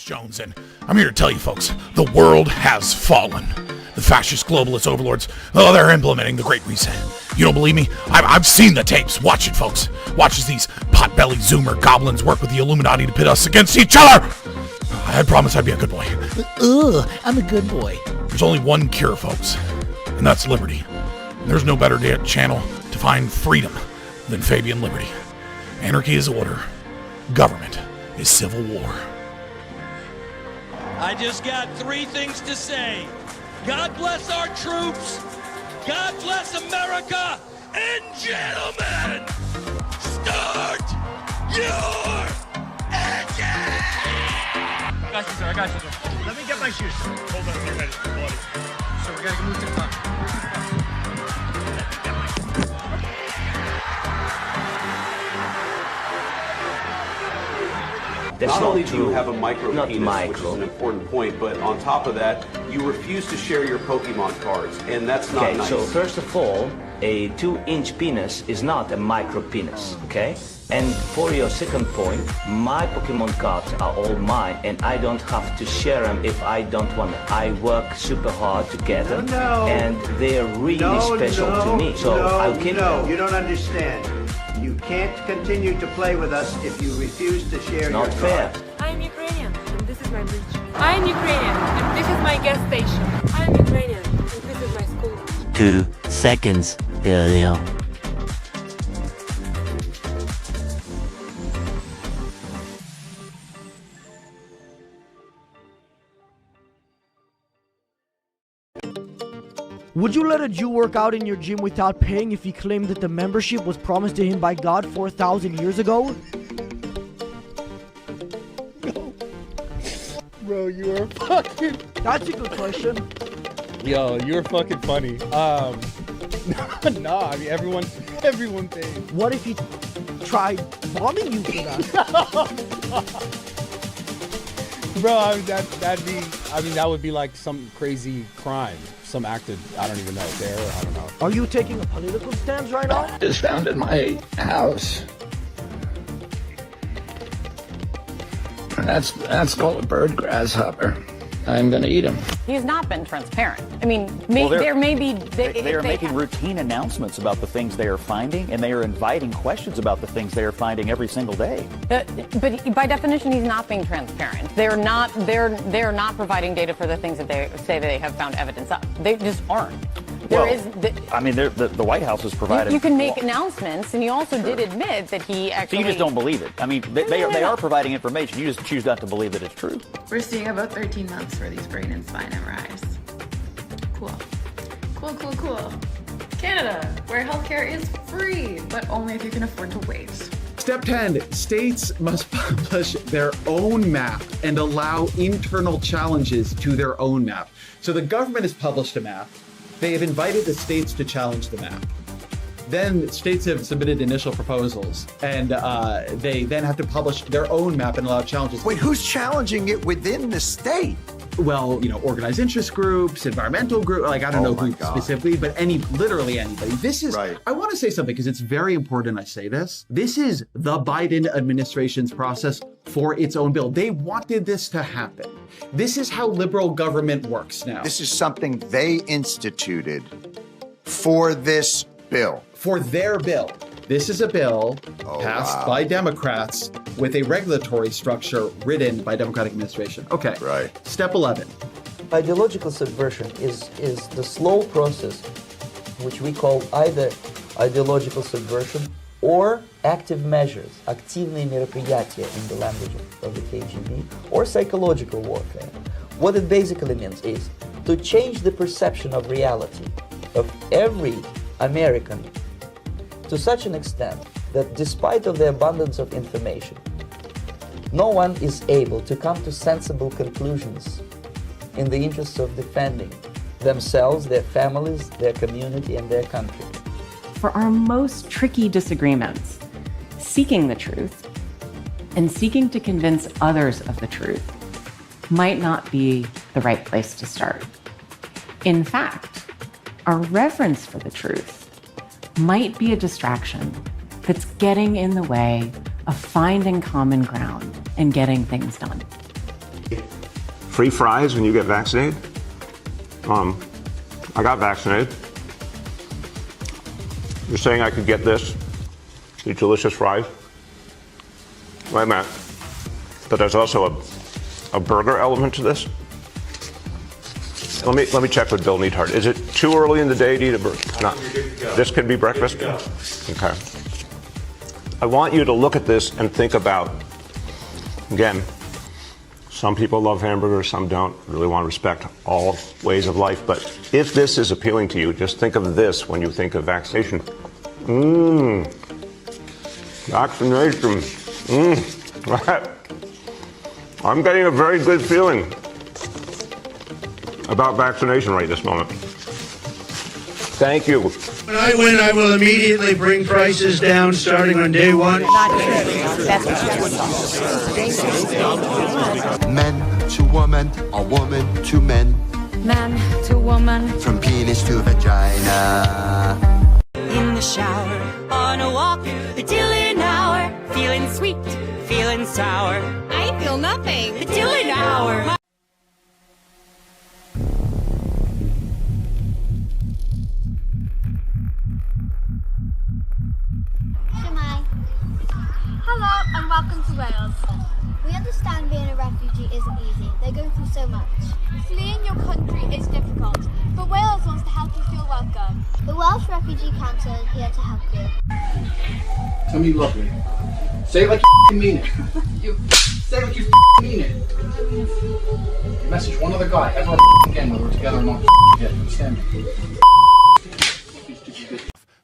Alex Jones, and I'm here to tell you folks, the world has fallen. The fascist globalist overlords, they're implementing the Great Reset. You don't believe me? I've seen the tapes. Watch it, folks. Watch as these pot-bellied Zoomer goblins work with the Illuminati to pit us against each other. I promised I'd be a good boy. I'm a good boy. There's only one cure, folks, and that's liberty. And there's no better channel to find freedom than Fabian Liberty. Anarchy is order. Government is civil war. I just got three things to say. God bless our troops. God bless America. And gentlemen, start your engine! I got you, sir. Let me get my shoes. Hold on, you're ready. So we gotta move to the front. Not only do you have a micro penis, which is an important point, but on top of that, you refuse to share your Pokemon cards, and that's not nice. So first of all, a 2-inch penis is not a micro penis, okay? And for your second point, my Pokemon cards are all mine, and I don't have to share them if I don't want them. I work super hard to get them, and they're really special to me. So I'll keep them. You don't understand. You can't continue to play with us if you refuse to share your Not fair. I'm Ukrainian, and this is my bridge. I'm Ukrainian, and this is my gas station. I'm Ukrainian, and this is my school. 2 seconds earlier. Would you let a Jew work out in your gym without paying if he claimed that the membership was promised to him by God 4,000 years ago? No. Bro, you are fucking... That's a good question. Yo, you're fucking funny. No, I mean, everyone pays. What if he tried bombing you for that? Bro, I mean, that would be like some crazy crime. Some act of, I don't even know, terror, I don't know. Are you taking a political stance right now? Just found in my house. That's called a bird grasshopper. I'm gonna eat him. He's not been transparent. I mean, there may be... They are making routine announcements about the things they are finding, and they are inviting questions about the things they are finding every single day. But by definition, he's not being transparent. They're not providing data for the things that they say they have found evidence of. They just aren't. The White House has provided... You can make announcements, and you also did admit that he actually... So you just don't believe it. I mean, they are providing information. You just choose not to believe that it's true. We're seeing about 13 months for these brain and spine MRIs. Cool. Canada, where healthcare is free, but only if you can afford to wait. Step 10, states must publish their own map and allow internal challenges to their own map. So the government has published a map. They have invited the states to challenge the map. Then states have submitted initial proposals, and they then have to publish their own map and allow challenges. Wait, who's challenging it within the state? Well, organized interest groups, environmental groups, like I don't know who specifically, but literally anybody. This is, right. I want to say something because it's very important I say this. This is the Biden administration's process for its own bill. They wanted this to happen. This is how liberal government works now. This is something they instituted for this bill. For their bill. This is a bill passed by Democrats with a regulatory structure written by Democratic administration. Okay. Right. Step 11. Ideological subversion is the slow process which we call either ideological subversion or active measures, активные мероприятия in the language of the KGB, or psychological warfare. What it basically means is to change the perception of reality of every American to such an extent that despite of the abundance of information, no one is able to come to sensible conclusions in the interests of defending themselves, their families, their community, and their country. For our most tricky disagreements, seeking the truth and seeking to convince others of the truth might not be the right place to start. In fact, our reverence for the truth might be a distraction that's getting in the way of finding common ground and getting things done. free fries when you get vaccinated? I got vaccinated. You're saying I could get this? These delicious fries? Wait a minute. But there's also a burger element to this? Let me check with Bill Neathart. Is it too early in the day to eat a burger? No. This can be breakfast? Okay. I want you to look at this and think about, again, some people love hamburgers, some don't. Really want to respect all ways of life. But if this is appealing to you, just think of this when you think of vaccination. Vaccination. I'm getting a very good feeling about vaccination right this moment. Thank you. When I win, I will immediately bring prices down starting on day one. Men to woman, or woman to men. Man to woman. From penis to vagina. In the shower, on a walk, the Dylan hour. Feeling sweet, feeling sour. I feel nothing. The Dylan hour. Hello and welcome to Wales. We understand being a refugee isn't easy. They're going through so much. Fleeing your country is difficult, but Wales wants to help you feel welcome. The Welsh Refugee Council is here to help you. Tell me you love me. Say it like you mean it. Say it like you mean it. You message one other guy ever again whether we're together or not. You understand me?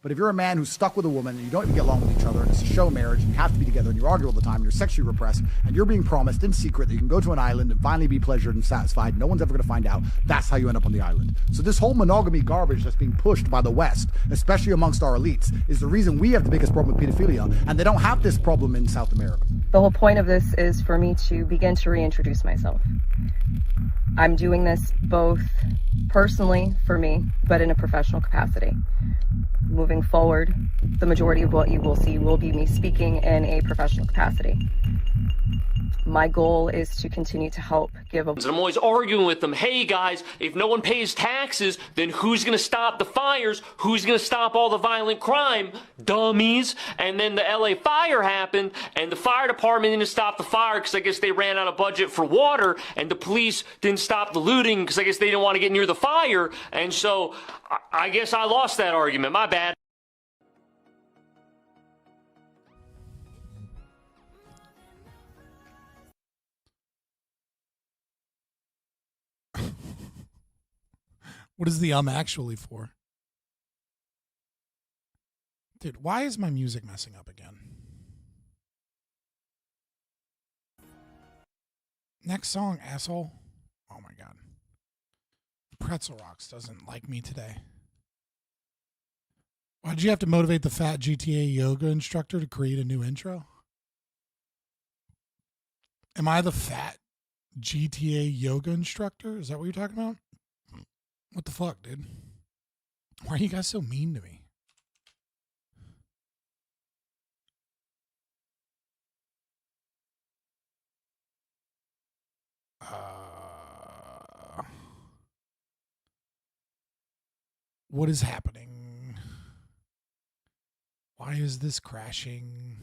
But if you're a man who's stuck with a woman and you don't even get along with each other and it's a show marriage and you have to be together and you argue all the time and you're sexually repressed and you're being promised in secret that you can go to an island and finally be pleasured and satisfied, no one's ever going to find out, that's how you end up on the island. So this whole monogamy garbage that's being pushed by the West, especially amongst our elites, is the reason we have the biggest problem with pedophilia, and they don't have this problem in South America. The whole point of this is for me to begin to reintroduce myself. I'm doing this both personally for me, but in a professional capacity. Moving forward, the majority of what you will see will be me speaking in a professional capacity. My goal is to continue to help give a... And I'm always arguing with them, hey guys, if no one pays taxes, then who's going to stop the fires? Who's going to stop all the violent crime? Dummies. And then the LA fire happened, and the fire department didn't stop the fire because I guess they ran out of budget for water, and the police didn't stop the looting because I guess they didn't want to get near the fire, and so I guess I lost that argument. My bad. What is the actually for? Dude, why is my music messing up again? Next song, asshole. Oh my god. Pretzel Rocks doesn't like me today. Why'd you have to motivate the fat GTA yoga instructor to create a new intro? Am I the fat GTA yoga instructor? Is that what you're talking about? What the fuck, dude? Why are you guys so mean to me? What is happening? Why is this crashing?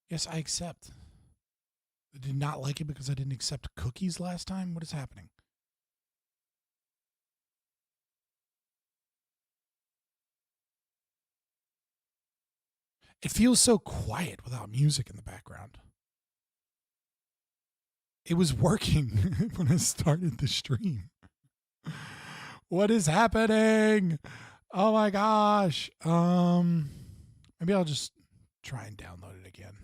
Yes, I accept. I did not like it because I didn't accept cookies last time? What is happening? It feels so quiet without music in the background. It was working when I started the stream. What is happening? Oh my gosh. Maybe I'll just try and download it again.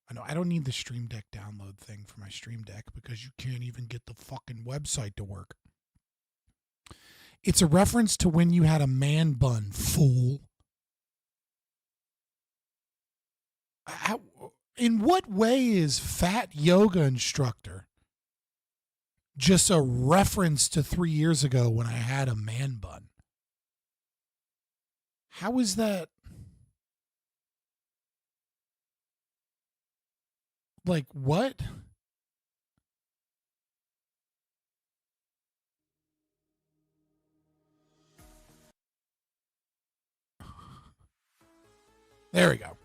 I know I don't need the Stream Deck download thing for my Stream Deck because you can't even get the fucking website to work. It's a reference to when you had a man bun, fool. In what way is fat yoga instructor just a reference to 3 years ago when I had a man bun? How is that? Like, what? There we go.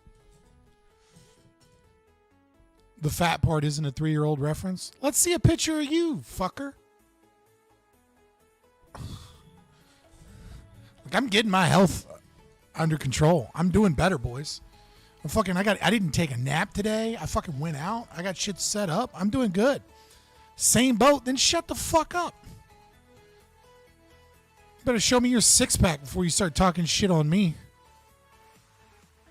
The fat part isn't a 3-year-old reference. Let's see a picture of you, fucker. Like, I'm getting my health under control. I'm doing better, boys. I didn't take a nap today. I fucking went out. I got shit set up. I'm doing good. Same boat, then shut the fuck up. Better show me your six-pack before you start talking shit on me.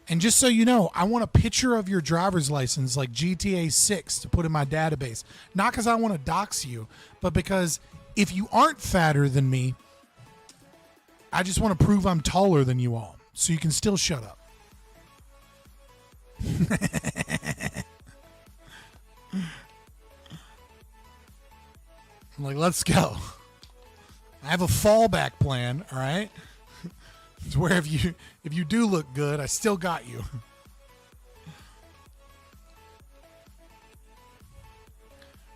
And just so you know, I want a picture of your driver's license like GTA 6 to put in my database. Not because I want to dox you, but because if you aren't fatter than me, I just want to prove I'm taller than you all. So you can still shut up. I'm like, let's go. I have a fallback plan, all right? It's where if you do look good, I still got you.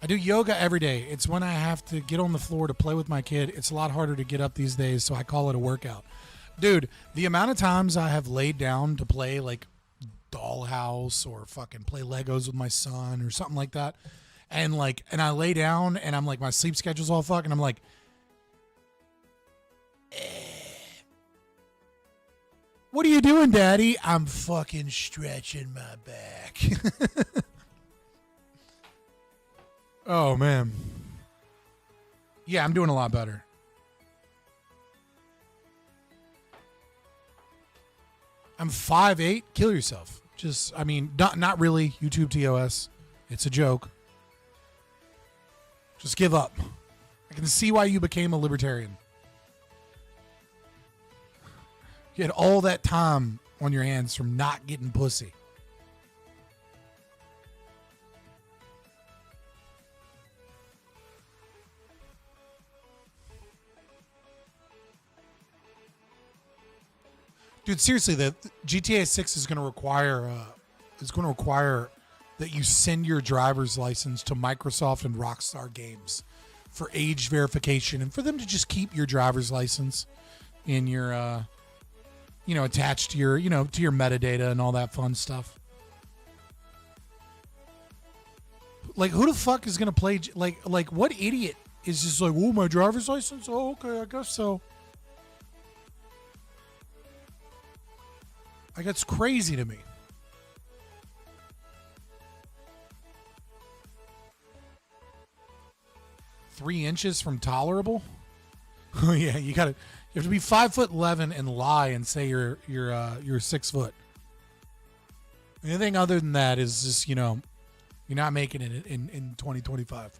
I do yoga every day. It's when I have to get on the floor to play with my kid. It's a lot harder to get up these days, so I call it a workout. Dude, the amount of times I have laid down to play like Dollhouse or fucking play Legos with my son or something like that, and I lay down and I'm like, my sleep schedule's all fucked, and I'm like, what are you doing, Daddy? I'm fucking stretching my back. Oh, man. Yeah, I'm doing a lot better. I'm 5'8". Kill yourself. Just, I mean, not really. YouTube TOS. It's a joke. Just give up. I can see why you became a libertarian. You had all that time on your hands from not getting pussy. Dude, seriously, the GTA 6 is going to require that you send your driver's license to Microsoft and Rockstar Games for age verification and for them to just keep your driver's license in your attached to your, to your metadata and all that fun stuff. Like, who the fuck is going to play, like what idiot is just like, oh, my driver's license? Oh, okay, I guess so. Like, that's crazy to me. Three inches from tolerable? Oh yeah, you have to be 5'11" and lie and say you're 6 foot. Anything other than that is just, you're not making it in 2025.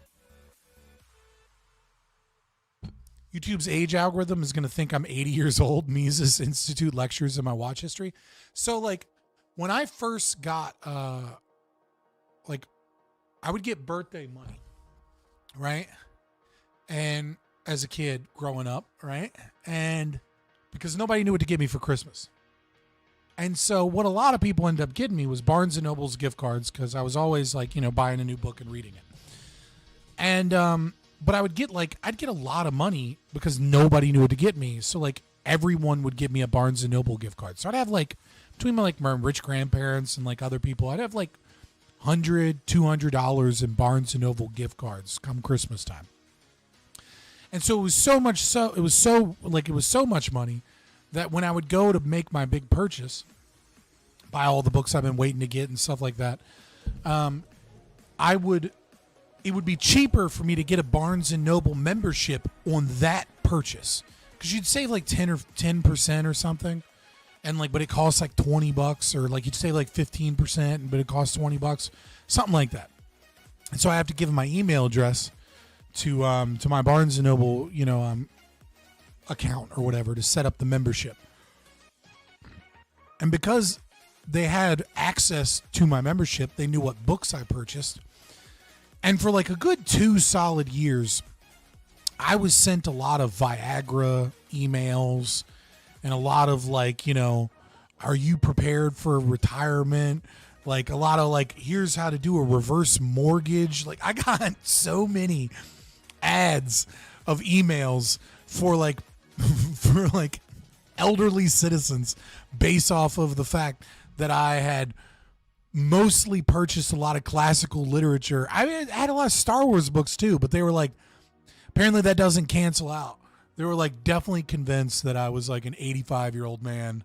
YouTube's age algorithm is going to think I'm 80 years old. Mises Institute lectures in my watch history. So, like, when I first got, I would get birthday money, right? And as a kid growing up, right? And because nobody knew what to give me for Christmas. And so what a lot of people ended up getting me was Barnes & Noble's gift cards because I was always, like, buying a new book and reading it. And, but I'd get a lot of money because nobody knew what to get me. So, like, everyone would give me a Barnes & Noble gift card. So I'd have, like, between my rich grandparents and, like, other people, I'd have, like, $100, $200 in Barnes & Noble gift cards come Christmas time. And so it was so much money that when I would go to make my big purchase, buy all the books I've been waiting to get and stuff like that, it would be cheaper for me to get a Barnes & Noble membership on that purchase because you'd save like 10% or something, and but it costs like $20, or like you'd save like 15%, but it costs $20, something like that. And so I have to give them my email address to my Barnes & Noble account or whatever to set up the membership. And because they had access to my membership, they knew what books I purchased. And for like a good 2 solid years, I was sent a lot of Viagra emails and a lot of are you prepared for retirement? Like a lot of like, here's how to do a reverse mortgage. Like I got so many ads of emails for like for like elderly citizens based off of the fact that I had mostly purchased a lot of classical literature. I mean, I had a lot of Star Wars books too, but they were like, apparently that doesn't cancel out. They were like definitely convinced that I was like an 85-year-old man.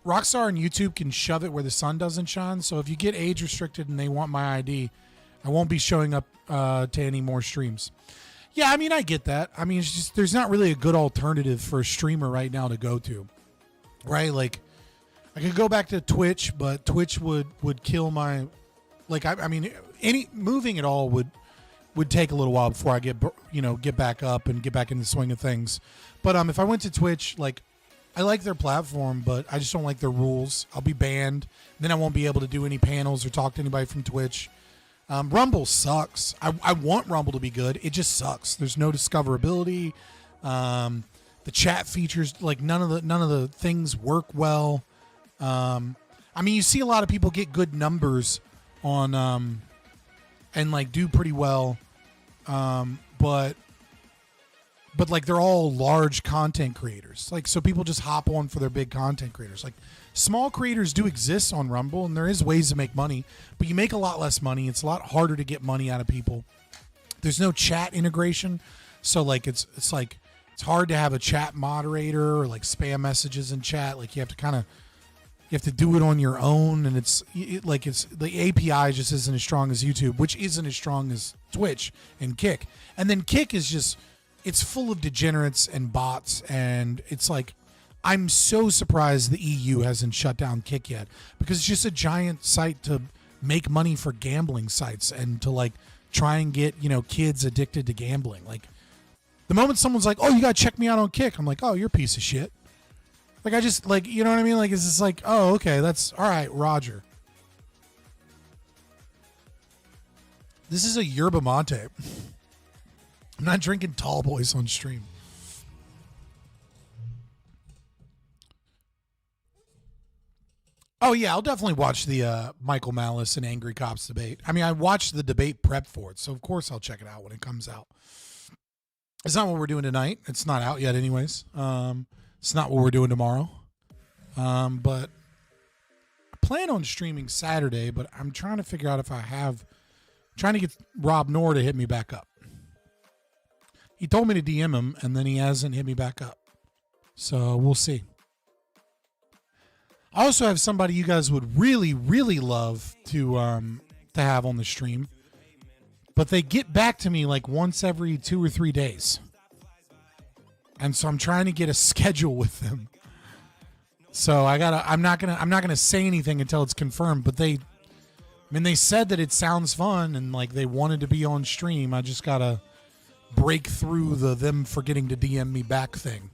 Rockstar and YouTube can shove it where the sun doesn't shine. So if you get age restricted and they want my ID, I won't be showing up to any more streams. Yeah, I mean, I get that. I mean, it's just there's not really a good alternative for a streamer right now to go to, right? Like, I could go back to Twitch, but Twitch would kill my, like, I mean, any moving at all would take a little while before I get back up and get back in the swing of things. But if I went to Twitch, like, I like their platform, but I just don't like their rules. I'll be banned. Then I won't be able to do any panels or talk to anybody from Twitch. Rumble sucks. I want Rumble to be good. It just sucks. There's no discoverability. The chat features, like none of the things work well. I mean, you see a lot of people get good numbers on and like do pretty well, but like they're all large content creators. Like, so people just hop on for their big content creators. Like, small creators do exist on Rumble, and there is ways to make money, but you make a lot less money. It's a lot harder to get money out of people. There's no chat integration, so like it's like it's hard to have a chat moderator or like spam messages in chat. Like you have to do it on your own, and it's the API just isn't as strong as YouTube, which isn't as strong as Twitch and Kick. And then Kick is just, it's full of degenerates and bots, and it's like, I'm so surprised the EU hasn't shut down Kick yet, because it's just a giant site to make money for gambling sites and to like try and get, kids addicted to gambling. Like, the moment someone's like, oh, you gotta check me out on Kick, I'm like, oh, you're a piece of shit. Like, I just, like, you know what I mean? Like, it's just like, oh, okay, that's all right, Roger. This is a yerba mate. I'm not drinking Tall Boys on stream. Oh, yeah, I'll definitely watch the Michael Malice and Angry Cops debate. I mean, I watched the debate prep for it, so of course I'll check it out when it comes out. It's not what we're doing tonight. It's not out yet anyways. It's not what we're doing tomorrow. But I plan on streaming Saturday, but I'm trying to figure out if trying to get Rob Knorr to hit me back up. He told me to DM him, and then he hasn't hit me back up. So we'll see. I also have somebody you guys would really, really love to have on the stream, but they get back to me like once every 2 or 3 days, and so I'm trying to get a schedule with them. So I'm not gonna say anything until it's confirmed. But they said that it sounds fun and like they wanted to be on stream. I just gotta break through them forgetting to DM me back thing.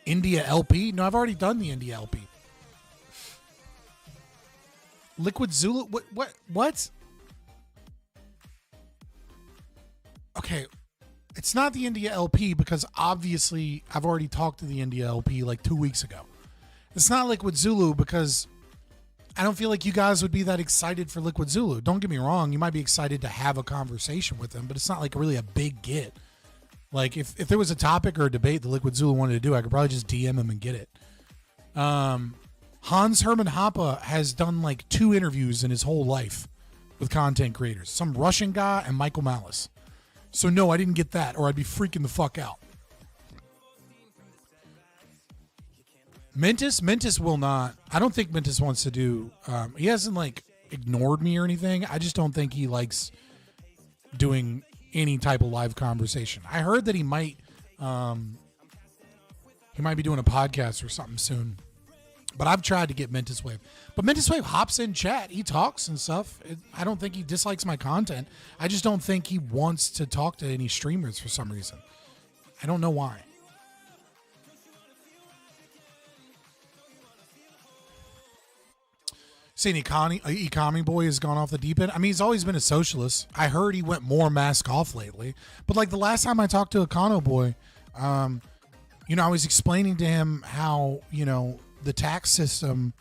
India LP? No, I've already done the India LP. Liquid Zulu? What? Okay, it's not the India LP because obviously I've already talked to the India LP like 2 weeks ago. It's not Liquid Zulu because I don't feel like you guys would be that excited for Liquid Zulu. Don't get me wrong, you might be excited to have a conversation with them, but it's not like really a big get. Like, if there was a topic or a debate that Liquid Zulu wanted to do, I could probably just DM him and get it. Hans Hermann Hoppe has done like 2 interviews in his whole life with content creators. Some Russian guy and Michael Malice. So no, I didn't get that, or I'd be freaking the fuck out. Mentis will not. I don't think Mentis wants to do. He hasn't like ignored me or anything. I just don't think he likes doing any type of live conversation. I heard that he might be doing a podcast or something soon. But I've tried to get Mentis Wave. But Mentis Wave hops in chat. He talks and stuff. I don't think he dislikes my content. I just don't think he wants to talk to any streamers for some reason. I don't know why. Saying economy boy has gone off the deep end. I mean, he's always been a socialist. I heard he went more mask off lately. But like the last time I talked to Econo boy, you know, I was explaining to him how, you know, the tax system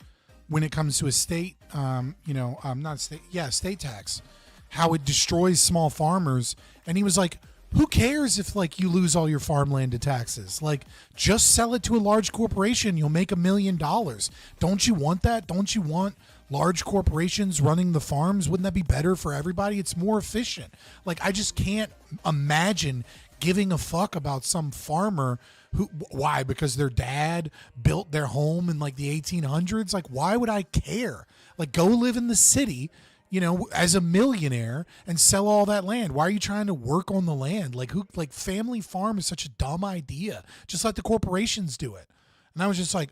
when it comes to a state, you know, not state, yeah, state tax, how it destroys small farmers. And he was like, who cares if like you lose all your farmland to taxes? Like, just sell it to a large corporation. You'll make $1 million. Don't you want that? Don't you want large corporations running the farms? Wouldn't that be better for everybody? It's more efficient. Like, I just can't imagine giving a fuck about some farmer who, why? Because their dad built their home in like the 1800s. Like, why would I care? Like, go live in the city, you know, as a millionaire and sell all that land. Why are you trying to work on the land? Like, who, like, family farm is such a dumb idea. Just let the corporations do it. And I was just like,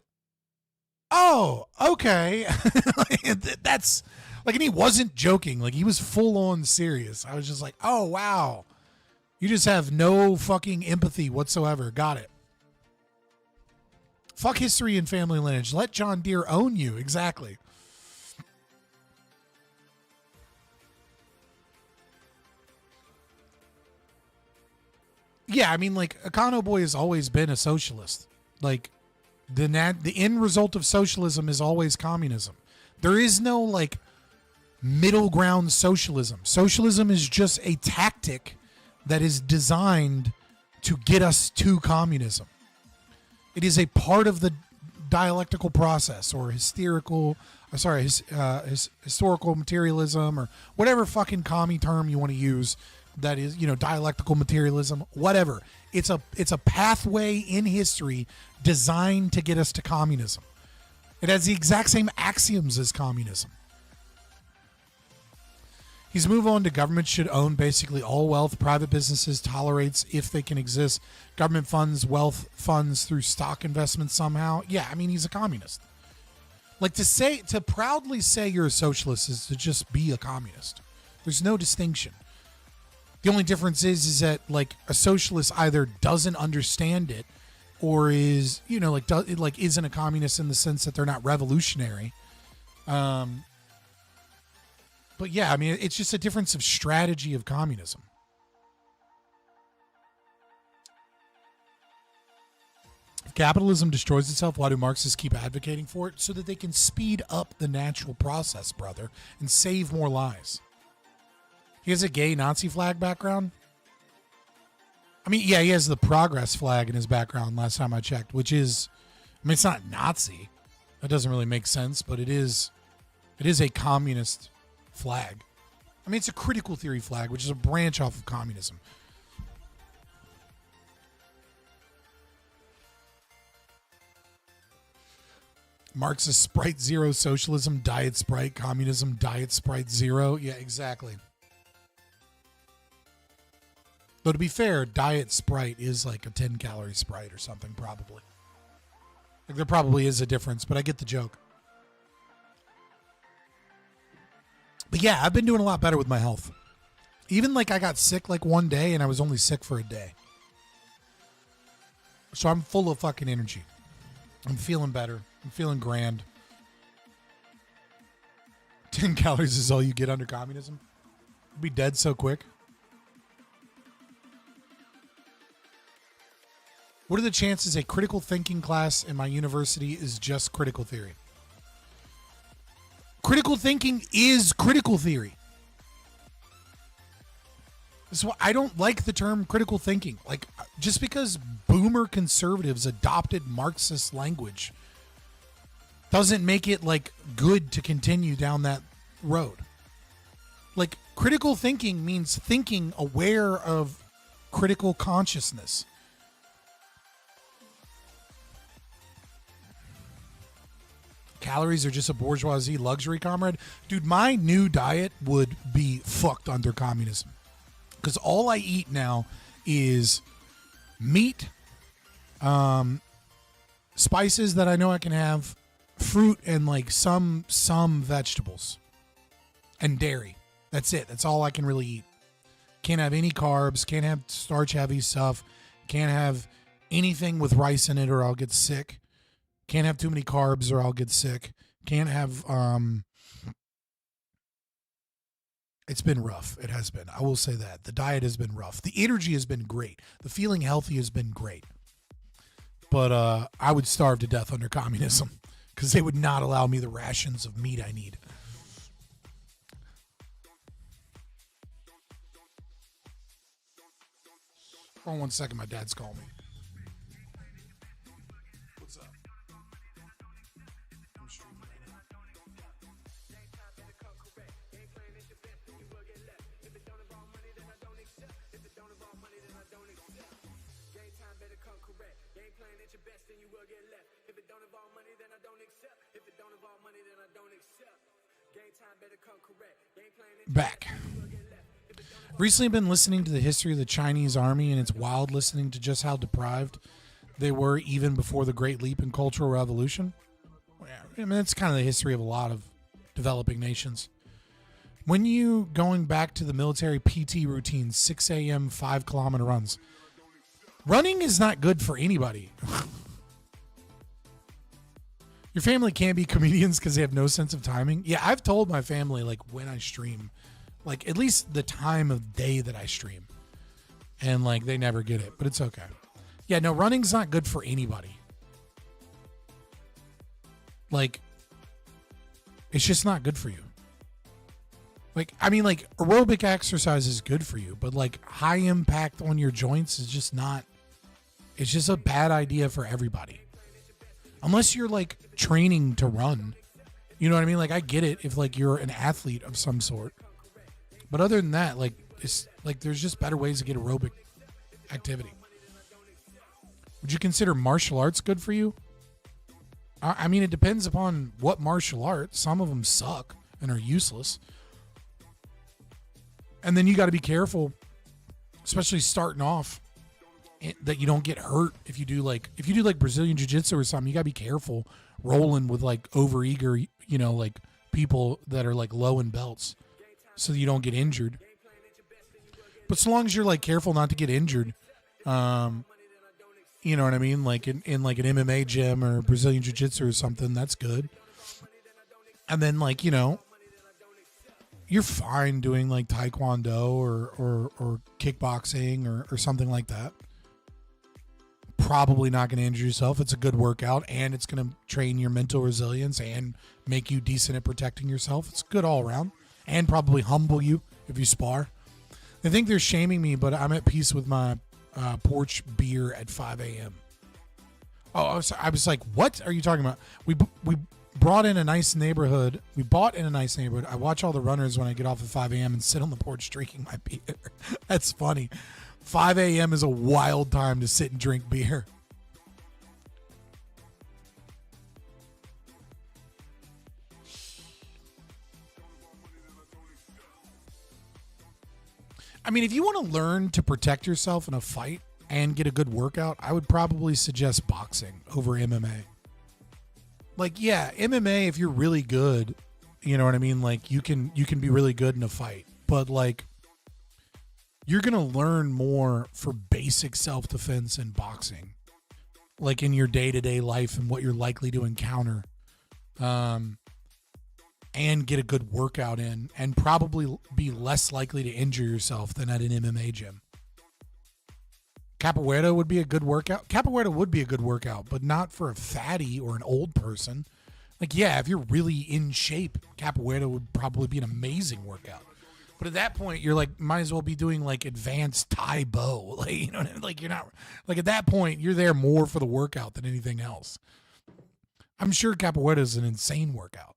oh, okay. That's like, and he wasn't joking. Like, he was full on serious. I was just like, oh, wow. You just have no fucking empathy whatsoever. Got it. Fuck history and family lineage. Let John Deere own you. Exactly. Yeah, I mean, like, Econo Boy has always been a socialist. Like, the end result of socialism is always communism. There is no, like, middle ground socialism. Socialism is just a tactic that is designed to get us to communism. It is a part of the dialectical process, or historical materialism, or whatever fucking commie term you want to use. That is, you know, dialectical materialism, whatever. It's a pathway in history designed to get us to communism. It has the exact same axioms as communism. He's moved on to government should own basically all wealth. Private businesses tolerates if they can exist. Government funds wealth funds through stock investments somehow. Yeah, I mean, he's a communist. Like, to proudly say you're a socialist is to just be a communist. There's no distinction. The only difference is that, like, a socialist either doesn't understand it or is, you know, like, isn't a communist in the sense that they're not revolutionary. But yeah, I mean, it's just a difference of strategy of communism. If capitalism destroys itself, why do Marxists keep advocating for it? So that they can speed up the natural process, brother, and save more lives. He has a gay Nazi flag background. I mean, yeah, he has the progress flag in his background last time I checked, which is, I mean, it's not Nazi. That doesn't really make sense, but it is a communist flag. I mean, it's a critical theory flag, which is a branch off of communism. Marxist Sprite Zero socialism, Diet Sprite communism, Diet Sprite Zero. Yeah, exactly. Though to be fair, Diet Sprite is like a 10-calorie Sprite or something, probably. Like, there probably is a difference, but I get the joke. But yeah, I've been doing a lot better with my health. Even like I got sick like one day and I was only sick for a day. So I'm full of fucking energy. I'm feeling better. I'm feeling grand. 10 calories is all you get under communism. You'll be dead so quick. What are the chances a critical thinking class in my university is just critical theory? Critical thinking is critical theory. That's why I don't like the term critical thinking. Like, just because boomer conservatives adopted Marxist language doesn't make it like good to continue down that road. Like, critical thinking means thinking aware of critical consciousness. Calories are just a bourgeoisie luxury, comrade. Dude, my new diet would be fucked under communism. Because all I eat now is meat, spices that I know I can have, fruit, and like some vegetables. And dairy. That's it. That's all I can really eat. Can't have any carbs. Can't have starch-heavy stuff. Can't have anything with rice in it or I'll get sick. Can't have too many carbs or I'll get sick. Can't have It's been rough. It has been. I will say that. The diet has been rough. The energy has been great. The feeling healthy has been great. But I would starve to death under communism because they would not allow me the rations of meat I need. Hold on 1 second. My dad's calling me. What's up? I'm streaming right now. Back. Recently been listening to the history of the Chinese army, and it's wild listening to just how deprived they were even before the Great Leap in Cultural Revolution. I mean, that's kind of the history of a lot of developing nations. When you going back to the military PT routine, 6 a.m., 5-kilometer runs, running is not good for anybody. Your family can't be comedians because they have no sense of timing. Yeah, I've told my family, like, when I stream, like, at least the time of day that I stream. And, like, they never get it, but it's okay. Yeah, no, running's not good for anybody. Like, it's just not good for you. Like, I mean, like, aerobic exercise is good for you, but, like, high impact on your joints is just not, it's just a bad idea for everybody. Unless you're, like, training to run. You know what I mean? Like, I get it if, like, you're an athlete of some sort. But other than that, like, it's, like, there's just better ways to get aerobic activity. Would you consider martial arts good for you? I mean, it depends upon what martial art. Some of them suck and are useless. And then you got to be careful, especially starting off, that you don't get hurt if you do like Brazilian jiu-jitsu or something. You got to be careful rolling with like overeager, you know, like people that are like low in belts so that you don't get injured. But so long as you're like careful not to get injured, you know what I mean? Like in like an MMA gym or Brazilian jiu-jitsu or something, that's good. And then like, you know, you're fine doing like taekwondo or kickboxing or something like that. Probably not going to injure yourself. It's a good workout and it's going to train your mental resilience and make you decent at protecting yourself. It's good all around and probably humble you if you spar. They think they're shaming me, but I'm at peace with my porch beer at 5 a.m. Oh, I was like, what are you talking about? We bought in a nice neighborhood. I watch all the runners when I get off at 5 a.m. and sit on the porch drinking my beer. That's funny. 5 a.m. is a wild time to sit and drink beer. I mean, if you want to learn to protect yourself in a fight and get a good workout, I would probably suggest boxing over MMA. Like, yeah, MMA, if you're really good, you know what I mean? Like, you can be really good in a fight. But, like, you're going to learn more for basic self-defense in boxing. Like, in your day-to-day life and what you're likely to encounter. And get a good workout in. And probably be less likely to injure yourself than at an MMA gym. Capoeira would be a good workout. Capoeira would be a good workout, but not for a fatty or an old person. Like, yeah, if you're really in shape, capoeira would probably be an amazing workout. But at that point, you're like, might as well be doing like advanced Thai bow. Like, you know, like you're not, like at that point, you're there more for the workout than anything else. I'm sure capoeira is an insane workout.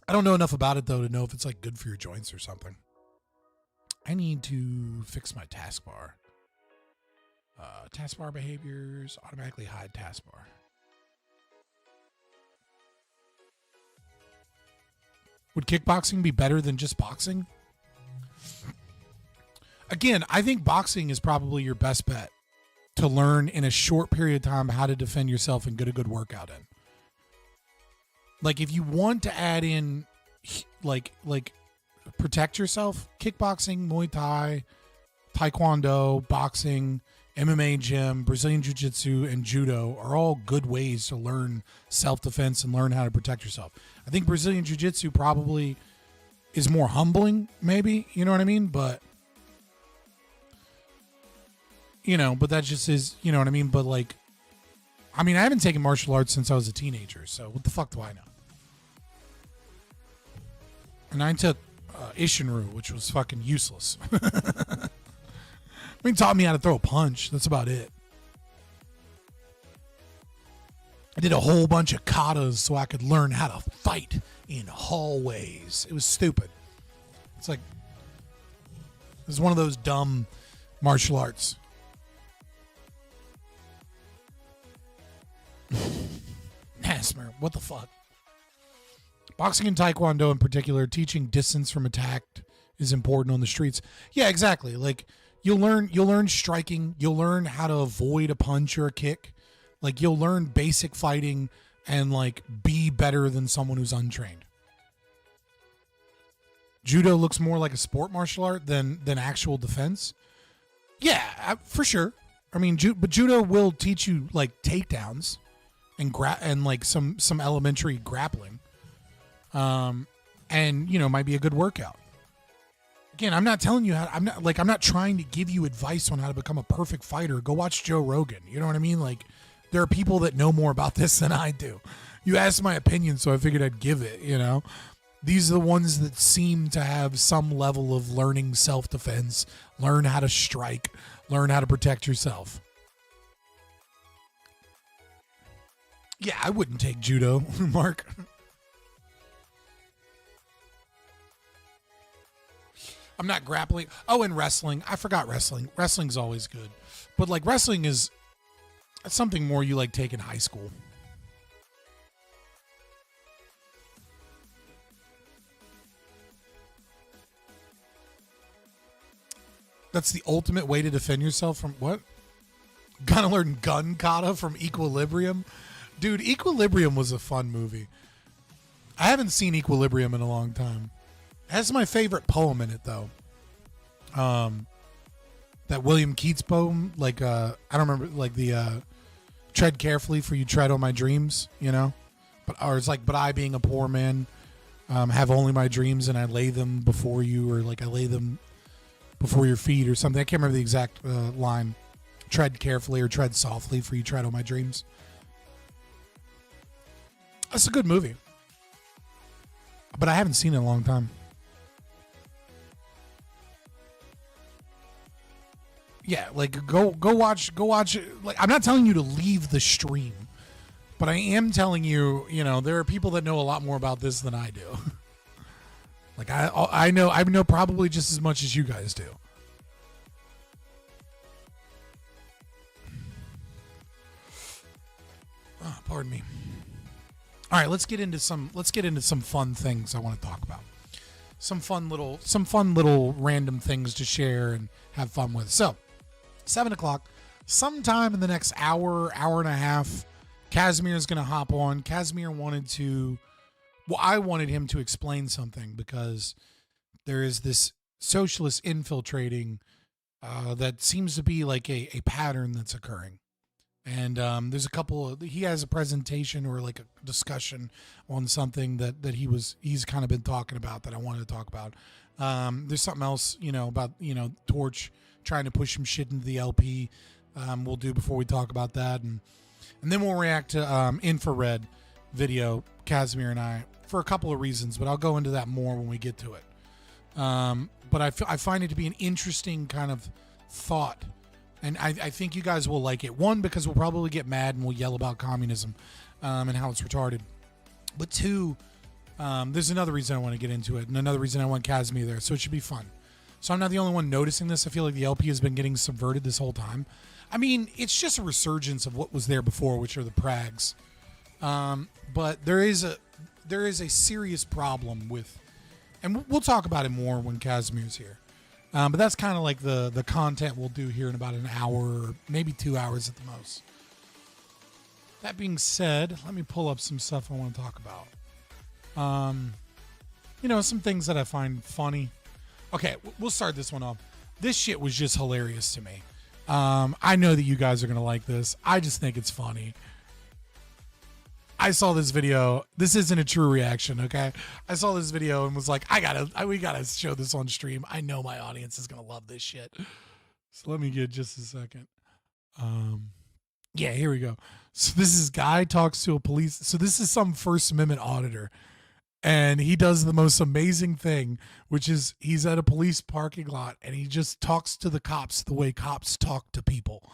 I don't know enough about it though to know if it's like good for your joints or something. I need to fix my taskbar. Taskbar behaviors, automatically hide taskbar. Would kickboxing be better than just boxing? Again, I think boxing is probably your best bet to learn in a short period of time how to defend yourself and get a good workout in. Like if you want to add in like protect yourself, kickboxing, Muay Thai, Taekwondo, boxing, MMA gym, Brazilian Jiu-Jitsu, and Judo are all good ways to learn self-defense and learn how to protect yourself. I think Brazilian Jiu-Jitsu probably is more humbling, maybe, you know what I mean? But, but that just is, you know what I mean? But like, I haven't taken martial arts since I was a teenager, so what the fuck do I know? And I took Ishinru, which was fucking useless. Taught me how to throw a punch. That's about it. I did a whole bunch of katas so I could learn how to fight in hallways. It was stupid. It's like, it was one of those dumb martial arts. Kasimir, what the fuck? Boxing and Taekwondo in particular, teaching distance from attack is important on the streets. Yeah, exactly. Like, you'll learn striking, you'll learn how to avoid a punch or a kick. Like, you'll learn basic fighting and like be better than someone who's untrained. Judo looks more like a sport martial art than actual defense. Yeah, for sure. But judo will teach you like takedowns and like some elementary grappling. And might be a good workout. Again, I'm not telling you how. I'm not trying to give you advice on how to become a perfect fighter. Go watch Joe Rogan. You know what I mean? Like, there are people that know more about this than I do. You asked my opinion, so I figured I'd give it. These are the ones that seem to have some level of learning self-defense, learn how to strike, learn how to protect yourself. Yeah, I wouldn't take judo, Mark. I'm not grappling. Oh, and wrestling. I forgot wrestling. Wrestling's always good. But like, wrestling is something more you like take in high school. That's the ultimate way to defend yourself from what? Gotta learn gun kata from Equilibrium. Dude, Equilibrium was a fun movie. I haven't seen Equilibrium in a long time. It has my favorite poem in it, though. That William Keats poem, like, I don't remember, like the tread carefully for you tread on my dreams, or it's like, but I being a poor man, have only my dreams and I lay them before you, or like I lay them before your feet or something. I can't remember the exact line. Tread carefully or tread softly for you tread on my dreams. That's a good movie. But I haven't seen it in a long time. Yeah, like go watch it. Like, I'm not telling you to leave the stream, but I am telling you, there are people that know a lot more about this than I do. Like, I know probably just as much as you guys do. Oh, pardon me. All right, let's get into some fun things I want to talk about. Some fun little random things to share and have fun with. So, 7 o'clock, sometime in the next hour and a half, Kasimir is going to hop on. Kasimir I wanted him to explain something, because there is this socialist infiltrating that seems to be like a pattern that's occurring. And there's he has a presentation or like a discussion on something that he's kind of been talking about that I wanted to talk about. There's something else, about, Torch trying to push some shit into the LP. We'll do before we talk about that. And then we'll react to infrared video, Kasimir and I, for a couple of reasons, but I'll go into that more when we get to it. But I find it to be an interesting kind of thought. And I think you guys will like it. One, because we'll probably get mad and we'll yell about communism and how it's retarded. But two, there's another reason I want to get into it, and another reason I want Kasimir there. So it should be fun. So I'm not the only one noticing this. I feel like the LP has been getting subverted this whole time. It's just a resurgence of what was there before, which are the Prags. But there is a serious problem with, and we'll talk about it more when Kasimir's here. But that's kind of like the content we'll do here in about an hour, or maybe 2 hours at the most. That being said, let me pull up some stuff I want to talk about. Some things that I find funny. Okay, we'll start this one off. This shit was just hilarious to me. I know that you guys are going to like this. I just think it's funny. I saw this video. This isn't a true reaction, okay? I saw this video and was like, we gotta show this on stream. I know my audience is gonna love this shit. So let me get just a second. Yeah, here we go. So this is guy talks to a police. So this is some First Amendment auditor, and he does the most amazing thing, which is he's at a police parking lot and he just talks to the cops the way cops talk to people.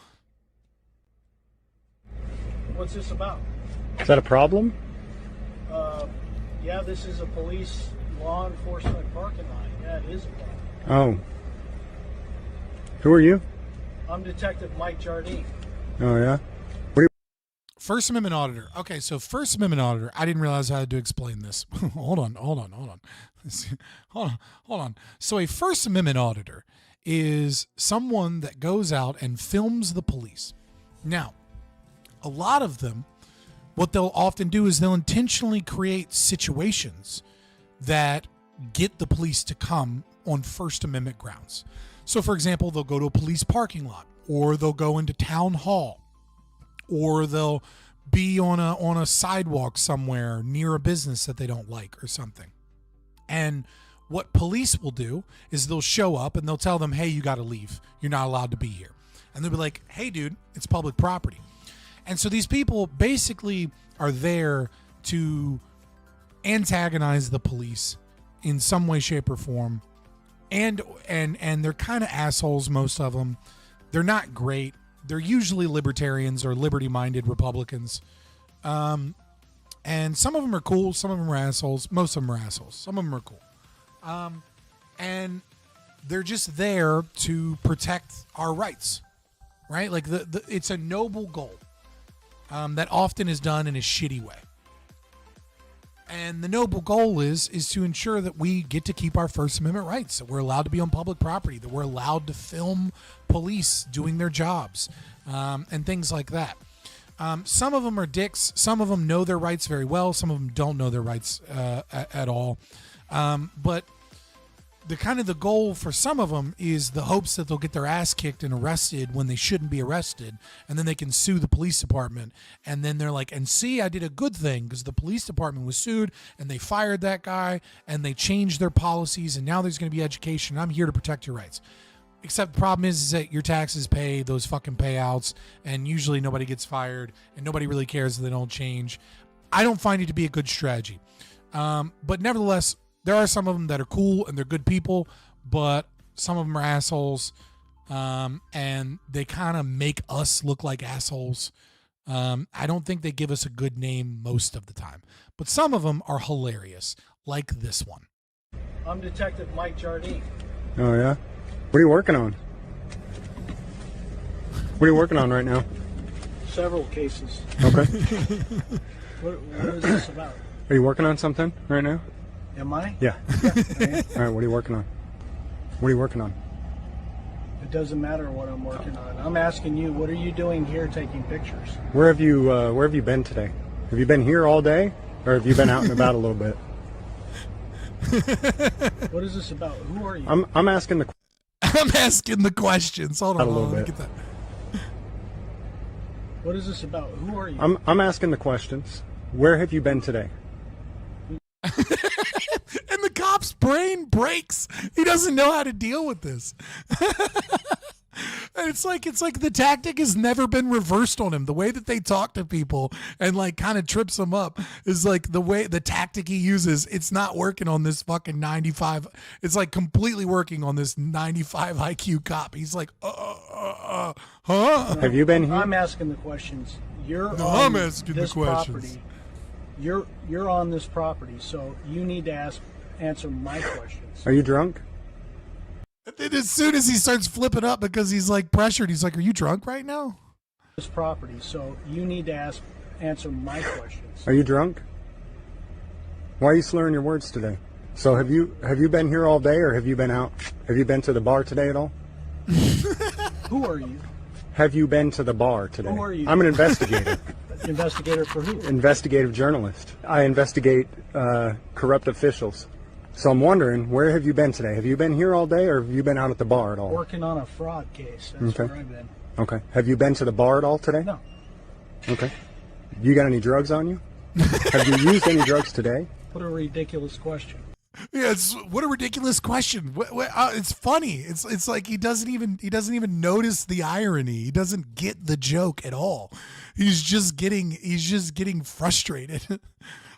What's this about? Is that a problem? Yeah, this is a police law enforcement parking lot. Yeah, it is a problem. Oh. Who are you? I'm Detective Mike Jardine. Oh, yeah? First Amendment auditor. Okay, so First Amendment auditor. I didn't realize I had to explain this. Hold on. So a First Amendment auditor is someone that goes out and films the police. Now, a lot of them, what they'll often do is they'll intentionally create situations that get the police to come on First Amendment grounds. So, for example, they'll go to a police parking lot, or they'll go into town hall, or they'll be on a sidewalk somewhere near a business that they don't like or something. And what police will do is they'll show up and they'll tell them, hey, you got to leave. You're not allowed to be here. And they'll be like, hey, dude, it's public property. And so these people basically are there to antagonize the police in some way, shape, or form. And they're kind of assholes, most of them. They're not great. They're usually libertarians or liberty-minded Republicans. And some of them are cool. Some of them are assholes. Most of them are assholes. Some of them are cool. And they're just there to protect our rights, right? Like it's a noble goal. That often is done in a shitty way. And the noble goal is to ensure that we get to keep our First Amendment rights, that we're allowed to be on public property, that we're allowed to film police doing their jobs, and things like that. Some of them are dicks. Some of them know their rights very well. Some of them don't know their rights at all. But the goal for some of them is the hopes that they'll get their ass kicked and arrested when they shouldn't be arrested, and then they can sue the police department, and then they're like, and see, I did a good thing because the police department was sued and they fired that guy and they changed their policies, and now there's going to be education. I'm here to protect your rights. Except the problem is that your taxes pay those fucking payouts, and usually nobody gets fired and nobody really cares if they don't change. I don't find it to be a good strategy. But nevertheless, there are some of them that are cool and they're good people, but some of them are assholes, and they kind of make us look like assholes. I don't think they give us a good name most of the time, but some of them are hilarious, like this one. I'm Detective Mike Jardine. Oh, yeah? What are you working on? What are you working on right now? Several cases. Okay. What is this about? Are you working on something right now? Am I? Yeah. I am. All right, what are you working on? What are you working on? It doesn't matter what I'm working on. I'm asking you, what are you doing here taking pictures? Where have you been today? Have you been here all day, or have you been out and about a little bit? What is this about? Who are you? I'm asking the I'm asking the questions. Hold on, let me get that. What is this about? Who are you? I'm asking the questions. Where have you been today? And the cop's brain breaks. He doesn't know how to deal with this. And it's like the tactic has never been reversed on him. The way that they talk to people and like kind of trips them up is like the tactic he uses. It's not working on this fucking 95. It's like completely working on this 95 IQ cop. He's like, huh? Have you been here? I'm asking the questions. I'm asking the questions. Property. You're on this property, so you need to answer my questions. Are you drunk? And then as soon as he starts flipping up because he's like pressured, he's like, "Are you drunk right now?" This property, so you need to answer my questions. Are you drunk? Why are you slurring your words today? So have you been here all day, or have you been out? Have you been to the bar today at all? Who are you? Have you been to the bar today? Who are you? I'm an investigator. Investigator for who? Investigative journalist. I investigate corrupt officials. So I'm wondering, where have you been today? Have you been here all day, or have you been out at the bar at all? Working on a fraud case. That's Okay. where I've been. Okay. Have you been to the bar at all today? No. Okay. You got any drugs on you? Have you used any drugs today? What a ridiculous question. Yeah, what a ridiculous question. It's funny. It's like he doesn't even notice the irony. He doesn't get the joke at all. He's just getting frustrated.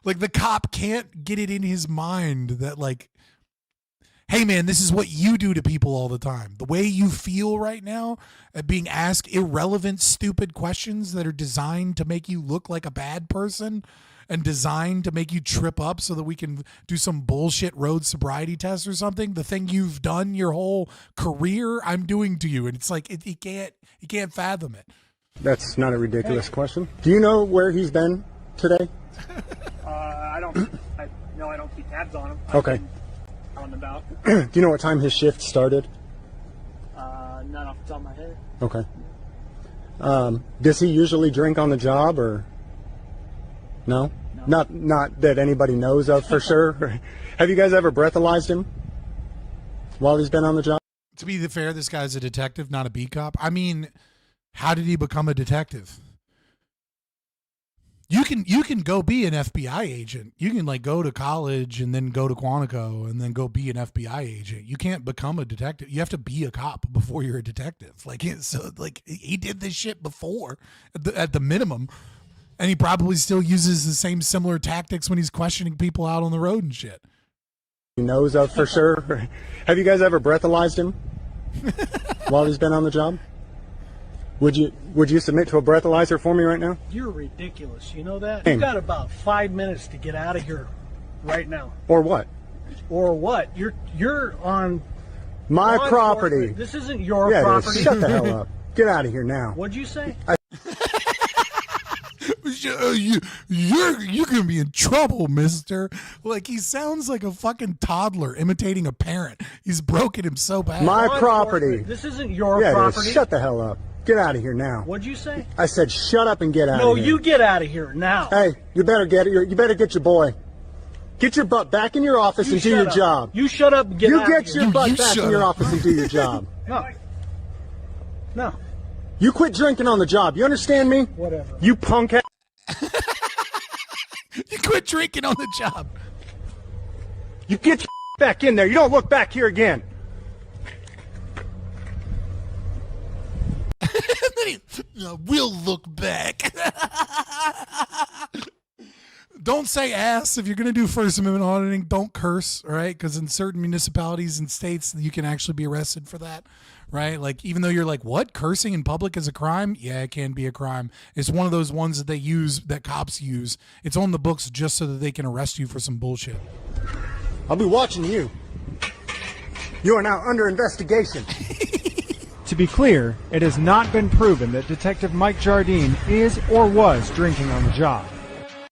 Like the cop can't get it in his mind that like, hey man, this is what you do to people all the time. The way you feel right now at being asked irrelevant, stupid questions that are designed to make you look like a bad person and designed to make you trip up so that we can do some bullshit road sobriety test or something. The thing you've done your whole career, I'm doing to you. And it's like, he can't fathom it. That's not a ridiculous question. Do you know where he's been today? I don't keep tabs on him. Okay. Out and about. Do you know what time his shift started? Not off the top of my head. Okay. Does he usually drink on the job or no? Not that anybody knows of for sure. Have you guys ever breathalyzed him while he's been on the job? To be fair, this guy's a detective, not a beat cop. I mean, how did he become a detective? You can go be an FBI agent. You can like go to college and then go to Quantico and then go be an FBI agent. You can't become a detective. You have to be a cop before you're a detective. Like so, like he did this shit before at the minimum, and he probably still uses the same similar tactics when he's questioning people out on the road and shit. He knows of for sure. Have you guys ever breathalyzed him while he's been on the job? Would you submit to a breathalyzer for me right now? You're ridiculous. You know that? Hey. You've got about 5 minutes to get out of here right now. Or what? Or what? You're on my law property. enforcement. This isn't your Yeah, it is. property. Shut the hell up. Get out of here now. What'd you say? You're gonna be in trouble, mister. Like he sounds like a fucking toddler imitating a parent. He's broken him so bad. My property. This isn't your Yeah, it is. property. Shut the hell up. Get out of here now. What'd you say? I said shut up and get out No, of here. you get out of here now. Hey, you better get your boy. Get your butt back in your office and do your job. You shut up and get out You of get here. your butt back in your office and do your job. No. No. You quit drinking on the job. You understand me? Whatever. You punk ass. You quit drinking on the job. You get your back in there. You don't look back here again. We'll look back. Don't say ass if you're going to do First Amendment auditing. Don't curse, all right? Because in certain municipalities and states, you can actually be arrested for that, right? Like, even though you're like, what? Cursing in public is a crime? Yeah, it can be a crime. It's one of those ones that they use, that cops use. It's on the books just so that they can arrest you for some bullshit. I'll be watching you. You are now under investigation. To be clear, it has not been proven that Detective Mike Jardine is or was drinking on the job.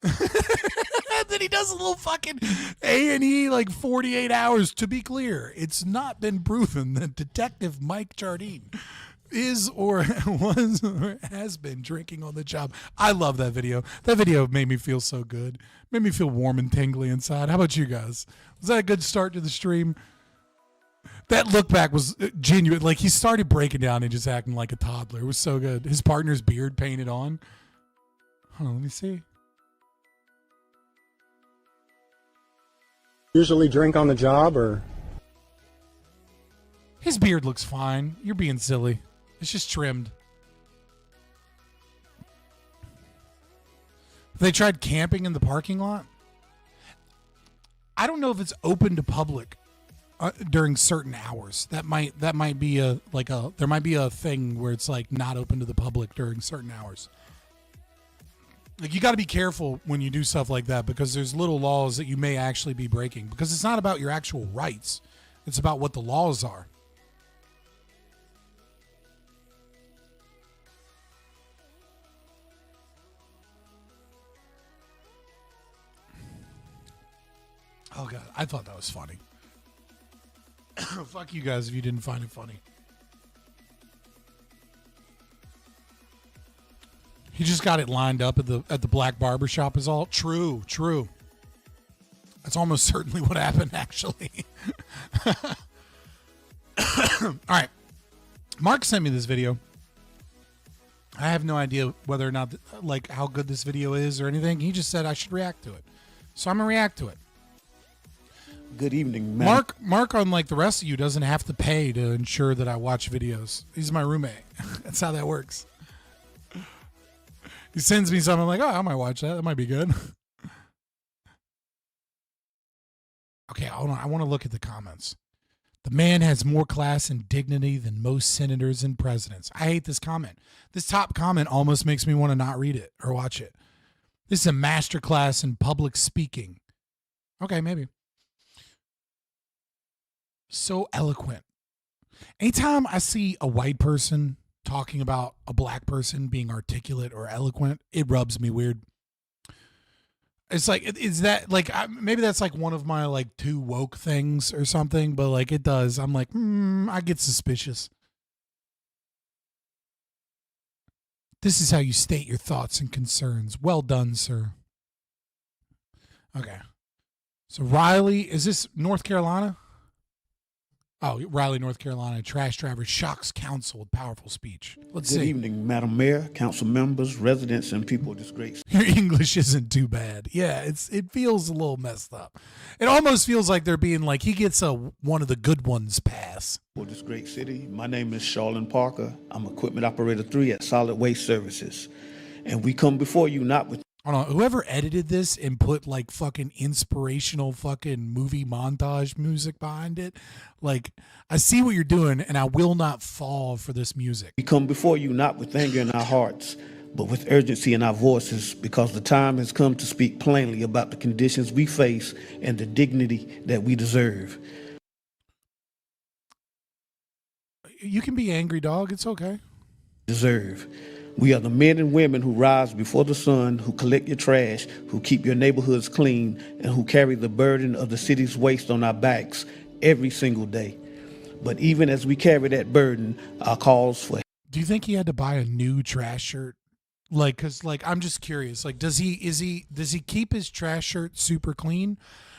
And then he does a little fucking A&E like 48 hours. To be clear, it's not been proven that Detective Mike Jardine is or was or has been drinking on the job. I love that video. That video made me feel so good. Made me feel warm and tingly inside. How about you guys? Was that a good start to the stream? That look back was genuine. Like he started breaking down and just acting like a toddler. It was so good. His partner's beard painted on. Hold on, let me see. Usually drink on the job or? His beard looks fine. You're being silly. It's just trimmed. They tried camping in the parking lot. I don't know if it's open to public during certain hours. That might be there might be a thing where it's like not open to the public during certain hours. Like you got to be careful when you do stuff like that because there's little laws that you may actually be breaking because it's not about your actual rights. It's about what the laws are. Oh God, I thought that was funny. Fuck you guys if you didn't find it funny. He just got it lined up at the black barber shop is all. True. That's almost certainly what happened, actually. All right. Mark sent me this video. I have no idea whether or not, like, how good this video is or anything. He just said I should react to it. So I'm going to react to it. Good evening, man. Mark, unlike the rest of you, doesn't have to pay to ensure that I watch videos. He's my roommate. That's how that works. He sends me something, I'm like, oh, I might watch that. That might be good. Okay, hold on. I want to look at the comments. The man has more class and dignity than most senators and presidents. I hate this comment. This top comment almost makes me want to not read it or watch it. This is a masterclass in public speaking. Okay, maybe. So eloquent. Anytime I see a white person talking about a black person being articulate or eloquent, it rubs me weird. It's like, is that like, maybe that's like one of my like too woke things or something, but like it does. I'm like, I get suspicious. This is how you state your thoughts and concerns. Well done, sir. Okay. So Riley, is this North Carolina? Oh, Raleigh, North Carolina. Trash driver shocks council with powerful speech. Let's see. Good evening, Madam Mayor, council members, residents, and people of this great Your English isn't too bad. Yeah, it feels a little messed up. It almost feels like they're being like, he gets a one of the good ones pass. For this great city, my name is Charlene Parker. I'm Equipment Operator 3 at Solid Waste Services. And we come before you not with... Hold on, whoever edited this and put like fucking inspirational fucking movie montage music behind it, like, I see what you're doing and I will not fall for this music. We come before you not with anger in our hearts, but with urgency in our voices, because the time has come to speak plainly about the conditions we face and the dignity that we deserve. You can be angry, dog. It's okay. Deserve. We are the men and women who rise before the sun, who collect your trash, who keep your neighborhoods clean, and who carry the burden of the city's waste on our backs every single day. But even as we carry that burden, our calls for... Do you think he had to buy a new trash shirt? Like, cause like, I'm just curious. Like, does he keep his trash shirt super clean,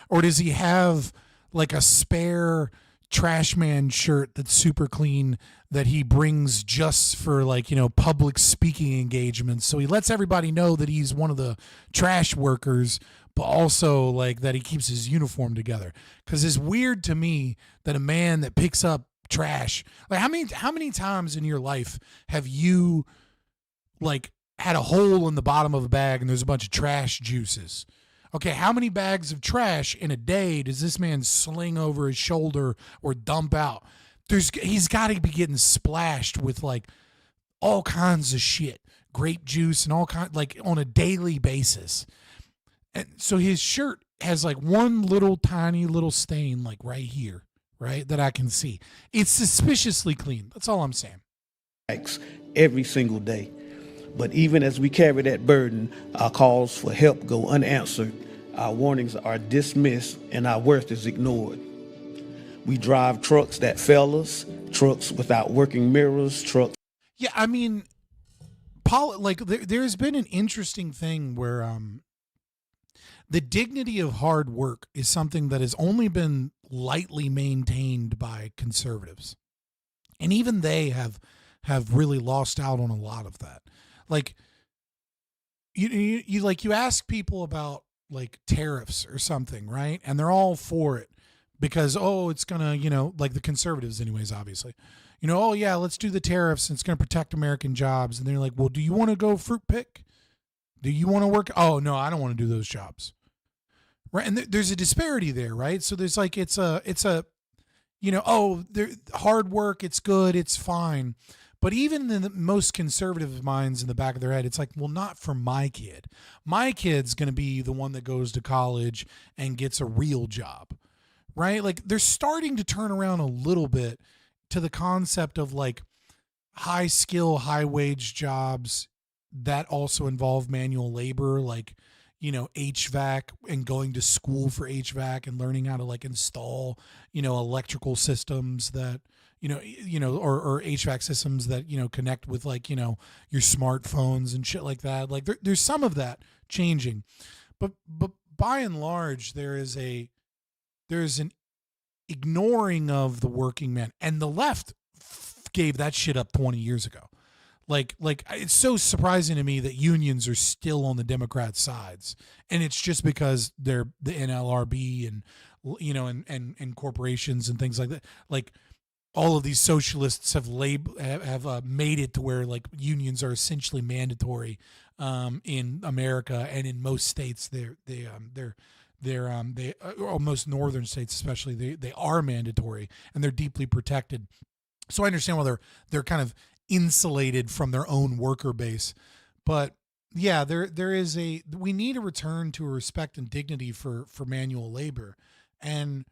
or does he have like a spare trash man shirt that's super clean that he brings just for, like, you know, public speaking engagements? So he lets everybody know that he's one of the trash workers, but also like that he keeps his uniform together. Cause it's weird to me that a man that picks up trash, like how many times in your life have you like had a hole in the bottom of a bag and there's a bunch of trash juices? Okay, how many bags of trash in a day does this man sling over his shoulder or dump out? He's got to be getting splashed with like all kinds of shit, grape juice and all kinds, like on a daily basis. And so his shirt has like one little tiny little stain, like right here, right, that I can see. It's suspiciously clean. That's all I'm saying. Every single day. But even as we carry that burden, our calls for help go unanswered, our warnings are dismissed, and our worth is ignored. We drive trucks that fail us, trucks without working mirrors, trucks. Yeah, I mean, there's been an interesting thing where the dignity of hard work is something that has only been lightly maintained by conservatives. And even they have really lost out on a lot of that. Like, you ask people about like tariffs or something, right? And they're all for it because, oh, it's gonna, you know, like the conservatives anyways, obviously, you know, oh yeah, let's do the tariffs and it's gonna protect American jobs. And they're like, well, do you want to go fruit pick? Do you want to work? Oh no, I don't want to do those jobs. Right. And there's a disparity there, right? So there's like, it's a, you know, oh, hard work, it's good, it's fine. But even in the most conservative minds in the back of their head, it's like, well, not for my kid. My kid's going to be the one that goes to college and gets a real job, right? Like they're starting to turn around a little bit to the concept of like high skill, high wage jobs that also involve manual labor, like, you know, HVAC and going to school for HVAC and learning how to like install, you know, electrical systems that, you know, or HVAC systems that, you know, connect with like, you know, your smartphones and shit like that. Like there's some of that changing, but by and large, there's an ignoring of the working man, and the left gave that shit up 20 years ago. Like it's so surprising to me that unions are still on the Democrat sides, and it's just because they're the NLRB and and corporations and things like that. Like all of these socialists have made it to where like unions are essentially mandatory in America, and in most states or most northern states especially they are mandatory and they're deeply protected. So I understand why they're kind of insulated from their own worker base, but yeah, we need a return to a respect and dignity for manual labor, and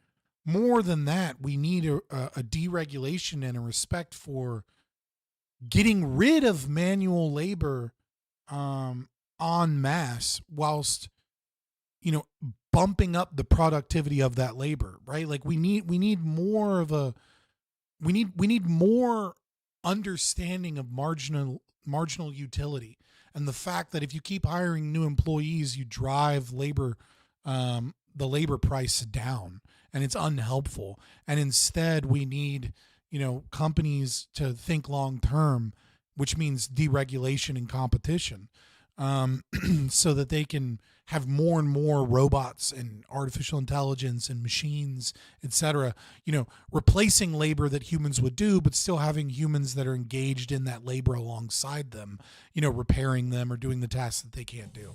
more than that, we need a deregulation and a respect for getting rid of manual labor en masse, whilst bumping up the productivity of that labor, right? Like we need more of a we need more understanding of marginal utility, and the fact that if you keep hiring new employees, you drive labor the labor price down, and it's unhelpful. And instead we need companies to think long term, which means deregulation and competition, so that they can have more and more robots and artificial intelligence and machines, etc., replacing labor that humans would do, but still having humans that are engaged in that labor alongside them, repairing them or doing the tasks that they can't do.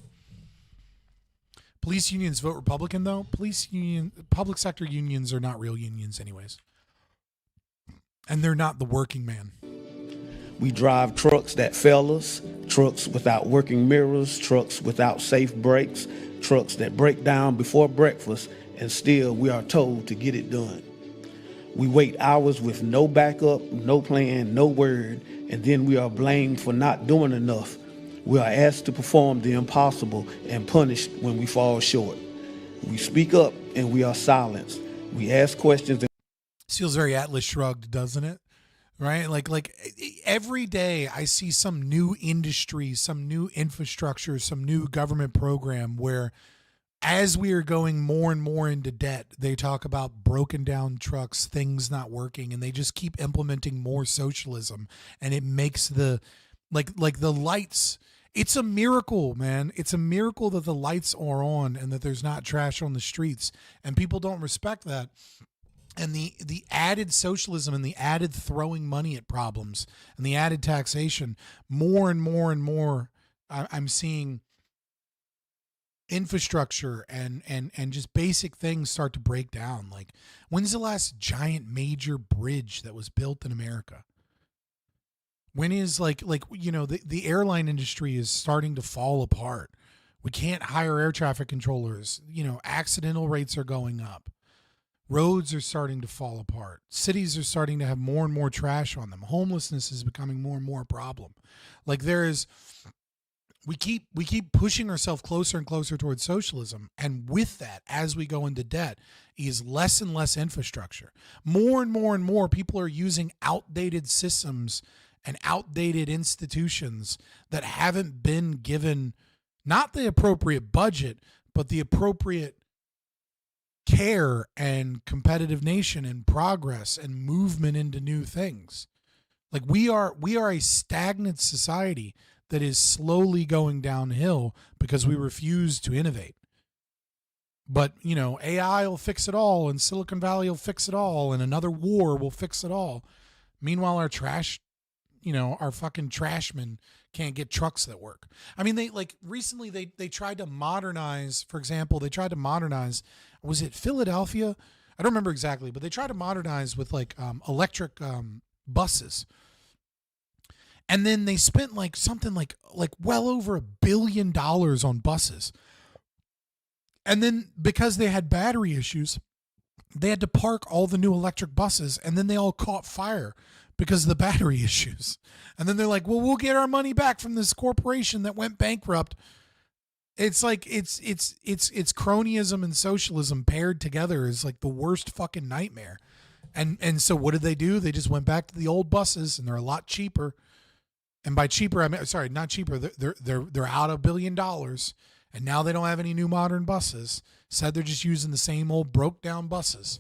Police unions vote Republican, though. Public sector unions are not real unions anyways. And they're not the working man. We drive trucks that fail us, trucks without working mirrors, trucks without safe brakes, trucks that break down before breakfast, and still we are told to get it done. We wait hours with no backup, no plan, no word, and then we are blamed for not doing enough. We are asked to perform the impossible and punished when we fall short. We speak up and we are silenced. We ask questions. This feels very Atlas Shrugged, doesn't it? Right? Like every day I see some new industry, some new infrastructure, some new government program where, as we are going more and more into debt, they talk about broken down trucks, things not working, and they just keep implementing more socialism, and it makes the lights. It's a miracle, man. It's a miracle that the lights are on and that there's not trash on the streets, and people don't respect that. And the added socialism and the added throwing money at problems and the added taxation, more and more and more, I'm seeing infrastructure and just basic things start to break down. Like, when's the last giant major bridge that was built in America? When is the airline industry is starting to fall apart. We can't hire air traffic controllers. Accidental rates are going up. Roads are starting to fall apart. Cities are starting to have more and more trash on them. Homelessness is becoming more and more a problem. We keep pushing ourselves closer and closer towards socialism, and with that, as we go into debt, is less and less infrastructure. More and more and more people are using outdated systems and outdated institutions that haven't been given not the appropriate budget, but the appropriate care and competitive nation and progress and movement into new things. Like we are a stagnant society that is slowly going downhill because we refuse to innovate. But, AI will fix it all, and Silicon Valley will fix it all, and another war will fix it all. Meanwhile, our our fucking trashmen can't get trucks that work. I mean, recently they tried to modernize, for example, was it Philadelphia? I don't remember exactly, but they tried to modernize with electric buses. And then they spent something like well over $1 billion on buses. And then because they had battery issues, they had to park all the new electric buses, and then they all caught fire because of the battery issues. And then they're like, well, we'll get our money back from this corporation that went bankrupt. It's like it's cronyism and socialism paired together is like the worst fucking nightmare. And so what did they do? They just went back to the old buses, and they're a lot cheaper. And by cheaper, I mean, sorry, not cheaper. They're out $1 billion, and now they don't have any new modern buses. Said they're just using the same old broke down buses.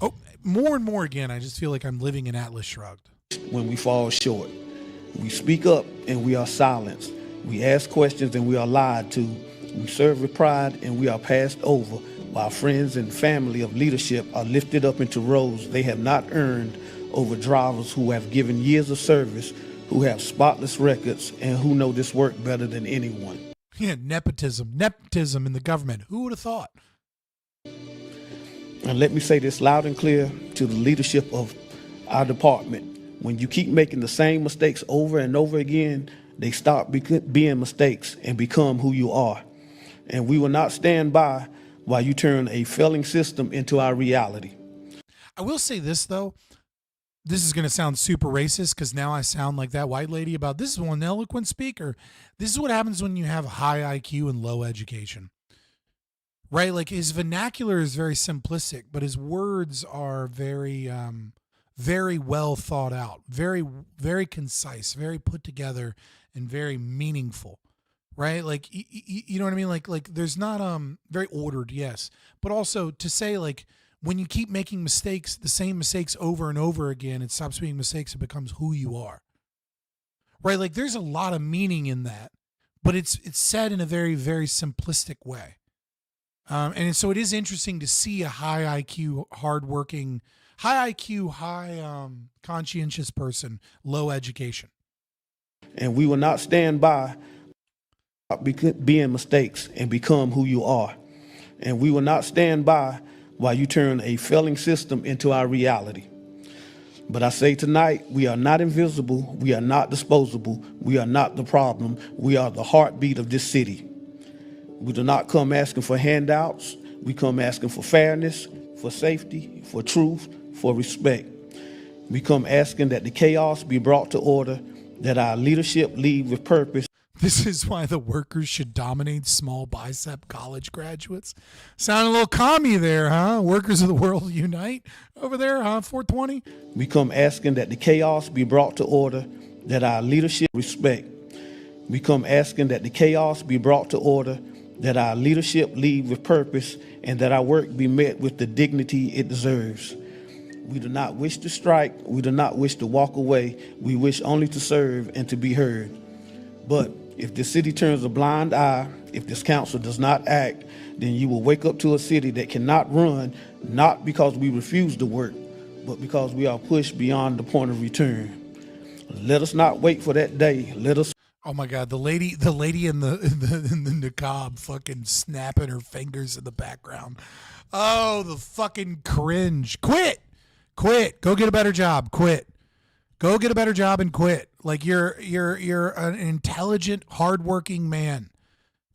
Oh, more and more again, I just feel like I'm living in Atlas Shrugged. When we fall short, We speak up and we are silenced. We ask questions and we are lied to. We serve with pride and we are passed over, while friends and family of leadership are lifted up into roles they have not earned over drivers who have given years of service, who have spotless records, and who know this work better than anyone. Yeah, nepotism in the government. Who would have thought? And let me say this loud and clear to the leadership of our department. When you keep making the same mistakes over and over again, they stop being mistakes and become who you are. And we will not stand by while you turn a failing system into our reality. I will say this, though. This is going to sound super racist because now I sound like that white lady about this is one eloquent speaker. This is what happens when you have high IQ and low education. Right? Like his vernacular is very simplistic, but his words are very, very well thought out, very, very concise, very put together, and very meaningful. Right? Like, you know what I mean? Like there's not, very ordered, yes. But also to say like, when you keep making mistakes, the same mistakes over and over again, it stops being mistakes. It becomes who you are. Right? Like there's a lot of meaning in that, but it's said in a very, very simplistic way. And so it is interesting to see a high IQ, hardworking, high IQ, high conscientious person, low education. And we will not stand by being mistakes and become who you are. And we will not stand by while you turn a failing system into our reality. But I say tonight, we are not invisible, we are not disposable, we are not the problem, we are the heartbeat of this city. We do not come asking for handouts, we come asking for fairness, for safety, for truth, for respect. We come asking that the chaos be brought to order, that our leadership lead with purpose. This is why the workers should dominate small bicep college graduates. Sound a little commie there, huh? Workers of the world unite over there, huh? 420. We come asking that the chaos be brought to order, that our leadership respect. We come asking that the chaos be brought to order, that our leadership lead with purpose, and that our work be met with the dignity it deserves. We do not wish to strike. We do not wish to walk away. We wish only to serve and to be heard. But if the city turns a blind eye, if this council does not act, then you will wake up to a city that cannot run, not because we refuse to work, but because we are pushed beyond the point of return. Let us not wait for that day. Let us. Oh my God, the lady in the niqab fucking snapping her fingers in the background. Oh, the fucking cringe. Quit. Go get a better job. Quit. Go get a better job and quit. Like you're an intelligent, hardworking man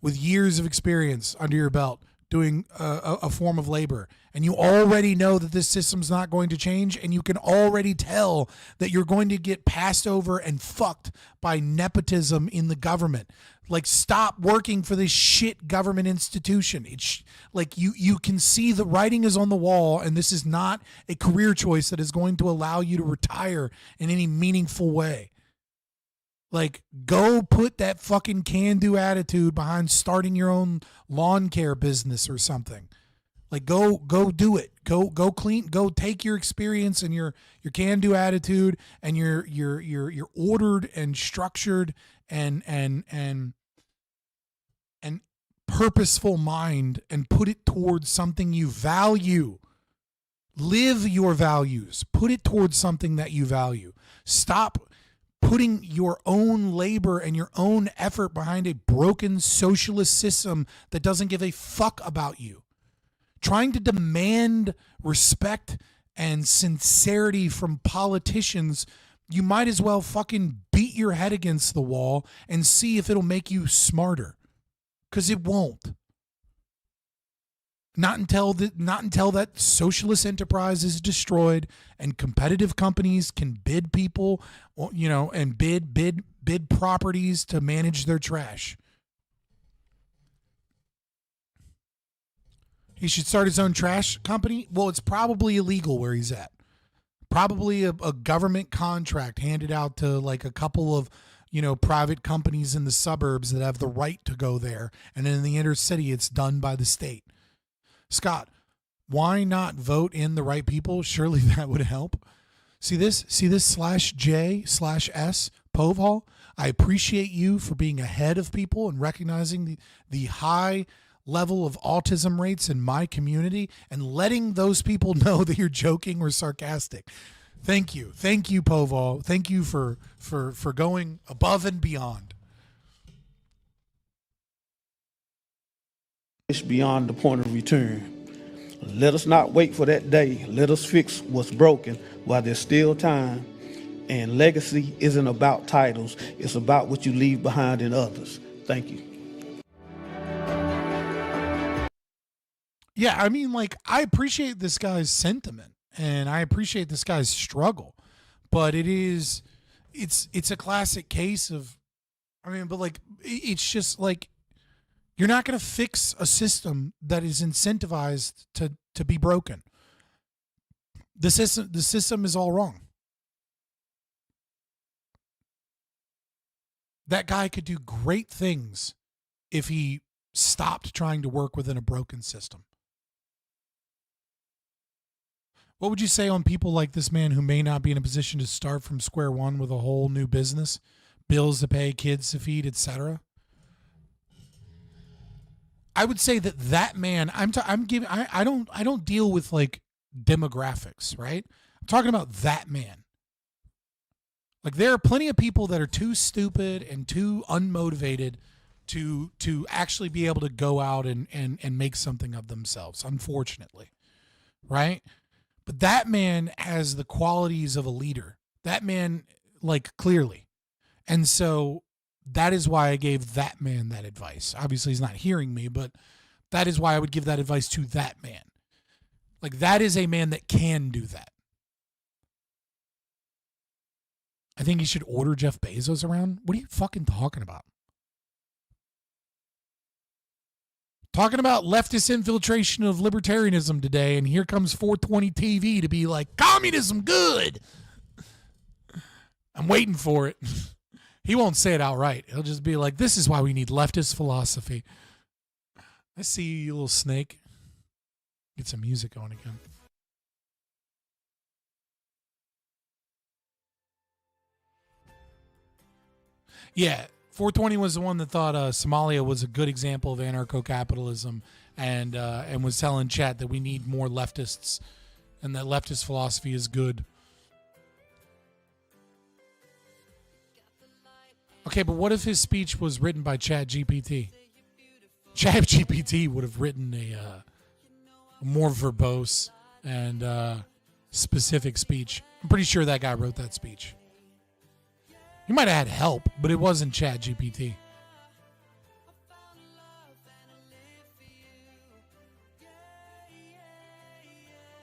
with years of experience under your belt doing a form of labor, and you already know that this system's not going to change, and you can already tell that you're going to get passed over and fucked by nepotism in the government. Like, stop working for this shit government institution. It's like you can see the writing is on the wall, and this is not a career choice that is going to allow you to retire in any meaningful way. Like, go put that fucking can-do attitude behind starting your own lawn care business or something. Like, go do it. Go clean. Go take your experience and your can-do attitude and your ordered and structured and purposeful mind and put it towards something you value. Live your values. Put it towards something that you value. Stop putting your own labor and your own effort behind a broken socialist system that doesn't give a fuck about you. Trying to demand respect and sincerity from politicians, you might as well fucking beat your head against the wall and see if it'll make you smarter. Because it won't. Not until that socialist enterprise is destroyed and competitive companies can bid people, and bid properties to manage their trash. He should start his own trash company. Well, it's probably illegal where he's at. Probably a government contract handed out to like a couple of, private companies in the suburbs that have the right to go there. And in the inner city, it's done by the state. Scott, why not vote in the right people? Surely that would help. See this /J/S Povall, I appreciate you for being ahead of people and recognizing the high level of autism rates in my community and letting those people know that you're joking or sarcastic. Thank you, Povall. Thank you for going above and beyond. It's beyond the point of return. Let us not wait for that day. Let us fix what's broken while there's still time. And legacy isn't about titles. It's about what you leave behind in others. Thank you. Yeah, I mean, like, I appreciate this guy's sentiment and I appreciate this guy's struggle, but it's a classic case of, I mean, but like, it's just like, you're not going to fix a system that is incentivized to be broken. The system is all wrong. That guy could do great things if he stopped trying to work within a broken system. What would you say on people like this man who may not be in a position to start from square one with a whole new business, bills to pay, kids to feed, etc.? I would say that man, I don't deal with like demographics, right? I'm talking about that man. Like, there are plenty of people that are too stupid and too unmotivated to actually be able to go out and make something of themselves, unfortunately, right? But that man has the qualities of a leader. That man, like, clearly. And so that is why I gave that man that advice. Obviously, he's not hearing me, but that is why I would give that advice to that man. Like, that is a man that can do that. I think he should order Jeff Bezos around. What are you fucking talking about? Talking about leftist infiltration of libertarianism today, and here comes 420 TV to be like, communism good. I'm waiting for it. He won't say it outright. He'll just be like, this is why we need leftist philosophy. I see you, little snake. Get some music on again. Yeah, 420 was the one that thought Somalia was a good example of anarcho-capitalism and was telling chat that we need more leftists and that leftist philosophy is good. Okay, but what if his speech was written by ChatGPT? ChatGPT would have written a more verbose and specific speech. I'm pretty sure that guy wrote that speech. He might have had help, but it wasn't ChatGPT.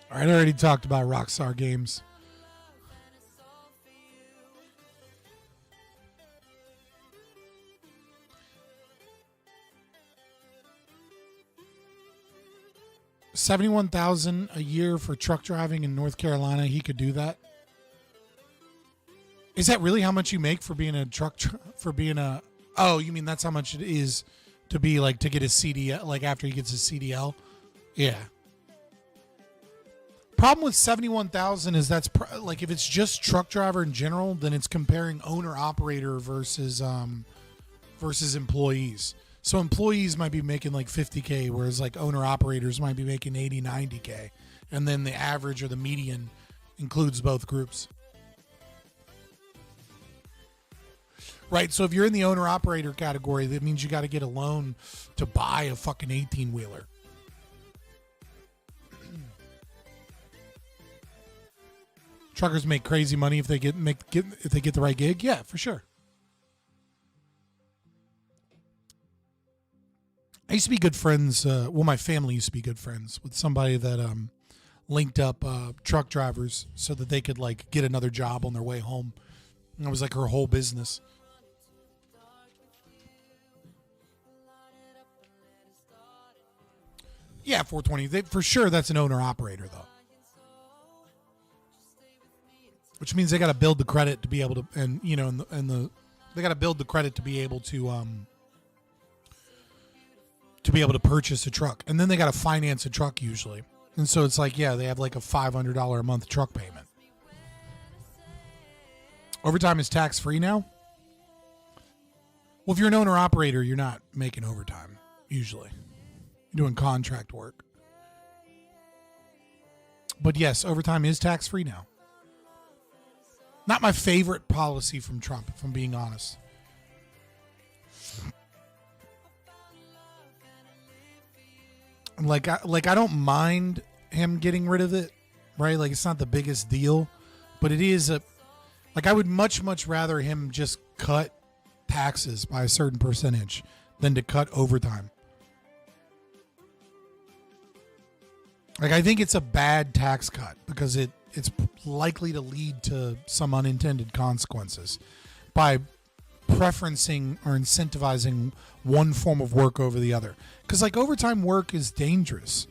All right, I already talked about Rockstar Games. $71,000 a year for truck driving in North Carolina. He could do that. Is that really how much you make for being a oh, you mean that's how much it is to be like, to get a CDL, like after he gets his CDL? Yeah. Problem with 71,000 is that's like, if it's just truck driver in general, then it's comparing owner operator versus employees. So employees might be making like 50K, whereas like owner operators might be making 80, 90K. And then the average or the median includes both groups. Right, so if you're in the owner-operator category, that means you got to get a loan to buy a fucking 18-wheeler. Truckers make crazy money if they get the right gig. Yeah, for sure. I used to be good friends. Well, my family used to be good friends with somebody that linked up truck drivers so that they could like get another job on their way home. And it was like her whole business. Yeah, 420. For sure, that's an owner-operator, though. Which means they got to build the credit to be able to, and you know, they got to build the credit to be able to purchase a truck, and then they got to finance a truck usually, and so it's like, yeah, they have like a $500 a month truck payment. Overtime is tax-free now. Well, if you're an owner-operator, you're not making overtime, usually. You're doing contract work. But yes, overtime is tax-free now. Not my favorite policy from Trump, if I'm being honest. Like I don't mind him getting rid of it, right? Like, it's not the biggest deal, but it is I would much rather him just cut taxes by a certain percentage than to cut overtime. Like, I think it's a bad tax cut because it's likely to lead to some unintended consequences by preferencing or incentivizing one form of work over the other. Because, like, overtime work is dangerous.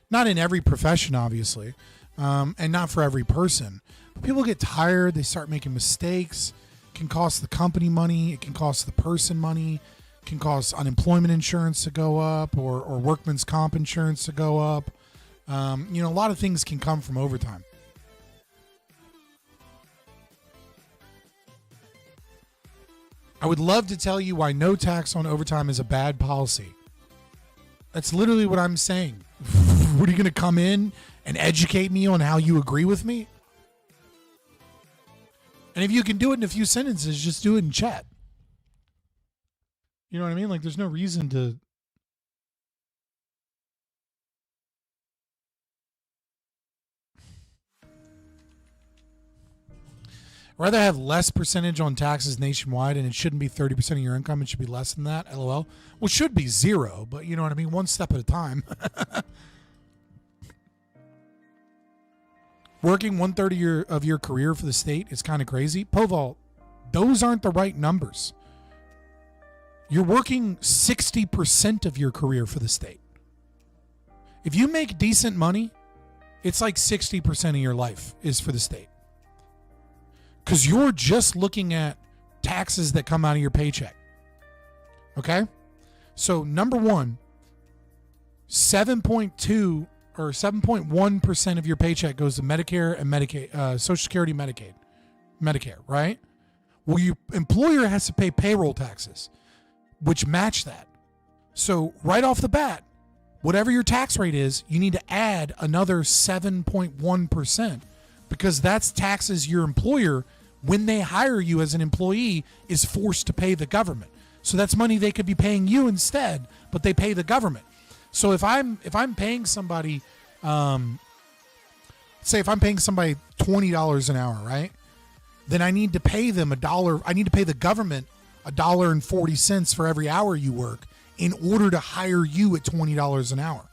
Not in every profession, obviously, and not for every person. But people get tired. They start making mistakes. It can cost the company money. It can cost the person money. It can cause unemployment insurance to go up or workman's comp insurance to go up. A lot of things can come from overtime. I would love to tell you why no tax on overtime is a bad policy. That's literally what I'm saying. What, are you going to come in and educate me on how you agree with me? And if you can do it in a few sentences, just do it in chat. You know what I mean? Like, there's no reason to... Rather have less percentage on taxes nationwide, and it shouldn't be 30% of your income. It should be less than that. LOL. Well, it should be 0, but you know what I mean? One step at a time. Working 1/3 of your career for the state is kind of crazy. Poval, those aren't the right numbers. You're working 60% of your career for the state. If you make decent money, it's like 60% of your life is for the state. Because you're just looking at taxes that come out of your paycheck. Okay? So, number one, 7.2 or 7.1% of your paycheck goes to Medicare and Medicaid, Social Security, Medicare, right? Well, your employer has to pay payroll taxes, which match that. So, right off the bat, whatever your tax rate is, you need to add another 7.1%. Because that's taxes your employer, when they hire you as an employee, is forced to pay the government. So that's money they could be paying you instead, but they pay the government. So if I'm paying somebody, say if I'm paying somebody $20 an hour, right? Then I need to pay them $1. I need to pay the government $1.40 for every hour you work in order to hire you at $20 an hour.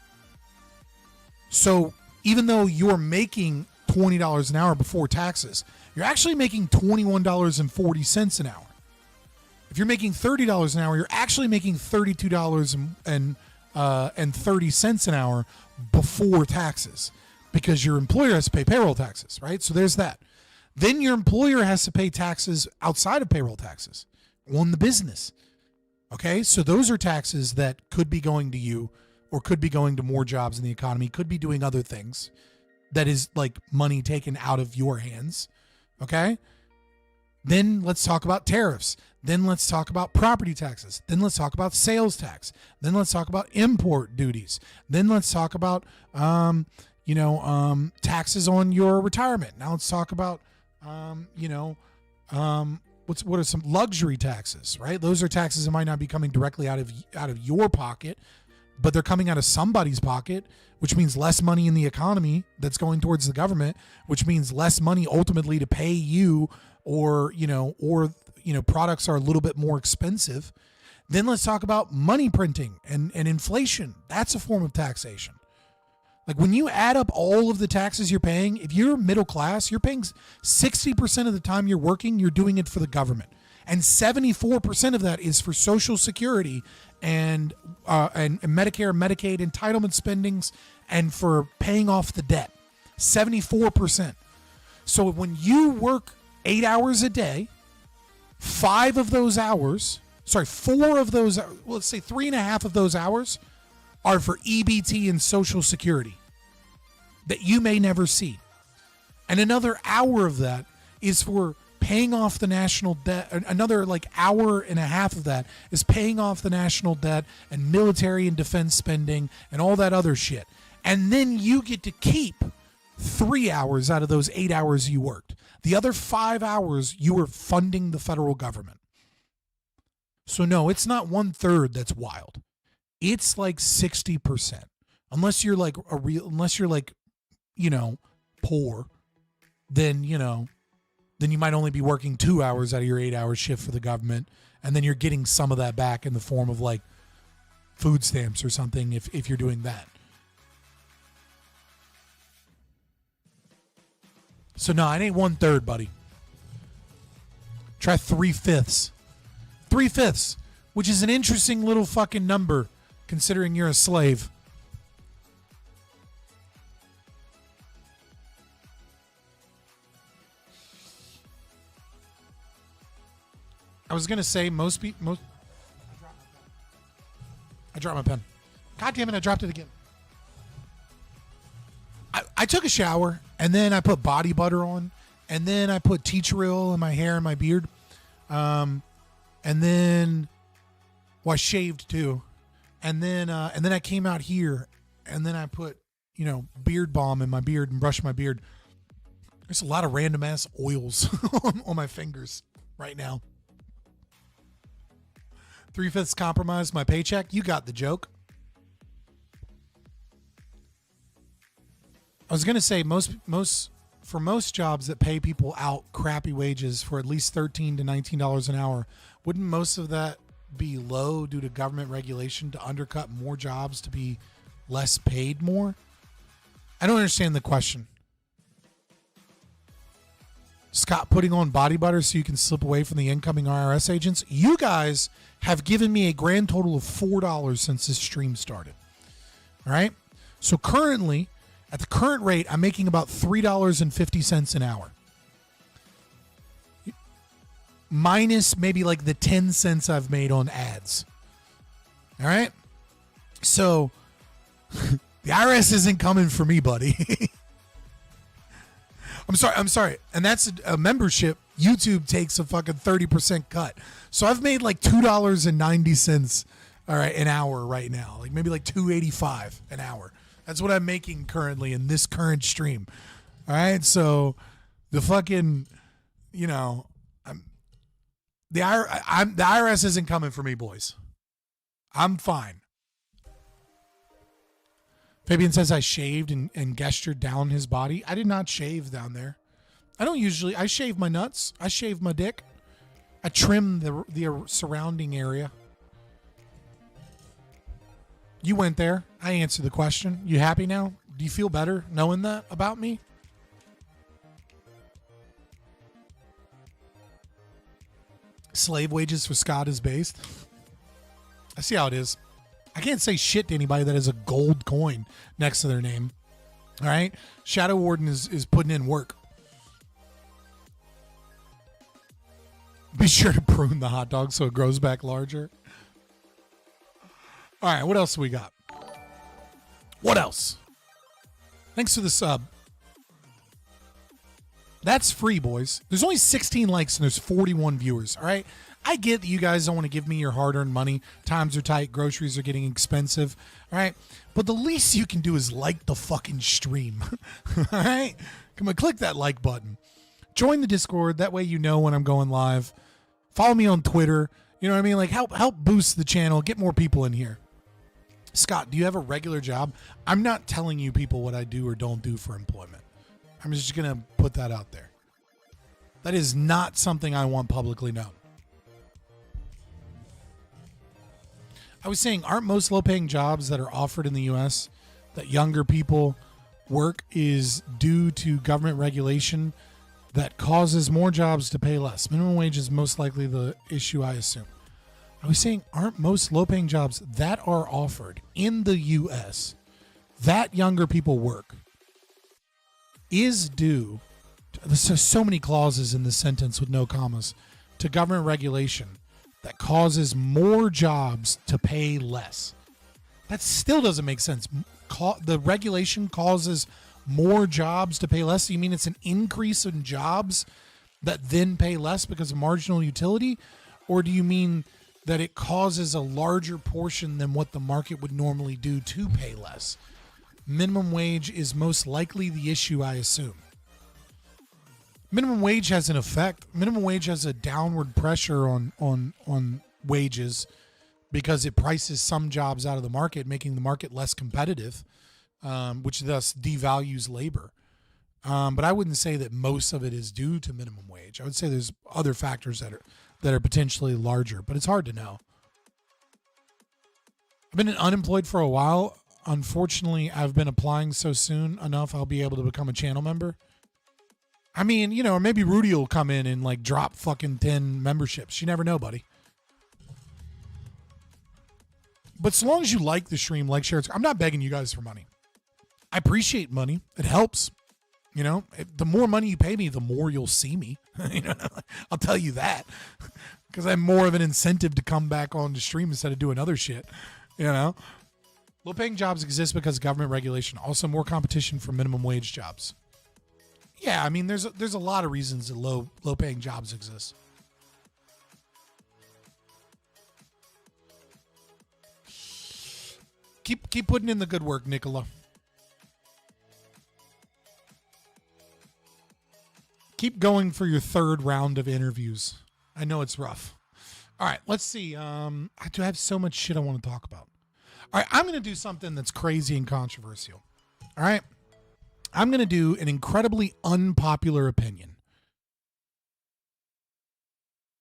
So even though you're making $20 an hour before taxes, you're actually making $21.40 an hour. If you're making $30 an hour, you're actually making $32.30 an hour before taxes, because your employer has to pay payroll taxes, right? So there's that. Then your employer has to pay taxes outside of payroll taxes on the business. Okay, so those are taxes that could be going to you, or could be going to more jobs in the economy, could be doing other things. That is like money taken out of your hands. Okay? Then let's talk about tariffs. Then let's talk about property taxes. Then let's talk about sales tax. Then let's talk about import duties. Then let's talk about, taxes on your retirement. Now let's talk about, what are some luxury taxes, right? Those are taxes that might not be coming directly out of your pocket, but they're coming out of somebody's pocket, which means less money in the economy that's going towards the government, which means less money ultimately to pay you, or products are a little bit more expensive. Then let's talk about money printing and inflation. That's a form of taxation. Like, when you add up all of the taxes you're paying, if you're middle class, you're paying 60% of the time you're working, you're doing it for the government. And 74% of that is for Social Security and Medicare, Medicaid, entitlement spendings, and for paying off the debt. 74%. So when you work 8 hours a day, 4 of those, let's say 3.5 of those hours are for EBT and Social Security that you may never see. And another hour of that is for paying off the national debt. Another like hour and a half of that is paying off the national debt and military and defense spending and all that other shit. And then you get to keep 3 hours out of those 8 hours you worked. The other 5 hours you were funding the federal government. So no, it's not 1/3 that's wild. It's like 60%. Unless you're like poor, then you might only be working 2 hours out of your 8-hour shift for the government, and then you're getting some of that back in the form of like food stamps or something if you're doing that. So no, it ain't 1/3, buddy. Try 3/5. 3/5, which is an interesting little fucking number considering you're a slave. I was gonna say most people. I dropped my pen. God damn it! I dropped it again. I took a shower and then I put body butter on, and then I put tea tree oil in my hair and my beard, and then I shaved too, and then I came out here and then I put beard balm in my beard and brushed my beard. There's a lot of random ass oils on my fingers right now. 3/5 compromise my paycheck. You got the joke. I was gonna say most jobs that pay people out crappy wages for at least $13 to $19 an hour, wouldn't most of that be low due to government regulation to undercut more jobs to be less paid more? I don't understand the question. Scott putting on body butter so you can slip away from the incoming IRS agents. You guys have given me a grand total of $4 since this stream started. All right. So currently, at the current rate, I'm making about $3.50 an hour. Minus maybe like the 10 cents I've made on ads. All right. So the IRS isn't coming for me, buddy. I'm sorry. And that's a membership. YouTube takes a fucking 30% cut. So I've made like $2.90, all right, an hour right now. Like maybe like $2.85 an hour. That's what I'm making currently in this current stream. All right. So the fucking, the IRS isn't coming for me, boys. I'm fine. Fabian says I shaved and gestured down his body. I did not shave down there. I shave my nuts. I shave my dick. I trim the surrounding area. You went there. I answered the question. You happy now? Do you feel better knowing that about me? Slave wages for Scott is based. I see how it is. I can't say shit to anybody that has a gold coin next to their name. All right? Shadow Warden is putting in work. Be sure to prune the hot dog so it grows back larger. All right, what else we got? What else? Thanks for the sub. That's free, boys. There's only 16 likes and there's 41 viewers, all right? I get that you guys don't want to give me your hard-earned money. Times are tight. Groceries are getting expensive, all right? But the least you can do is like the fucking stream, all right? Come on, click that like button. Join the Discord. That way you know when I'm going live. Follow me on Twitter. You know what I mean? Like, help boost the channel. Get more people in here. Scott, do you have a regular job? I'm not telling you people what I do or don't do for employment. I'm just going to put that out there. That is not something I want publicly known. I was saying, aren't most low-paying jobs that are offered in the U.S. that younger people work is due to government regulation that causes more jobs to pay less? Minimum wage is most likely the issue, I assume. I was saying, aren't most low-paying jobs that are offered in the U.S. that younger people work is due to, there's so many clauses in this sentence with no commas, to government regulation that causes more jobs to pay less. That still doesn't make sense. The regulation causes more jobs to pay less. You mean it's an increase in jobs that then pay less because of marginal utility? Or do you mean that it causes a larger portion than what the market would normally do to pay less? Minimum wage is most likely the issue, I assume. Minimum wage has an effect. Minimum wage has a downward pressure on wages because it prices some jobs out of the market, making the market less competitive, which thus devalues labor. But I wouldn't say that most of it is due to minimum wage. I would say there's other factors that are potentially larger, but it's hard to know. I've been unemployed for a while. Unfortunately, I've been applying so soon enough I'll be able to become a channel member. I mean, you know, maybe Rudy will come in and like drop fucking 10 memberships. You never know, buddy. But so long as you like the stream, like, share, I'm not begging you guys for money. I appreciate money. It helps. You know, the more money you pay me, the more you'll see me. You know, I'll tell you that, because I have more of an incentive to come back on the stream instead of doing other shit. You know, low-paying jobs exist because of government regulation. Also, more competition for minimum wage jobs. Yeah, I mean, there's a lot of reasons that low-paying jobs exist. Keep putting in the good work, Nicola. Keep going for your third round of interviews. I know it's rough. All right, let's see. I do have so much shit I want to talk about. All right, I'm going to do something that's crazy and controversial. All right? I'm going to do an incredibly unpopular opinion.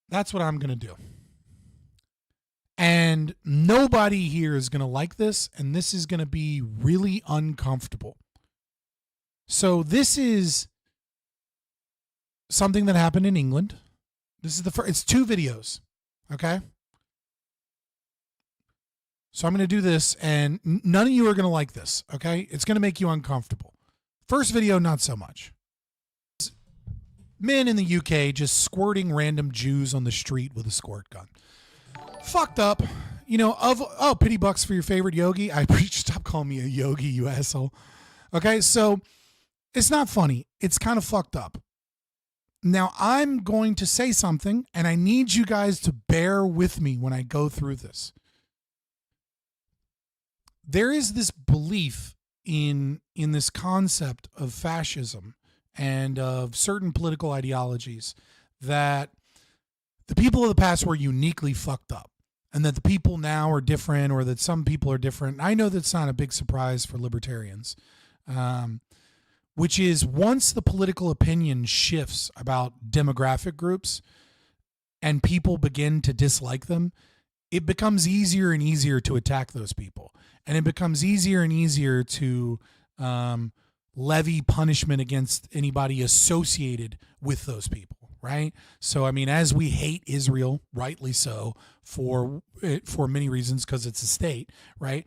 That's what I'm going to do. And nobody here is going to like this, and this is going to be really uncomfortable. So this is something that happened in England. This is the first, it's 2 videos. Okay. So I'm going to do this, and none of you are going to like this. Okay. It's going to make you uncomfortable. First video, not so much. Men in the UK just squirting random Jews on the street with a squirt gun. Fucked up. You know, pity bucks for your favorite yogi. Stop calling me a yogi, you asshole. Okay. So it's not funny. It's kind of fucked up. Now, I'm going to say something, and I need you guys to bear with me when I go through this. There is this belief in this concept of fascism and of certain political ideologies that the people of the past were uniquely fucked up, and that the people now are different, or that some people are different. I know that's not a big surprise for libertarians. Which is, once the political opinion shifts about demographic groups and people begin to dislike them, it becomes easier and easier to attack those people. And it becomes easier and easier to levy punishment against anybody associated with those people, right? So, I mean, as we hate Israel, rightly so, for many reasons, because it's a state, right?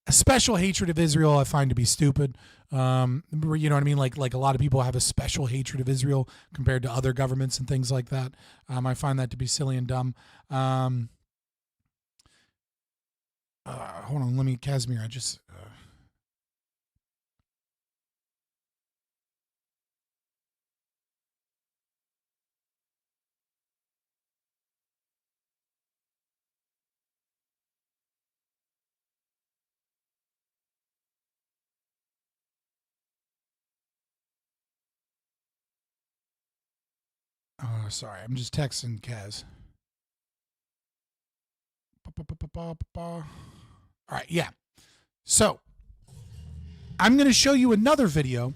A special hatred of Israel I find to be stupid. You know what I mean? Like a lot of people have a special hatred of Israel compared to other governments and things like that. I find that to be silly and dumb. Hold on, let me, Kasimir, I just... sorry, I'm just texting Kaz. All right, yeah. So, I'm going to show you another video,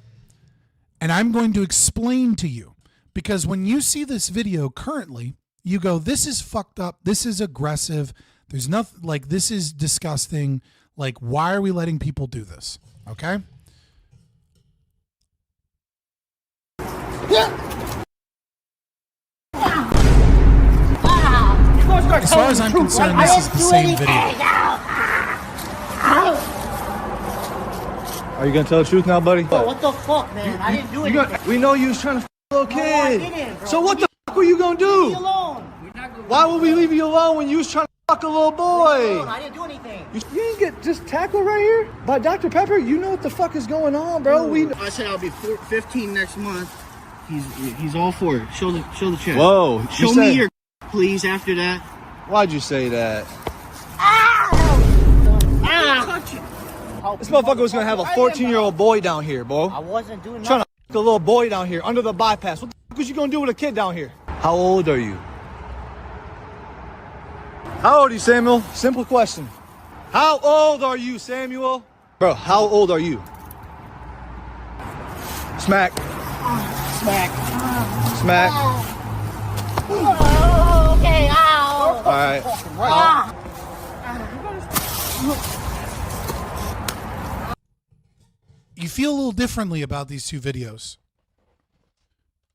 and I'm going to explain to you. Because when you see this video currently, you go, this is fucked up, this is aggressive, there's nothing, like, this is disgusting, like, why are we letting people do this? Okay? Yeah. As far as I'm concerned, this is the same video. Are you gonna tell the truth now, buddy? Bro, what the fuck, man? I didn't do anything. We know you was trying to a little kid. No, I didn't, bro. So what the fuck were you gonna do? Leave me alone. Why would we leave you alone when you was trying to fuck a little boy? I didn't do anything. You didn't get just tackled right here by Dr. Pepper? You know what the fuck is going on, bro? I said I'll be 15 next month. He's all for it. Show the check. Whoa. Show me your please after that. Why'd you say that? This motherfucker was gonna have a 14-year-old boy down here, bro. I wasn't doing Trying nothing. to a little boy down here under the bypass. What the fuck was you gonna do with a kid down here? How old are you? How old are you, Samuel? Simple question. How old are you, Samuel? Bro, how old are you? Smack. Smack. Smack. Oh, okay, ow. All right. You feel a little differently about these two videos.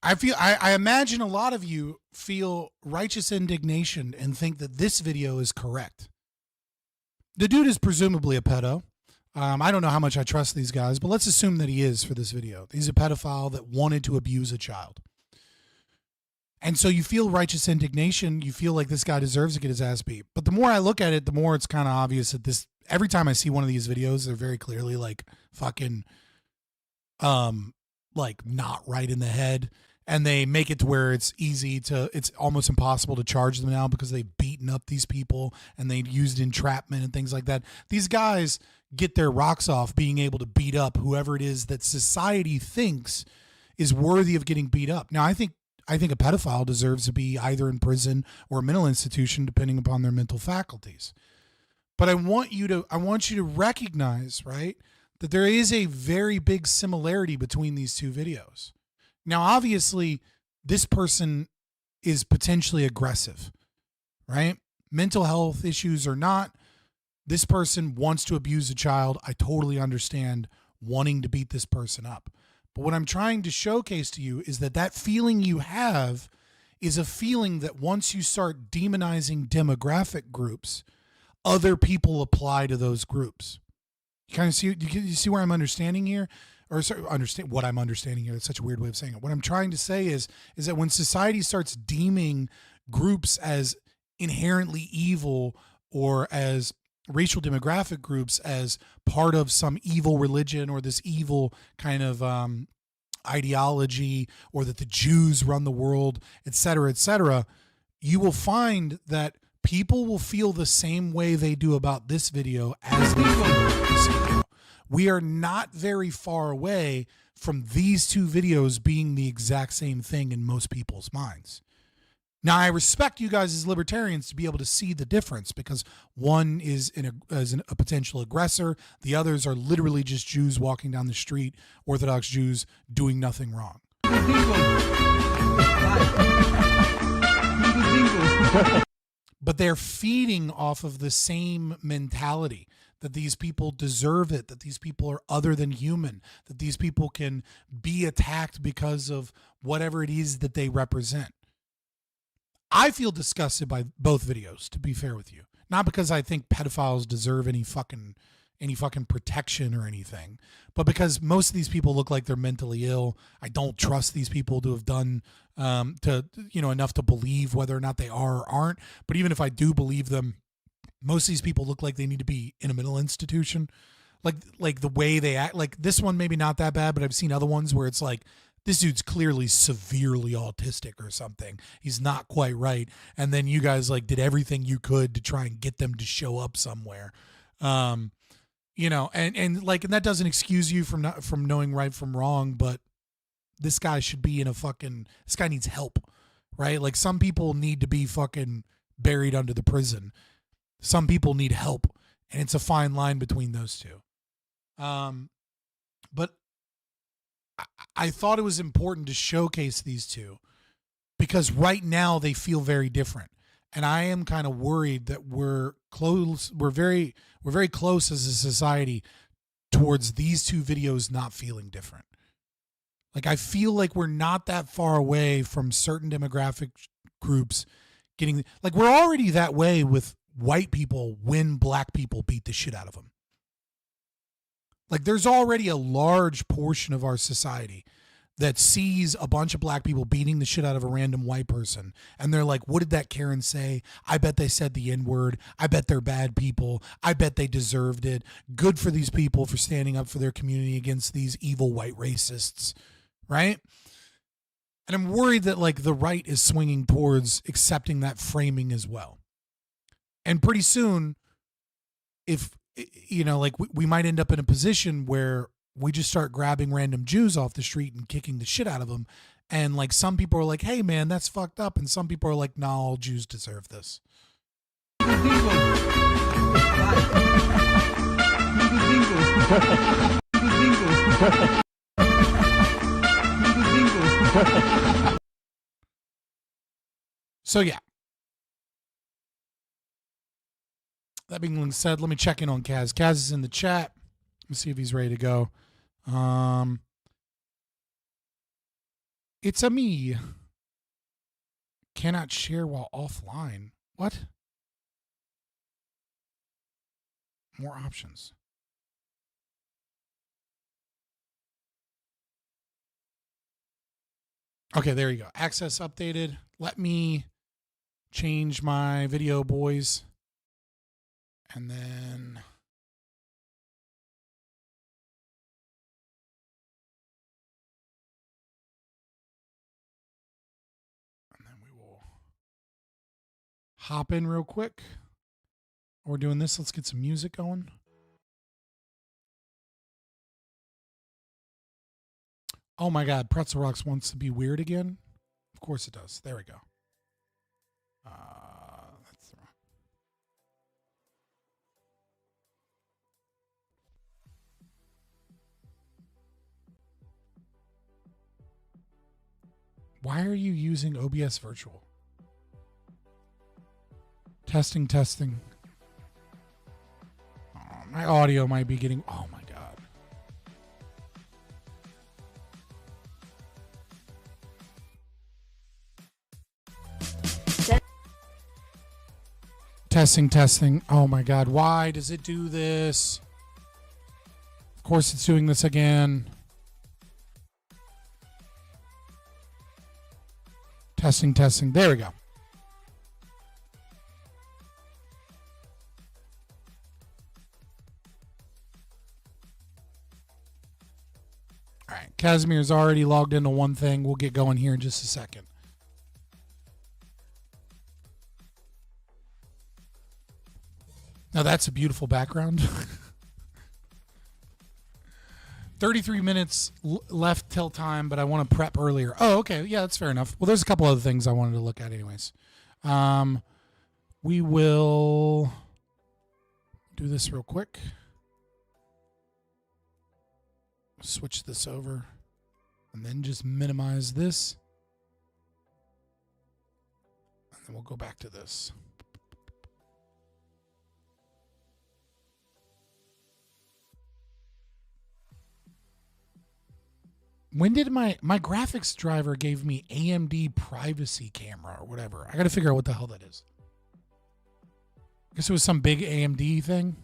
I imagine a lot of you feel righteous indignation and think that this video is correct. The dude is presumably a pedo. I don't know how much I trust these guys, but let's assume that he is for this video. He's a pedophile that wanted to abuse a child. And so you feel righteous indignation. You feel like this guy deserves to get his ass beat. But the more I look at it, the more it's kind of obvious that this, every time I see one of these videos, they're very clearly like fucking, like not right in the head. And they make it to where it's almost impossible to charge them now because they've beaten up these people and they used entrapment and things like that. These guys get their rocks off being able to beat up whoever it is that society thinks is worthy of getting beat up. Now, I think a pedophile deserves to be either in prison or a mental institution, depending upon their mental faculties. But I want you to recognize, right, that there is a very big similarity between these two videos. Now, obviously, this person is potentially aggressive, right? Mental health issues or not, this person wants to abuse a child. I totally understand wanting to beat this person up. But what I'm trying to showcase to you is that feeling you have is a feeling that once you start demonizing demographic groups, other people apply to those groups. You kind of see, you see where I'm understanding here? Or sorry, understand what I'm understanding here. That's such a weird way of saying it. What I'm trying to say is that when society starts deeming groups as inherently evil or as racial demographic groups as part of some evil religion or this evil kind of ideology, or that the Jews run the world, et cetera, you will find that people will feel the same way they do about this video as they feel about this video. We are not very far away from these two videos being the exact same thing in most people's minds. Now, I respect you guys as libertarians to be able to see the difference, because one is a potential aggressor. The others are literally just Jews walking down the street, Orthodox Jews doing nothing wrong. But they're feeding off of the same mentality, that these people deserve it, that these people are other than human, that these people can be attacked because of whatever it is that they represent. I feel disgusted by both videos, to be fair with you. Not because I think pedophiles deserve any fucking protection or anything, but because most of these people look like they're mentally ill. I don't trust these people to have done enough to believe whether or not they are or aren't. But even if I do believe them, most of these people look like they need to be in a mental institution. Like the way they act. Like this one, maybe not that bad, but I've seen other ones where it's like, this dude's clearly severely autistic or something. He's not quite right. And then you guys like did everything you could to try and get them to show up somewhere. And that doesn't excuse you from knowing right from wrong, but this guy should be this guy needs help, right? Like some people need to be fucking buried under the prison. Some people need help, and it's a fine line between those two. But I thought it was important to showcase these two because right now they feel very different. And I am kind of worried that we're very close as a society towards these two videos not feeling different. Like I feel like we're not that far away from certain demographic groups getting, like we're already that way with white people when black people beat the shit out of them. Like there's already a large portion of our society that sees a bunch of black people beating the shit out of a random white person. And they're like, what did that Karen say? I bet they said the N-word. I bet they're bad people. I bet they deserved it. Good for these people for standing up for their community against these evil white racists. Right? And I'm worried that like the right is swinging towards accepting that framing as well. And pretty soon, if, you know, like we might end up in a position where we just start grabbing random Jews off the street and kicking the shit out of them. And like some people are like, hey man, that's fucked up. And some people are like, no, all Jews deserve this. So yeah. That being said, let me check in on Kaz. Kaz is in the chat. Let me see if he's ready to go. It's a me. Cannot share while offline. What? More options. Okay, there you go. Access updated. Let me change my video, boys. And then we will hop in real quick. We're doing this. Let's get some music going. Oh my God, Pretzel Rocks wants to be weird again. Of course it does. There we go. That's wrong. Why are you using OBS Virtual? Testing. Oh, my audio might be getting... Oh, my God. Testing. Oh, my God. Why does it do this? Of course it's doing this again. Testing. There we go. All right. Kasimir's already logged into one thing. We'll get going here in just a second. Now that's a beautiful background. 33 minutes left till time, but I want to prep earlier. Oh, okay. Yeah, that's fair enough. Well, there's a couple other things I wanted to look at anyways. We will do this real quick. Switch this over and then just minimize this. And then we'll go back to this. When did my graphics driver gave me AMD privacy camera or whatever? I got to figure out what the hell that is. I guess it was some big AMD thing.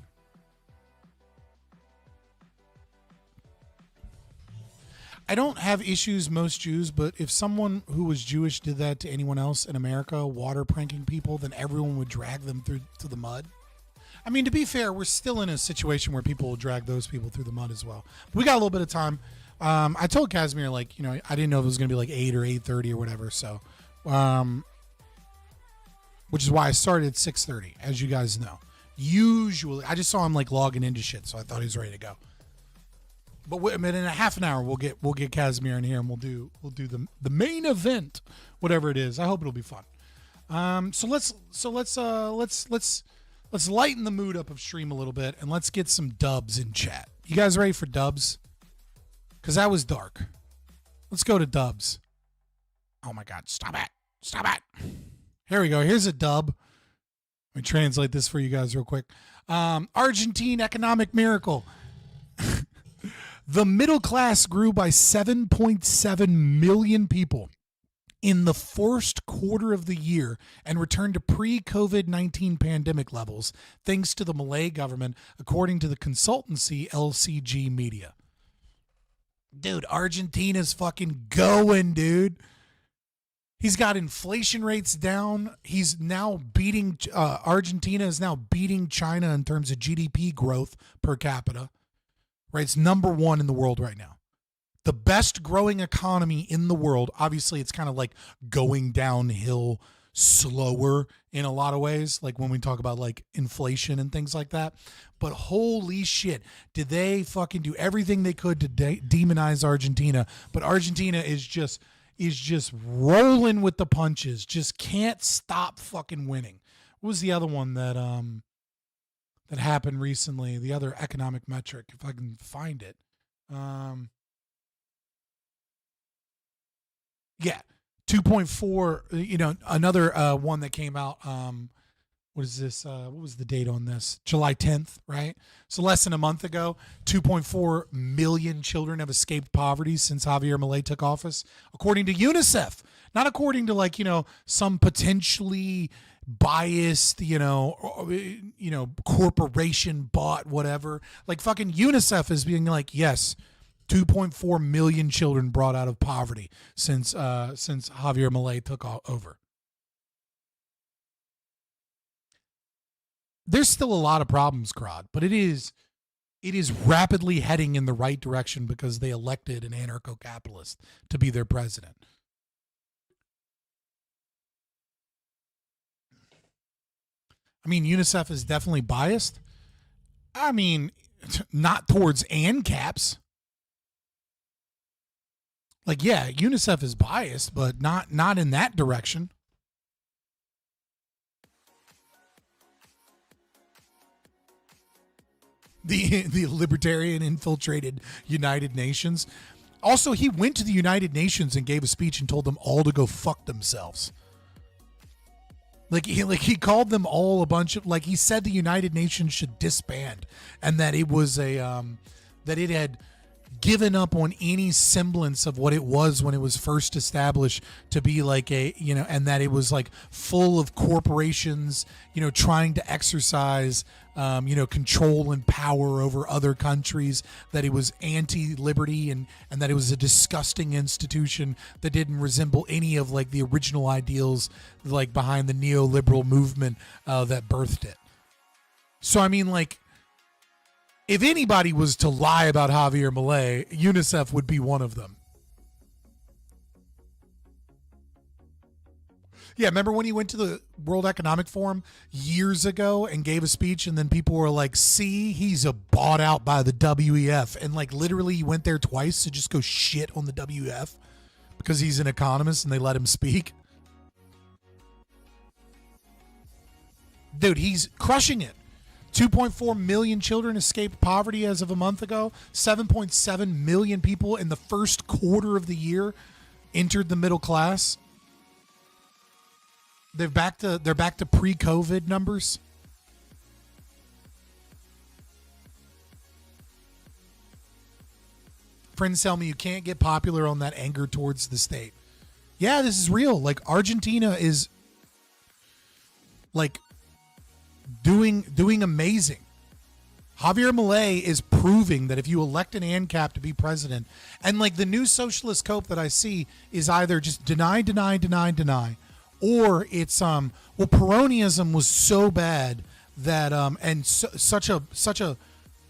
I don't have issues most Jews, but if someone who was Jewish did that to anyone else in America, water pranking people, then everyone would drag them through to the mud. I mean, to be fair, we're still in a situation where people will drag those people through the mud as well. We got a little bit of time. I told Kasimir, like, you know, I didn't know if it was going to be like 8 or 8:30 or whatever. So, which is why I started at 6:30, as you guys know. Usually, I just saw him like logging into shit, so I thought he was ready to go. But in a half an hour, we'll get Kasimir in here and we'll do the main event, whatever it is. I hope it'll be fun. So let's lighten the mood up of stream a little bit and let's get some dubs in chat. You guys ready for dubs? Because that was dark. Let's go to dubs. Oh my God, stop it. Here we go. Here's a dub. Let me translate this for you guys real quick. Argentine economic miracle. The middle class grew by 7.7 million people in the first quarter of the year and returned to pre-COVID-19 pandemic levels thanks to the Malay government, according to the consultancy LCG Media. Dude, Argentina's fucking going, dude. He's got inflation rates down. He's now beating, Argentina is now beating China in terms of GDP growth per capita. Right? It's number one in the world right now. the best growing economy in the world. Obviously, it's kind of like going downhill slower in a lot of ways, like when we talk about like inflation and things like that. But holy shit, did they fucking do everything they could to demonize Argentina? But Argentina is just rolling with the punches, just can't stop fucking winning. What was the other one that that happened recently? The other economic metric, if I can find it. Yeah, 2.4, another one that came out, what is this? What was the date on this? July 10th, right? So less than a month ago, 2.4 million children have escaped poverty since Javier Milei took office, according to UNICEF, not according to some potentially biased, corporation bought whatever. Like fucking UNICEF is being like, yes, 2.4 million children brought out of poverty since Javier Milei took over. There's still a lot of problems, Crod, but it is rapidly heading in the right direction because they elected an anarcho-capitalist to be their president. I mean, UNICEF is definitely biased. I mean, not towards ANCAPs. Like, yeah, UNICEF is biased, but not in that direction. The Libertarian infiltrated United Nations. Also, he went to the United Nations and gave a speech and told them all to go fuck themselves. He called them all a bunch of, he said the United Nations should disband, and that it was that it had given up on any semblance of what it was when it was first established to be and that it was full of corporations, trying to exercise, control and power over other countries, that it was anti-liberty and that it was a disgusting institution that didn't resemble any of the original ideals behind the neoliberal movement that birthed it. So, I mean, if anybody was to lie about Javier Milei, UNICEF would be one of them. Yeah, remember when he went to the World Economic Forum years ago and gave a speech, and then people were like, see, he's bought out by the WEF. And literally he went there twice to just go shit on the WEF because he's an economist and they let him speak. Dude, he's crushing it. 2.4 million children escaped poverty as of a month ago. 7.7 million people in the first quarter of the year entered the middle class. They're back to pre-COVID numbers. Friends tell me you can't get popular on that anger towards the state. Yeah, this is real. Argentina is doing amazing. Javier Milei is proving that if you elect an ANCAP to be president, and the new socialist cope that I see is either just deny, or it's Peronism was so bad that such a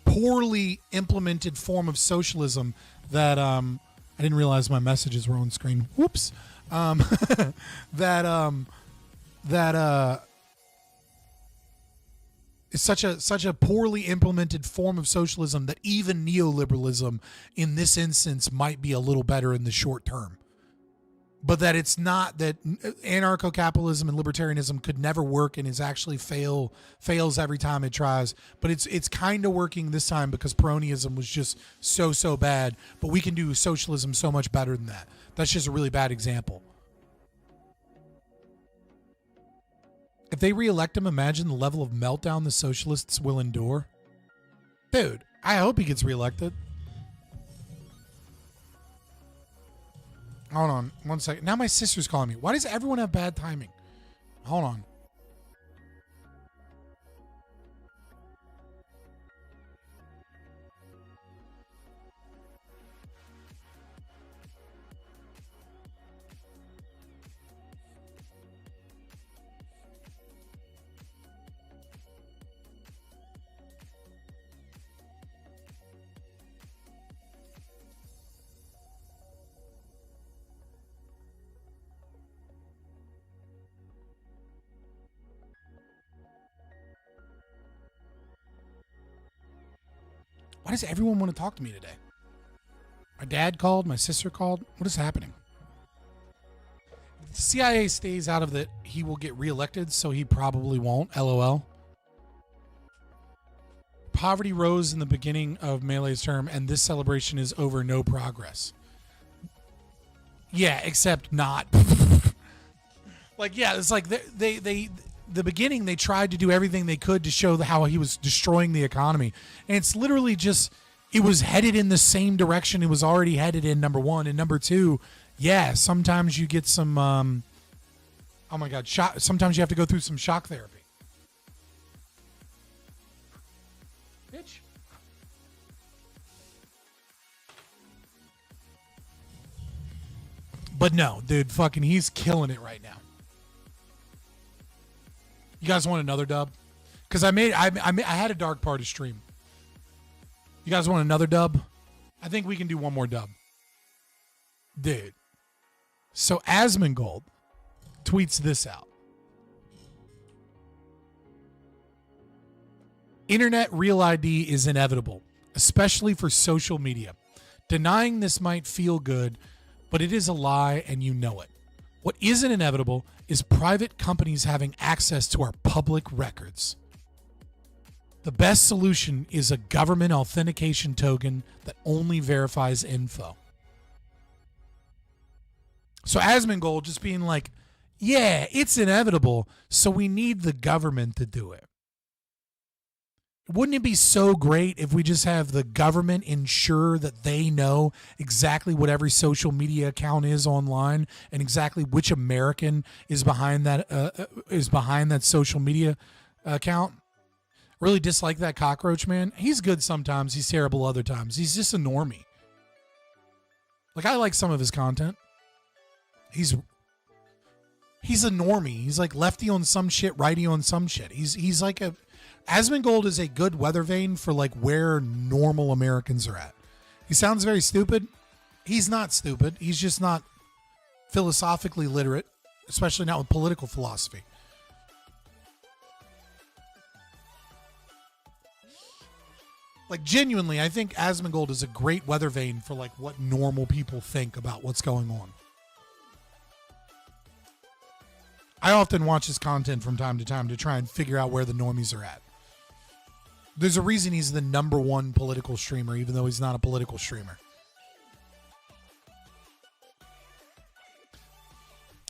poorly implemented form of socialism that I didn't realize my messages were on screen. Whoops. It's such a poorly implemented form of socialism that even neoliberalism in this instance might be a little better in the short term. But that it's not, that anarcho-capitalism and libertarianism could never work and is actually fails every time it tries. But it's kind of working this time because Peronism was just so bad. But we can do socialism so much better than that. That's just a really bad example. If they re-elect him, imagine the level of meltdown the socialists will endure. Dude, I hope he gets re-elected. Hold on 1 second. Now my sister's calling me. Why does everyone have bad timing? Hold on. Why does everyone want to talk to me today? My dad called, my sister called. What is happening? The CIA stays out of it. He will get reelected, so he probably won't. LOL. Poverty rose in the beginning of Melee's term, and this celebration is over no progress. Yeah, except not. Like, yeah, it's like the beginning, they tried to do everything they could to show how he was destroying the economy. And it's literally just, it was headed in the same direction it was already headed in, number one. And number two, yeah, sometimes you get some, oh my God, sometimes you have to go through some shock therapy. Bitch. But no, dude, fucking, he's killing it right now. You guys want another dub? Because I had a dark part of stream. You guys want another dub? I think we can do one more dub. Dude. So Asmongold tweets this out. Internet Real ID is inevitable, especially for social media. Denying this might feel good, but it is a lie and you know it. What isn't inevitable is private companies having access to our public records. The best solution is a government authentication token that only verifies info. So Asmongold just being like, yeah, it's inevitable, so we need the government to do it. Wouldn't it be so great if we just have the government ensure that they know exactly what every social media account is online and exactly which American is behind that social media account? Really dislike that cockroach, man. He's good sometimes. He's terrible other times. He's just a normie. Like, I like some of his content. He's a normie. He's like lefty on some shit, righty on some shit. He's like a... Asmongold is a good weather vane for like where normal Americans are at. He sounds very stupid. He's not stupid. He's just not philosophically literate, especially not with political philosophy. Like, genuinely, I think Asmongold is a great weather vane for like what normal people think about what's going on. I often watch his content from time to time to try and figure out where the normies are at. There's a reason he's the #1 political streamer, even though he's not a political streamer.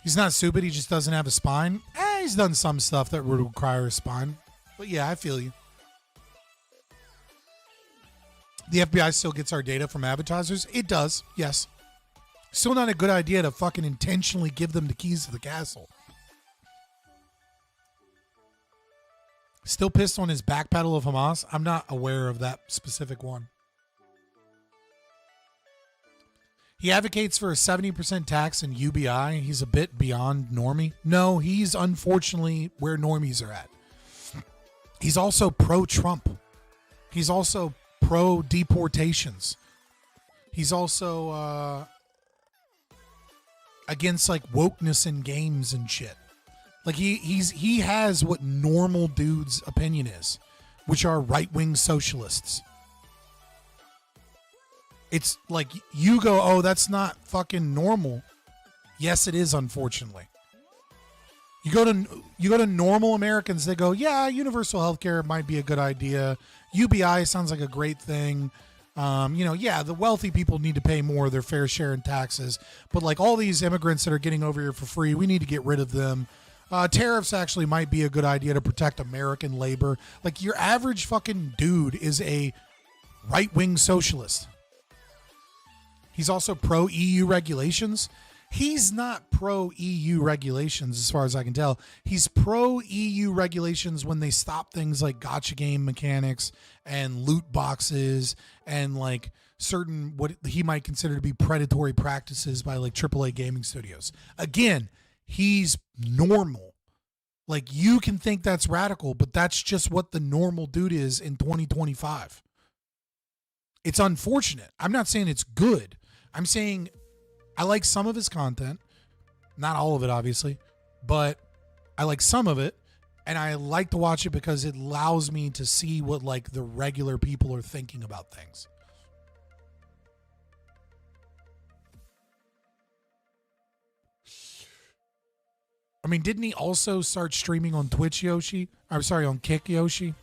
He's not stupid. He just doesn't have a spine. He's done some stuff that would require a spine. But yeah, I feel you. The FBI still gets our data from advertisers. It does, yes. Still not a good idea to fucking intentionally give them the keys to the castle. Still pissed on his backpedal of Hamas? I'm not aware of that specific one. He advocates for a 70% tax in UBI. He's a bit beyond normie. No, he's unfortunately where normies are at. He's also pro-Trump. He's also pro-deportations. He's also against like wokeness in games and shit. Like he has what normal dudes' opinion is, which are right-wing socialists. It's like you go, oh, that's not fucking normal. Yes, it is, unfortunately. You go to normal Americans, they go, yeah, universal healthcare might be a good idea. UBI sounds like a great thing. Yeah, the wealthy people need to pay more of their fair share in taxes. But like all these immigrants that are getting over here for free, we need to get rid of them. Tariffs actually might be a good idea to protect American labor. Like your average fucking dude is a right-wing socialist. He's also pro-EU regulations. He's not pro-EU regulations as far as I can tell. He's pro-EU regulations when they stop things like gacha game mechanics and loot boxes and like certain what he might consider to be predatory practices by like AAA gaming studios. Again, he's normal. Like you can think that's radical, but that's just what the normal dude is in 2025. It's unfortunate. I'm not saying it's good. I'm saying I like some of his content, not all of it, obviously, but I like some of it. And I like to watch it because it allows me to see what like the regular people are thinking about things. I mean, didn't he also start streaming on Twitch, Yoshi? I'm sorry, on Kick, Yoshi?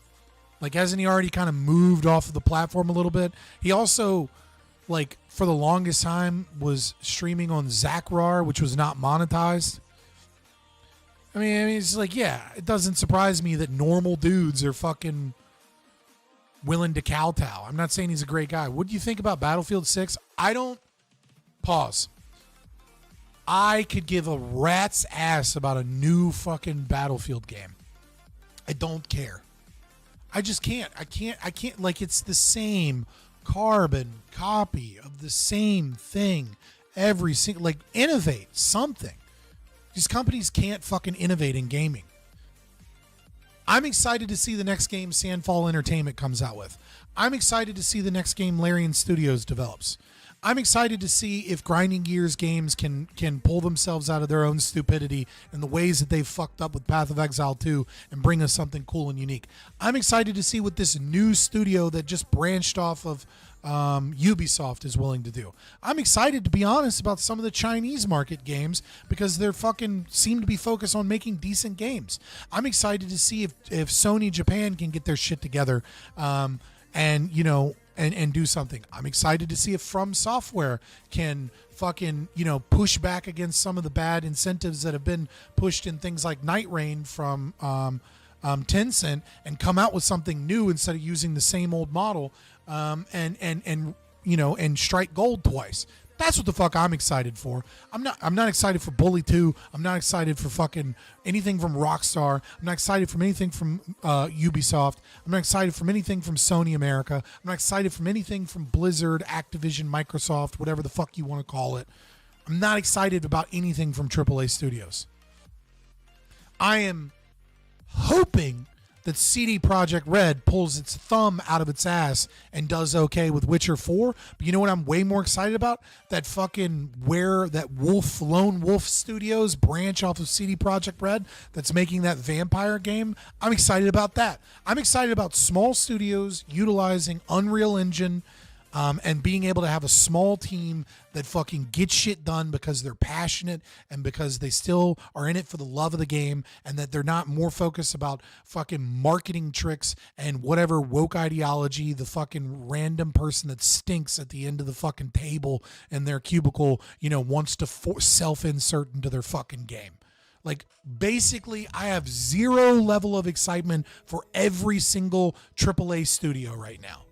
Like, hasn't he already kind of moved off of the platform a little bit? He also, like, for the longest time was streaming on Zakrar, which was not monetized. I mean, it's like, yeah, it doesn't surprise me that normal dudes are fucking willing to kowtow. I'm not saying he's a great guy. What do you think about Battlefield 6? I don't... Pause. I could give a rat's ass about a new fucking Battlefield game. I don't care. I just can't. I can't. Like, it's the same carbon copy of the same thing every single... Like, innovate something. These companies can't fucking innovate in gaming. I'm excited to see the next game Sandfall Entertainment comes out with. I'm excited to see the next game Larian Studios develops. I'm excited to see if Grinding Gears games can pull themselves out of their own stupidity and the ways that they've fucked up with Path of Exile 2 and bring us something cool and unique. I'm excited to see what this new studio that just branched off of Ubisoft is willing to do. I'm excited, to be honest, about some of the Chinese market games because they're fucking seem to be focused on making decent games. I'm excited to see if Sony Japan can get their shit together and, you know, and do something. I'm excited to see if From Software can fucking, you know, push back against some of the bad incentives that have been pushed in things like Night Rain from Tencent and come out with something new instead of using the same old model and you know, and strike gold twice. That's what the fuck I'm excited for. I'm not excited for Bully 2. I'm not excited for fucking anything from Rockstar. I'm not excited from anything from Ubisoft. I'm not excited from anything from Sony America. I'm not excited from anything from Blizzard, Activision, Microsoft, whatever the fuck you want to call it. I'm not excited about anything from AAA Studios. I am hoping that CD Projekt Red pulls its thumb out of its ass and does okay with Witcher 4. But you know what I'm way more excited about? That fucking where that Lone Wolf Studios branch off of CD Projekt Red that's making that vampire game. I'm excited about that. I'm excited about small studios utilizing Unreal Engine and being able to have a small team that fucking gets shit done because they're passionate and because they still are in it for the love of the game and that they're not more focused about fucking marketing tricks and whatever woke ideology the fucking random person that stinks at the end of the fucking table in their cubicle, you know, wants to self-insert into their fucking game. Like, basically, I have zero level of excitement for every single AAA studio right now.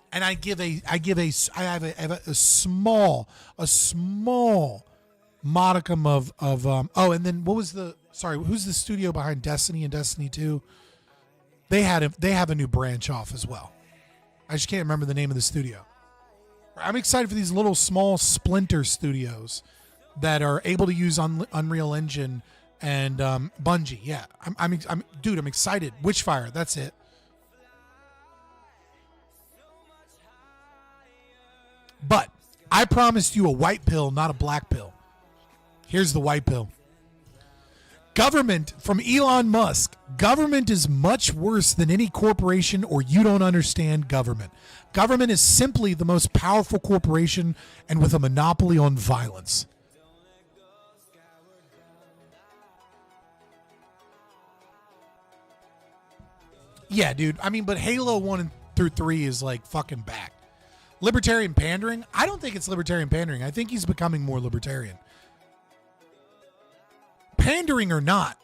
And I have a small modicum of and then what was who's the studio behind Destiny and Destiny 2? They have a new branch off as well. I just can't remember the name of the studio. I'm excited for these little small splinter studios that are able to use Unreal Engine and Bungie. Yeah, I'm excited. Witchfire, that's it. But I promised you a white pill, not a black pill. Here's the white pill. Government, from Elon Musk. Government is much worse than any corporation, or you don't understand government. Government is simply the most powerful corporation and with a monopoly on violence. Yeah, dude. I mean, but Halo 1 through 3 is like fucking back. Libertarian pandering? I don't think it's libertarian pandering. I think he's becoming more libertarian. Pandering or not,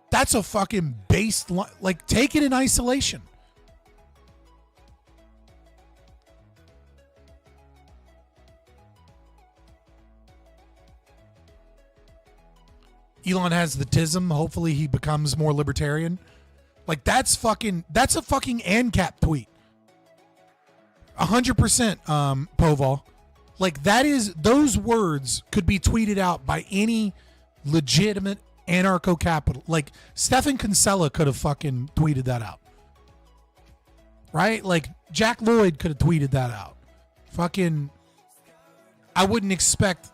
that's a fucking based... Like, take it in isolation. Elon has the tism. Hopefully he becomes more libertarian. Like, that's a fucking ANCAP tweet. 100%, Poval. Like, that is, those words could be tweeted out by any legitimate anarcho-capital. Like, Stephan Kinsella could have fucking tweeted that out. Right? Like, Jack Lloyd could have tweeted that out. Fucking, I wouldn't expect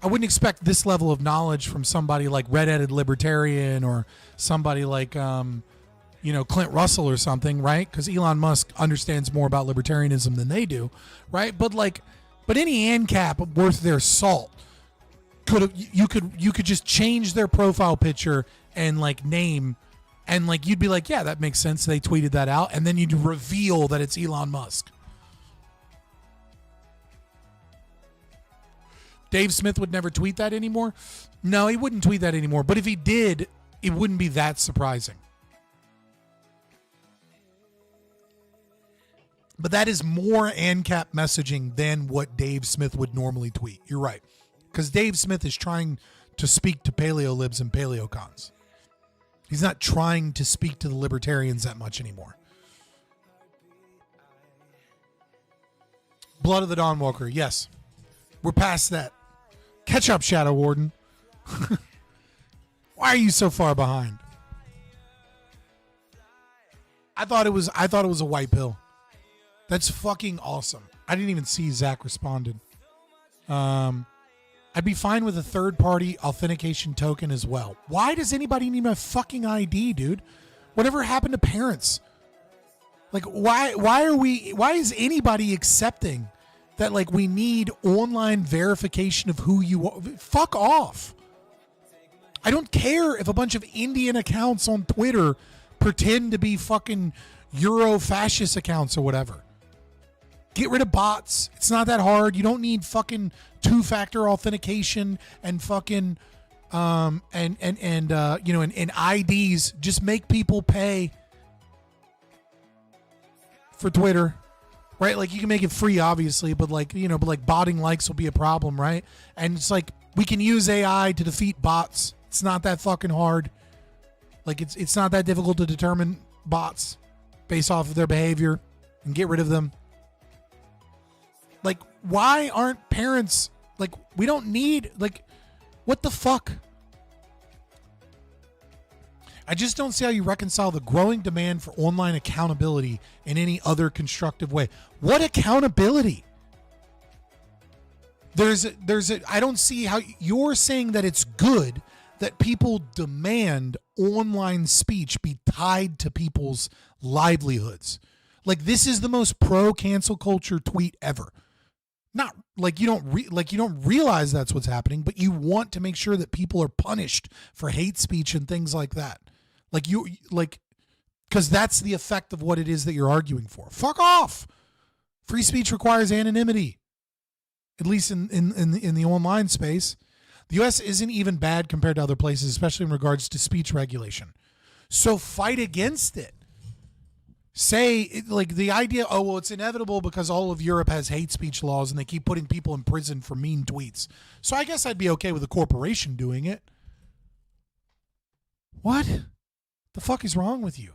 I wouldn't expect this level of knowledge from somebody like redheaded libertarian or somebody like, Clint Russell or something, right? Because Elon Musk understands more about libertarianism than they do, right? But any ANCAP worth their salt you could just change their profile picture and like name, and like you'd be like, yeah, that makes sense. They tweeted that out, and then you'd reveal that it's Elon Musk. Dave Smith would never tweet that anymore. No, he wouldn't tweet that anymore. But if he did, it wouldn't be that surprising. But that is more ANCAP messaging than what Dave Smith would normally tweet. You're right. Because Dave Smith is trying to speak to paleolibs and paleocons. He's not trying to speak to the libertarians that much anymore. Blood of the Dawnwalker, yes. We're past that. Catch up, Shadow Warden. Why are you so far behind? I thought it was a white pill. That's fucking awesome. I didn't even see Zach responded. I'd be fine with a third-party authentication token as well. Why does anybody need my fucking ID, dude? Whatever happened to parents? Like, why is anybody accepting that, like, we need online verification of who you are? Fuck off. I don't care if a bunch of Indian accounts on Twitter pretend to be fucking Euro-fascist accounts or whatever. Get rid of bots. It's not that hard. You don't need fucking two-factor authentication and fucking and IDs. Just make people pay for Twitter, right? Like, you can make it free, obviously, but botting likes will be a problem, right? And it's like, we can use AI to defeat bots. It's not that fucking hard. Like, it's not that difficult to determine bots based off of their behavior and get rid of them. Like, why aren't parents, like, we don't need, like, what the fuck? I just don't see how you reconcile the growing demand for online accountability in any other constructive way. What accountability? I don't see how you're saying that it's good that people demand online speech be tied to people's livelihoods. Like, this is the most pro cancel culture tweet ever. Not like you don't realize that's what's happening, but you want to make sure that people are punished for hate speech and things like that. Because that's the effect of what it is that you're arguing for. Fuck off. Free speech requires anonymity, at least in the online space. The U.S. isn't even bad compared to other places, especially in regards to speech regulation. So fight against it. Say, like, the idea, oh, well, it's inevitable because all of Europe has hate speech laws and they keep putting people in prison for mean tweets. So I guess I'd be okay with a corporation doing it. What the fuck is wrong with you?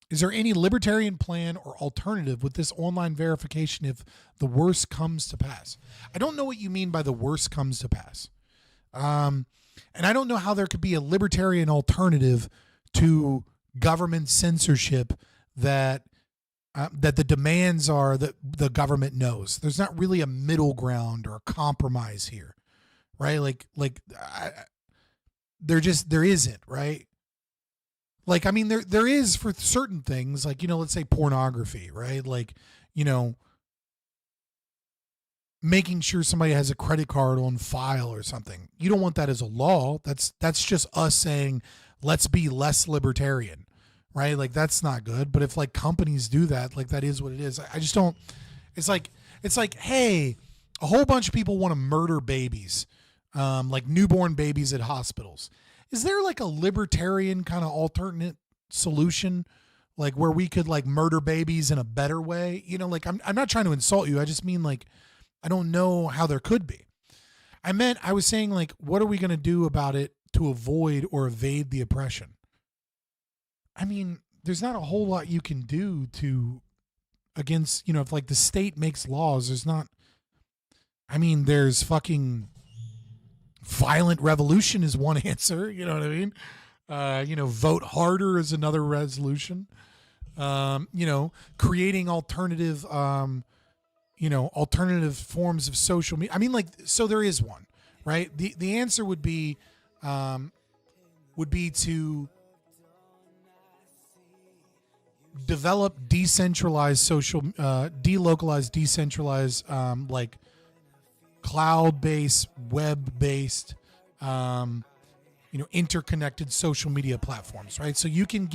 Is there any libertarian plan or alternative with this online verification if the worst comes to pass? I don't know what you mean by the worst comes to pass. And I don't know how there could be a libertarian alternative to government censorship that the demands are that the government knows. There's not really a middle ground or a compromise here, right? There isn't, right? Like, I mean, there is for certain things, like, let's say pornography, right? Like, making sure somebody has a credit card on file or something. You don't want that as a law. That's just us saying, let's be less libertarian, right? Like, that's not good. But if, like, companies do that, like, that is what it is. I just don't, it's like, hey, a whole bunch of people want to murder babies, like newborn babies at hospitals. Is there like a libertarian kind of alternate solution, like where we could like murder babies in a better way? Like, I'm not trying to insult you. I just mean, like, I don't know how there could be. I was saying, like, what are we going to do about it to avoid or evade the oppression? I mean, there's not a whole lot you can do against, if like the state makes laws, there's fucking violent revolution is one answer. You know what I mean? Vote harder is another resolution. Creating alternative, alternative forms of social media. I mean, like, so there is one, right? The answer would be to develop decentralized delocalized, decentralized, like cloud-based, web-based, interconnected social media platforms, right? So you can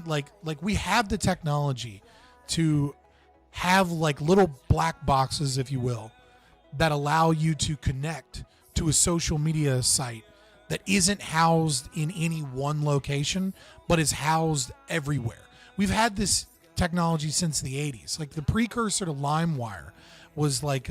like we have the technology to have like little black boxes, if you will, that allow you to connect to a social media site that isn't housed in any one location, but is housed everywhere. We've had this technology since the 80s. Like the precursor to LimeWire was like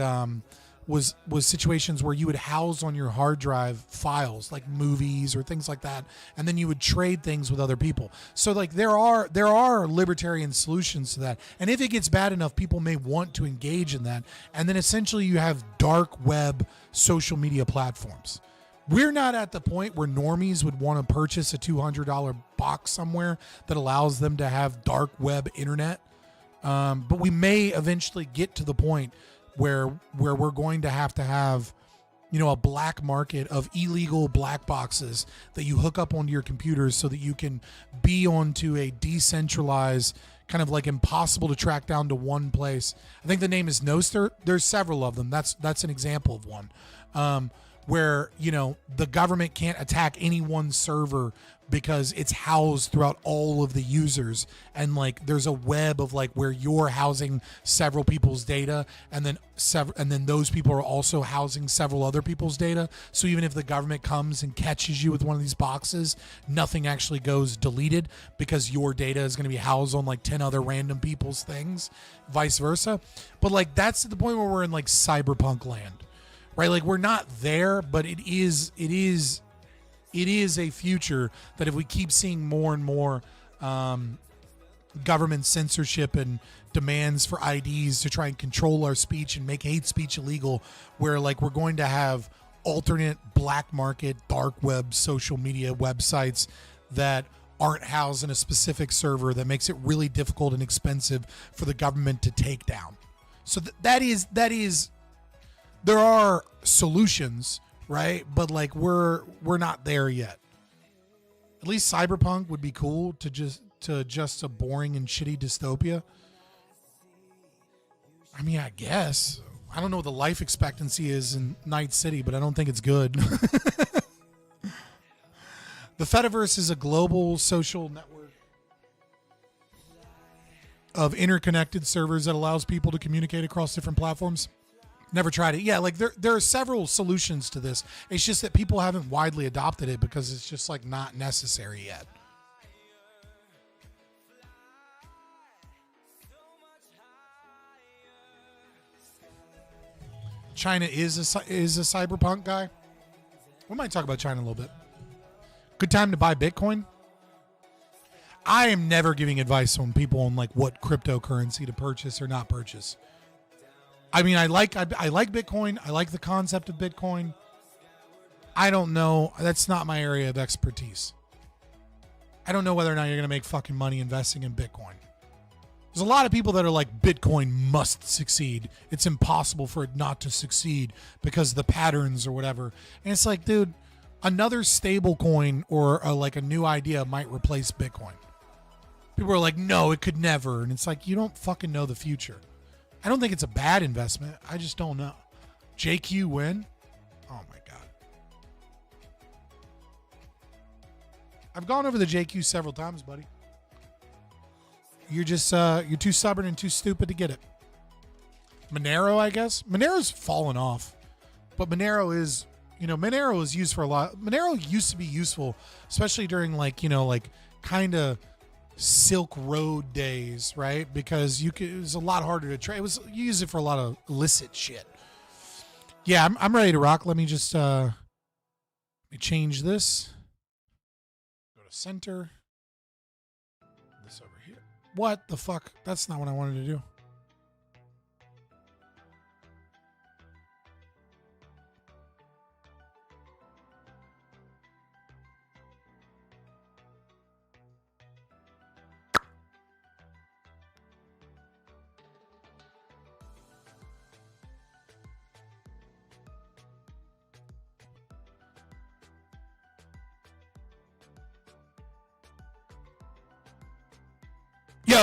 was situations where you would house on your hard drive files like movies or things like that, and then you would trade things with other people. So like there are libertarian solutions to that, and if it gets bad enough, people may want to engage in that, and then essentially you have dark web social media platforms. We're not at the point where normies would want to purchase a $200 box somewhere that allows them to have dark web internet, but we may eventually get to the point where we're going to have a black market of illegal black boxes that you hook up onto your computers so that you can be onto a decentralized, kind of like impossible to track down to one place. I think the name is Nostr. There's several of them. That's an example of one. Where, the government can't attack any one server because it's housed throughout all of the users. And like, there's a web of like where you're housing several people's data, and then those people are also housing several other people's data. So even if the government comes and catches you with one of these boxes, nothing actually goes deleted because your data is going to be housed on like 10 other random people's things, vice versa. But like, that's the point where we're in like cyberpunk land. Right, like we're not there, but it is a future that if we keep seeing more and more government censorship and demands for IDs to try and control our speech and make hate speech illegal, where like we're going to have alternate black market, dark web social media websites that aren't housed in a specific server, that makes it really difficult and expensive for the government to take down. So that is. There are solutions, right? But like we're not there yet. At least cyberpunk would be cool to just a boring and shitty dystopia. I mean, I guess. I don't know what the life expectancy is in Night City, but I don't think it's good. The Fediverse is a global social network of interconnected servers that allows people to communicate across different platforms. Never tried it. Yeah, like there are several solutions to this. It's just that people haven't widely adopted it because it's just like not necessary yet. China is a cyberpunk guy. We might talk about China a little bit. Good time to buy Bitcoin. I am never giving advice on people on like what cryptocurrency to purchase or not purchase. I mean, I like Bitcoin. I like the concept of Bitcoin. I don't know. That's not my area of expertise. I don't know whether or not you're going to make fucking money investing in Bitcoin. There's a lot of people that are like, Bitcoin must succeed. It's impossible for it not to succeed because of the patterns or whatever. And it's like, dude, another stable coin or like a new idea might replace Bitcoin. People are like, no, it could never. And it's like, you don't fucking know the future. I don't think it's a bad investment. I just don't know. JQ win? Oh my God. I've gone over the JQ several times, buddy. You're just, you're too stubborn and too stupid to get it. Monero, I guess. Monero's fallen off. But Monero is, Monero is used for a lot. Monero used to be useful, especially during like, like kind of Silk Road days, right? Because it was a lot harder to trade. You use it for a lot of illicit shit. Yeah, I'm ready to rock. Let me just let me change this. Go to center. This over here. What the fuck? That's not what I wanted to do.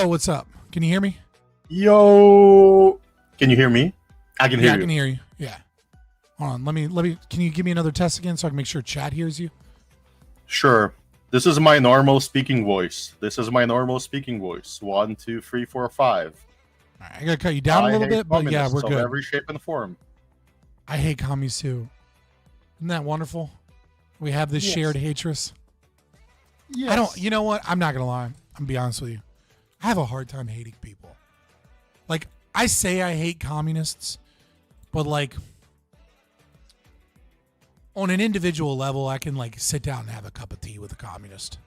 Yo, what's up? Can you hear me? Yo, can you hear me? I can hear you. I can hear you. Yeah. Hold on. Let me. Can you give me another test again so I can make sure chat hears you? Sure. This is my normal speaking voice. 1, 2, 3, 4, 5. All right, I gotta cut you down a little bit, but yeah, we're good. Of every shape and form. I hate commies too. Isn't that wonderful? We have this shared hatred. Yes. I don't. You know what? I'm not gonna lie. I'm gonna be honest with you. I have a hard time hating people. Like, I say I hate communists, but like on an individual level, I can like sit down and have a cup of tea with a communist.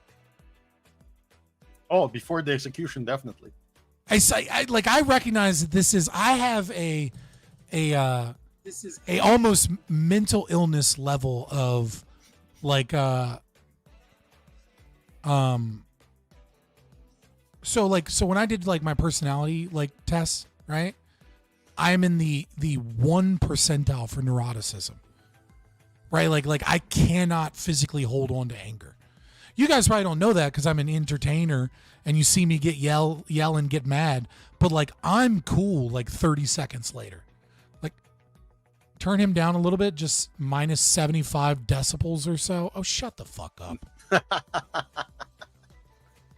Oh, before the execution, definitely. I recognize that this is. I have a almost mental illness level of like So when I did like my personality like tests, right? I'm in the 1 percentile for neuroticism. Right? Like I cannot physically hold on to anger. You guys probably don't know that because I'm an entertainer and you see me yell and get mad, but like I'm cool like 30 seconds later. Like turn him down a little bit, just minus 75 decibels or so. Oh, shut the fuck up.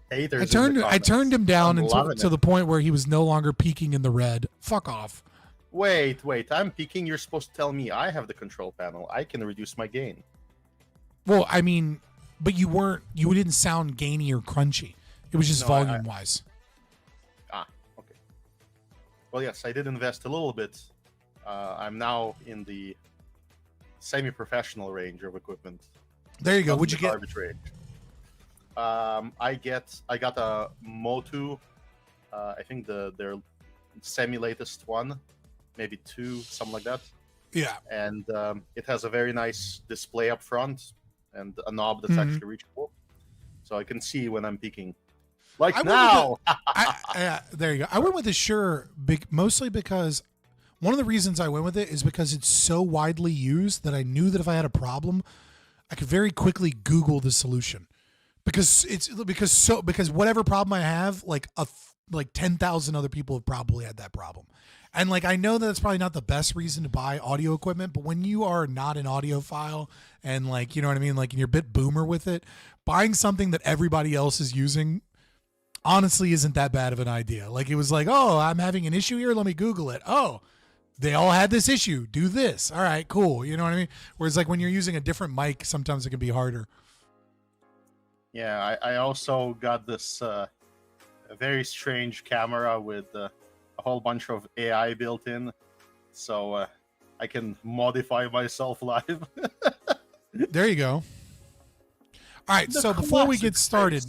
Haters I turned him down to the point where he was no longer peaking in the red. Fuck off. Wait. I'm peeking. You're supposed to tell me I have the control panel. I can reduce my gain. Well, I mean, but you didn't sound gainy or crunchy. It was just volume wise. Okay. Well, yes, I did invest a little bit. I'm now in the semi-professional range of equipment. There you go. What'd you get? Garbage range. I got a Motu. I think their semi-latest one, maybe 2, something like that. Yeah. And it has a very nice display up front and a knob that's actually reachable, so I can see when I'm peaking. Like now. There you go. I went with the Shure mostly because one of the reasons I went with it is because it's so widely used that I knew that if I had a problem, I could very quickly Google the solution. Because whatever problem I have, like 10,000 other people have probably had that problem. And like, I know that it's probably not the best reason to buy audio equipment, but when you are not an audiophile and like, you know what I mean? Like, and you're a bit boomer with it, buying something that everybody else is using honestly isn't that bad of an idea. Like, it was like, oh, I'm having an issue here. Let me Google it. Oh, they all had this issue. Do this. All right, cool. You know what I mean? Whereas like when you're using a different mic, sometimes it can be harder. Yeah, I also got this a very strange camera with a whole bunch of AI built in, so I can modify myself live. There you go. All right, so before we get started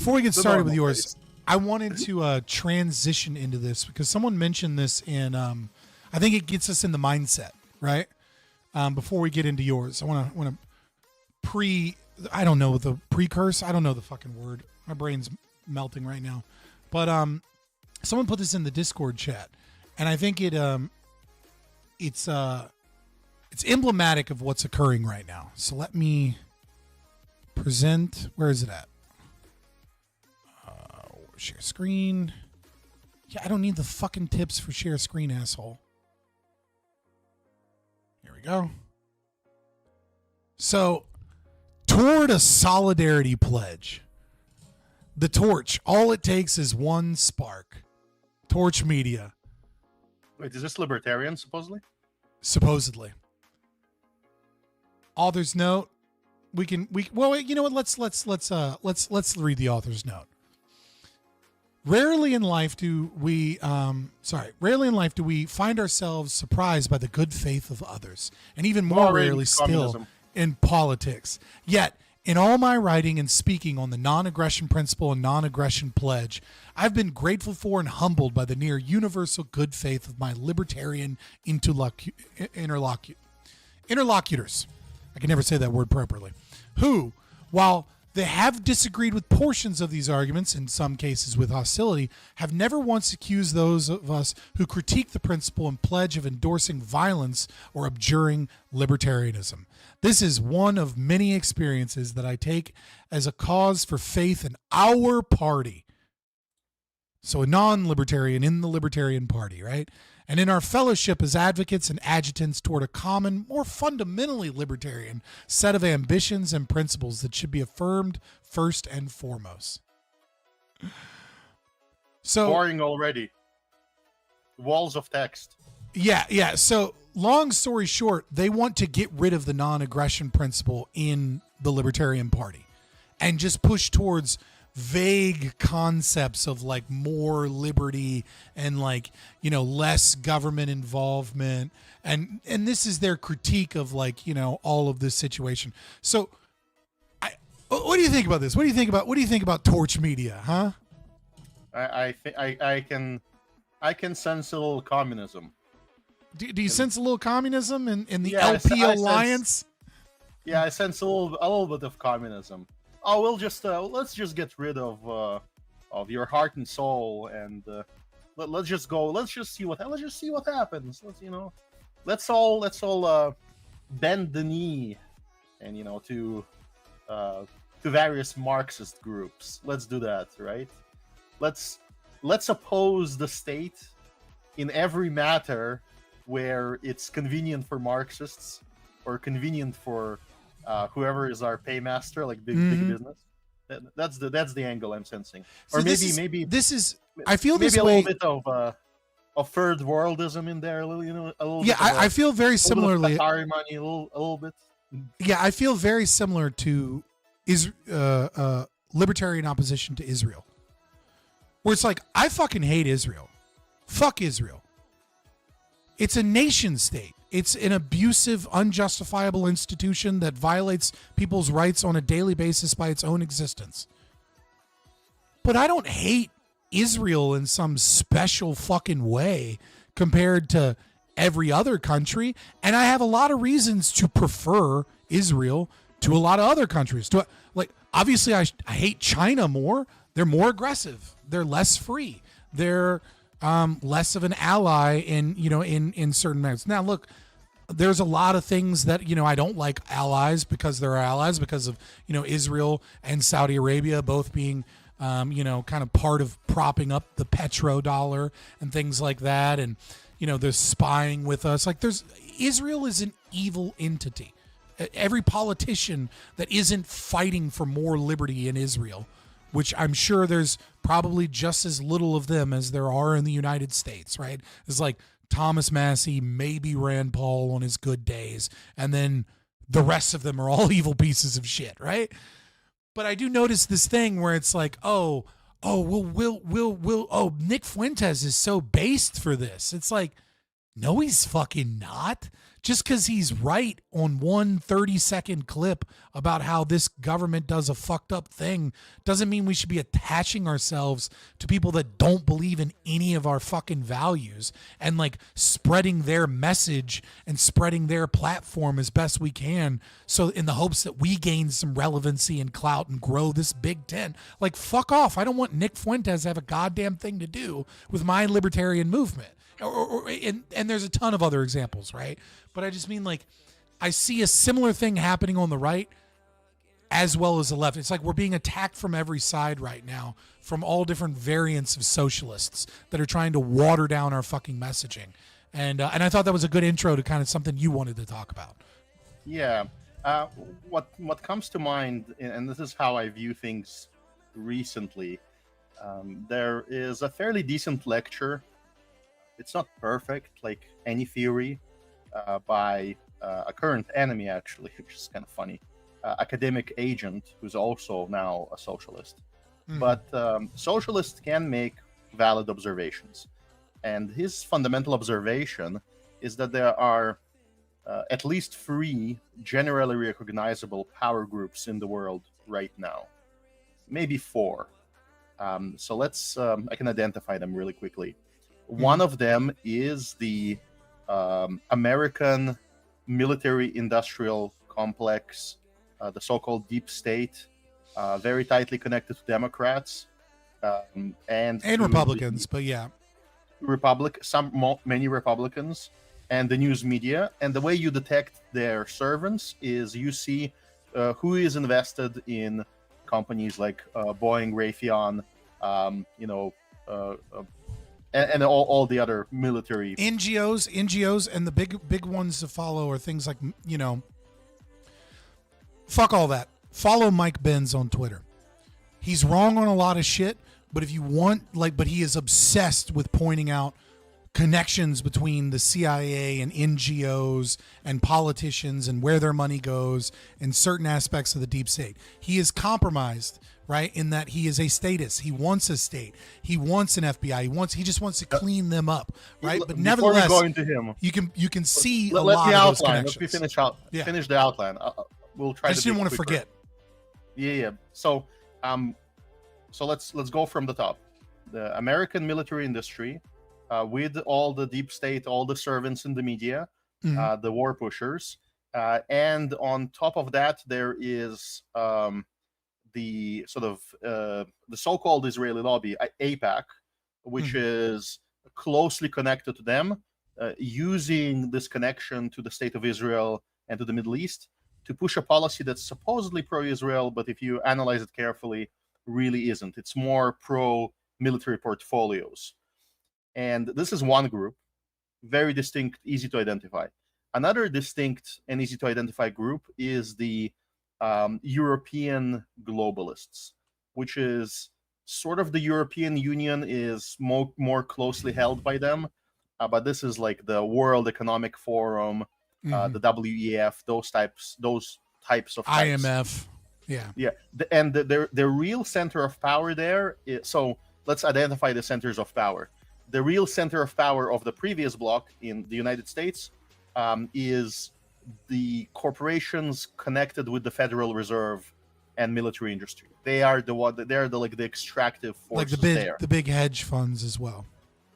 with yours, I wanted to transition into this because someone mentioned this in, I think it gets us in the mindset, right? Before we get into yours, I want to I don't know the precurse. I don't know the fucking word. My brain's melting right now. But someone put this in the Discord chat, and I think it's emblematic of what's occurring right now. So let me present. Where is it at? Share screen. Yeah, I don't need the fucking tips for share screen, asshole. Here we go. So, toward a solidarity pledge, the torch, all it takes is one spark. Torch Media. Wait, is this Libertarian, supposedly? Supposedly. Author's note. Well, you know what? Let's read the author's note. Rarely in life do we find ourselves surprised by the good faith of others, and even more rarely still in politics. Yet, in all my writing and speaking on the non-aggression principle and non-aggression pledge, I've been grateful for and humbled by the near universal good faith of my libertarian interlocutors. I can never say that word properly. Who, while they have disagreed with portions of these arguments, in some cases with hostility, have never once accused those of us who critique the principle and pledge of endorsing violence or abjuring libertarianism. This is one of many experiences that I take as a cause for faith in our party. So a non-libertarian in the Libertarian Party, right? And in our fellowship as advocates and adjutants toward a common, more fundamentally libertarian set of ambitions and principles that should be affirmed first and foremost. So boring already. Walls of text. Yeah. So long story short, they want to get rid of the non-aggression principle in the Libertarian Party and just push towards vague concepts of like more liberty and like, you know, less government involvement. And this is their critique of like, you know, all of this situation. So what do you think about this? What do you think about Torch Media, huh? I can sense a little communism. Do you sense a little communism in the LP Alliance? I sense a little bit of communism. Oh, let's just get rid of your heart and soul, and let's just see what happens. Let's all bend the knee, and to various Marxist groups. Let's do that, right? Let's oppose the state in every matter where it's convenient for Marxists or convenient for whoever is our paymaster, like big business. That's the angle I'm sensing. So or maybe this is. I feel maybe this a way. little bit of third worldism in there, a little. Yeah, I feel very similarly. Qatari money, a little bit. Yeah, I feel very similar to libertarian opposition to Israel, where it's like, I fucking hate Israel. Fuck Israel. It's a nation state. It's an abusive, unjustifiable institution that violates people's rights on a daily basis by its own existence. But I don't hate Israel in some special fucking way compared to every other country. And I have a lot of reasons to prefer Israel to a lot of other countries. Obviously, I hate China more. They're more aggressive. They're less free. They're less of an ally in certain matters. Now, look, there's a lot of things that, I don't like allies because they're allies because of, Israel and Saudi Arabia both being, kind of part of propping up the petrodollar and things like that. And, they're spying with us. Israel is an evil entity. Every politician that isn't fighting for more liberty in Israel, which I'm sure there's probably just as little of them as there are in the United States, right? It's like Thomas Massey, maybe Rand Paul on his good days, and then the rest of them are all evil pieces of shit, right? But I do notice this thing where it's like, Nick Fuentes is so based for this. It's like, no, he's fucking not. Just because he's right on one 30-second clip about how this government does a fucked up thing doesn't mean we should be attaching ourselves to people that don't believe in any of our fucking values and like spreading their message and spreading their platform as best we can. So in the hopes that we gain some relevancy and clout and grow this big tent. Like, fuck off. I don't want Nick Fuentes to have a goddamn thing to do with my libertarian movement. And there's a ton of other examples, right? But I just mean, like, I see a similar thing happening on the right as well as the left. It's like we're being attacked from every side right now from all different variants of socialists that are trying to water down our fucking messaging. And I thought that was a good intro to kind of something you wanted to talk about. Yeah. What comes to mind, and this is how I view things recently, there is a fairly decent lecture. It's not perfect, like any theory, by a current enemy, actually, which is kind of funny. Academic agent, who's also now a socialist. Mm-hmm. But socialists can make valid observations. And his fundamental observation is that there are at least 3 generally recognizable power groups in the world right now. Maybe 4. So let's, I can identify them really quickly. One of them is the American military-industrial complex, the so-called deep state, very tightly connected to Democrats and Republicans, but yeah, many Republicans, and the news media. And the way you detect their servants is you see who is invested in companies like Boeing, Raytheon, and all the other military NGOs, and the big ones to follow are things like, fuck all that. Follow Mike Benz on Twitter. He's wrong on a lot of shit, but if you want, but he is obsessed with pointing out connections between the CIA and NGOs and politicians and where their money goes and certain aspects of the deep state. He is compromised, right, in that he is a statist. He wants a state. He wants an FBI. He just wants to clean them up, right? But nevertheless, before we go into him, you can see a let lot the of those outline. connections. Let me finish the outline. We'll try. I just didn't want to forget. Yeah. So let's go from the top. The American military industry, with all the deep state, all the servants in the media, the war pushers, and on top of that, there is the sort of the so-called Israeli lobby, AIPAC, which is closely connected to them, using this connection to the state of Israel and to the Middle East to push a policy that's supposedly pro-Israel, but if you analyze it carefully, really isn't. It's more pro-military portfolios. And this is one group, very distinct, easy to identify. Another distinct and easy to identify group is the European globalists, which is sort of the European Union is more closely held by them. But this is like the World Economic Forum, the WEF, those types of types. IMF. Yeah. Their real center of power there is, so let's identify the centers of power. The real center of power of the previous bloc in the United States is the corporations connected with the Federal Reserve and military industry. They are the extractive forces there. The big hedge funds as well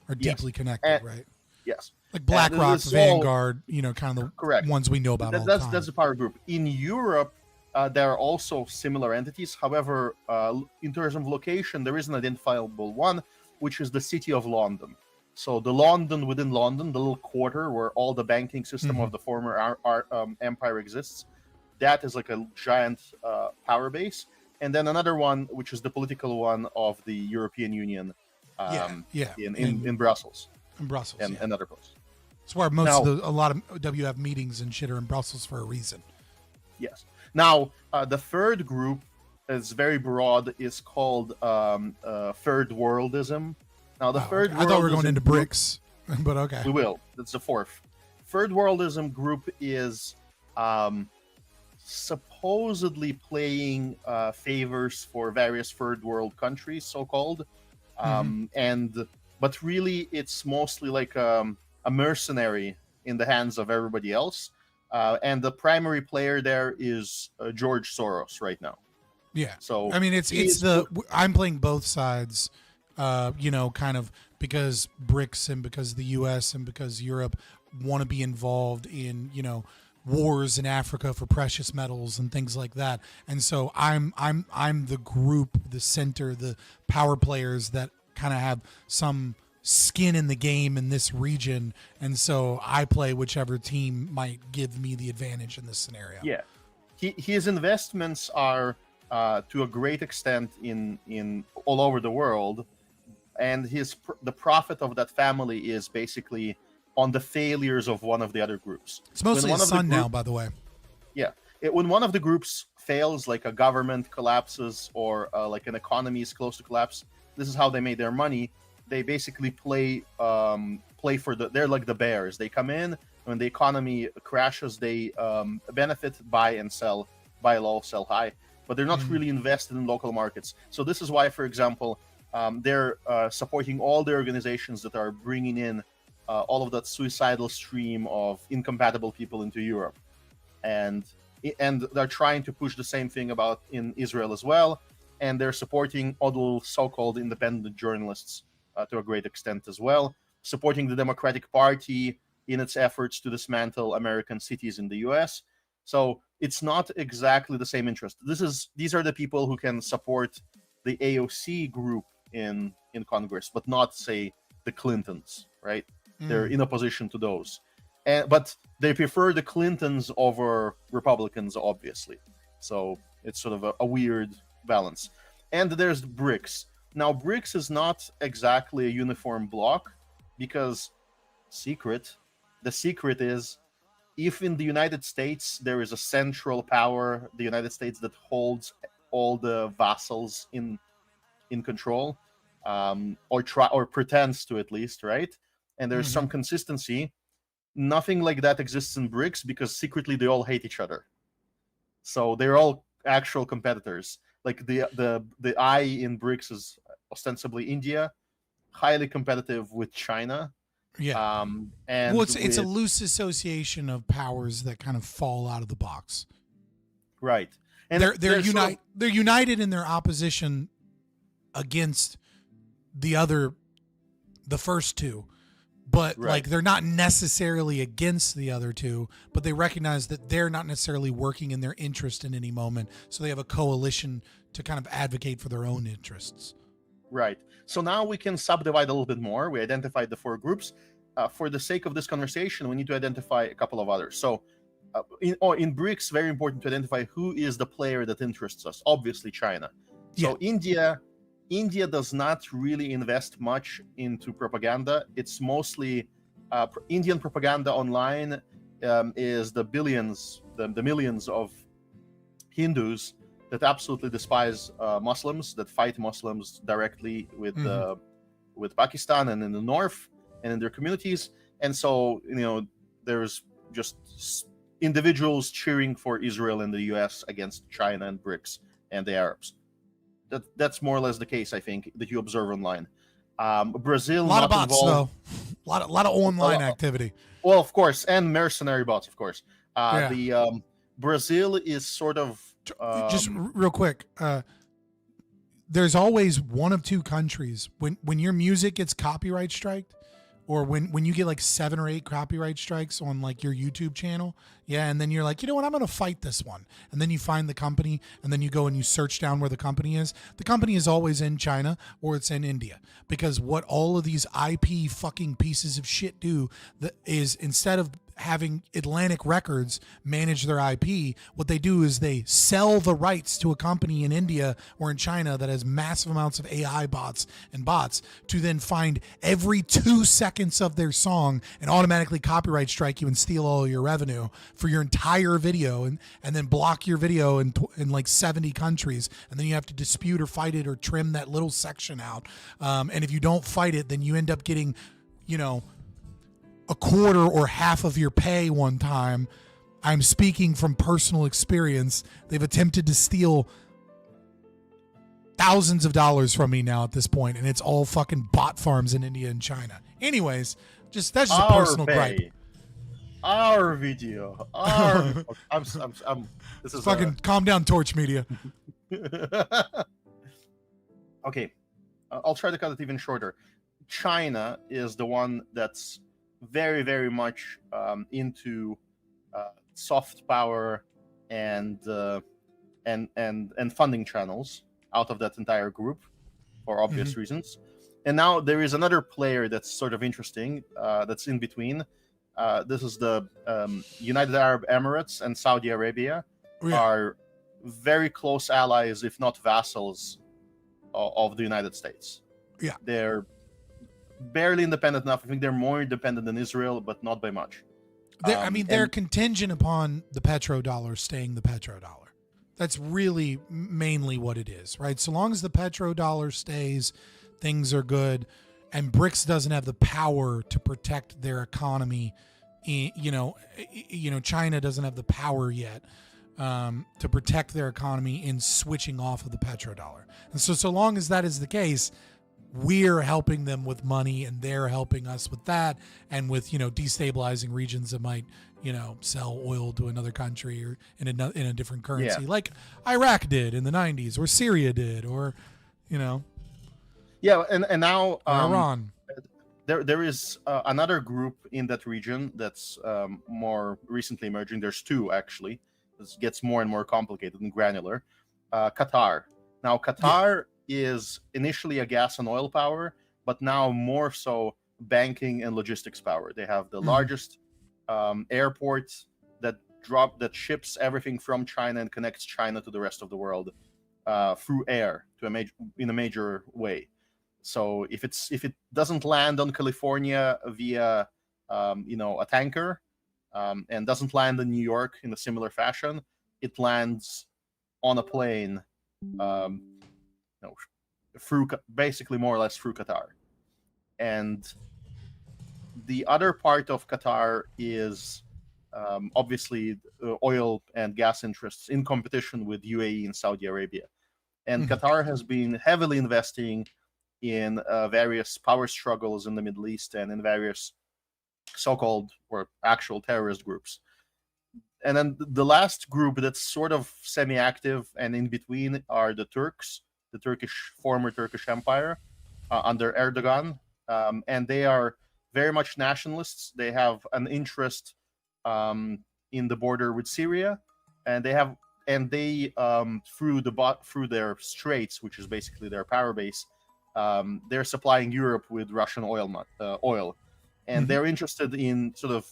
are deeply connected, right? Yes. Like BlackRock, Vanguard, kind of the correct ones we know about all the time. That's the power group. In Europe, there are also similar entities. However, in terms of location, there is an identifiable one, which is the City of London. So the London within London, the little quarter where all the banking system of the former empire exists, that is like a giant power base. And then another one, which is the political one of the European Union in Brussels. In Brussels, and other places. That's where a lot of WF meetings and shit are in Brussels for a reason. Yes. Now, the third group is very broad. Is called Third Worldism. Now, the third worldism. I thought we were going into BRICS, but okay. We will. That's the fourth. Third Worldism group is supposedly playing favors for various third world countries, so-called, but really it's mostly like a mercenary in the hands of everybody else. And the primary player there is George Soros right now. Yeah. So I mean, I'm playing both sides, kind of because BRICS and because the U.S. and because Europe want to be involved in, wars in Africa for precious metals and things like that. And so I'm the group, the center, the power players that kind of have some skin in the game in this region, and so I play whichever team might give me the advantage in this scenario. Yeah, his investments are to a great extent in all over the world, and the profit of that family is basically on the failures of one of the other groups. It's mostly his son now, by the way. Yeah, when one of the groups fails, like a government collapses or like an economy is close to collapse, this is how they made their money. They basically play for they're like the bears. They come in when the economy crashes, they benefit, buy and sell, buy low, sell high, but they're not really invested in local markets. So this is why, for example, they're supporting all the organizations that are bringing in all of that suicidal stream of incompatible people into Europe, and they're trying to push the same thing about in Israel as well, and they're supporting all so-called independent journalists to a great extent as well, supporting the Democratic Party in its efforts to dismantle American cities in the U.S. So it's not exactly the same interest. These are the people who can support the AOC group in Congress, but not, say, the Clintons, right? They're in opposition to those. But they prefer the Clintons over Republicans, obviously. So it's sort of a weird balance. And there's BRICS. Now, BRICS is not exactly a uniform bloc because the secret is if in the United States there is a central power, the United States that holds all the vassals in control, or pretends to, at least, right? And there's some consistency. Nothing like that exists in BRICS because secretly they all hate each other. So they're all actual competitors. Like the I in BRICS is ostensibly India, highly competitive with China. Yeah. And well, it's a loose association of powers that kind of fall out of the box. Right. And they're united in their opposition against the first two. But like they're not necessarily against the other two, but they recognize that they're not necessarily working in their interest in any moment. So they have a coalition to kind of advocate for their own interests. Right. So now we can subdivide a little bit more. We identified the 4 groups. For the sake of this conversation, we need to identify a couple of others. So in BRICS, very important to identify who is the player that interests us. Obviously, China. So India does not really invest much into propaganda. It's mostly Indian propaganda online is the billions, the millions of Hindus that absolutely despise Muslims, that fight Muslims directly with Pakistan and in the north and in their communities. And so, there's just individuals cheering for Israel and the US against China and BRICS and the Arabs. That's more or less the case, I think, that you observe online. Brazil, a lot of bots, though. A lot of online activity. Well, of course, and mercenary bots, of course. The Brazil is sort of just real quick. There's always one of two countries when your music gets copyright striked, or when you get like 7 or 8 copyright strikes on like your YouTube channel, and then you're like, you know what, I'm going to fight this one. And then you find the company, and then you go and you search down where the company is. The company is always in China or it's in India, because what all of these IP fucking pieces of shit do is instead of having Atlantic Records manage their IP, what they do is they sell the rights to a company in India or in China that has massive amounts of AI bots to then find every 2 seconds of their song and automatically copyright strike you and steal all your revenue for your entire video, and then block your video in like 70 countries, and then you have to dispute or fight it or trim that little section out. And if you don't fight it, then you end up getting, a quarter or half of your pay one time. I'm speaking from personal experience. They've attempted to steal thousands of dollars from me now at this point, and it's all fucking bot farms in India and China. Anyways, that's just a personal gripe. Our video. This is fucking calm down, Torch Media. Okay, I'll try to cut it even shorter. China is the one that's very, very much into soft power and funding channels out of that entire group for obvious reasons. And now there is another player that's sort of interesting, that's in between. This is the United Arab Emirates and Saudi Arabia are very close allies, if not vassals, of the United States. Yeah, they're barely independent enough. I think they're more independent than Israel, but not by much. They're contingent upon the petrodollar staying the petrodollar. That's really mainly what it is, right? So long as the petrodollar stays, things are good. And BRICS doesn't have the power to protect their economy. China doesn't have the power yet to protect their economy in switching off of the petrodollar. And so long as that is the case, we're helping them with money, and they're helping us with that, and with destabilizing regions that might sell oil to another country or in a different currency, like Iraq did in the 90s, or Syria did, or and now Iran. There is another group in that region that's more recently emerging. There's 2 actually. This gets more and more complicated and granular. Qatar. Now Qatar is initially a gas and oil power, but now more so banking and logistics power. They have the largest airport that ships everything from China and connects China to the rest of the world. through air in a major way. So if it doesn't land on California via a tanker, and doesn't land in New York in a similar fashion, it lands on a plane, through basically more or less through Qatar. And the other part of Qatar is obviously oil and gas interests in competition with UAE and Saudi Arabia. And Qatar has been heavily investing in various power struggles in the Middle East and in various so-called or actual terrorist groups. And then the last group that's sort of semi-active and in between are the Turks, the former Turkish Empire under Erdogan. And they are very much nationalists. They have an interest in the border with Syria, and they through their straits, which is basically their power base, they're supplying Europe with Russian oil, and they're interested in sort of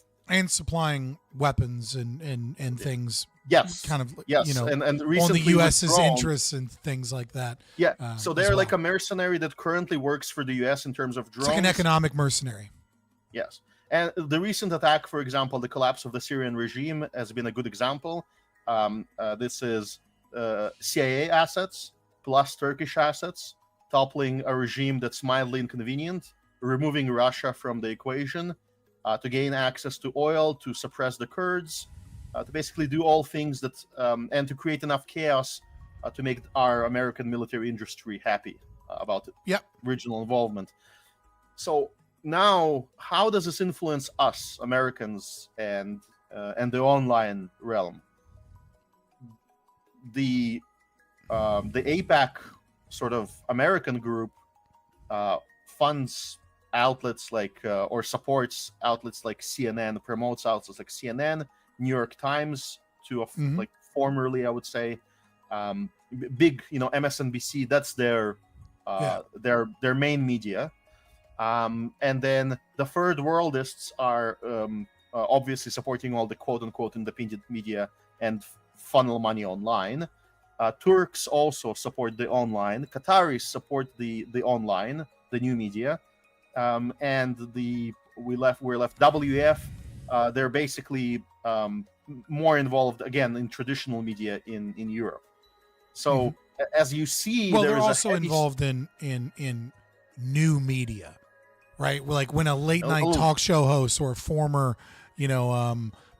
supplying weapons and things. Yes, kind of. Yes, you know, and on recently the U.S.'s withdrawn, interests and things like that. Yeah, so they're like a mercenary that currently works for the U.S. in terms of drones. It's like an economic mercenary. Yes. And the recent attack, for example, the collapse of the Syrian regime has been a good example. This is CIA assets plus Turkish assets toppling a regime that's mildly inconvenient, removing Russia from the equation to gain access to oil, to suppress the Kurds, to basically do all things that, and to create enough chaos to make our American military industry happy about original involvement. So now, how does this influence us Americans and the online realm? The APAC sort of American group funds outlets like or supports outlets like CNN, promotes outlets like CNN, New York Times, like formerly I would say, big MSNBC. That's their main media. And then the third worldists are obviously supporting all the quote-unquote independent media and funnel money online. Turks also support the online. Qataris support the online, the new media, and we're left WF. They're basically more involved again in traditional media in Europe. So as you see, they're also involved in new media. Right, like when a late night talk show host or a former,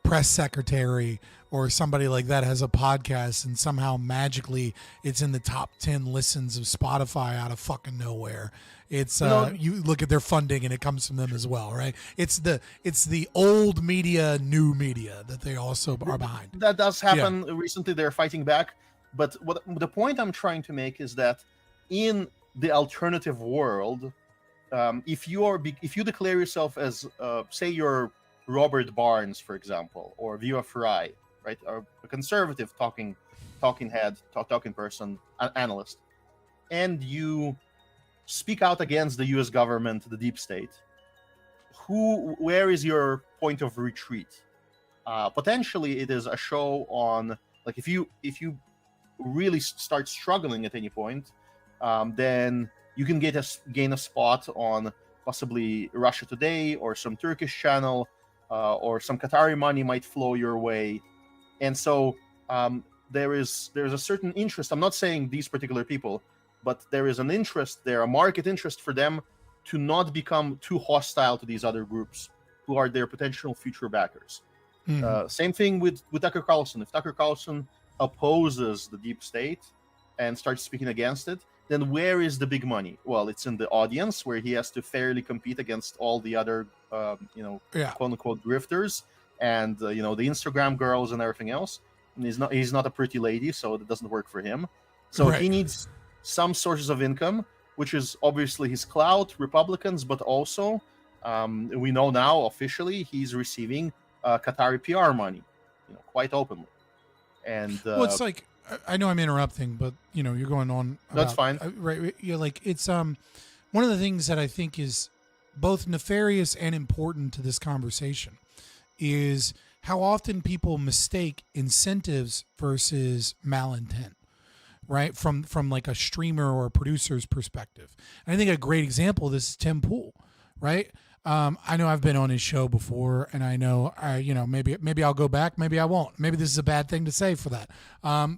press secretary or somebody like that has a podcast and somehow magically it's in the top 10 listens of Spotify out of fucking nowhere. It's you look at their funding and it comes from them as well, right? It's the old media, new media that they also are behind. That does happen. Yeah. Recently, they're fighting back. But the point I'm trying to make is that in the alternative world, if you declare yourself as say you're Robert Barnes, for example, or View Fry, right, or a conservative talking person, analyst, and you speak out against the U.S. government, the deep state, where is your point of retreat? Potentially, it is a show on, like, if you really start struggling at any point, then you can gain a spot on possibly Russia Today or some Turkish channel, or some Qatari money might flow your way, and so there's a certain interest. I'm not saying these particular people, but there is an interest there, a market interest for them to not become too hostile to these other groups who are their potential future backers. Same thing with Tucker Carlson. If Tucker Carlson opposes the deep state and starts speaking against it, then where is the big money? Well, it's in the audience, where he has to fairly compete against all the other, quote-unquote grifters and the Instagram girls and everything else. And he's not a pretty lady, so it doesn't work for him. So he needs some sources of income, which is obviously his clout, Republicans, but also we know now officially he's receiving Qatari PR money, quite openly. And well, it's like, I know I'm interrupting, but you're going on. That's fine. Right? You're like, it's one of the things that I think is both nefarious and important to this conversation is how often people mistake incentives versus malintent. right? From like a streamer or a producer's perspective. And I think a great example of this is Tim Pool, right? I know I've been on his show before, and I know maybe I'll go back, maybe I won't. Maybe this is a bad thing to say for that,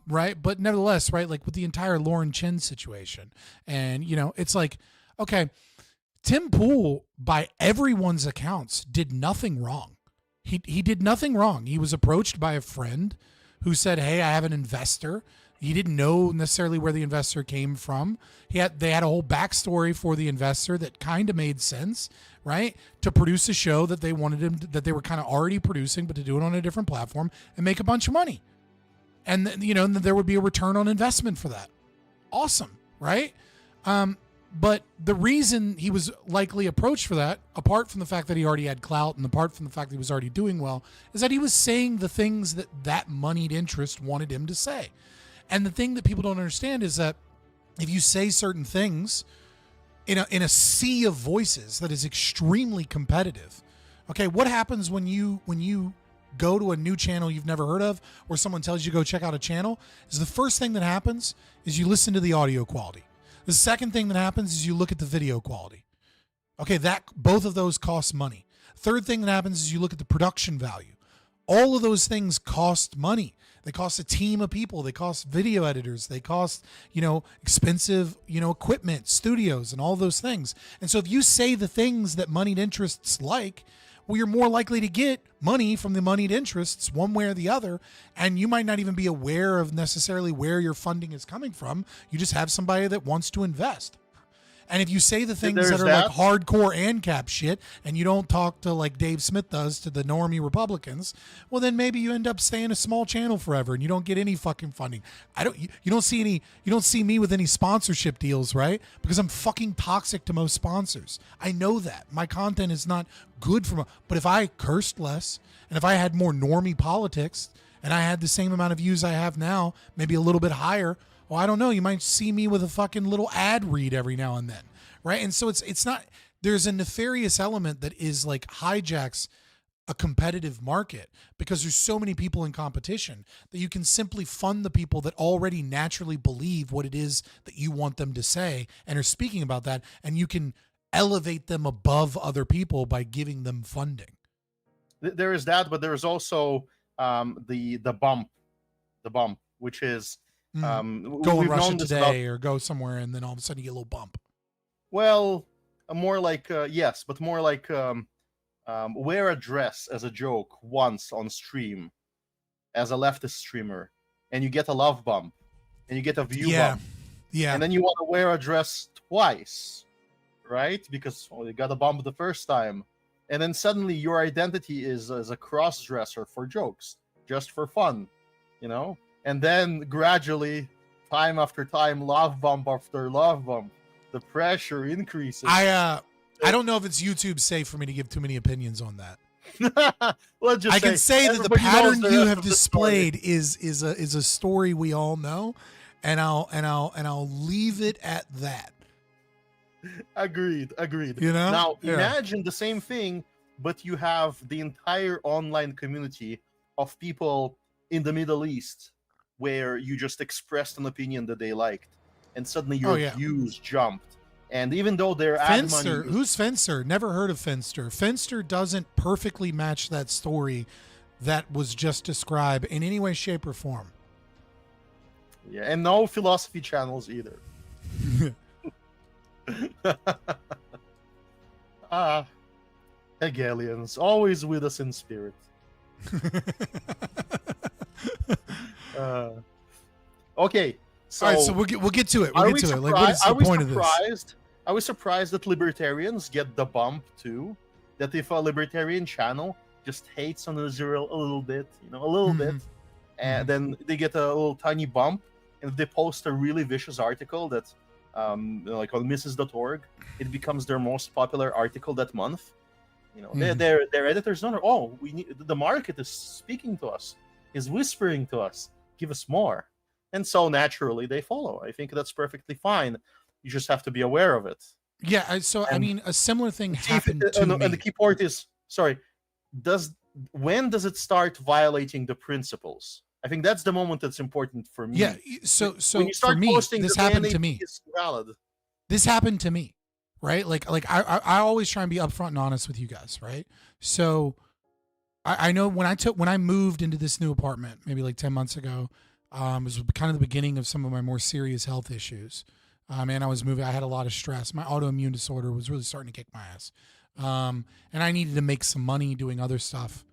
right? But nevertheless, right, like with the entire Lauren Chin situation, and it's like, okay, Tim Pool, by everyone's accounts, did nothing wrong. He did nothing wrong. He was approached by a friend who said, "Hey, I have an investor." He didn't know necessarily where the investor came from. They had a whole backstory for the investor that kind of made sense, right? To produce a show that they wanted him that they were kind of already producing, but to do it on a different platform and make a bunch of money. And and there would be a return on investment for that. Awesome, right? But the reason he was likely approached for that, apart from the fact that he already had clout and apart from the fact that he was already doing well, is that he was saying the things that moneyed interest wanted him to say. And the thing that people don't understand is that if you say certain things in a sea of voices that is extremely competitive, okay, what happens when you go to a new channel you've never heard of, or someone tells you to go check out a channel, is the first thing that happens is you listen to the audio quality. The second thing that happens is you look at the video quality. Okay, both of those cost money. Third thing that happens is you look at the production value. All of those things cost money. They cost a team of people. They cost video editors. They cost, expensive, equipment, studios, and all those things. And so if you say the things that moneyed interests like, well, you're more likely to get money from the moneyed interests one way or the other, and you might not even be aware of necessarily where your funding is coming from. You just have somebody that wants to invest. And if you say the things that are like hardcore ANCAP shit, and you don't talk to like Dave Smith does to the normie Republicans, well, then maybe you end up staying a small channel forever and you don't get any fucking funding. You don't see me with any sponsorship deals, right? Because I'm fucking toxic to most sponsors. I know that my content is not good but if I cursed less and if I had more normie politics and I had the same amount of views I have now, maybe a little bit higher, well, I don't know. You might see me with a fucking little ad read every now and then, right? And so it's not. There's a nefarious element that is like hijacks a competitive market because there's so many people in competition that you can simply fund the people that already naturally believe what it is that you want them to say and are speaking about that, and you can elevate them above other people by giving them funding. There is that, but there is also the bump, which is. Go in Russia Today or go somewhere and then all of a sudden you get a little bump. Well, more like yes, but more like wear a dress as a joke once on stream as a leftist streamer, and you get a love bump, and you get a view bump, and then you want to wear a dress twice, right? Because you got a bump the first time, and then suddenly your identity is as a cross-dresser for jokes, just for fun, And then gradually, time after time, love bump after love bump, the pressure increases. I don't know if it's YouTube safe for me to give too many opinions on that. I can say that the pattern you have displayed is a story we all know, and I'll leave it at that. Agreed. Now, imagine the same thing, but you have the entire online community of people in the Middle East where you just expressed an opinion that they liked, and suddenly your views jumped. And even though they're ad money, who's Fencer? Never heard of Fenster. Fenster doesn't perfectly match that story that was just described in any way, shape, or form. Yeah, and no philosophy channels either. Hegelians, always with us in spirit. Okay, so all right, so we'll get to it. We'll get to it. Like, what is the point of this? I was surprised that libertarians get the bump too. That if a libertarian channel just hates on Israel a little bit, and then they get a little tiny bump, and if they post a really vicious article that, like on Mrs.org, it becomes their most popular article that month. Their editors know. The market is speaking to us, is whispering to us, give us more, and so naturally they follow. I think that's perfectly fine. You just have to be aware of it. Yeah. So I mean, a similar thing happened to me. And the key part is, when does it start violating the principles? I think that's the moment that's important for me. Yeah. So when you start for me, posting this the happened NAP to me. is valid. This happened to me, right? Like I always try and be upfront and honest with you guys, right? So I know when I moved into this new apartment, maybe like 10 months ago, it was kind of the beginning of some of my more serious health issues. And I was moving, I had a lot of stress. My autoimmune disorder was really starting to kick my ass. And I needed to make some money doing other stuff.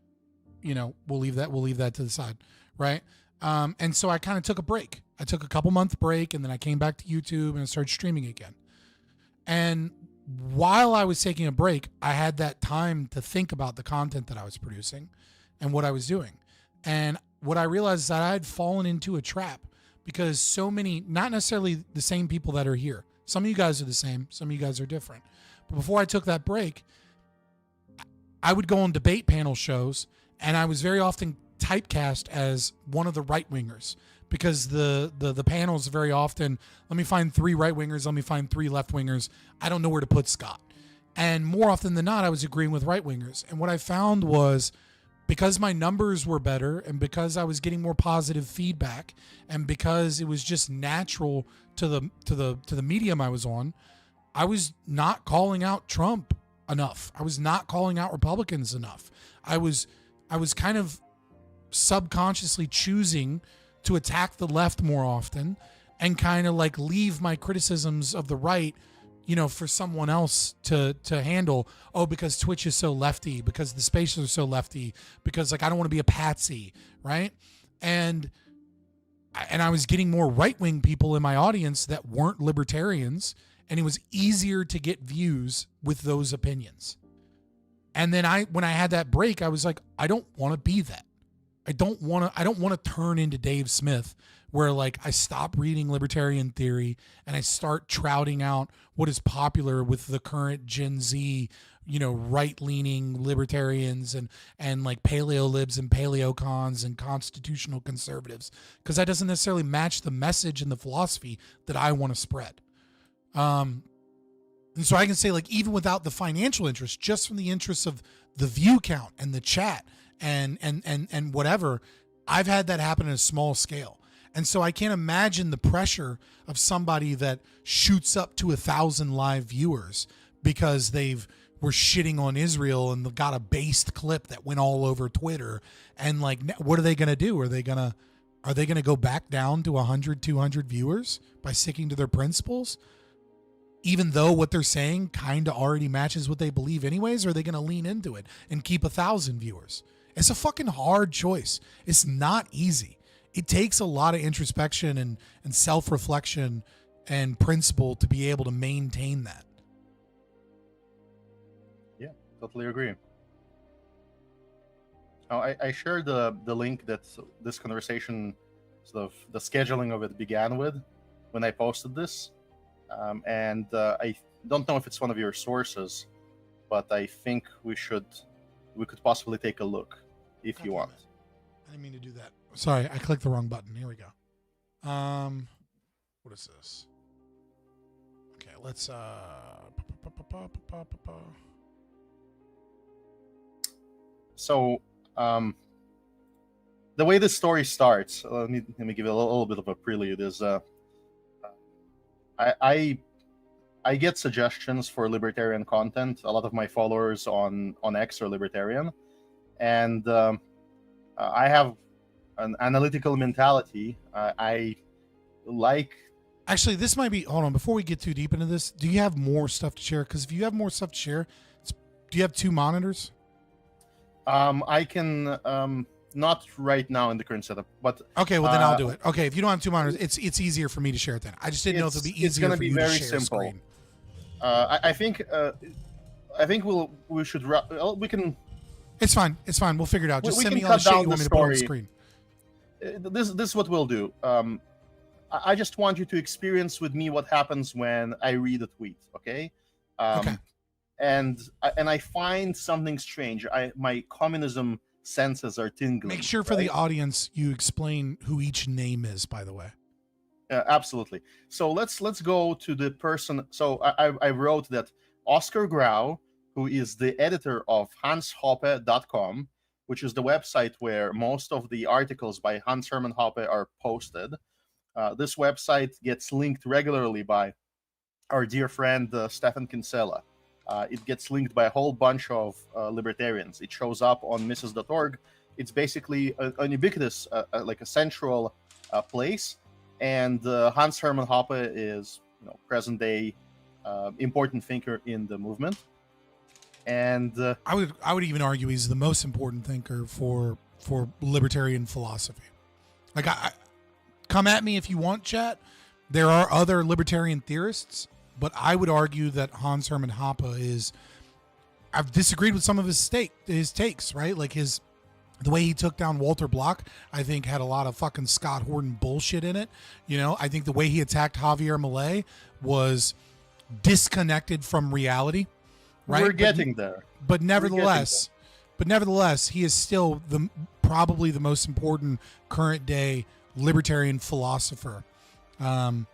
You know, we'll leave that to the side, right? And so I kind of took a break. I took a couple month break, and then I came back to YouTube and I started streaming again. And while I was taking a break, I had that time to think about the content that I was producing and what I was doing. And what I realized is that I had fallen into a trap because so many, not necessarily the same people that are here. Some of you guys are the same. Some of you guys are different. But before I took that break, I would go on debate panel shows, and I was very often typecast as one of the right wingers because the panels very often, let me find 3 right wingers, let me find 3 left wingers. I don't know where to put Scott. And more often than not, I was agreeing with right wingers. And what I found was because my numbers were better and because I was getting more positive feedback and because it was just natural to the medium I was on, I was not calling out Trump enough. I was not calling out Republicans enough. I was kind of subconsciously choosing to attack the left more often and kind of like leave my criticisms of the right, you know, for someone else to handle. Oh, because Twitch is so lefty, because the spaces are so lefty, because like I don't want to be a patsy, right? And I was getting more right-wing people in my audience that weren't libertarians, and it was easier to get views with those opinions. And then when I had that break, I was like, I don't want to be that. I don't want to turn into Dave Smith where like I stop reading libertarian theory and I start trouting out what is popular with the current Gen Z, you know, right-leaning libertarians and like paleo-libs and paleo-cons and constitutional conservatives, because that doesn't necessarily match the message and the philosophy that I want to spread. And so I can say, like, even without the financial interest, just from the interest of the view count and the chat and whatever, I've had that happen at a small scale. And so I can't imagine the pressure of somebody that shoots up to 1,000 live viewers because were shitting on Israel and got a based clip that went all over Twitter. And like, what are they going to do? Are they going to go back down to 100, 200 viewers by sticking to their principles? Even though what they're saying kind of already matches what they believe anyways, or are they going to lean into it and keep 1,000 viewers? It's a fucking hard choice. It's not easy. It takes a lot of introspection and self-reflection and principle to be able to maintain that. Yeah, totally agree. Oh, I shared the link that this conversation, sort of the scheduling of it began with when I posted this. And I don't know if it's one of your sources, but I think we could possibly take a look if you want. I didn't mean to do that. Sorry, I clicked the wrong button. Here we go. What is this? Okay, let's So the way this story starts, let me give it a little bit of a prelude. Is I get suggestions for libertarian content. A lot of my followers on X are libertarian, and I have an analytical mentality. I like. Actually, this might be. Hold on, before we get too deep into this, do you have more stuff to share? Because if you have more stuff to share, do you have 2 monitors? I can not right now in the current setup, but okay. Well, then I'll do it. Okay, if you don't have 2 monitors, it's easier for me to share it then. I just didn't know if it'd be easier for you to share a screen. I think we should we can. It's fine. It's fine. We'll figure it out. Just send me all the shit you want me to put on the screen. This is what we'll do. I just want you to experience with me what happens when I read a tweet. Okay. Okay. And I find something strange. My communism senses are tingling. Make sure for the audience you explain who each name is, by the way. Absolutely. So let's go to the person. So I wrote that Oscar Grau, who is the editor of Hanshoppe.com, which is the website where most of the articles by Hans-Hermann Hoppe are posted. This website gets linked regularly by our dear friend Stefan Kinsella. It gets linked by a whole bunch of libertarians. It shows up on Mises.org. It's basically an ubiquitous, like a central place. And Hans-Hermann Hoppe is, present-day important thinker in the movement. And I would even argue he's the most important thinker for libertarian philosophy. Like, come at me if you want, chat. There are other libertarian theorists, but I would argue that Hans-Hermann Hoppe is. I've disagreed with some of his takes, right? Like the way he took down Walter Block, I think had a lot of fucking Scott Horton bullshit in it. I think the way he attacked Javier Milei was disconnected from reality. Right? We're getting there. But nevertheless, he is still probably the most important current day libertarian philosopher. But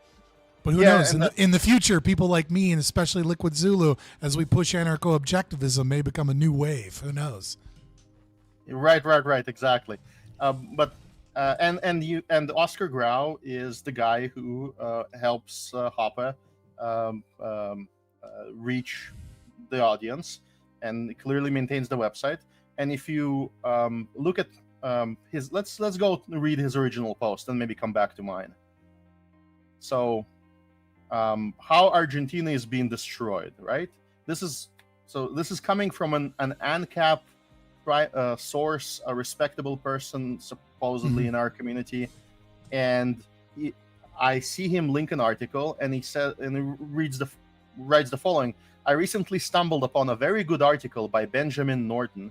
who knows? In the future, people like me and especially Liquid Zulu, as we push anarcho-objectivism, may become a new wave. Who knows? Right, exactly. But Oscar Grau is the guy who helps Hoppe reach the audience, and clearly maintains the website. And if you look at his, let's go read his original post and maybe come back to mine. So, how Argentina is being destroyed, right? This is coming from an ANCAP source, a respectable person supposedly in our community, and I see him link an article, and he writes the following: I recently stumbled upon a very good article by Benjamin Norton.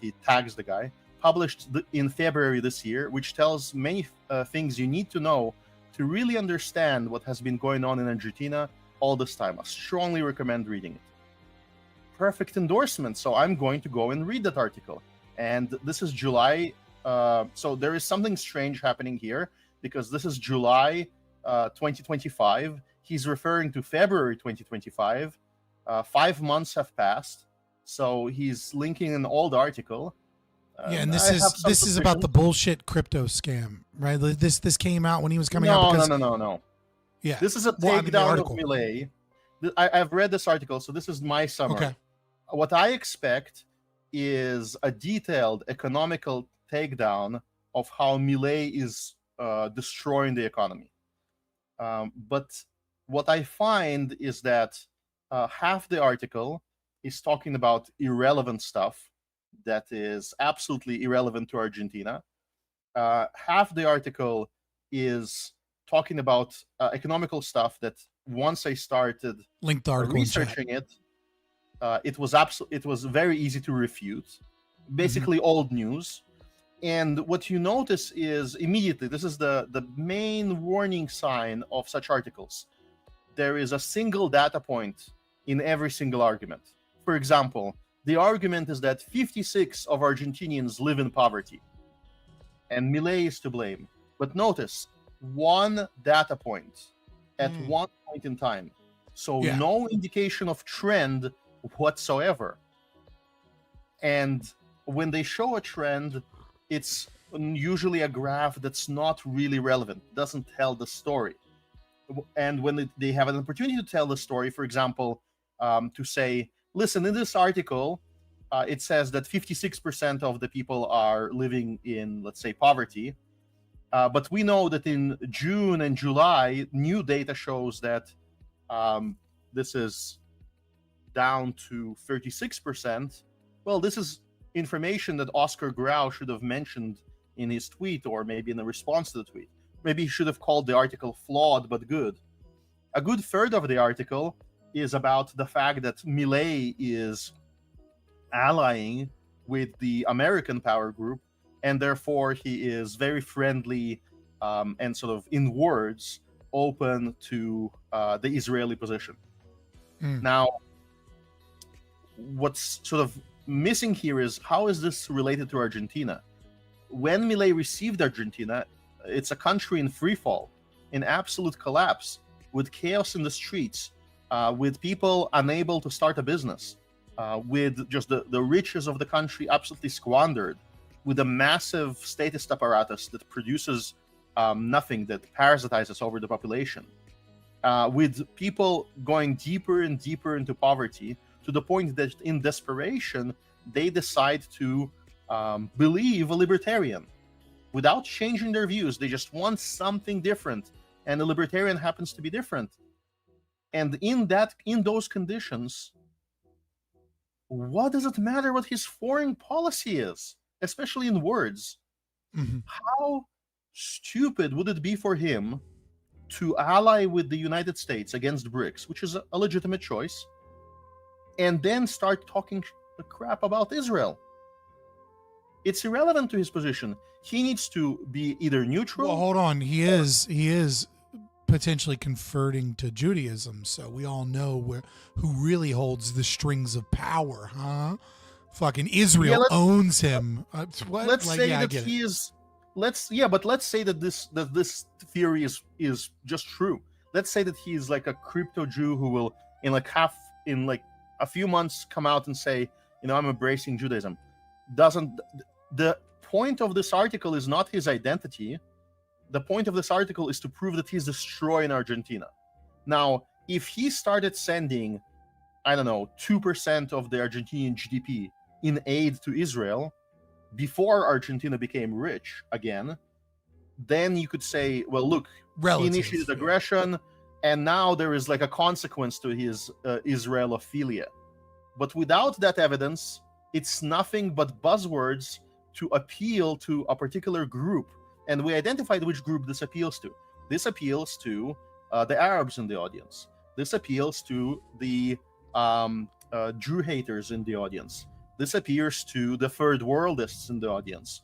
He tags the guy, published in February this year, which tells many things you need to know to really understand what has been going on in Argentina all this time. I strongly recommend reading it. Perfect endorsement. So I'm going to go and read that article. And this is July. So there is something strange happening here, because this is July 2025. He's referring to February 2025. 5 months have passed. So he's linking an old article. And this is about the bullshit crypto scam, right? This came out when he was coming out. No. Yeah. This is a takedown of Milei. I've read this article, so this is my summary. Okay. What I expect is a detailed economical takedown of how Milei is destroying the economy. But what I find is that half the article is talking about irrelevant stuff that is absolutely irrelevant to Argentina. Half the article is talking about economical stuff that once I started researching it, it was very easy to refute. Basically old news. And what you notice is immediately, this is the main warning sign of such articles. There is a single data point in every single argument. For example, the argument is that 56 of Argentinians live in poverty, and Milei is to blame. But notice, one data point at one point in time. So no indication of trend whatsoever. And when they show a trend, it's usually a graph that's not really relevant, doesn't tell the story. And when they have an opportunity to tell the story, for example, to say, listen, in this article, it says that 56% of the people are living in, let's say, poverty. But we know that in June and July, new data shows that this is down to 36%. Well, this is information that Oscar Grau should have mentioned in his tweet, or maybe in a response to the tweet. Maybe he should have called the article flawed but good. A good third of the article is about the fact that Milei is allying with the American power group, and therefore he is very friendly and sort of, in words, open to the Israeli position. Now, what's sort of missing here is, how is this related to Argentina? When Milei received Argentina, it's a country in free fall, in absolute collapse, with chaos in the streets, with people unable to start a business, with just the riches of the country absolutely squandered, with a massive statist apparatus that produces nothing, that parasitizes over the population, with people going deeper and deeper into poverty, to the point that in desperation, they decide to believe a libertarian. Without changing their views, they just want something different, and the libertarian happens to be different. And in those conditions, what does it matter what his foreign policy is, especially in words? How stupid would it be for him to ally with the United States against BRICS, which is a legitimate choice, and then start talking crap about Israel? It's irrelevant to his position. He needs to be either neutral. Well, hold on. He is potentially converting to Judaism, so we all know who really holds the strings of power, huh? Fucking Israel owns him. Let's say that he is. But let's say that this theory is just true. Let's say that he is like a crypto Jew who will in a few months come out and say, I'm embracing Judaism. The point of this article is not his identity. The point of this article is to prove that he's destroying Argentina. Now, if he started sending, 2% of the Argentinian GDP in aid to Israel before Argentina became rich again, then you could say, well, look, he initiated aggression, and now there is like a consequence to his Israelophilia. But without that evidence, it's nothing but buzzwords to appeal to a particular group. And we identified which group this appeals to. This appeals to the Arabs in the audience. This appeals to the Jew haters in the audience. This appeals to the third worldists in the audience.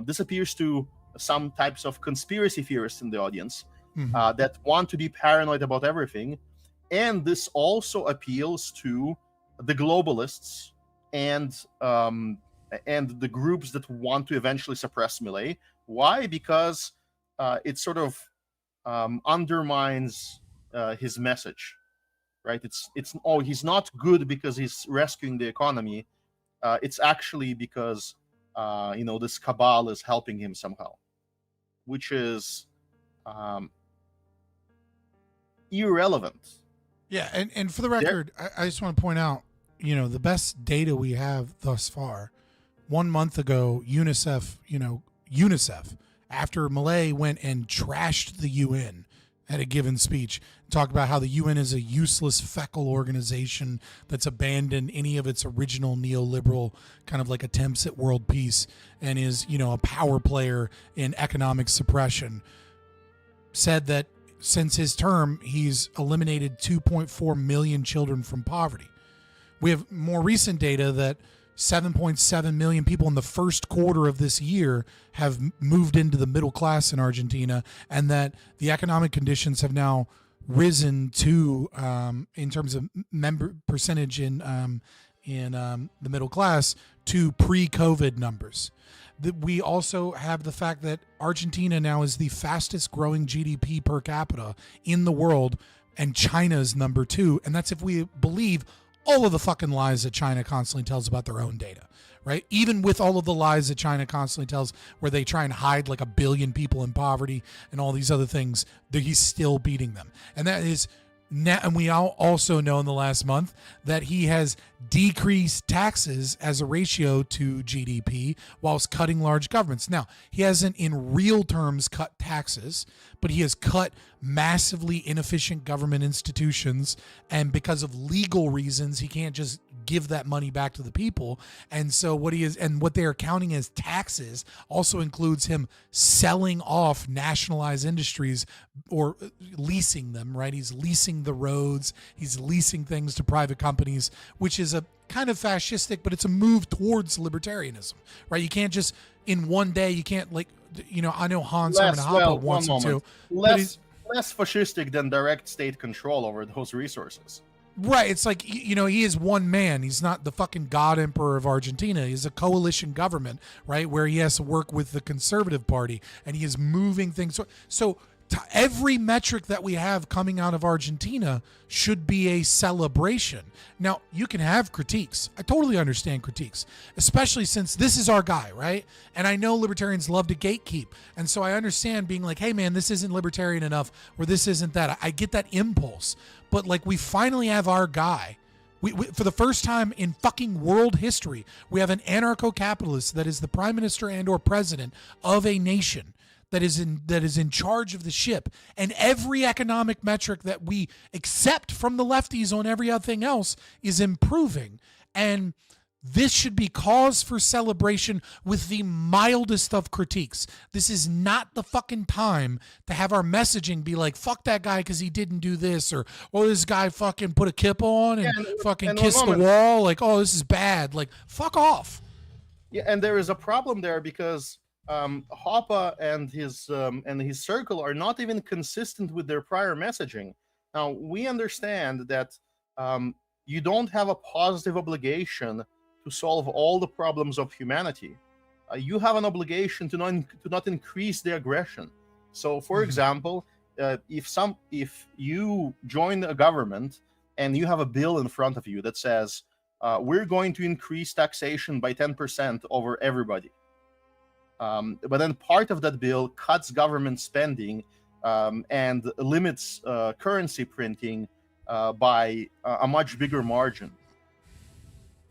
This appeals to some types of conspiracy theorists in the audience that want to be paranoid about everything. And this also appeals to the globalists and the groups that want to eventually suppress Milei. Why? Because it sort of undermines his message, right? He's not good because he's rescuing the economy. It's actually because this cabal is helping him somehow, which is irrelevant. Yeah, and for the record, I just want to point out, the best data we have thus far. 1 month ago, UNICEF, after Milei went and trashed the UN at a given speech, talked about how the UN is a useless, fecal organization that's abandoned any of its original neoliberal kind of like attempts at world peace and is, a power player in economic suppression, said that since his term, he's eliminated 2.4 million children from poverty. We have more recent data that 7.7 million people in the first quarter of this year have moved into the middle class in Argentina, and that the economic conditions have now risen to, in terms of member percentage in the middle class, to pre-COVID numbers. We also have the fact that Argentina now is the fastest growing GDP per capita in the world, and China's number 2, and that's if we believe all of the fucking lies that China constantly tells about their own data, right? Even with all of the lies that China constantly tells, where they try and hide like 1 billion people in poverty and all these other things, he's still beating them. And that is, and we all also know in the last month that he has decreased taxes as a ratio to GDP whilst cutting large governments. Now, he hasn't in real terms cut taxes, but he has cut massively inefficient government institutions, and because of legal reasons, he can't just give that money back to the people. And so what they are counting as taxes also includes him selling off nationalized industries or leasing them, right? He's leasing the roads, he's leasing things to private companies, which is a kind of fascistic, but it's a move towards libertarianism, right? You can't just in one day, you can't I know Hanshoppe wants him to. Less fascistic than direct state control over those resources. Right. It's like, he is one man. He's not the fucking God Emperor of Argentina. He's a coalition government, right, where he has to work with the Conservative Party, and he is moving things. So Every metric that we have coming out of Argentina should be a celebration. Now, you can have critiques. I totally understand critiques, especially since this is our guy, right? And I know libertarians love to gatekeep. And so I understand being like, hey, man, this isn't libertarian enough, or this isn't that. I get that impulse. But, like, we finally have our guy. We, for the first time in fucking world history, we have an anarcho-capitalist that is the prime minister and or president of a nation that is in charge of the ship, and every economic metric that we accept from the lefties on everything else is improving. And this should be cause for celebration with the mildest of critiques. This is not the fucking time to have our messaging be like, fuck that guy because he didn't do this, or oh, this guy fucking put a kippa on and fucking kissed the wall. Like, oh, this is bad. Like, fuck off. Yeah, and there is a problem there because Hoppe and his circle are not even consistent with their prior messaging. Now, we understand that you don't have a positive obligation to solve all the problems of humanity. You have an obligation to not increase the aggression. So, for example, if you join a government and you have a bill in front of you that says we're going to increase taxation by 10% over everybody. But then part of that bill cuts government spending and limits currency printing by a much bigger margin.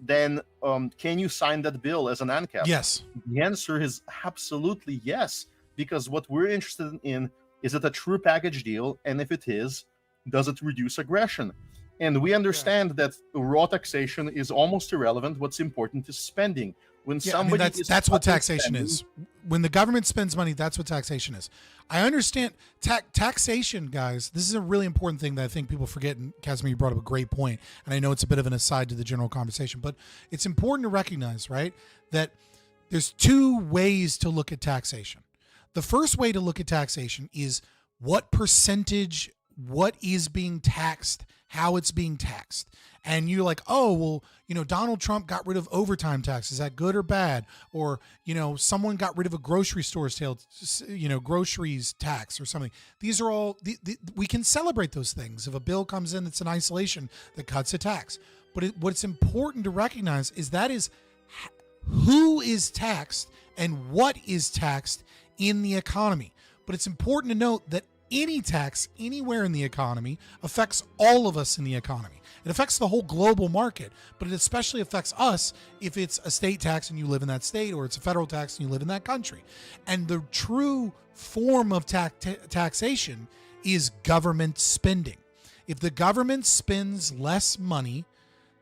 Then can you sign that bill as an ANCAP? Yes. The answer is absolutely yes, because what we're interested in is it a true package deal, and if it is, does it reduce aggression? And we understand that raw taxation is almost irrelevant. What's important is spending. When somebody that's what taxation is. When the government spends money, that's what taxation is. I understand taxation, guys. This is a really important thing that I think people forget. And Kasimir, you brought up a great point, and I know it's a bit of an aside to the general conversation, but it's important to recognize, right, that there's two ways to look at taxation. The first way to look at taxation is what percentage, what is being taxed, how it's being taxed. And you're like, oh, well, Donald Trump got rid of overtime tax. Is that good or bad? Or, someone got rid of a grocery store sales, groceries tax or something. These are all, we can celebrate those things. If a bill comes in that's in isolation that cuts a tax. But what's important to recognize is that is who is taxed and what is taxed in the economy. But it's important to note that any tax anywhere in the economy affects all of us in the economy. It affects the whole global market, but it especially affects us if it's a state tax and you live in that state, or it's a federal tax and you live in that country. And the true form of taxation is government spending. If the government spends less money,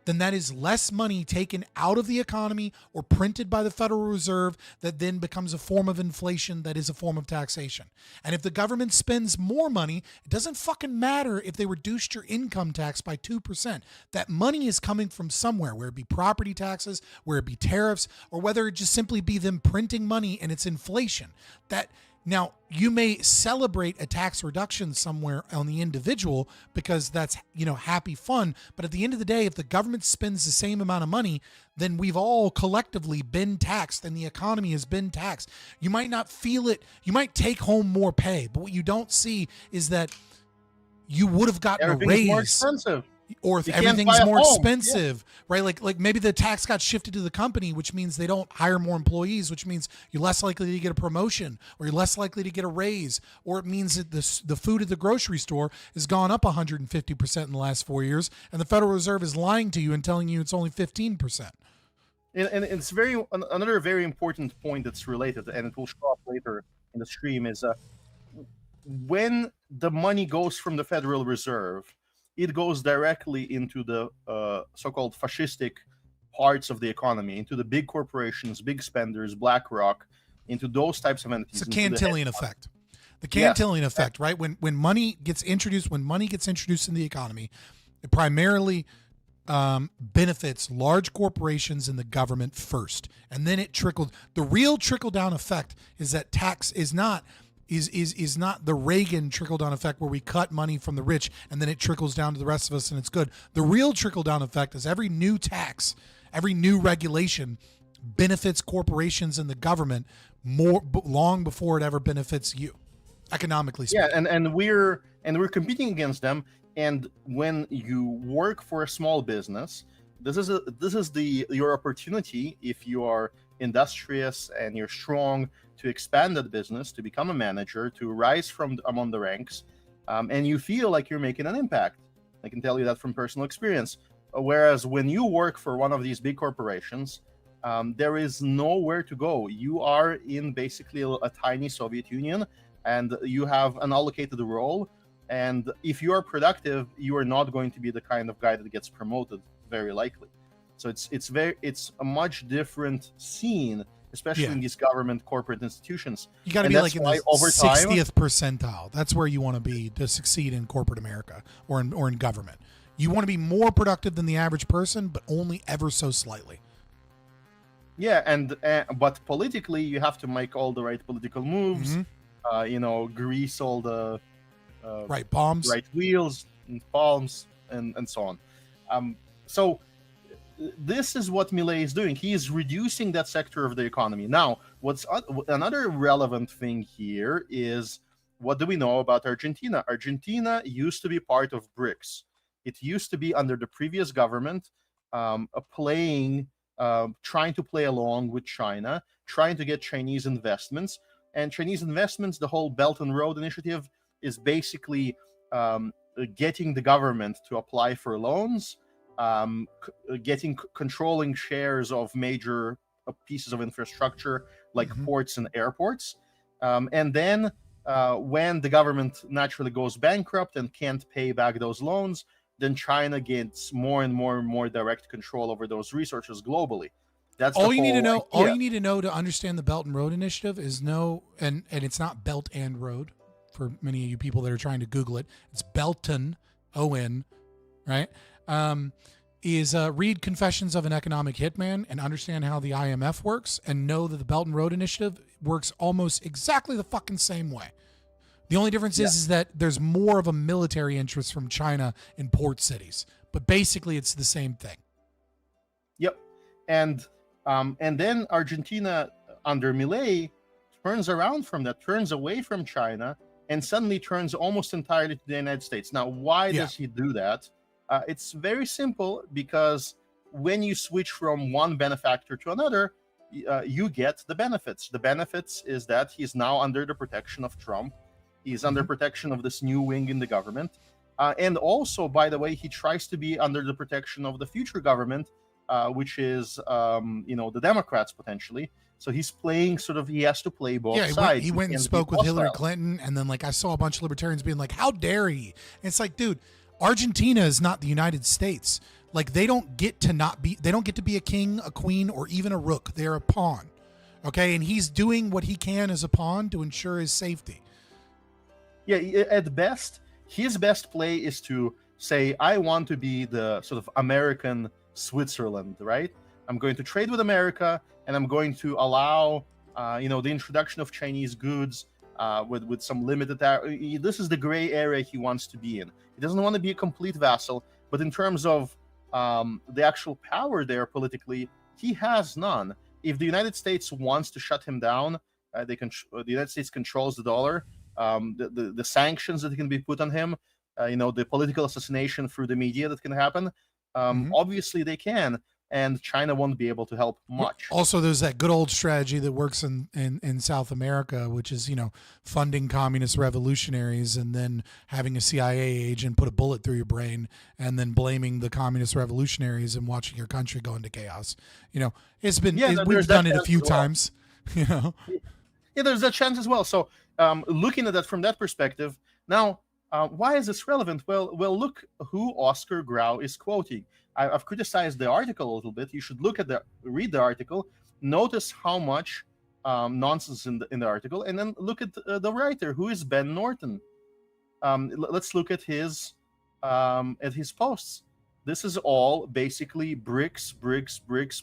then that is less money taken out of the economy or printed by the Federal Reserve that then becomes a form of inflation that is a form of taxation. And if the government spends more money, it doesn't fucking matter if they reduced your income tax by 2%. That money is coming from somewhere, where it be property taxes, where it be tariffs, or whether it just simply be them printing money and it's inflation. Now, you may celebrate a tax reduction somewhere on the individual because that's, happy fun. But at the end of the day, if the government spends the same amount of money, then we've all collectively been taxed and the economy has been taxed. You might not feel it. You might take home more pay, but what you don't see is that you would have gotten a raise. More expensive. Or if everything's more expensive, right? Like maybe the tax got shifted to the company, which means they don't hire more employees, which means you're less likely to get a promotion, or you're less likely to get a raise, or it means that the food at the grocery store has gone up 150% in the last 4 years, and the Federal Reserve is lying to you and telling you it's only 15%. And it's another very important point that's related, and it will show up later in the stream, is when the money goes from the Federal Reserve, it goes directly into the so-called fascistic parts of the economy, into the big corporations, big spenders, BlackRock, into those types of entities. It's a Cantillon effect. The Cantillon effect, right? When money gets introduced in the economy, it primarily benefits large corporations and the government first, and then it trickled. The real trickle-down effect is that tax is not the Reagan trickle-down effect where we cut money from the rich and then it trickles down to the rest of us and it's good. The real trickle-down effect is every new tax, every new regulation benefits corporations and the government long before it ever benefits you. economically speaking. Yeah, and we're competing against them. And when you work for a small business, this is your opportunity, if you are industrious and you're strong, to expand that business, to become a manager, to rise from among the ranks, and you feel like you're making an impact. I can tell you that from personal experience. Whereas when you work for one of these big corporations, there is nowhere to go. You are in basically a tiny Soviet Union, and you have an allocated role. And if you are productive, you are not going to be the kind of guy that gets promoted, very likely. So it's a much different scene, especially in these government corporate institutions. You got to be like in the 60th percentile. That's where you want to be to succeed in corporate America or in government. You want to be more productive than the average person, but only ever so slightly. Yeah, but politically, you have to make all the right political moves. Grease all the right bombs, right wheels, and palms, and so on. So this is what Milei is doing. He is reducing that sector of the economy. Now, what's another relevant thing here is, what do we know about Argentina? Argentina used to be part of BRICS. It used to be under the previous government, trying to play along with China, trying to get Chinese investments. And Chinese investments, the whole Belt and Road Initiative, is basically getting the government to apply for loans, controlling shares of major pieces of infrastructure like ports and airports. And then when the government naturally goes bankrupt and can't pay back those loans, then China gets more and more and more direct control over those resources globally. That's all you need to know. All you need to know to understand the Belt and Road Initiative is and it's not Belt and Road for many of you people that are trying to Google it. It's Belton, O-N, right? Read Confessions of an Economic Hitman and understand how the IMF works, and know that the Belt and Road Initiative works almost exactly the fucking same way. The only difference is that there's more of a military interest from China in port cities, but basically it's the same thing. Yep, and then Argentina under Milei turns around from that, turns away from China, and suddenly turns almost entirely to the United States. Now, why does he do that? It's very simple, because when you switch from one benefactor to another, you get the benefits. The benefits is that he's now under the protection of Trump. He's under protection of this new wing in the government. And also, by the way, he tries to be under the protection of the future government, which is, the Democrats potentially. So he's playing he has to play both sides. He went and spoke with Hillary Clinton, and then I saw a bunch of libertarians being like, how dare he? And it's like, dude, Argentina is not the United States. They don't get to be a king, a queen, or even a rook. They're a pawn. Okay. And he's doing what he can as a pawn to ensure his safety. Yeah. At best, his best play is to say, I want to be the sort of American Switzerland, right? I'm going to trade with America, and I'm going to allow, the introduction of Chinese goods with some limited. This is the gray area he wants to be in. He doesn't want to be a complete vassal, but in terms of the actual power there politically, he has none. If the United States wants to shut him down, the United States controls the dollar. The sanctions that can be put on him, the political assassination through the media that can happen. Obviously they can, and China won't be able to help much. Also, there's that good old strategy that works in South America, which is, funding communist revolutionaries and then having a CIA agent put a bullet through your brain and then blaming the communist revolutionaries and watching your country go into chaos. It's been, we've done it a few times, Yeah, there's that chance as well. So looking at that from that perspective, now, why is this relevant? Well, look who Oscar Grau is quoting. I've criticized the article a little bit. You should read the article, notice how much nonsense in the article, and then look at the writer, who is Ben Norton. Let's look at his posts. This is all basically BRICS,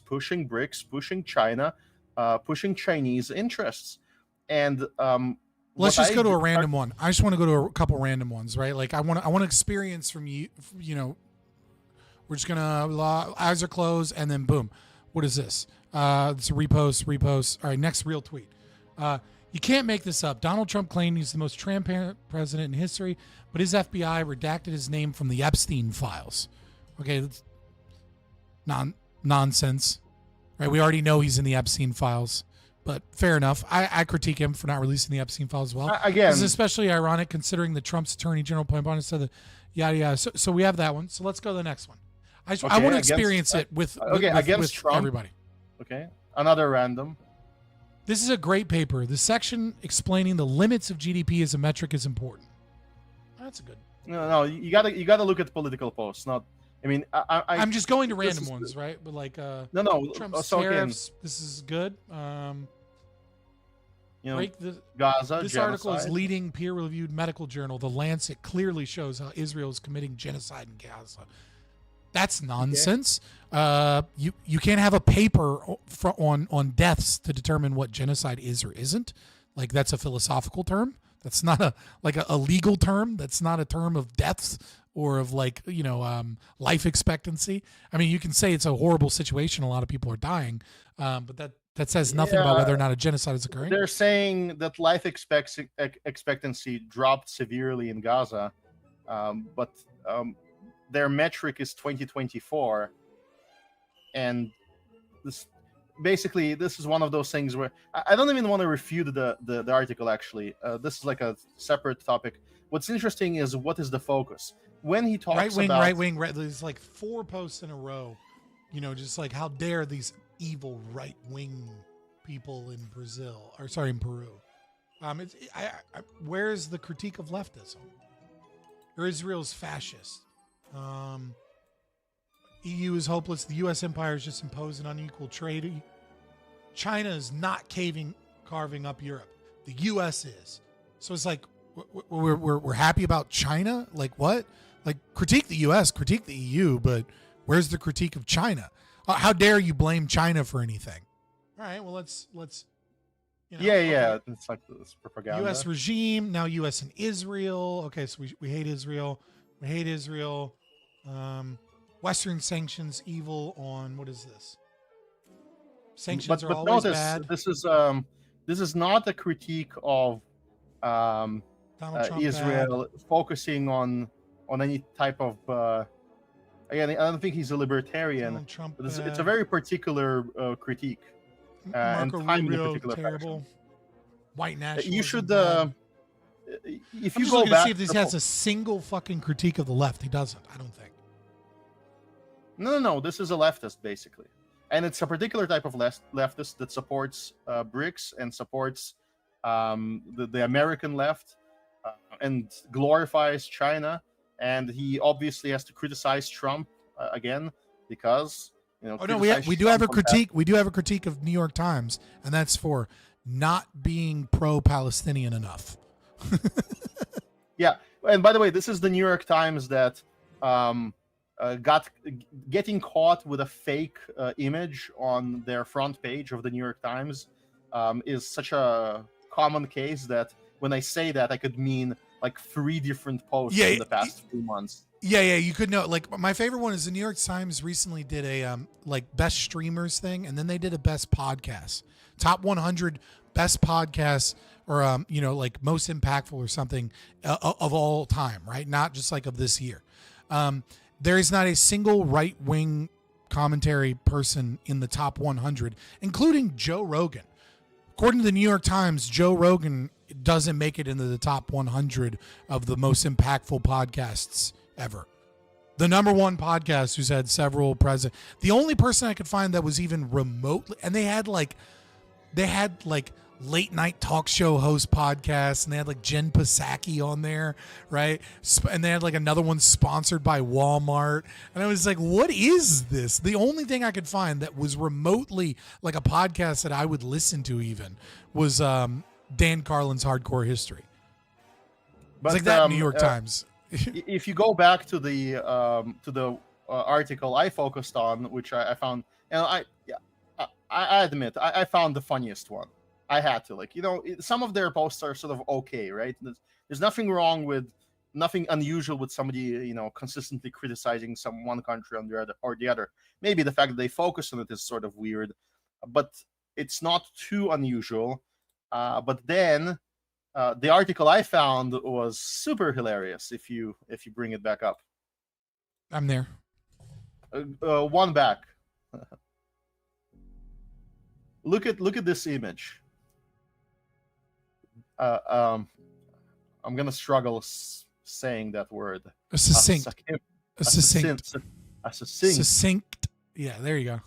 pushing China, pushing Chinese interests, and let's just go to a random one. I just want to go to a couple random ones, right? I want to experience from you. We're just gonna eyes are closed, and then boom. What is this? It's a repost. All right, next real tweet. You can't make this up. Donald Trump claimed he's the most transparent president in history, but his FBI redacted his name from the Epstein files. Okay, that's nonsense, right? We already know he's in the Epstein files, but fair enough. I critique him for not releasing the Epstein files as well. Again, this is especially ironic considering the Trump's Attorney General point on said that yada yada. So we have that one. So let's go to the next one. I want to experience it with Trump. everybody. Okay, another random. This is a great paper. The section explaining the limits of GDP as a metric is important. That's a good. No, you gotta look at political posts. Not, I mean, I'm just going to random ones, right? But like, Trump's tariffs. This is good. Gaza. This article is leading peer-reviewed medical journal, The Lancet, clearly shows how Israel is committing genocide in Gaza. That's nonsense. You can't have a paper on deaths to determine what genocide is or isn't. Like, that's a philosophical term. That's not a legal term. That's not a term of deaths or of life expectancy. I mean, you can say it's a horrible situation. A lot of people are dying, but that says nothing about whether or not a genocide is occurring. They're saying that life expectancy dropped severely in Gaza, but their metric is 2024, and this is one of those things where I don't even want to refute the article. Actually, this is like a separate topic. What's interesting is what is the focus when he talks right wing. There's like 4 posts in a row, just like how dare these evil right wing people in in Peru. Where's the critique of leftism? Or Israel's fascist? EU is hopeless. The U.S. empire has just imposed an unequal trade. China is not carving up Europe. The U.S. is. So it's like we're happy about China. Like what? Like critique the U.S., critique the EU, but where's the critique of China? How dare you blame China for anything? All right, well let's. Yeah, it's like this propaganda. U.S. regime now. U.S. and Israel. Okay, so we hate Israel. We hate Israel. Western sanctions evil on what is this? Sanctions are always bad. This is not a critique of Israel focusing on any type of. Again, I don't think he's a libertarian. But it's a very particular critique. Marco Rubio, terrible. White nationalism. You should. If you go back, see if this has a single fucking critique of the left. He doesn't. I don't think. No. This is a leftist basically, and it's a particular type of leftist that supports BRICS and supports the American left and glorifies China. And he obviously has to criticize Trump again because we do have a critique. We do have a critique of New York Times, and that's for not being pro-Palestinian enough. Yeah, and by the way, this is the New York Times that getting caught with a fake image on their front page of the New York Times is such a common case that when I say that, I could mean like 3 different posts in the past few months. Yeah, you could know. Like my favorite one is the New York Times recently did a best streamers thing, and then they did a best podcast, top 100 best podcasts, or most impactful or something of all time, right? Not just like of this year. There is not a single right wing commentary person in the top 100, including Joe Rogan. According to the New York Times, Joe Rogan doesn't make it into the top 100 of the most impactful podcasts ever. The number 1 podcast who's had several presidents. The only person I could find that was even remotely, and they had late night talk show host podcasts, and they had like Jen Psaki on there, right? And they had like another one sponsored by Walmart, and I was like, what is this? The only thing I could find that was remotely like a podcast that I would listen to even was Dan Carlin's Hardcore History. It's like that New York Times. If you go back to the article I focused on, which I found, I admit I found the funniest one. I had to, some of their posts are sort of okay, right? There's nothing wrong with, nothing unusual with somebody, consistently criticizing one country or the other. Maybe the fact that they focus on it is sort of weird, but it's not too unusual. But then the article I found was super hilarious. If you bring it back up, I'm there. One back. Look at this image. I'm gonna struggle saying that word. A succinct. A succinct. Yeah, there you go.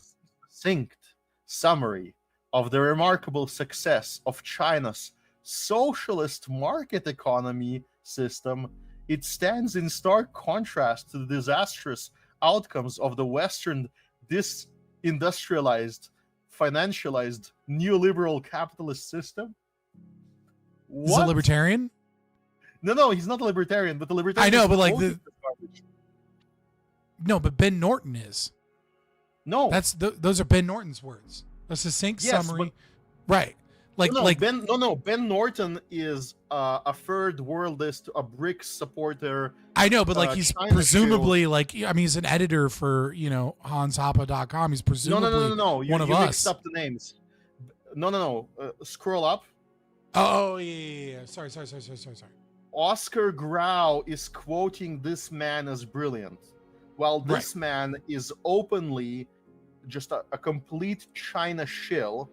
Succinct summary of the remarkable success of China's socialist market economy system. It stands in stark contrast to the disastrous outcomes of the Western disindustrialized, financialized, neoliberal capitalist system. He's a libertarian? No, he's not a libertarian, but the libertarian. I know, but like no, but Ben Norton is. No, those are Ben Norton's words. A succinct summary, right? Ben Norton is a third worldist, a BRICS supporter. I know, but like he's China presumably he's an editor for Hanshoppe.com. He's presumably no. one of you us. Mixed up the names. No. Scroll up. Oh yeah. Sorry. Oscar Grau is quoting this man as brilliant, while this man is openly just a complete China shill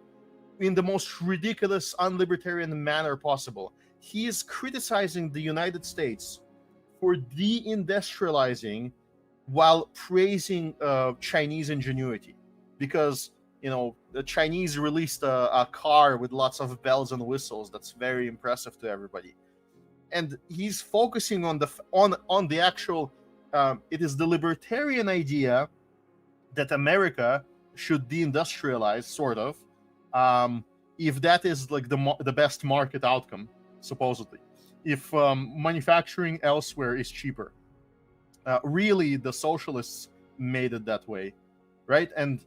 in the most ridiculous, unlibertarian manner possible. He is criticizing the United States for deindustrializing while praising Chinese ingenuity, because the Chinese released a car with lots of bells and whistles that's very impressive to everybody, and he's focusing on the actual. It is the libertarian idea that America should deindustrialize, sort of, if that is like the best market outcome, supposedly. If manufacturing elsewhere is cheaper, really the socialists made it that way, right? And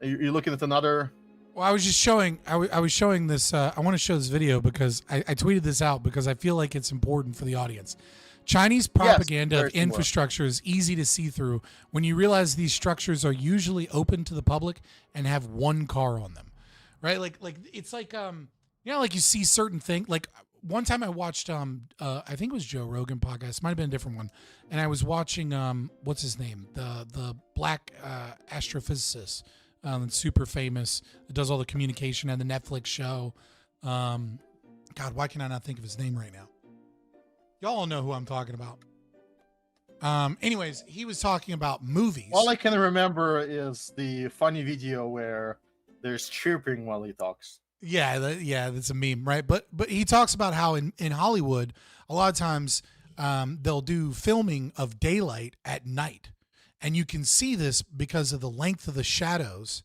you're looking at another. Well, I was just showing. I was showing this. I want to show this video because I tweeted this out because I feel like it's important for the audience. Chinese propaganda of infrastructure is easy to see through when you realize these structures are usually open to the public and have one car on them, right? Like it's like like you see certain things. Like one time I watched I think it was Joe Rogan podcast, might have been a different one, and I was watching what's his name, the black astrophysicist, super famous, that does all the communication and the Netflix show. God, why can I not think of his name right now? Y'all all know who I'm talking about. Anyways, he was talking about movies. All I can remember is the funny video where there's chirping while he talks. Yeah, that's a meme, right? But he talks about how in Hollywood, a lot of times they'll do filming of daylight at night. And you can see this because of the length of the shadows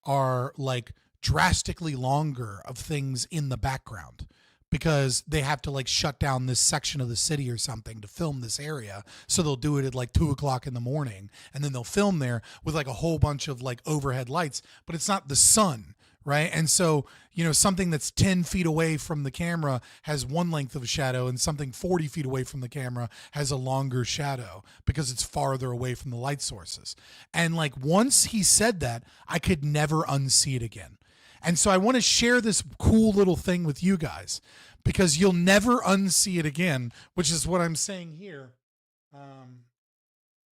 are like drastically longer of things in the background, because they have to like shut down this section of the city or something to film this area. So they'll do it at like 2:00 in the morning, and then they'll film there with like a whole bunch of like overhead lights, but it's not the sun, right? And so, something that's 10 feet away from the camera has one length of a shadow, and something 40 feet away from the camera has a longer shadow because it's farther away from the light sources. And like once he said that, I could never unsee it again. And so I want to share this cool little thing with you guys, because you'll never unsee it again, which is what I'm saying here,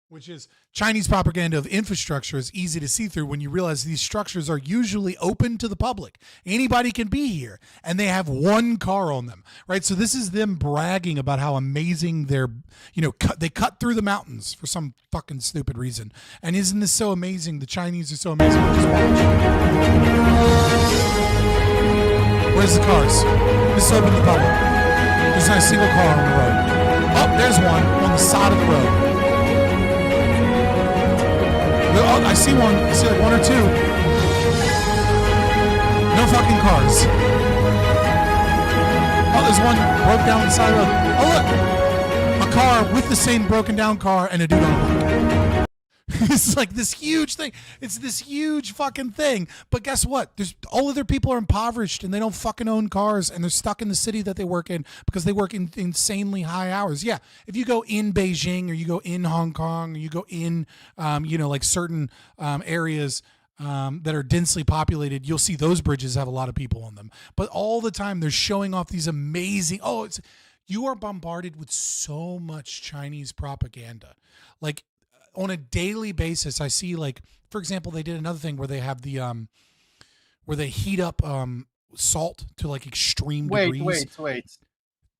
which is Chinese propaganda of infrastructure is easy to see through when you realize these structures are usually open to the public. Anybody can be here, and they have one car on them, right? So this is them bragging about how amazing they're, they cut through the mountains for some fucking stupid reason. And isn't this so amazing? The Chinese are so amazing. Just watch. Where's the cars? This is open to the public. There's not a single car on the road. Oh, there's one on the side of the road. Oh, I see one. I see like one or two. No fucking cars. Oh, there's one broke down on the side of the road. Oh, look. A car with the same broken down car and a dude on a bike. It's like this huge thing. It's this huge fucking thing. But guess what? There's all of their people are impoverished and they don't fucking own cars, and they're stuck in the city that they work in because they work in insanely high hours. Yeah, if you go in Beijing or you go in Hong Kong or you go in, like certain areas that are densely populated, you'll see those bridges have a lot of people on them. But all the time they're showing off these amazing, you are bombarded with so much Chinese propaganda. Like on a daily basis, I see, like, for example, they did another thing where they have the, where they heat up salt to like extreme degrees. Wait.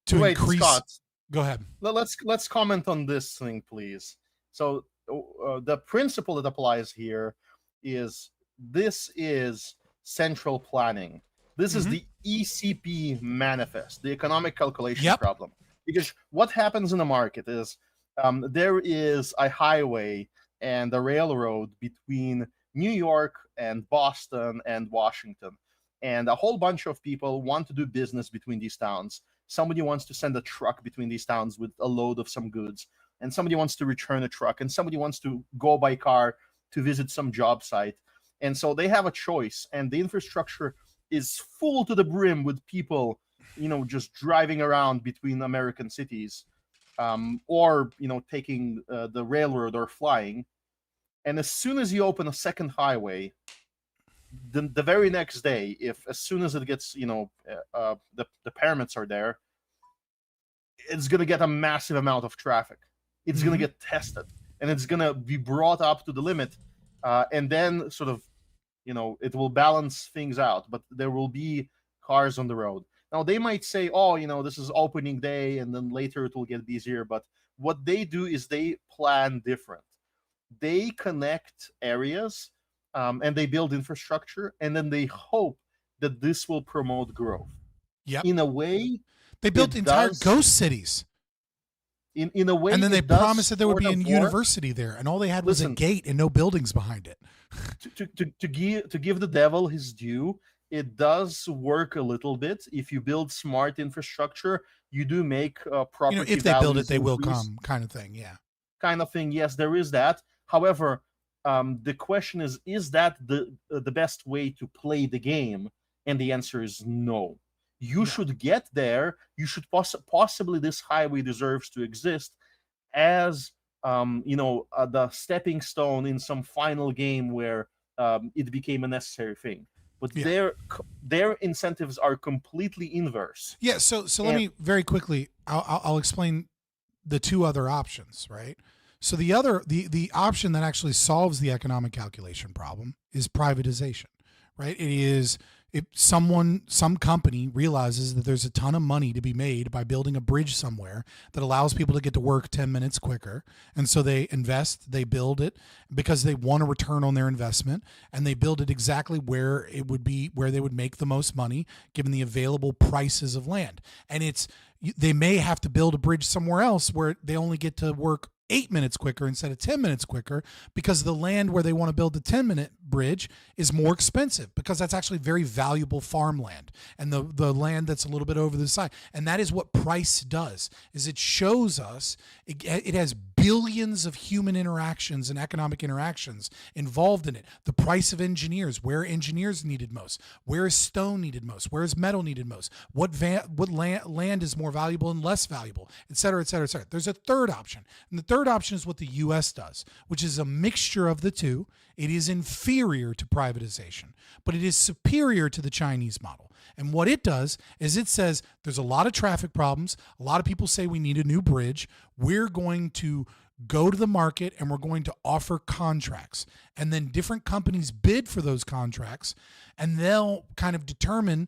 To increase. Scott, go ahead. Let's comment on this thing, please. So the principle that applies here is this is central planning. This is the ECP manifest, the economic calculation problem. Because what happens in the market is there is a highway and a railroad between New York and Boston and Washington. And a whole bunch of people want to do business between these towns. Somebody wants to send a truck between these towns with a load of some goods. And somebody wants to return a truck. And somebody wants to go by car to visit some job site. And so they have a choice. And the infrastructure is full to the brim with people, just driving around between American cities, or, taking the railroad or flying. And as soon as you open a second highway, the very next day, as soon as it gets, the permits are there, it's going to get a massive amount of traffic. It's going to get tested, and it's going to be brought up to the limit, and then sort of, it will balance things out. But there will be cars on the road. Now, they might say, this is opening day, and then later it will get busier. But what they do is they plan different. They connect areas, and they build infrastructure, and then they hope that this will promote growth. Yep. In a way, they built entire ghost cities. In a way, and then they promised that there would be a university there, and all they had was a gate and no buildings behind it. To give the devil his due, it does work a little bit. If you build smart infrastructure, you do make property. If they build it, they will come, kind of thing. Yeah. Kind of thing. Yes, there is that. However, the question is that the best way to play the game? And the answer is no. You should get there. You should possibly, this highway deserves to exist as the stepping stone in some final game where it became a necessary thing. But their incentives are completely inverse. Yeah. So let me very quickly. I'll explain the two other options. Right. So the option that actually solves the economic calculation problem is privatization. Right. It is. If some company realizes that there's a ton of money to be made by building a bridge somewhere that allows people to get to work 10 minutes quicker, and so they invest, they build it because they want a return on their investment, and they build it exactly where it would be, where they would make the most money given the available prices of land. And they may have to build a bridge somewhere else where they only get to work 8 minutes quicker instead of 10 minutes quicker, because the land where they want to build the 10-minute bridge is more expensive, because that's actually very valuable farmland, and the land that's a little bit over the side. And that is what price does, is it shows us, it has billions of human interactions and economic interactions involved in it. The price of engineers, where engineers needed most, where is stone needed most, where is metal needed most, what land is more valuable and less valuable, et cetera, et cetera, et cetera. There's a third option, and the third option is what the U.S. does, which is a mixture of the two. It is inferior to privatization, but it is superior to the Chinese model. And what it does is it says there's a lot of traffic problems. A lot of people say we need a new bridge. We're going to go to the market and we're going to offer contracts. And then different companies bid for those contracts, and they'll kind of determine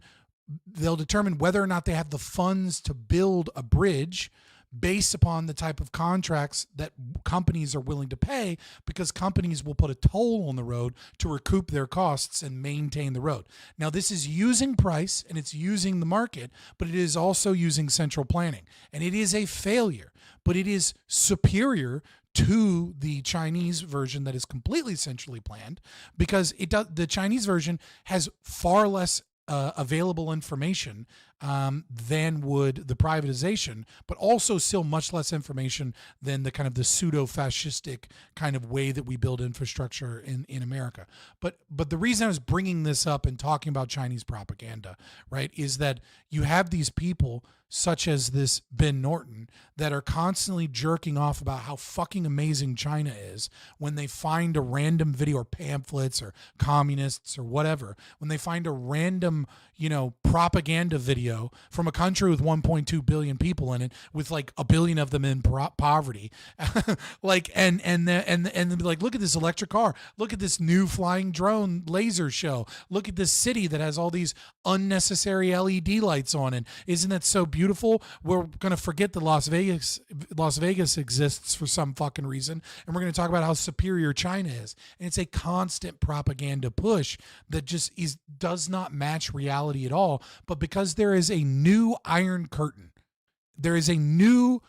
whether or not they have the funds to build a bridge based upon the type of contracts that companies are willing to pay, because companies will put a toll on the road to recoup their costs and maintain the road. Now, this is using price and it's using the market, but it is also using central planning. And it is a failure, but it is superior to the Chinese version that is completely centrally planned, because the Chinese version has far less available information than would the privatization, but also still much less information than the kind of the pseudo-fascistic kind of way that we build infrastructure in America. But the reason I was bringing this up and talking about Chinese propaganda, right, is that you have these people such as this Ben Norton that are constantly jerking off about how fucking amazing China is when they find a random video, or pamphlets or communists or whatever, when they find a random, propaganda video from a country with 1.2 billion people in it, with like a billion of them in poverty, like, and they'll be like, look at this electric car, look at this new flying drone laser show, look at this city that has all these unnecessary LED lights on it. Isn't that so beautiful? We're going to forget that Las Vegas exists for some fucking reason, and we're going to talk about how superior China is. And it's a constant propaganda push that just does not match reality at all. But because there is a new Iron Curtain, there is a new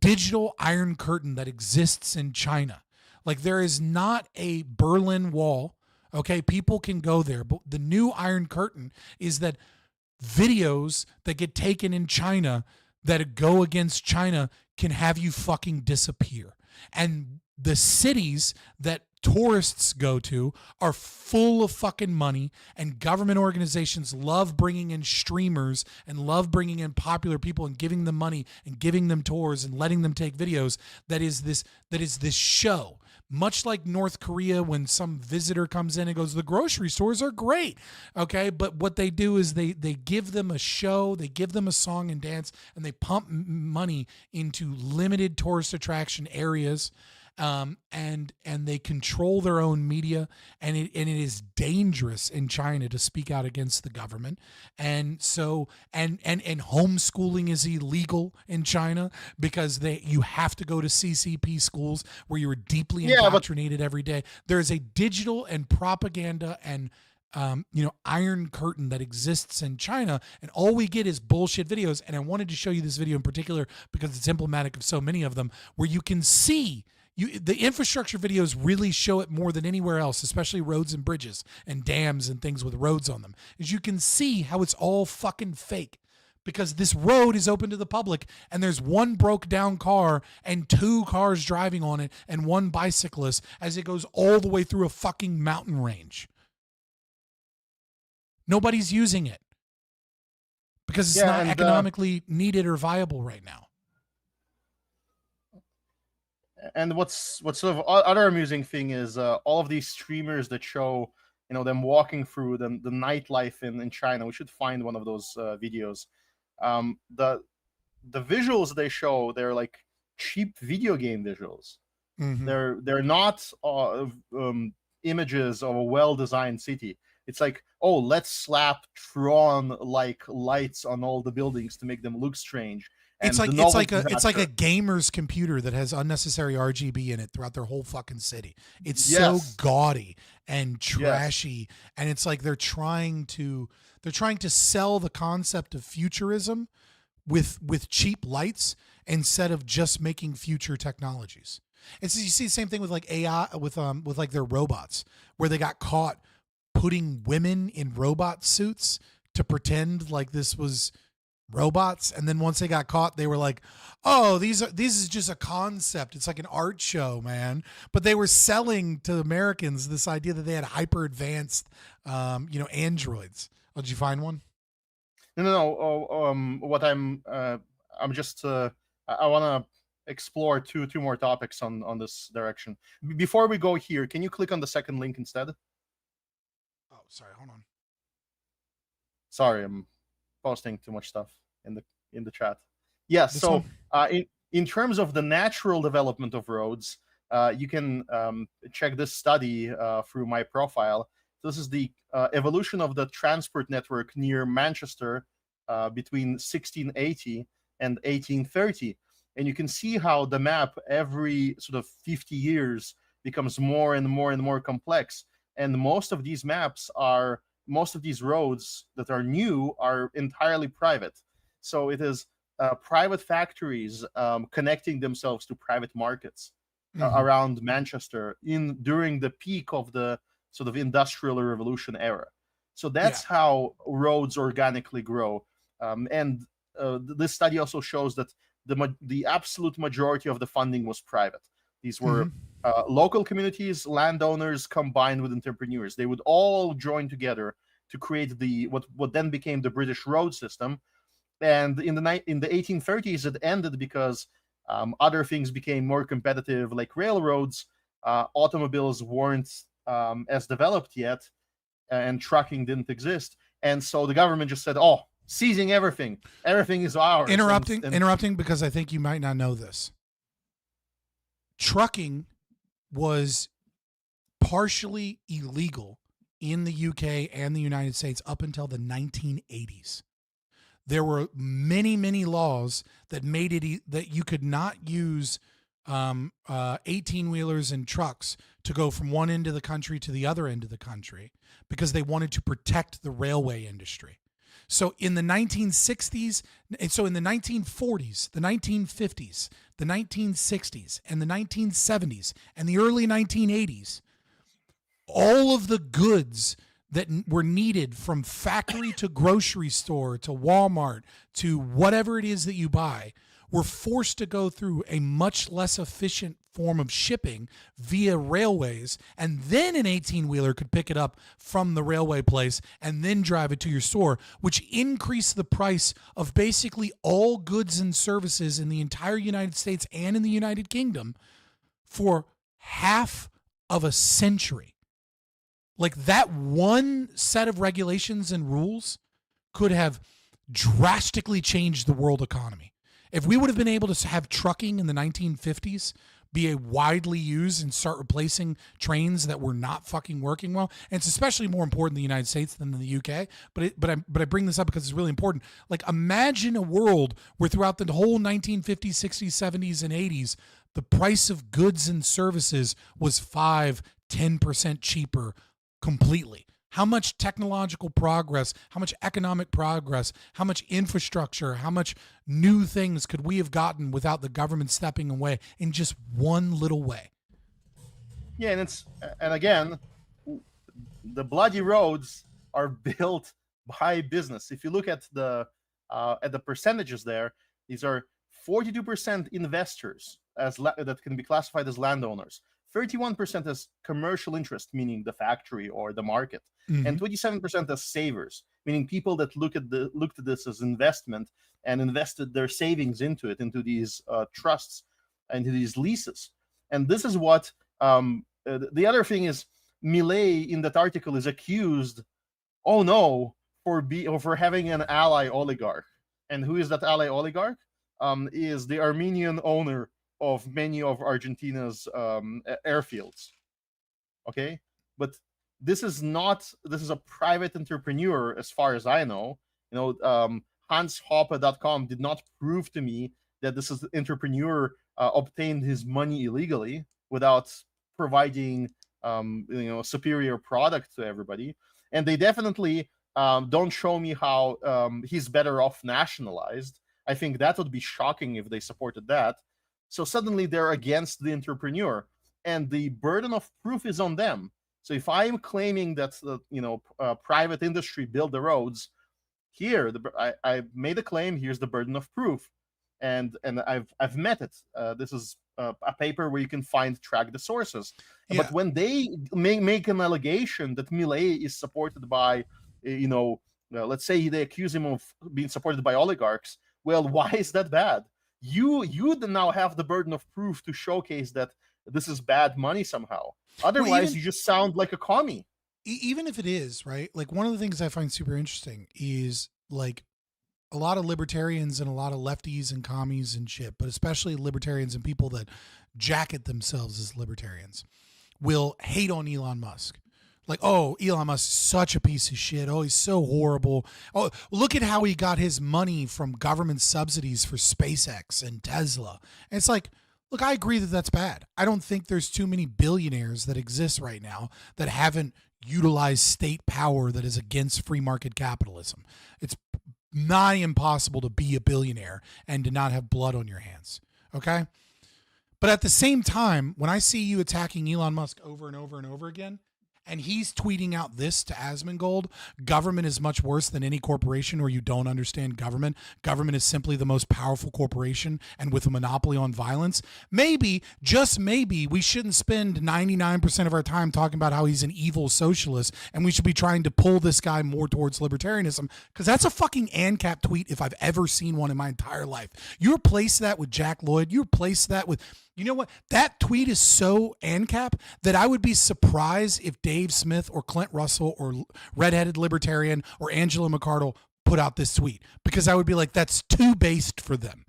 digital Iron Curtain that exists in China. Like, there is not a Berlin Wall. Okay, people can go there, but the new Iron Curtain is that videos that get taken in China that go against China can have you fucking disappear. And the cities that tourists go to are full of fucking money, and government organizations love bringing in streamers and love bringing in popular people and giving them money and giving them tours and letting them take videos. That is this show. Much like North Korea, when some visitor comes in and goes, the grocery stores are great. Okay. But what they do is they give them a show, they give them a song and dance, and they pump money into limited tourist attraction areas. And they control their own media, and it is dangerous in China to speak out against the government. And so, and homeschooling is illegal in China because you have to go to CCP schools where you are deeply indoctrinated every day. There is a digital and propaganda and Iron Curtain that exists in China, and all we get is bullshit videos. And I wanted to show you this video in particular because it's emblematic of so many of them, where you can see the infrastructure videos really show it more than anywhere else, especially roads and bridges and dams and things with roads on them, is you can see how it's all fucking fake. Because this road is open to the public, and there's one broke down car and 2 cars driving on it and 1 bicyclist as it goes all the way through a fucking mountain range. Nobody's using it because it's not economically needed or viable right now. And what's sort of other amusing thing is all of these streamers that show, them walking through the nightlife in China. We should find one of those videos. The visuals they show, they're like cheap video game visuals. Mm-hmm. They're not images of a well-designed city. It's like, oh, let's slap Tron-like lights on all the buildings to make them look strange. And it's like a gamer's computer that has unnecessary RGB in it throughout their whole fucking city. It's so gaudy and trashy, and it's like they're trying to sell the concept of futurism with cheap lights instead of just making future technologies. And so you see the same thing with like AI with like their robots, where they got caught putting women in robot suits to pretend like this was robots, and then once they got caught, they were like, oh, these is just a concept, it's like an art show, man. But they were selling to Americans this idea that they had hyper advanced androids. Oh, did you find one? No. What I'm just I want to explore two more topics on this direction. Before we go here, can you click on the second link instead? Oh, sorry, hold on. Sorry, I'm posting too much stuff in the chat. Yeah, so in terms of the natural development of roads, you can check this study through my profile. This is the evolution of the transport network near Manchester between 1680 and 1830. And you can see how the map every sort of 50 years becomes more and more and more complex. And most of these roads that are new are entirely private. So it is private factories connecting themselves to private markets around Manchester during the peak of the sort of industrial revolution era. So that's how roads organically grow. And this study also shows that the absolute majority of the funding was private. These were local communities, landowners combined with entrepreneurs. They would all join together to create what then became the British road system. And in the 1830s, it ended because other things became more competitive, like railroads. Automobiles weren't as developed yet, and trucking didn't exist. And so the government just said, "Oh, seizing everything. Everything is ours." Interrupting because I think you might not know this. Trucking was partially illegal in the UK and the United States up until the 1980s. There were many, many laws that made it that you could not use 18-wheelers and trucks to go from one end of the country to the other end of the country because they wanted to protect the railway industry. So in the 1960s, and so in the 1940s, the 1950s, the 1960s, and the 1970s, and the early 1980s, all of the goods that were needed from factory to grocery store to Walmart to whatever it is that you buy were forced to go through a much less efficient form of shipping via railways, and then an 18-wheeler could pick it up from the railway place and then drive it to your store, which increased the price of basically all goods and services in the entire United States and in the United Kingdom for half of a century. Like, that one set of regulations and rules could have drastically changed the world economy. If we would have been able to have trucking in the 1950s be a widely used and start replacing trains that were not fucking working well, and it's especially more important in the United States than in the UK, but I bring this up because it's really important. Like, imagine a world where throughout the whole 1950s, 60s, 70s, and 80s, the price of goods and services was 5-10% cheaper completely. How much technological progress, how much economic progress, how much infrastructure, how much new things could we have gotten without the government stepping away in just one little way? Yeah, and again, the bloody roads are built by business. If you look at the percentages there, these are 42% investors that can be classified as landowners, 31% as commercial interest, meaning the factory or the market, and 27% as savers, meaning people that looked at this as investment and invested their savings into these trusts, into these leases. And this is what the other thing is. Millet in that article is accused, for having an ally oligarch. And who is that ally oligarch? Is the Armenian owner of many of Argentina's airfields. Okay, but this is a private entrepreneur, as far as I know. Hanshoppe.com did not prove to me that this is entrepreneur obtained his money illegally without providing a superior product to everybody. And they definitely don't show me how he's better off nationalized. I think that would be shocking if they supported that. So suddenly they're against the entrepreneur, and the burden of proof is on them. So if I'm claiming that private industry built the roads, here I made a claim. Here's the burden of proof, and I've met it. This is a paper where you can track the sources. Yeah. But when they make an allegation that Millet is supported by, let's say they accuse him of being supported by oligarchs. Well, why is that bad? You now have the burden of proof to showcase that this is bad money somehow. Otherwise, you just sound like a commie. Even if it is, right? Like, one of the things I find super interesting is, like, a lot of libertarians and a lot of lefties and commies and shit, but especially libertarians and people that jacket themselves as libertarians will hate on Elon Musk. Like, oh, Elon Musk is such a piece of shit. Oh, he's so horrible. Oh, look at how he got his money from government subsidies for SpaceX and Tesla. And it's like, look, I agree that that's bad. I don't think there's too many billionaires that exist right now that haven't utilized state power that is against free market capitalism. It's nigh impossible to be a billionaire and to not have blood on your hands. Okay? But at the same time, when I see you attacking Elon Musk over and over and over again, and he's tweeting out this to Asmongold: government is much worse than any corporation, or you don't understand government. Government is simply the most powerful corporation and with a monopoly on violence. Maybe, just maybe, we shouldn't spend 99% of our time talking about how he's an evil socialist, and we should be trying to pull this guy more towards libertarianism, because that's a fucking ANCAP tweet if I've ever seen one in my entire life. You replace that with Jack Lloyd, you replace that with, you know what? That tweet is so ANCAP that I would be surprised if Dave Smith or Clint Russell or Redheaded Libertarian or Angela McArdle put out this tweet, because I would be like, that's too based for them.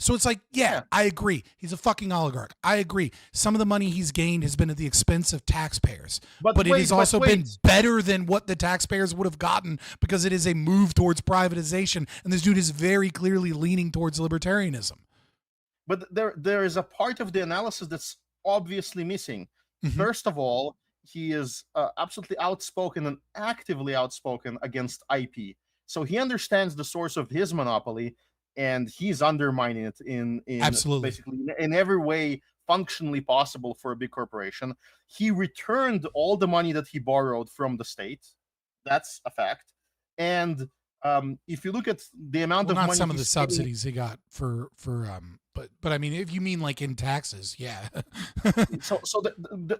So it's like, yeah, I agree. He's a fucking oligarch. I agree. Some of the money he's gained has been at the expense of taxpayers. But it has also been better than what the taxpayers would have gotten, because it is a move towards privatization. And this dude is very clearly leaning towards libertarianism. But there is a part of the analysis that's obviously missing. First of all, he is absolutely outspoken and actively outspoken against IP. So he understands the source of his monopoly, and he's undermining it in absolutely, basically in every way functionally possible for a big corporation. He returned all the money that he borrowed from the state. That's a fact. And if you look at the amount of money, not some of the subsidies he got but I mean, if you mean like in taxes, yeah. so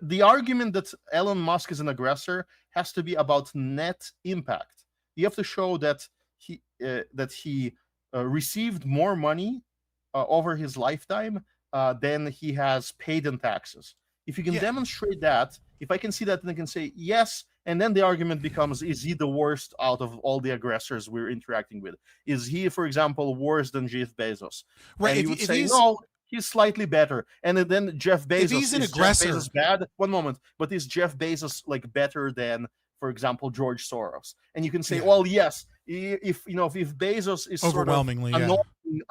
the argument that Elon Musk is an aggressor has to be about net impact. You have to show that he received more money over his lifetime than he has paid in taxes. If you can demonstrate that, if I can see that, then I can say yes. And then the argument becomes, is he the worst out of all the aggressors we're interacting with? Is he, for example, worse than Jeff Bezos? Right. And you would say, no, he's slightly better. And then Jeff Bezos, if he's an aggressor, Jeff Bezos bad? One moment. But is Jeff Bezos like better than, for example, George Soros? And you can say, well, yes, if Bezos is overwhelmingly sort of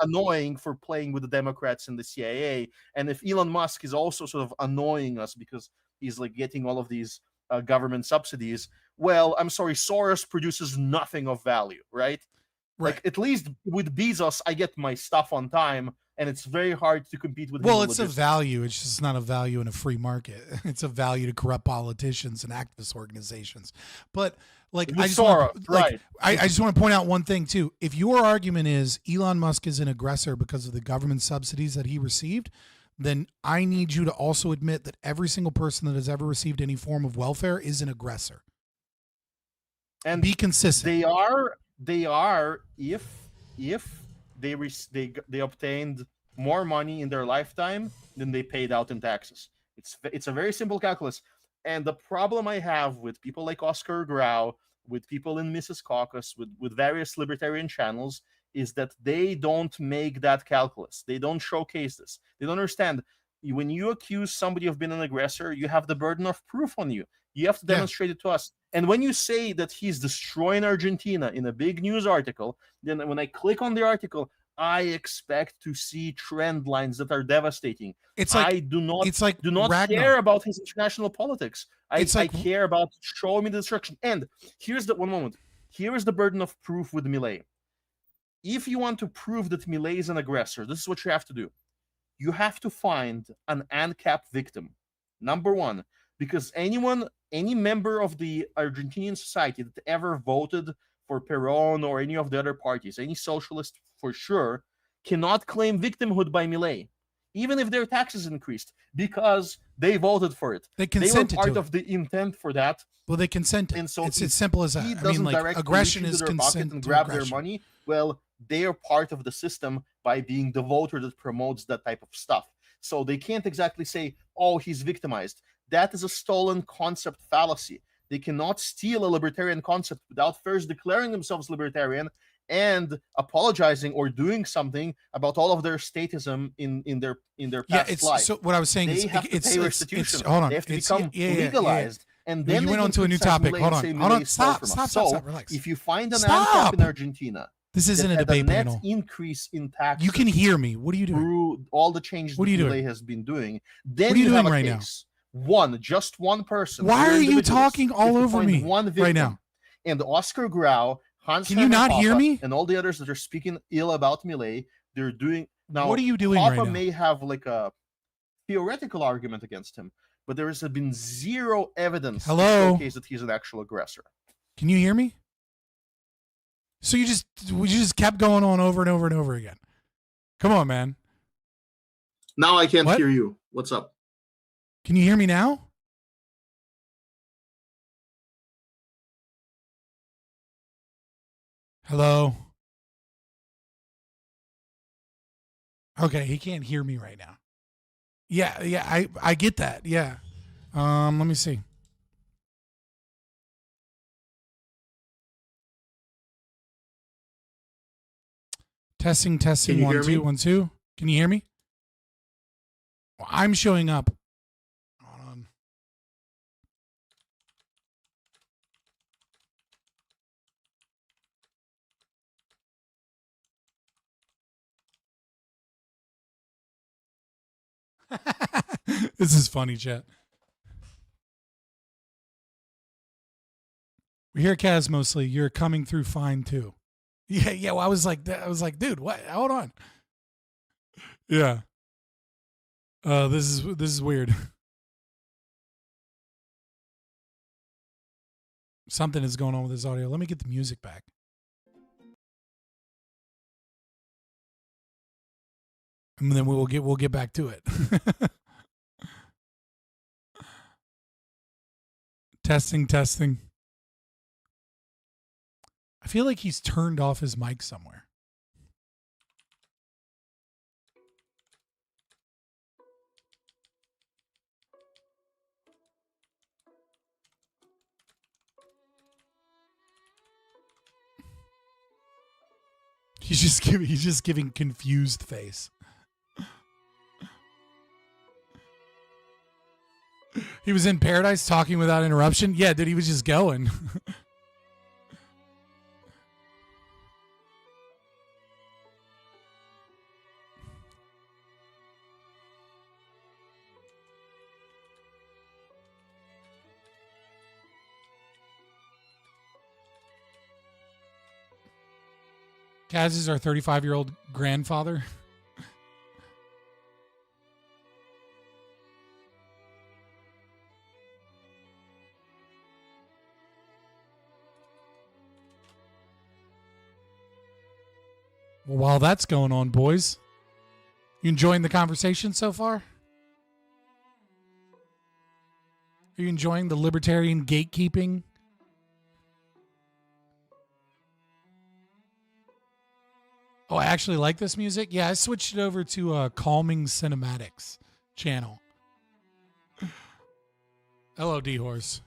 annoying for playing with the Democrats and the CIA, and if Elon Musk is also sort of annoying us because he's like getting all of these government subsidies, well, I'm sorry, Soros produces nothing of value, right? Like, at least with Bezos, I get my stuff on time, and it's very hard to compete with him. Well, it's a value. It's just not a value in a free market. It's a value to corrupt politicians and activist organizations. But like, I just want to point out one thing too. If your argument is Elon Musk is an aggressor because of the government subsidies that he received, then I need you to also admit that every single person that has ever received any form of welfare is an aggressor. And be consistent. They are if they obtained more money in their lifetime than they paid out in taxes. It's a very simple calculus. And the problem I have with people like Oscar Grau, with people in Mrs. Caucus, with various libertarian channels, is that they don't make that calculus. They don't showcase this. They don't understand. When you accuse somebody of being an aggressor, you have the burden of proof on you. You have to demonstrate it to us. And when you say that he's destroying Argentina in a big news article, then when I click on the article, I expect to see trend lines that are devastating. I do not care about his international politics. I care about showing me the destruction. And here's the one moment. Here is the burden of proof with Milei. If you want to prove that Milei is an aggressor, this is what you have to do. You have to find an ANCAP victim. Number one, because any member of the Argentinian society that ever voted for Perón or any of the other parties, any socialist for sure, cannot claim victimhood by Milei, even if their taxes increased, because they voted for it. They consented to it. They were part to of the intent for that. Well, they consented. And so it's as simple as that. He I mean, like, aggression is consent and to grab aggression. their money. Well, they are part of the system by being the voter that promotes that type of stuff. So they can't exactly say, oh, he's victimized. That is a stolen concept fallacy. They cannot steal a libertarian concept without first declaring themselves libertarian and apologizing or doing something about all of their statism in their past life. So what I was saying they is, have to pay restitution. Hold on, they have to become legalized. And then you went on to a new topic. Hold on. Stop. Relax. If you find an ANCAP in Argentina, this isn't a debate panel. Increase in taxes. You can hear me. What are you doing? Through all the changes that Milei has been doing. Then what are you doing have a right case. now? Just one person. Why are you talking all over me right now? And Oscar Grau, Hans Can you not hear me? And all the others that are speaking ill about Milei, they're doing now. What are you doing Papa right now? may have like a theoretical argument against him, but there has been zero evidence to Hello? showcase that he's an actual aggressor. Can you hear me? So you just kept going on over and over and over again. Come on, man. Now I can't What? hear you. What's up? Can you hear me now? Hello? Okay, he can't hear me right now. Yeah, I get that. Yeah. Let me see. Testing, Can you 1 hear 2 me? 1 2. Can you hear me? Well, I'm showing up. Hold on. This is funny, chat. We hear Kaz mostly. You're coming through fine too. Yeah. Well, I was like, dude, what? Hold on. Yeah. This is weird. Something is going on with this audio. Let me get the music back. And then we'll get back to it. Testing. I feel like he's turned off his mic somewhere. He's just giving confused face. He was in paradise talking without interruption. Yeah, dude, he was just going. Kaz is our 35-year-old grandfather. Well, while that's going on, boys, you enjoying the conversation so far? Are you enjoying the libertarian gatekeeping? Oh, I actually like this music. Yeah, I switched it over to Calming Cinematics channel. Hello, D-Horse.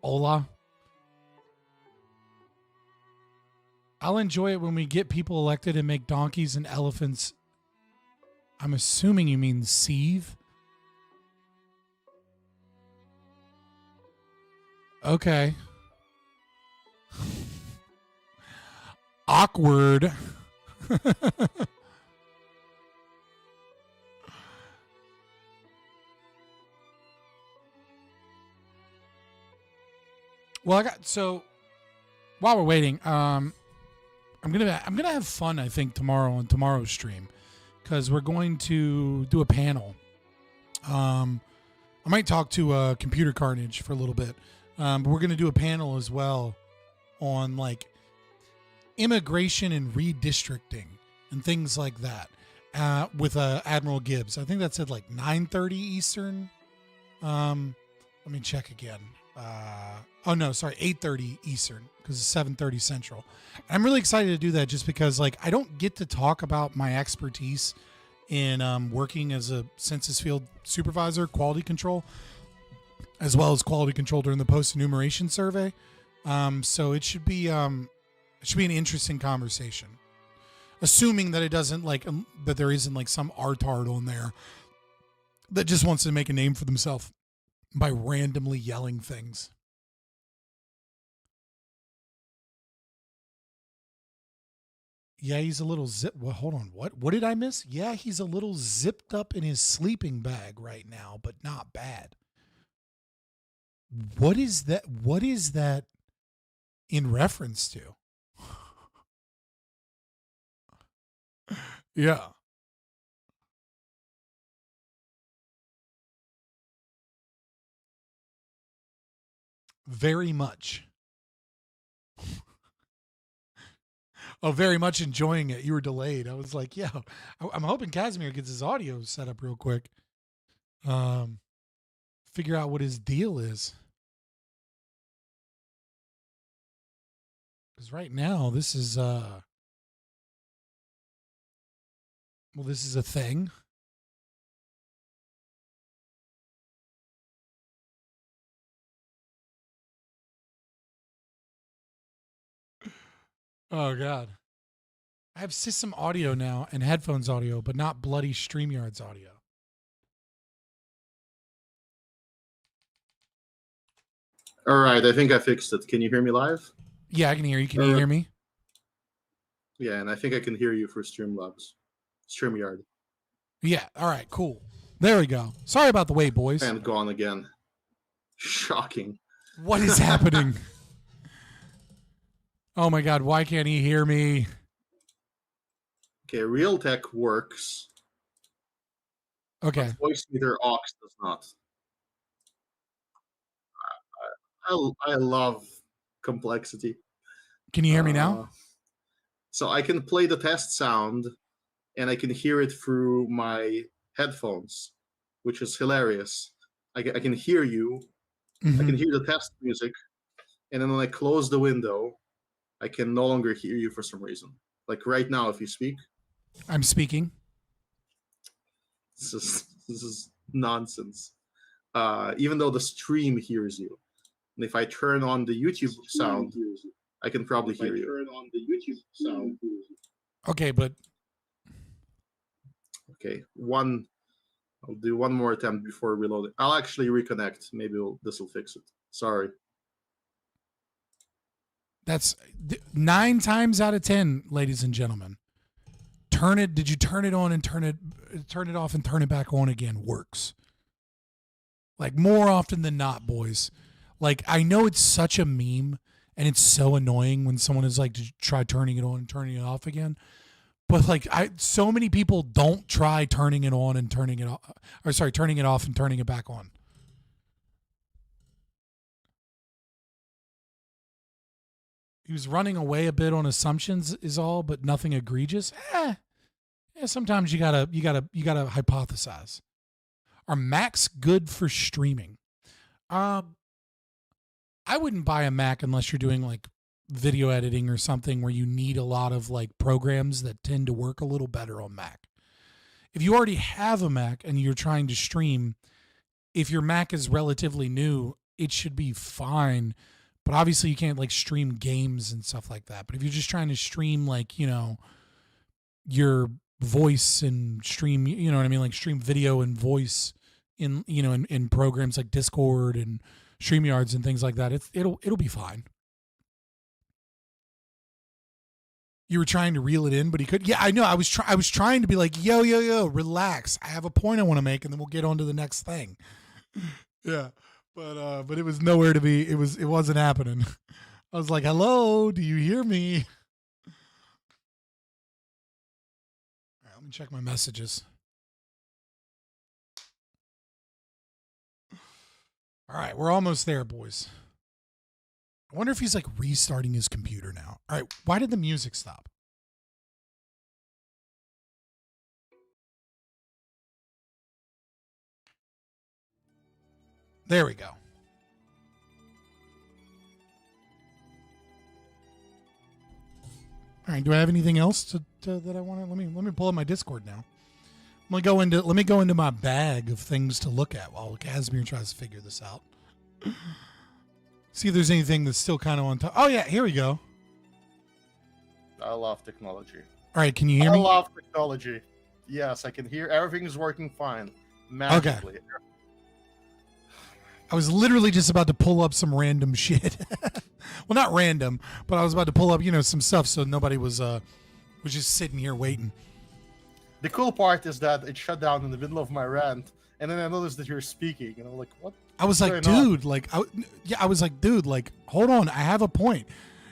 Hola. I'll enjoy it when we get people elected and make donkeys and elephants. I'm assuming you mean sieve. Okay. Awkward. Well, so while we're waiting, I'm gonna have fun, I think, tomorrow on tomorrow's stream, because we're going to do a panel. I might talk to Computer Carnage for a little bit, but we're gonna do a panel as well on like immigration and redistricting and things like that with Admiral Gibbs. I think that's at like 9:30 Eastern. Let me check again. 8:30 Eastern, because it's 7:30 Central. I'm really excited to do that just because like I don't get to talk about my expertise in working as a census field supervisor, quality control, as well as quality control during the post-enumeration survey. So it should be an interesting conversation, assuming that it doesn't that there isn't like some artard on there that just wants to make a name for themselves by randomly yelling things. Yeah, he's a little well, hold on. What did I miss? Yeah, he's a little zipped up in his sleeping bag right now, but not bad. What is that? What is that in reference to? Yeah. Very much. Oh, very much enjoying it. You were delayed. I was like, yeah, I'm hoping Kasimir gets his audio set up real quick. Figure out what his deal is. Because right now, this is, well, this is a thing. Oh, God. I have system audio now and headphones audio, but not bloody StreamYard's audio. All right, I think I fixed it. Can you hear me live? Yeah, I can hear you. Can you hear me? Yeah, and I think I can hear you for StreamYard. Yeah, all right, cool. There we go. Sorry about the wait, boys. And gone again. Shocking. What is happening? Oh my God, why can't he hear me? Okay, Realtek works. Okay. Voice meter aux does not. I love complexity. Can you hear me now? So I can play the test sound and I can hear it through my headphones, which is hilarious. I can hear you. Mm-hmm. I can hear the test music. And then when I close the window, I can no longer hear you for some reason. Like right now, if you speak. I'm speaking. This is nonsense. Even though the stream hears you. And if I turn on the YouTube sound, I can probably hear you. Turn on the YouTube sound. Okay, but okay, I'll do one more attempt before reloading. I'll actually reconnect. Maybe this will fix it. Sorry. That's 9 times out of 10, ladies and gentlemen. Did you turn it on and turn it off and turn it back on again? Works. Like more often than not, boys. Like I know it's such a meme and it's so annoying when someone is like to try turning it on and turning it off again. But like so many people don't try turning it on and turning it off, or sorry, turning it off and turning it back on. He was running away a bit on assumptions is all, but nothing egregious. Yeah, sometimes you gotta hypothesize. Are Macs good for streaming? I wouldn't buy a Mac unless you're doing like video editing or something where you need a lot of like programs that tend to work a little better on Mac. If you already have a Mac and you're trying to stream, if your Mac is relatively new, it should be fine. But obviously you can't like stream games and stuff like that. But if you're just trying to stream like, your voice and stream, you know what I mean? Like stream video and voice in, in programs like Discord and StreamYards and things like that, it'll be fine. You were trying to reel it in, but he couldn't. Yeah, I know. I was trying to be like, yo, relax. I have a point I want to make, and then we'll get on to the next thing. Yeah, but it was nowhere to be. It wasn't happening. I was like, hello, do you hear me? All right, let me check my messages. All right, we're almost there, boys. I wonder if he's like restarting his computer now. All right, why did the music stop? There we go. All right, do I have anything else that I want to? Let me pull up my Discord now. Let me go into my bag of things to look at while Kasimir tries to figure this out. See if there's anything that's still kind of on top. Oh yeah, here we go. I love technology. All right, can you hear me? I love technology. Yes, I can hear. Everything is working fine. Magically. Okay. I was literally just about to pull up some random shit. Well, not random, but I was about to pull up, some stuff so nobody was just sitting here waiting. The cool part is that it shut down in the middle of my rant, and then I noticed that you're speaking, and I'm like, what? I was like, dude, like, hold on, I have a point.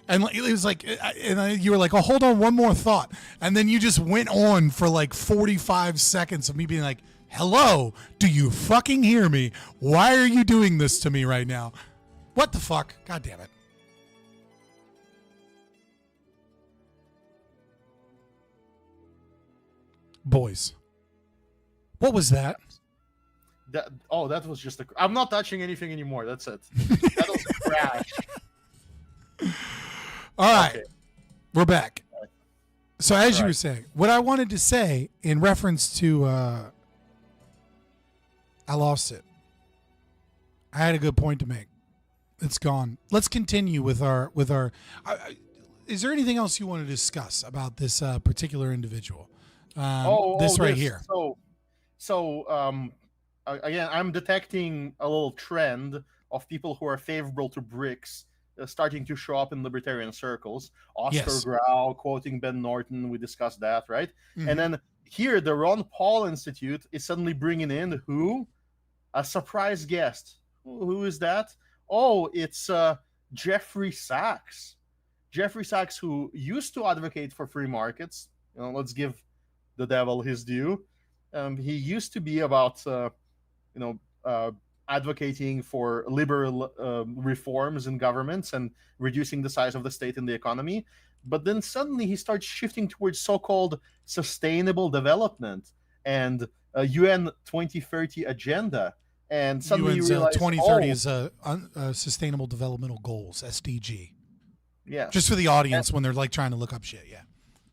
And it was like, and you were like, oh, hold on, one more thought. And then you just went on for like 45 seconds of me being like, hello, do you fucking hear me? Why are you doing this to me right now? What the fuck? God damn it. Boys. What was that? That was just a... I'm not touching anything anymore. That's it. That was a crash. All right. Okay. We're back. So as you Right. were saying, what I wanted to say in reference to... I lost it. I had a good point to make. It's gone. Let's continue with our... is there anything else you want to discuss about this particular individual? This right here. Again, I'm detecting a little trend of people who are favorable to BRICS starting to show up in libertarian circles. Oscar Yes. Grau quoting Ben Norton, we discussed that, right? Mhm. And then here, the Ron Paul Institute is suddenly bringing in who? A surprise guest. Who is that? Oh, it's Jeffrey Sachs. Jeffrey Sachs, who used to advocate for free markets. Let's give the devil his due. He used to be about, advocating for liberal reforms in governments and reducing the size of the state and the economy. But then suddenly he starts shifting towards so-called sustainable development and UN 2030 agenda. And suddenly UN's you realize, 2030 is Sustainable Developmental Goals, SDG. Yeah. Just for the audience when they're like trying to look up shit, yeah.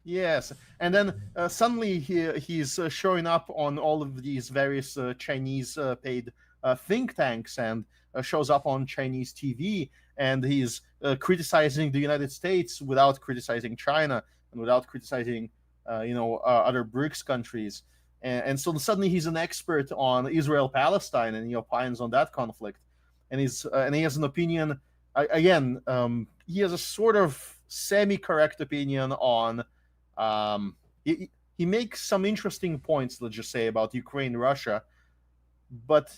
Yes, and then suddenly he's showing up on all of these various Chinese paid think tanks and shows up on Chinese TV, and he's criticizing the United States without criticizing China and without criticizing other BRICS countries, and so suddenly he's an expert on Israel-Palestine, and he opines on that conflict, and he has an opinion. Again, he has a sort of semi-correct opinion on. He makes some interesting points, let's just say, about Ukraine, Russia, but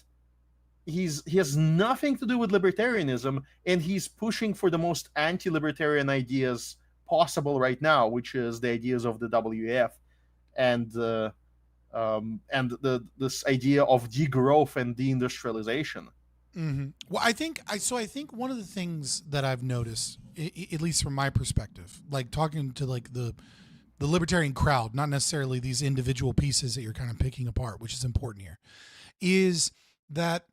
he has nothing to do with libertarianism, and he's pushing for the most anti-libertarian ideas possible right now, which is the ideas of the WEF and this idea of degrowth and deindustrialization. Mm-hmm. Well, I think one of the things that I've noticed, at least from my perspective, like talking to like the libertarian crowd, not necessarily these individual pieces that you're kind of picking apart, which is important here, is that,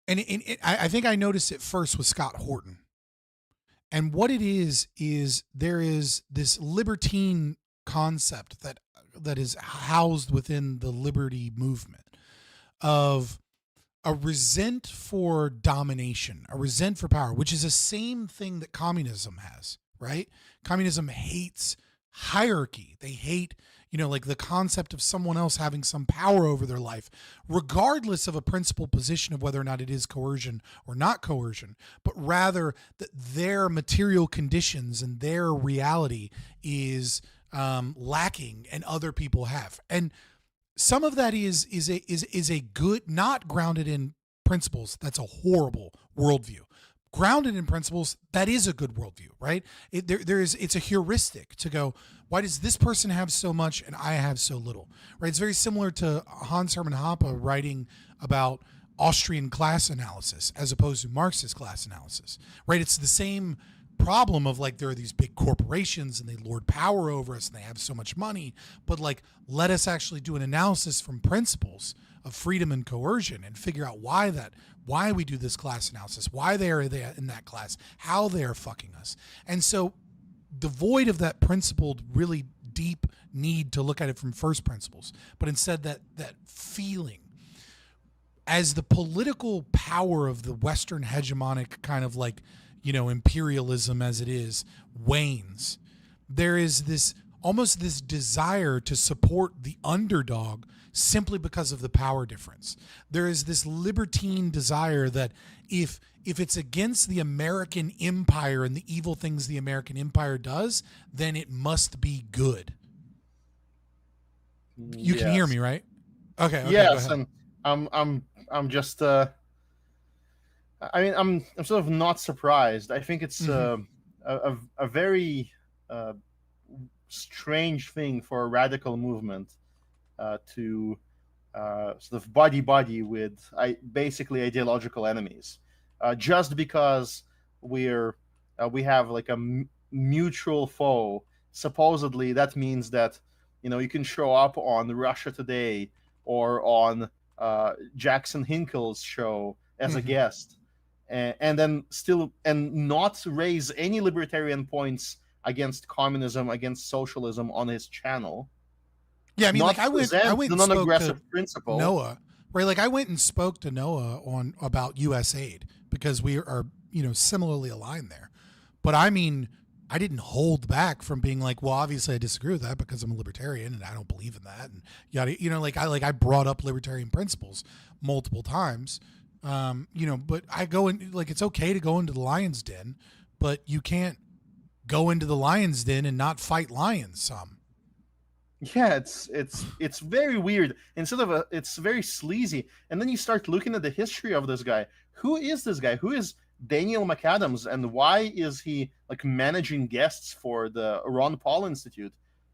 and I think I noticed it first with Scott Horton. And what it is there is this libertine concept that is housed within the liberty movement of a resent for domination, a resent for power, which is the same thing that communism has, right? Communism hates hierarchy. They hate, like the concept of someone else having some power over their life, regardless of a principled position of whether or not it is coercion or not coercion, but rather that their material conditions and their reality is lacking and other people have. And some of that is a good, not grounded in principles. That's a horrible worldview. Grounded in principles, that is a good worldview, right? It's a heuristic to go, why does this person have so much and I have so little, right? It's very similar to Hans-Hermann Hoppe writing about Austrian class analysis as opposed to Marxist class analysis, right? It's the same problem of like, there are these big corporations and they lord power over us and they have so much money, but like, let us actually do an analysis from principles of freedom and coercion and figure out why we do this class analysis, why they are in that class, how they are fucking us. And so devoid of that principled, really deep need to look at it from first principles, but instead that feeling, as the political power of the Western hegemonic kind of like, imperialism as it is wanes, there is this almost this desire to support the underdog simply because of the power difference. There is this libertine desire that if it's against the American empire and the evil things the American empire does, then it must be good. You can hear me, right? Okay. Yes, and I'm just I'm sort of not surprised. I think it's a very strange thing for a radical movement to sort of buddy with basically ideological enemies, just because we have like a mutual foe. Supposedly, that means that you can show up on Russia Today or on Jackson Hinkle's show as a guest, and then still not raise any libertarian points against communism, against socialism on his channel. Yeah, I mean, like I went the and spoke non-aggressive to principle. Noah, right? Like I went and spoke to Noah about U.S. aid because we are similarly aligned there. But I mean, I didn't hold back from being like, well, obviously I disagree with that because I'm a libertarian and I don't believe in that, and I brought up libertarian principles multiple times. But I go in, like, it's okay to go into the lion's den, but you can't go into the lion's den and not fight lions some. Yeah, it's very weird. It's very sleazy. And then you start looking at the history of this guy. Who is this guy? Who is Daniel McAdams, and why is he like managing guests for the Ron Paul Institute?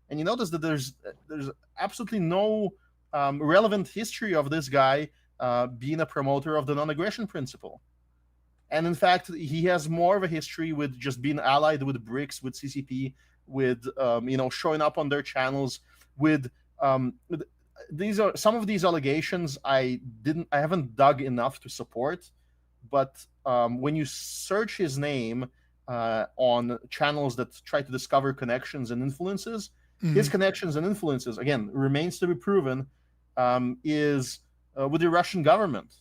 And you notice that there's absolutely no relevant history of this guy being a promoter of the non-aggression principle. And in fact, he has more of a history with just being allied with BRICS, with CCP, with showing up on their channels. With these are some of these allegations I haven't dug enough to support, but when you search his name on channels that try to discover connections and influences, his connections and influences, again, remains to be proven, is with the Russian government.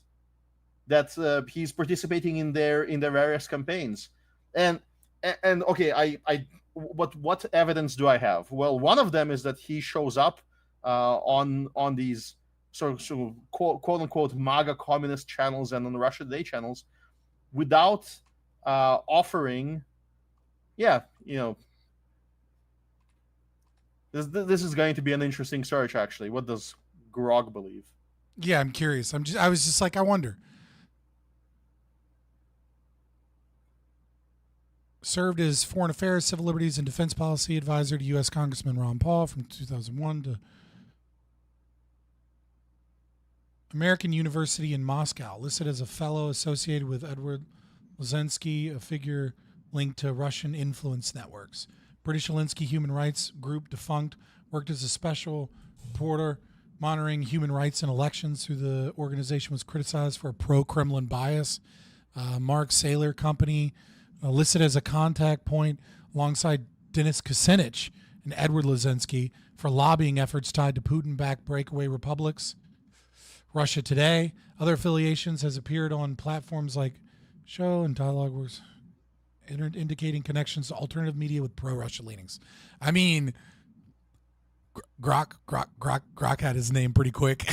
That he's participating in their various campaigns, and okay, what evidence do I have? Well, one of them is that he shows up on these sort of quote unquote MAGA communist channels and on the Russia Today channels without offering. Yeah, this is going to be an interesting search. Actually, what does Grog believe? Yeah, I'm curious. I was just like, I wonder. Served as Foreign Affairs, Civil Liberties, and Defense Policy Advisor to U.S. Congressman Ron Paul from 2001 to American University in Moscow. Listed as a fellow associated with Edward Lezensky, a figure linked to Russian influence networks. British Alinsky Human Rights Group, defunct, worked as a special reporter monitoring human rights and elections through the organization, was criticized for a pro-Kremlin bias. Mark Saylor Company, listed as a contact point alongside Denis Kucinich and Edward Lezensky for lobbying efforts tied to Putin-backed breakaway republics. Russia Today, other affiliations, has appeared on platforms like Show and Dialogue Works, indicating connections to alternative media with pro-Russia leanings. I mean, Grok had his name pretty quick.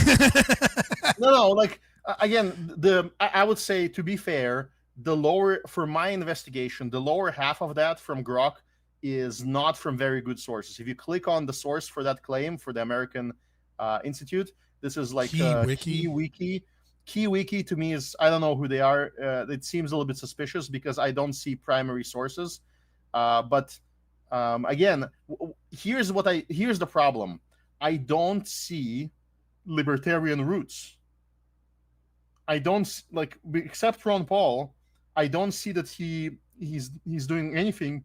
No, like again, I would say, to be fair, for my investigation, the lower half of that from Grok is not from very good sources. If you click on the source for that claim for the American Institute, this is like KeyWiki. KeyWiki to me is, I don't know who they are. It seems a little bit suspicious because I don't see primary sources. But again, here's the problem. I don't see libertarian roots. I don't, like, except Ron Paul, I don't see that he's doing anything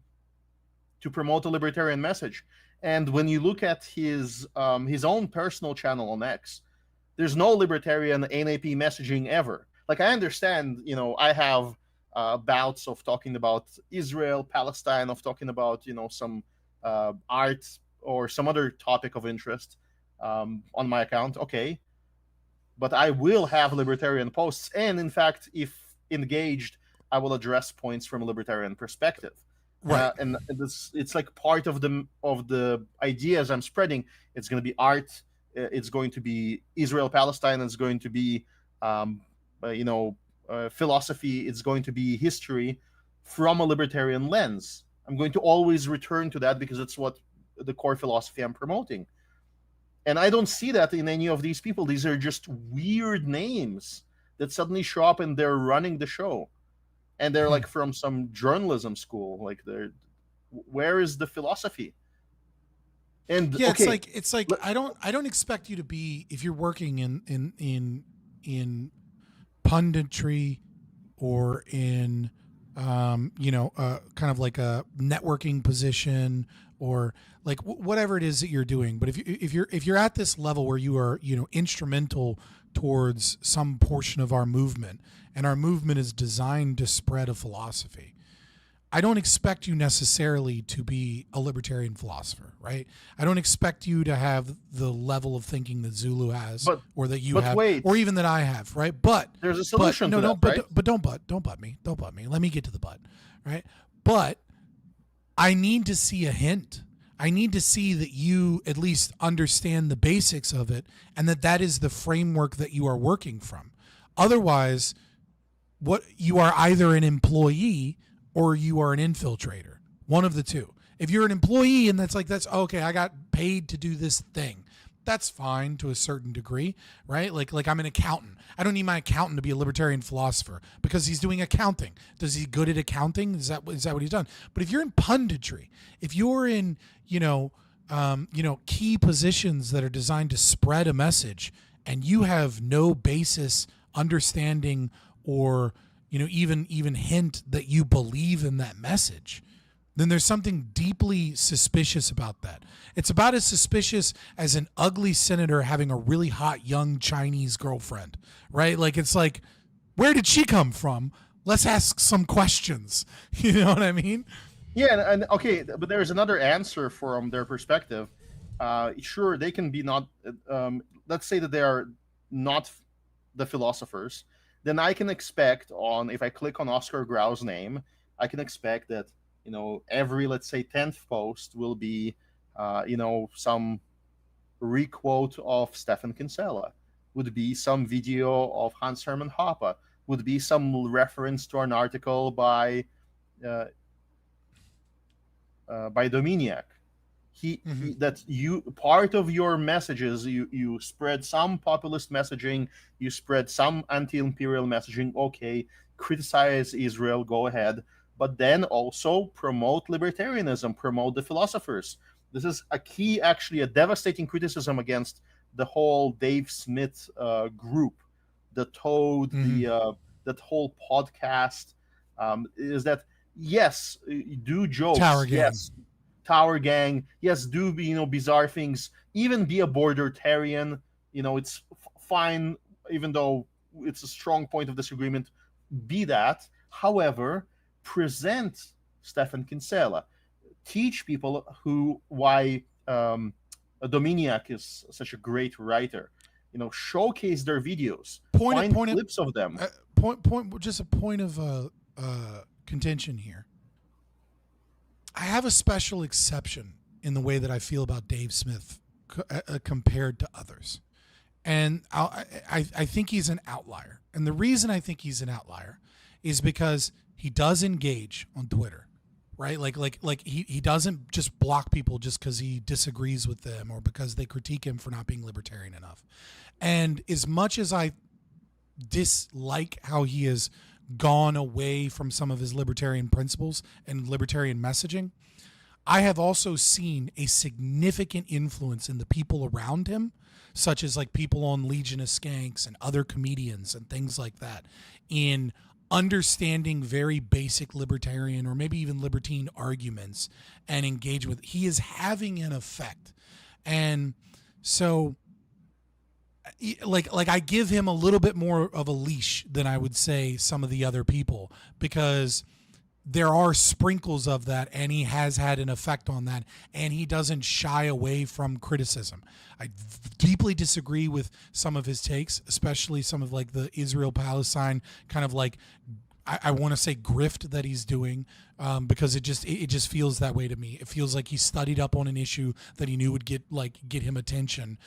to promote a libertarian message. And when you look at his own personal channel on X, there's no libertarian NAP messaging ever. Like, I understand, I have bouts of talking about Israel, Palestine, of talking about, some art or some other topic of interest on my account. Okay. But I will have libertarian posts. And in fact, if engaged, I will address points from a libertarian perspective. Right. And it's like part of the ideas I'm spreading. It's going to be art. It's going to be Israel, Palestine. It's going to be, philosophy. It's going to be history from a libertarian lens. I'm going to always return to that because it's what the core philosophy I'm promoting. And I don't see that in any of these people. These are just weird names that suddenly show up and they're running the show. and they're like from some journalism school. Like, where is the philosophy? And yeah, okay, it's like I don't expect you to be, if you're working in punditry or in kind of like a networking position or like whatever it is that you're doing. But if you're at this level where you are, instrumental towards some portion of our movement, and our movement is designed to spread a philosophy, I don't expect you necessarily to be a libertarian philosopher, right? I don't expect you to have the level of thinking that Zulu has, or that you have, or even that I have, right? But there's a solution to that, right? But don't butt me. Don't butt me. Let me get to the butt, right? But I need to see a hint. I need to see that you at least understand the basics of it, and that is the framework that you are working from. Otherwise, what you are either an employee or you are an infiltrator. One of the two. If you're an employee and that's okay, I got paid to do this thing, that's fine to a certain degree, right? Like I'm an accountant. I don't need my accountant to be a libertarian philosopher because he's doing accounting. Does he good at accounting? Is that what he's done? But if you're in punditry, if you're in, key positions that are designed to spread a message, and you have no basis, understanding, or even hint that you believe in that message, then there's something deeply suspicious about that. It's about as suspicious as an ugly senator having a really hot young Chinese girlfriend, right? Like, it's like, where did she come from? Let's ask some questions. You know what I mean? Yeah, and okay, but there's another answer from their perspective. Sure, they can be not, let's say that they are not the philosophers. Then I can expect if I click on Oscar Grau's name, I can expect that, every, let's say, 10th post will be, some requote of Stefan Kinsella, would be some video of Hans-Hermann Hoppe, would be some reference to an article by Dominiak. Part of your messages, you spread some populist messaging, you spread some anti-imperial messaging. Okay, criticize Israel, go ahead, but then also promote libertarianism, promote the philosophers. This is actually a devastating criticism against the whole Dave Smith group, the Toad, that whole podcast, is that, yes, do jokes, Tower Gang, yes, do bizarre things, even be a bordertarian, it's fine, even though it's a strong point of disagreement, be that. However, present Stefan Kinsella, teach people why Dominiak is such a great writer, showcase their videos, find clips of them. Just a point of contention here. I have a special exception in the way that I feel about Dave Smith compared to others. And I think he's an outlier. And the reason I think he's an outlier is because he does engage on Twitter, right? Like he doesn't just block people just because he disagrees with them or because they critique him for not being libertarian enough. And as much as I dislike how he has gone away from some of his libertarian principles and libertarian messaging, I have also seen a significant influence in the people around him, such as like people on Legion of Skanks and other comedians and things like that, in understanding very basic libertarian or maybe even libertine arguments and engage with. He is having an effect. And so like I give him a little bit more of a leash than I would say some of the other people, because there are sprinkles of that, and he has had an effect on that, and he doesn't shy away from criticism. I deeply disagree with some of his takes, especially some of like the Israel-Palestine kind of like, I want to say grift that he's doing, because it just feels that way to me. It feels like he studied up on an issue that he knew would get him attention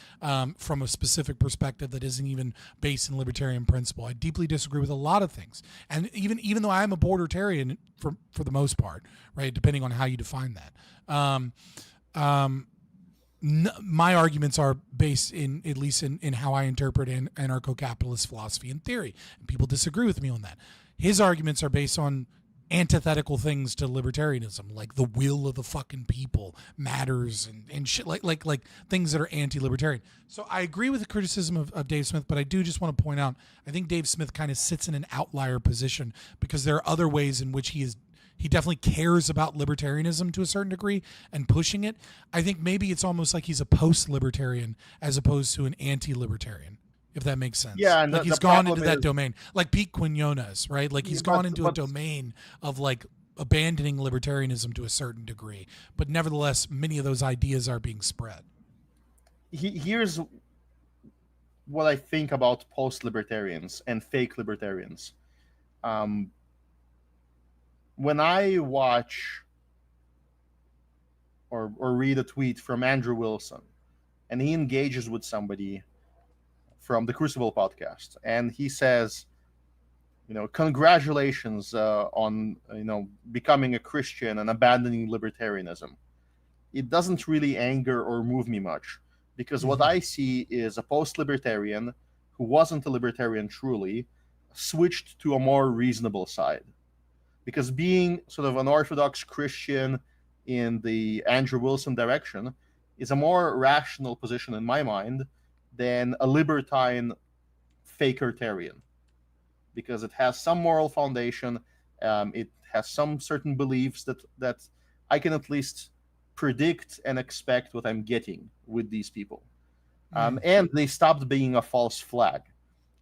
from a specific perspective that isn't even based in libertarian principle. I deeply disagree with a lot of things, and even though I am a bordertarian for the most part, right, depending on how you define that. My arguments are based in, at least in how I interpret anarcho-capitalist philosophy and theory, and people disagree with me on that. his arguments are based on antithetical things to libertarianism, like the will of the fucking people matters and shit, like things that are anti-libertarian. So I agree with the criticism of Dave Smith, but I do just want to point out, I think Dave Smith kind of sits in an outlier position because there are other ways in which he definitely cares about libertarianism to a certain degree and pushing it. I think maybe it's almost like he's a post-libertarian as opposed to an anti-libertarian, if that makes sense. Yeah, and like he's gone into that domain, like Pete Quinones, right? Like he's gone into a domain of like abandoning libertarianism to a certain degree, but nevertheless, many of those ideas are being spread. Here's what I think about post-libertarians and fake libertarians. When I watch or read a tweet from Andrew Wilson, and he engages with somebody from the Crucible podcast, and he says, congratulations on becoming a Christian and abandoning libertarianism. It doesn't really anger or move me much, because what I see is a post-libertarian who wasn't a libertarian truly, switched to a more reasonable side. Because being sort of an Orthodox Christian in the Andrew Wilson direction is a more rational position in my mind than a libertine fakertarian, because it has some moral foundation. It has some certain beliefs that I can at least predict and expect what I'm getting with these people. And they stopped being a false flag.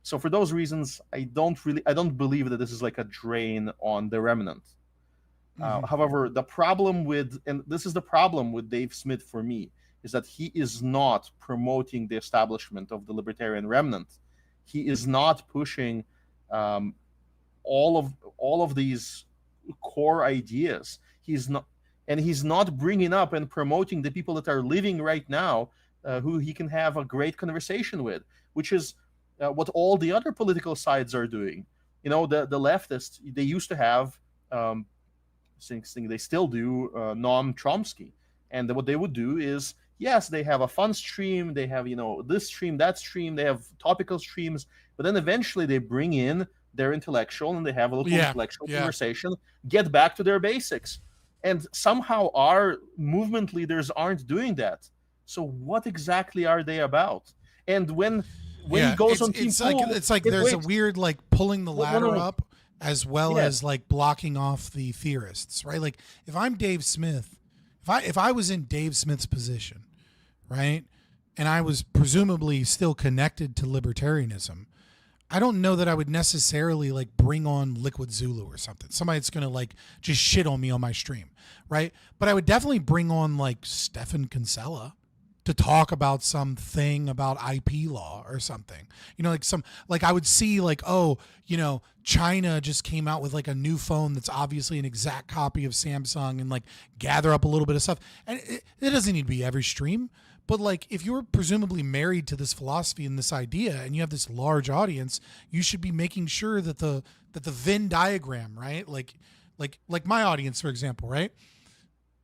So for those reasons, I don't believe that this is like a drain on the remnant. However, the problem and this is the problem with Dave Smith for me, is that he is not promoting the establishment of the libertarian remnant. He is not pushing all of these core ideas. He's not bringing up and promoting the people that are living right now, who he can have a great conversation with, which is what all the other political sides are doing. The leftists, they used to have, they still do, Noam Chomsky, and what they would do is, yes, they have a fun stream, they have this stream, that stream, they have topical streams, but then eventually they bring in their intellectual and they have a little intellectual conversation, get back to their basics. And somehow our movement leaders aren't doing that. So what exactly are they about? And when he goes on Team Pool, it's like there's a weird like pulling the ladder up as well as like blocking off the theorists, right? Like if I'm Dave Smith, if I was in Dave Smith's position, right, and I was presumably still connected to libertarianism, I don't know that I would necessarily like bring on Liquid Zulu or something. Somebody that's going to like just shit on me on my stream, right? But I would definitely bring on like Stefan Kinsella to talk about something about IP law or something. I would see like, China just came out with like a new phone that's obviously an exact copy of Samsung, and like gather up a little bit of stuff. And it doesn't need to be every stream, but like if you're presumably married to this philosophy and this idea and you have this large audience, you should be making sure that the Venn diagram, right? Like my audience, for example, right?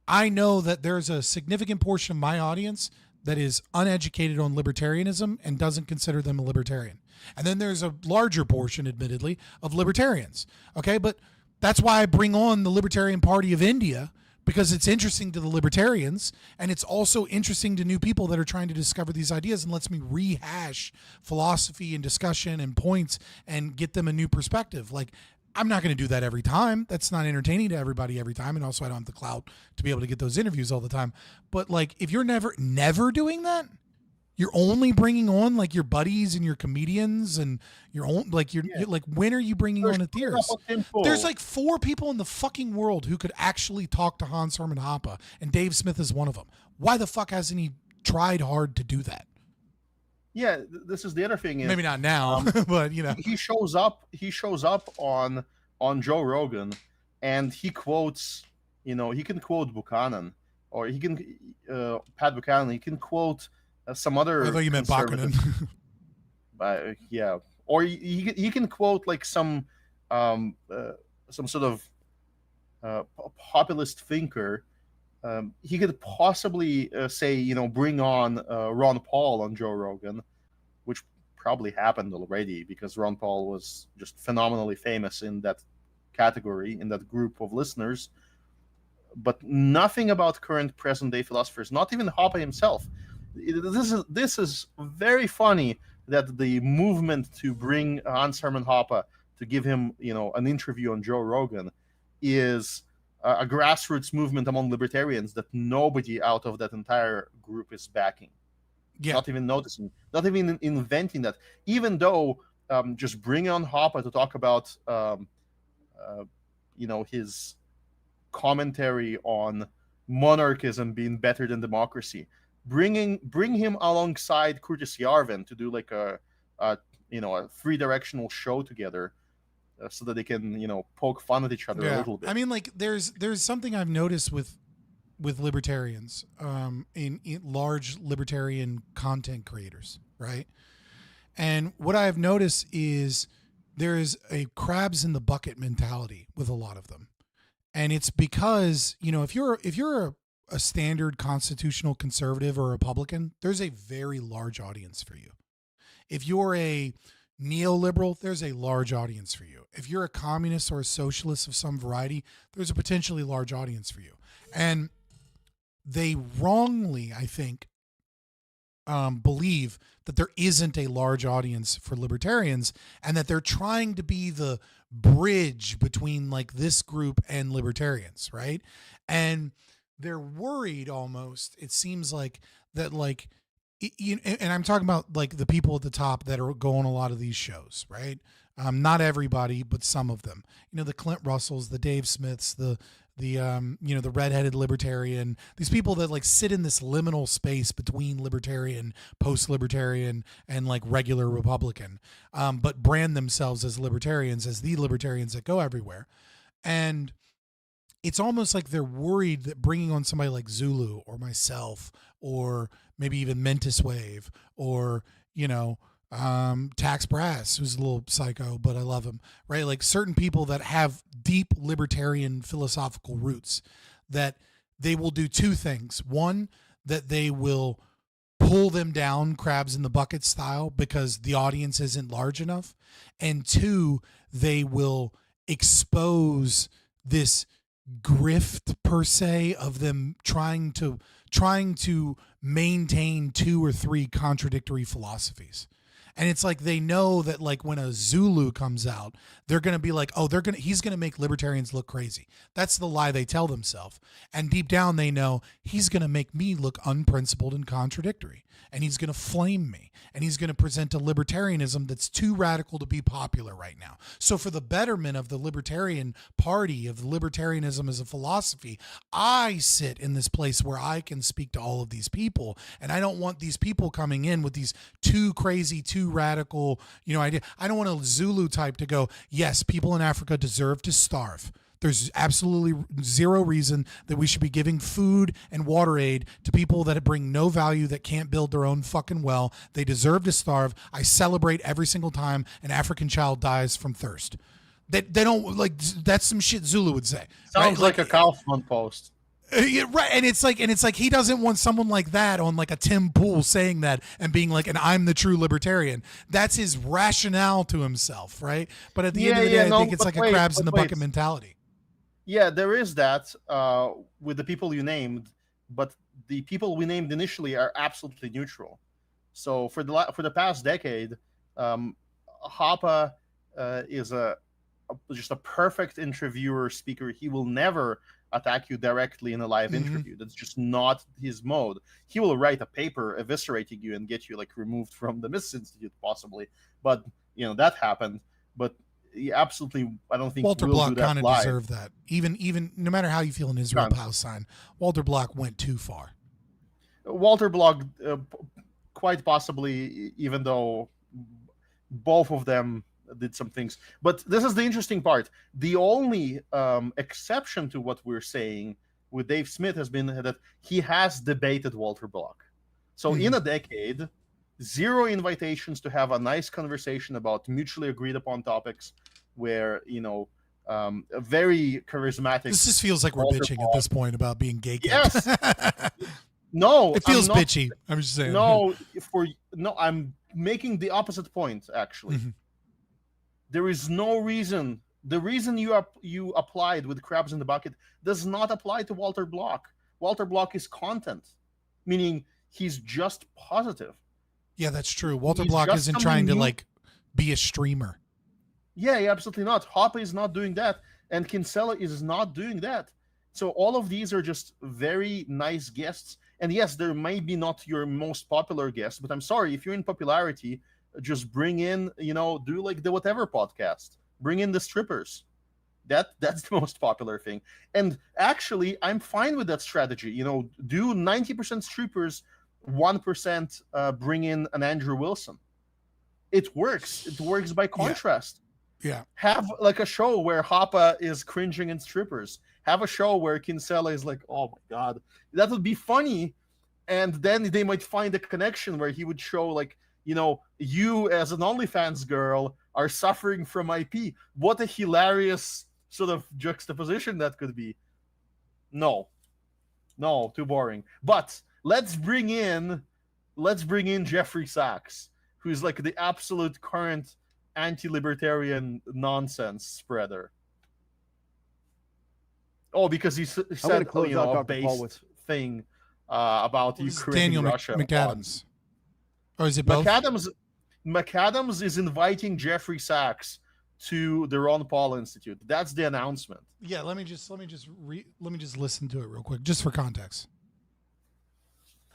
I know that there's a significant portion of my audience that is uneducated on libertarianism and doesn't consider them a libertarian. And then there's a larger portion, admittedly, of libertarians. Okay, but that's why I bring on the Libertarian Party of India, because it's interesting to the libertarians, and it's also interesting to new people that are trying to discover these ideas, and lets me rehash philosophy and discussion and points and get them a new perspective. Like, I'm not going to do that every time. That's not entertaining to everybody every time. And also I don't have the clout to be able to get those interviews all the time. But like, if you're never doing that, you're only bringing on like your buddies and your comedians and your own, like you're like, when are you bringing on a theorist? There's like 4 people in the fucking world who could actually talk to Hanshoppe, and Dave Smith is one of them. Why the fuck hasn't he tried hard to do that? Yeah, this is the other thing. Maybe not now, but he shows up. He shows up on Joe Rogan, and he quotes. He can quote Buchanan, or he can Pat Buchanan. He can quote some other. I thought you meant Buchanan. Yeah, or he can quote like some sort of populist thinker. He could possibly say, bring on Ron Paul on Joe Rogan, which probably happened already because Ron Paul was just phenomenally famous in that category, in that group of listeners. But nothing about current present-day philosophers, not even Hoppe himself. This is very funny that the movement to bring Hans-Hermann Hoppe to give him, an interview on Joe Rogan is a grassroots movement among libertarians that nobody out of that entire group is backing. Yeah. Not even noticing, not even inventing that. Even though just bringing on Hoppe to talk about, his commentary on monarchism being better than democracy, bring him alongside Curtis Yarvin to do like a three-directional show together, so that they can poke fun at each other a little bit. I mean, like there's something I've noticed with libertarians, in large libertarian content creators, right? And what I've noticed is there is a crabs in the bucket mentality with a lot of them. And it's because, if you're a standard constitutional conservative or Republican, there's a very large audience for you. If you're a neoliberal, there's a large audience for you. If you're a communist or a socialist of some variety, there's a potentially large audience for you. And they wrongly, I think, believe that there isn't a large audience for libertarians, and that they're trying to be the bridge between like this group and libertarians, right? And they're worried almost, it seems like, that like, and I'm talking about like the people at the top that are going a lot of these shows, right? Not everybody, but some of them. The Clint Russells, the Dave Smiths, the redheaded libertarian, these people that like sit in this liminal space between libertarian, post-libertarian, and like regular Republican, but brand themselves as libertarians, as the libertarians that go everywhere. And it's almost like they're worried that bringing on somebody like Zulu or myself, or maybe even Mentis Wave, or, Tax Brass, who's a little psycho, but I love him, right? Like certain people that have deep libertarian philosophical roots, that they will do two things. One, that they will pull them down crabs in the bucket style because the audience isn't large enough. And two, they will expose this grift per se of them trying to maintain two or three contradictory philosophies. And it's like they know that like when a Zulu comes out, they're going to be like, he's going to make libertarians look crazy. That's the lie they tell themselves. And deep down they know he's going to make me look unprincipled and contradictory. And he's going to flame me. And he's going to present a libertarianism that's too radical to be popular right now. So for the betterment of the Libertarian Party, of the libertarianism as a philosophy, I sit in this place where I can speak to all of these people. And I don't want these people coming in with these too crazy, too radical, idea. I don't want a Zulu type to go, yes, people in Africa deserve to starve. There's absolutely zero reason that we should be giving food and water aid to people that bring no value, that can't build their own fucking well. They deserve to starve. I celebrate every single time an African child dies from thirst. They don't like, that's some shit Zulu would say. Sounds like a Kaufman post. Yeah, right. And it's like he doesn't want someone like that on like a Tim Pool saying that and being like, and I'm the true libertarian. That's his rationale to himself, right? But at the end of the day, I think it's like a crabs in the bucket mentality. Yeah, there is that with the people you named, but the people we named initially are absolutely neutral. So for the past decade, Hoppe is just a perfect interviewer, speaker. He will never attack you directly in a live interview. That's just not his mode. He will write a paper eviscerating you and get you like removed from the Mises Institute possibly. But that happened. But he absolutely, I don't think Walter will Block do that kind of live. deserved that. Even no matter how you feel in Israel Palestine, Walter Block went too far. Walter Block, quite possibly, even though both of them did some things. But this is the interesting part. The only exception to what we're saying with Dave Smith has been that he has debated Walter Block. So in a decade, 0 invitations to have a nice conversation about mutually agreed upon topics where, a very charismatic... This just feels like we're Walter bitching Block. at this point about being gay. Yes. No. It feels I'm not, bitchy. I'm just saying. No, making the opposite point, actually. There is no reason. The reason you applied with crabs in the bucket does not apply to Walter Block. Walter Block is content, meaning he's just positive. Yeah, that's true. Walter He's Block just isn't something trying to new. like be a streamer. Yeah, absolutely not. Hoppe is not doing that, and Kinsella is not doing that. So all of these are just very nice guests. And yes, there may be not your most popular guest, but I'm sorry, if you're in popularity, just bring in, do like the whatever podcast. Bring in the strippers. That's the most popular thing. And actually, I'm fine with that strategy. Do 90% strippers, 1% bring in an Andrew Wilson. It works. It works by contrast. Yeah. Have like a show where Hoppe is cringing in strippers. Have a show where Kinsella is like, oh my God, that would be funny. And then they might find a connection where he would show like, you as an OnlyFans girl are suffering from IP. What a hilarious sort of juxtaposition that could be. No, too boring. But let's bring in Jeffrey Sachs, who's like the absolute current anti-libertarian nonsense spreader. Oh, because he said a based thing about Ukraine, Daniel Russia. McAdams. Or is it both? McAdams is inviting Jeffrey Sachs to the Ron Paul Institute. That's the announcement. Yeah, let me just listen to it real quick, just for context.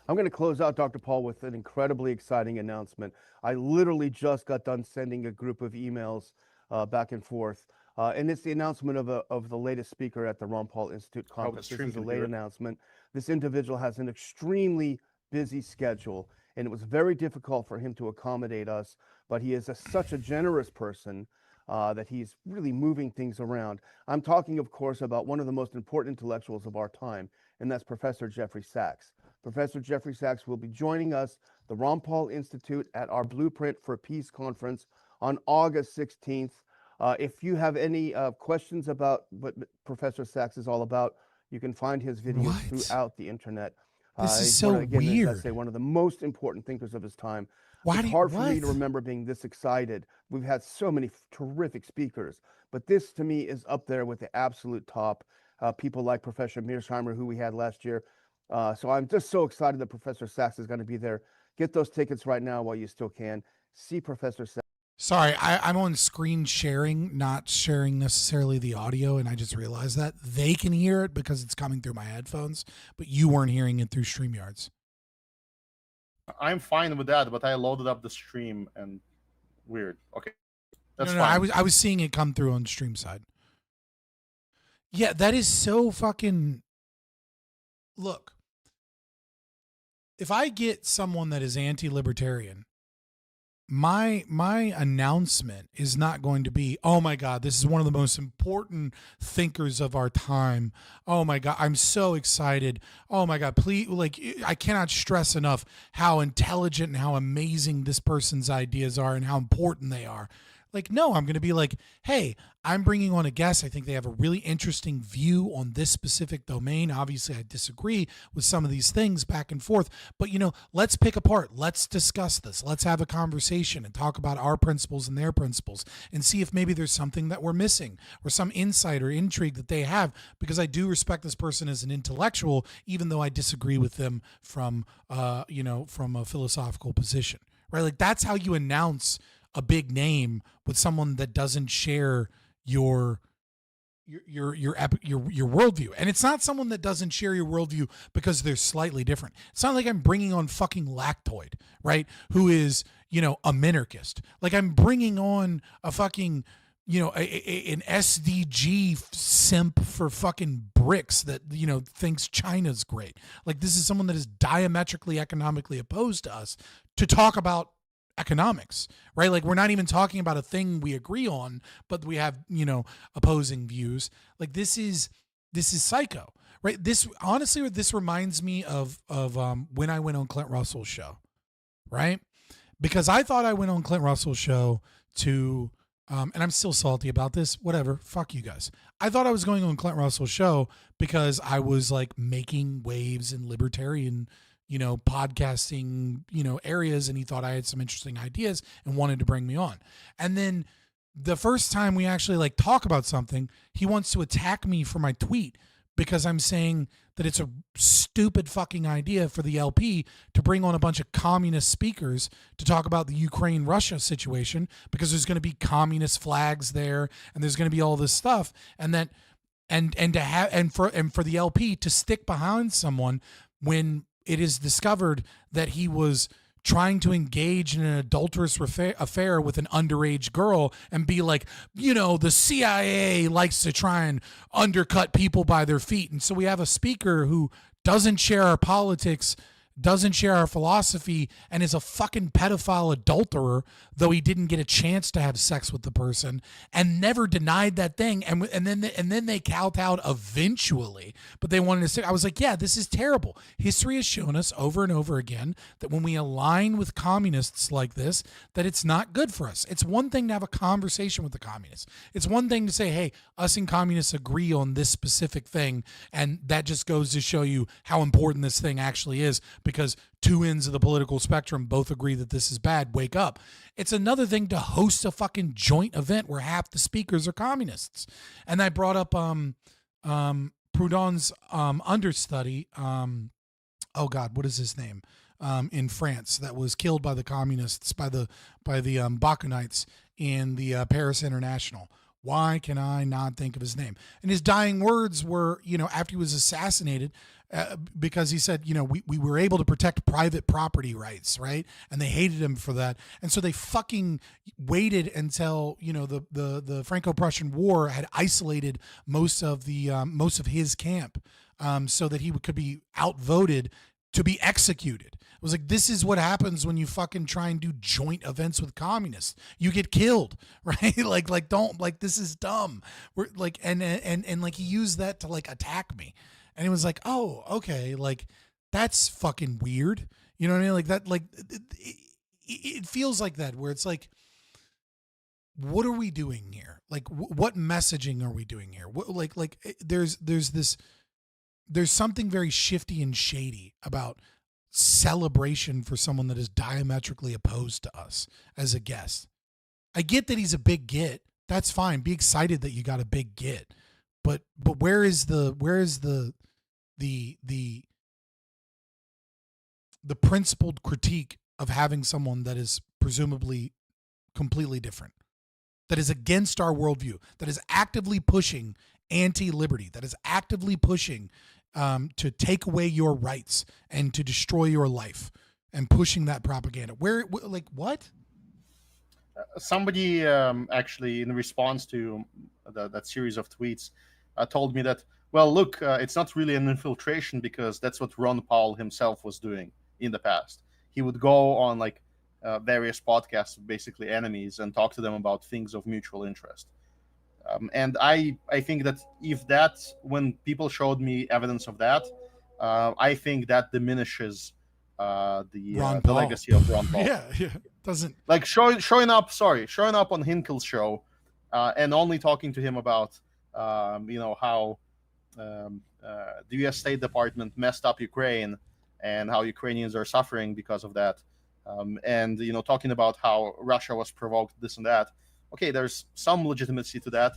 I'm going to close out Dr. Paul with an incredibly exciting announcement. I literally just got done sending a group of emails back and forth, and it's the announcement of the latest speaker at the Ron Paul Institute conference. This is a late announcement. This individual has an extremely busy schedule, and it was very difficult for him to accommodate us, but he is such a generous person that he's really moving things around. I'm talking, of course, about one of the most important intellectuals of our time, and that's Professor Jeffrey Sachs. Professor Jeffrey Sachs will be joining us, the Ron Paul Institute, at our Blueprint for Peace conference on August 16th. If you have any questions about what Professor Sachs is all about, you can find his videos throughout the internet. This is so weird. As I say, one of the most important thinkers of his time. Why it's hard for me to remember being this excited. We've had so many terrific speakers, but this to me is up there with the absolute top. People like Professor Mearsheimer, who we had last year. So I'm just so excited that Professor Sachs is going to be there. Get those tickets right now while you still can. See Professor Sachs. Sorry, I'm on screen sharing, not sharing necessarily the audio, and I just realized that. They can hear it because it's coming through my headphones, but you weren't hearing it through StreamYards. I'm fine with that, but I loaded up the stream and weird. Okay, that's no, fine. I was seeing it come through on stream side. Yeah, that is so fucking. Look, if I get someone that is anti-libertarian, my announcement is not going to be, oh my God, this is one of the most important thinkers of our time. Oh my God, I'm so excited. Oh my God, please, like, I cannot stress enough how intelligent and how amazing this person's ideas are and how important they are. Like, no, I'm going to be like, hey, I'm bringing on a guest. I think they have a really interesting view on this specific domain. Obviously, I disagree with some of these things back and forth, but, let's pick apart. Let's discuss this. Let's have a conversation and talk about our principles and their principles and see if maybe there's something that we're missing or some insight or intrigue that they have, because I do respect this person as an intellectual, even though I disagree with them from a philosophical position, right? Like, that's how you announce a big name with someone that doesn't share your worldview. And it's not someone that doesn't share your worldview because they're slightly different. It's not like I'm bringing on fucking Lactoid, right? Who is, a minarchist. Like, I'm bringing on a fucking, an SDG simp for fucking bricks that, thinks China's great. Like, this is someone that is diametrically economically opposed to us to talk about economics, right? Like, we're not even talking about a thing we agree on, but we have, opposing views. Like, this is psycho, right? This reminds me of when I went on Clint Russell's show, right? Because I thought I went on Clint Russell's show to, and I'm still salty about this, whatever, fuck you guys. I thought I was going on Clint Russell's show because I was like making waves in libertarian podcasting, areas, and he thought I had some interesting ideas and wanted to bring me on. And then the first time we actually like talk about something, he wants to attack me for my tweet because I'm saying that it's a stupid fucking idea for the LP to bring on a bunch of communist speakers to talk about the Ukraine-Russia situation, because there's going to be communist flags there and there's going to be all this stuff, and that and for the LP to stick behind someone when it is discovered that he was trying to engage in an adulterous affair with an underage girl, and be like, the CIA likes to try and undercut people by their feet. And so we have a speaker who doesn't share our politics, doesn't share our philosophy, and is a fucking pedophile adulterer, though he didn't get a chance to have sex with the person, and never denied that thing. And then they kowtowed eventually, but they wanted to say, I was like, yeah, this is terrible. History has shown us over and over again that when we align with communists like this, that it's not good for us. It's one thing to have a conversation with the communists. It's one thing to say, hey, us and communists agree on this specific thing, and that just goes to show you how important this thing actually is, because two ends of the political spectrum both agree that this is bad. Wake up. It's another thing to host a fucking joint event where half the speakers are communists. And I brought up Proudhon's understudy, oh God, what is his name? In France, that was killed by the communists, by the Baconites in the Paris International. Why can I not think of his name? And his dying words were, after he was assassinated, because he said, we were able to protect private property rights, right? And they hated him for that. And so they fucking waited until, the Franco-Prussian War had isolated most of his camp, so that he could be outvoted to be executed. It was like, this is what happens when you fucking try and do joint events with communists. You get killed, right? This is dumb. We're like, and like, he used that to like attack me. And he was like, oh, okay. Like, that's fucking weird. You know what I mean? Like that, like it feels like that, where it's like, what are we doing here? Like, what messaging are we doing here? There's something very shifty and shady about celebration for someone that is diametrically opposed to us as a guest. I get that he's a big get. That's fine. Be excited that you got a big get. But where is the principled critique of having someone that is presumably completely different, that is against our worldview, that is actively pushing anti-liberty, that is actively pushing to take away your rights and to destroy your life, and pushing that propaganda? What? Somebody actually, in response to that series of tweets, told me that, well, look, it's not really an infiltration, because that's what Ron Paul himself was doing in the past. He would go on various podcasts with basically enemies and talk to them about things of mutual interest. And I think that when people showed me evidence of that, I think that diminishes the legacy of Ron Paul. Yeah, doesn't like showing up on Hinkle's show, and only talking to him about how the U.S. State Department messed up Ukraine and how Ukrainians are suffering because of that, and talking about how Russia was provoked, this and that. Okay, there's some legitimacy to that,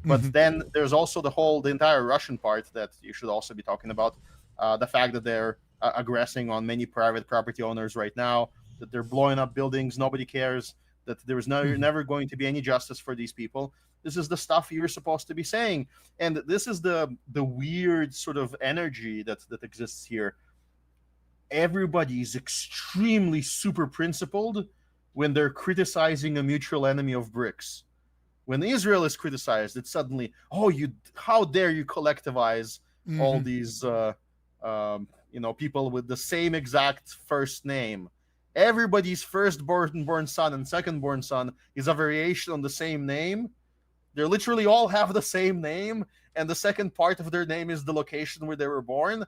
but then there's also the entire Russian part that you should also be talking about. The fact that they're aggressing on many private property owners right now, that they're blowing up buildings, nobody cares, that there's never going to be any justice for these people. This is the stuff you're supposed to be saying. And this is the weird sort of energy that exists here. Everybody is extremely super principled when they're criticizing a mutual enemy of BRICS. When Israel is criticized, it's suddenly, how dare you collectivize all these people with the same exact first name. Everybody's firstborn son and secondborn son is a variation on the same name. They literally all have the same name, and the second part of their name is the location where they were born.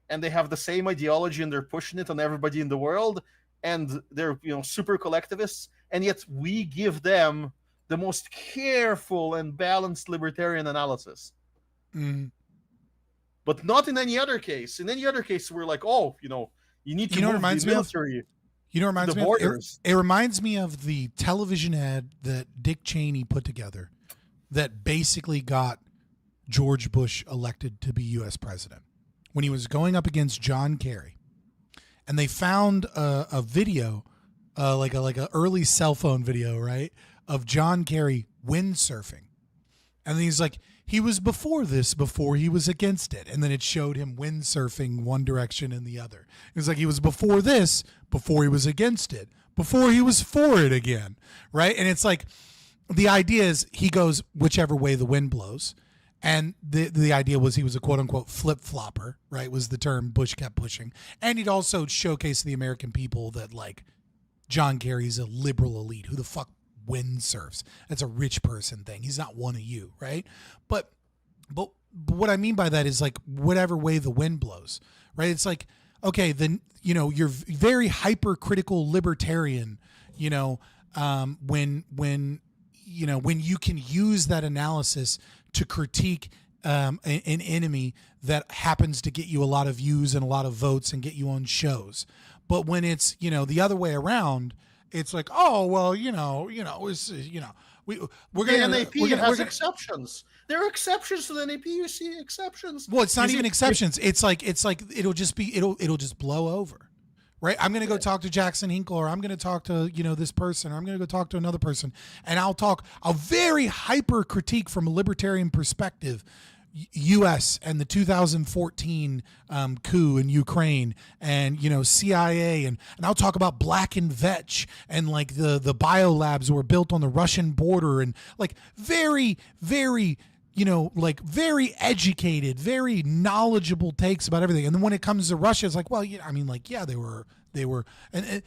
And they have the same ideology, and they're pushing it on everybody in the world. And they're super collectivists, and yet we give them the most careful and balanced libertarian analysis. but not in any other case. In any other case, we're like, oh, you need to move the military. It reminds me of the television ad that Dick Cheney put together that basically got George Bush elected to be U.S. president when he was going up against John Kerry. And they found a video, like a early cell phone video, right, of John Kerry windsurfing. And then he's like, he was before this, before he was against it. And then it showed him windsurfing one direction and the other. It was like he was before this, before he was against it, before he was for it again, right? And it's like, the idea is he goes whichever way the wind blows. And the idea was he was a quote-unquote flip-flopper, right, was the term Bush kept pushing. And he'd also showcase to the American people that, like, John Kerry's a liberal elite. Who the fuck windsurfs? That's a rich person thing. He's not one of you, right? But what I mean by that is, like, whatever way the wind blows, right? It's like, okay, then, you're very hypercritical libertarian, when you can use that analysis to critique an enemy that happens to get you a lot of views and a lot of votes and get you on shows. But when it's, the other way around, it's like, oh, well, we're going to... NAP has exceptions. There are exceptions to the NAP. You see exceptions. Well, it's not even exceptions. It's like it'll just blow over. Right, I'm going to go talk to Jackson Hinkle, or I'm going to talk to this person, or I'm going to go talk to another person, and I'll very hyper critique from a libertarian perspective, U.S. and the 2014 coup in Ukraine, and CIA, and I'll talk about Black and Vetch, and like the biolabs were built on the Russian border, and like very, very. Very educated, very knowledgeable takes about everything. And then when it comes to Russia, it's like, well, they were, and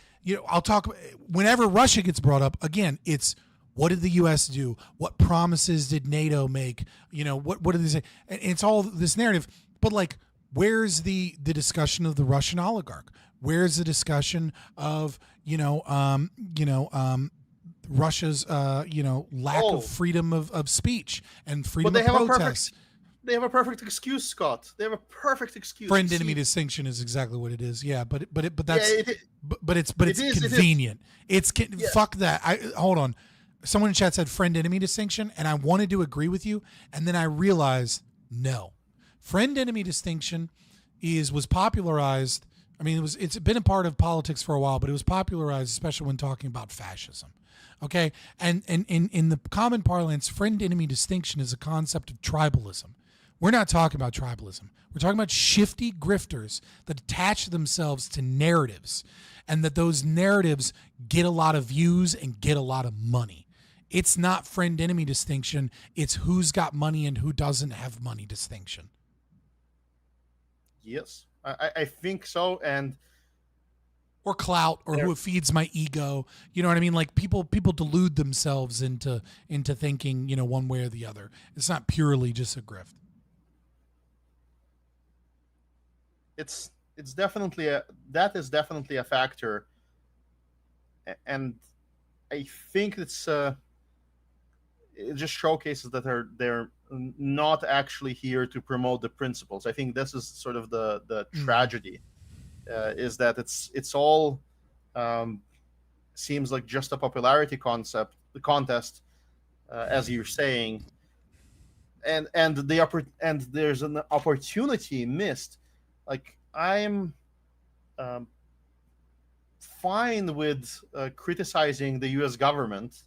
I'll talk, whenever Russia gets brought up, again, it's, what did the U.S. do? What promises did NATO make? What did they say? And it's all this narrative, but like, where's the discussion of the Russian oligarch? Where's the discussion of, Russia's, lack of freedom of speech and freedom of protest. They have a perfect excuse, Scott. They have a perfect excuse. Friend enemy distinction is exactly what it is. Yeah, but it's convenient. Fuck that. Hold on. Someone in chat said friend enemy distinction, and I wanted to agree with you, and then I realized no. Friend enemy distinction was popularized. I mean, it's been a part of politics for a while, but it was popularized especially when talking about fascism. Okay, and in the common parlance, friend-enemy distinction is a concept of tribalism. We're not talking about tribalism. We're talking about shifty grifters that attach themselves to narratives, and that those narratives get a lot of views and get a lot of money. It's not friend-enemy distinction. It's who's got money and who doesn't have money distinction. Yes, I think so, and... Or clout, or who feeds my ego. You know what I mean? Like people delude themselves into thinking, one way or the other. It's not purely just a grift. It's definitely that is definitely a factor, and I think it just showcases that they're not actually here to promote the principles. I think this is sort of the tragedy. Is that it's all seems like just a popularity contest, as you're saying, and there's an opportunity missed. Like, I'm fine with criticizing the U.S. government,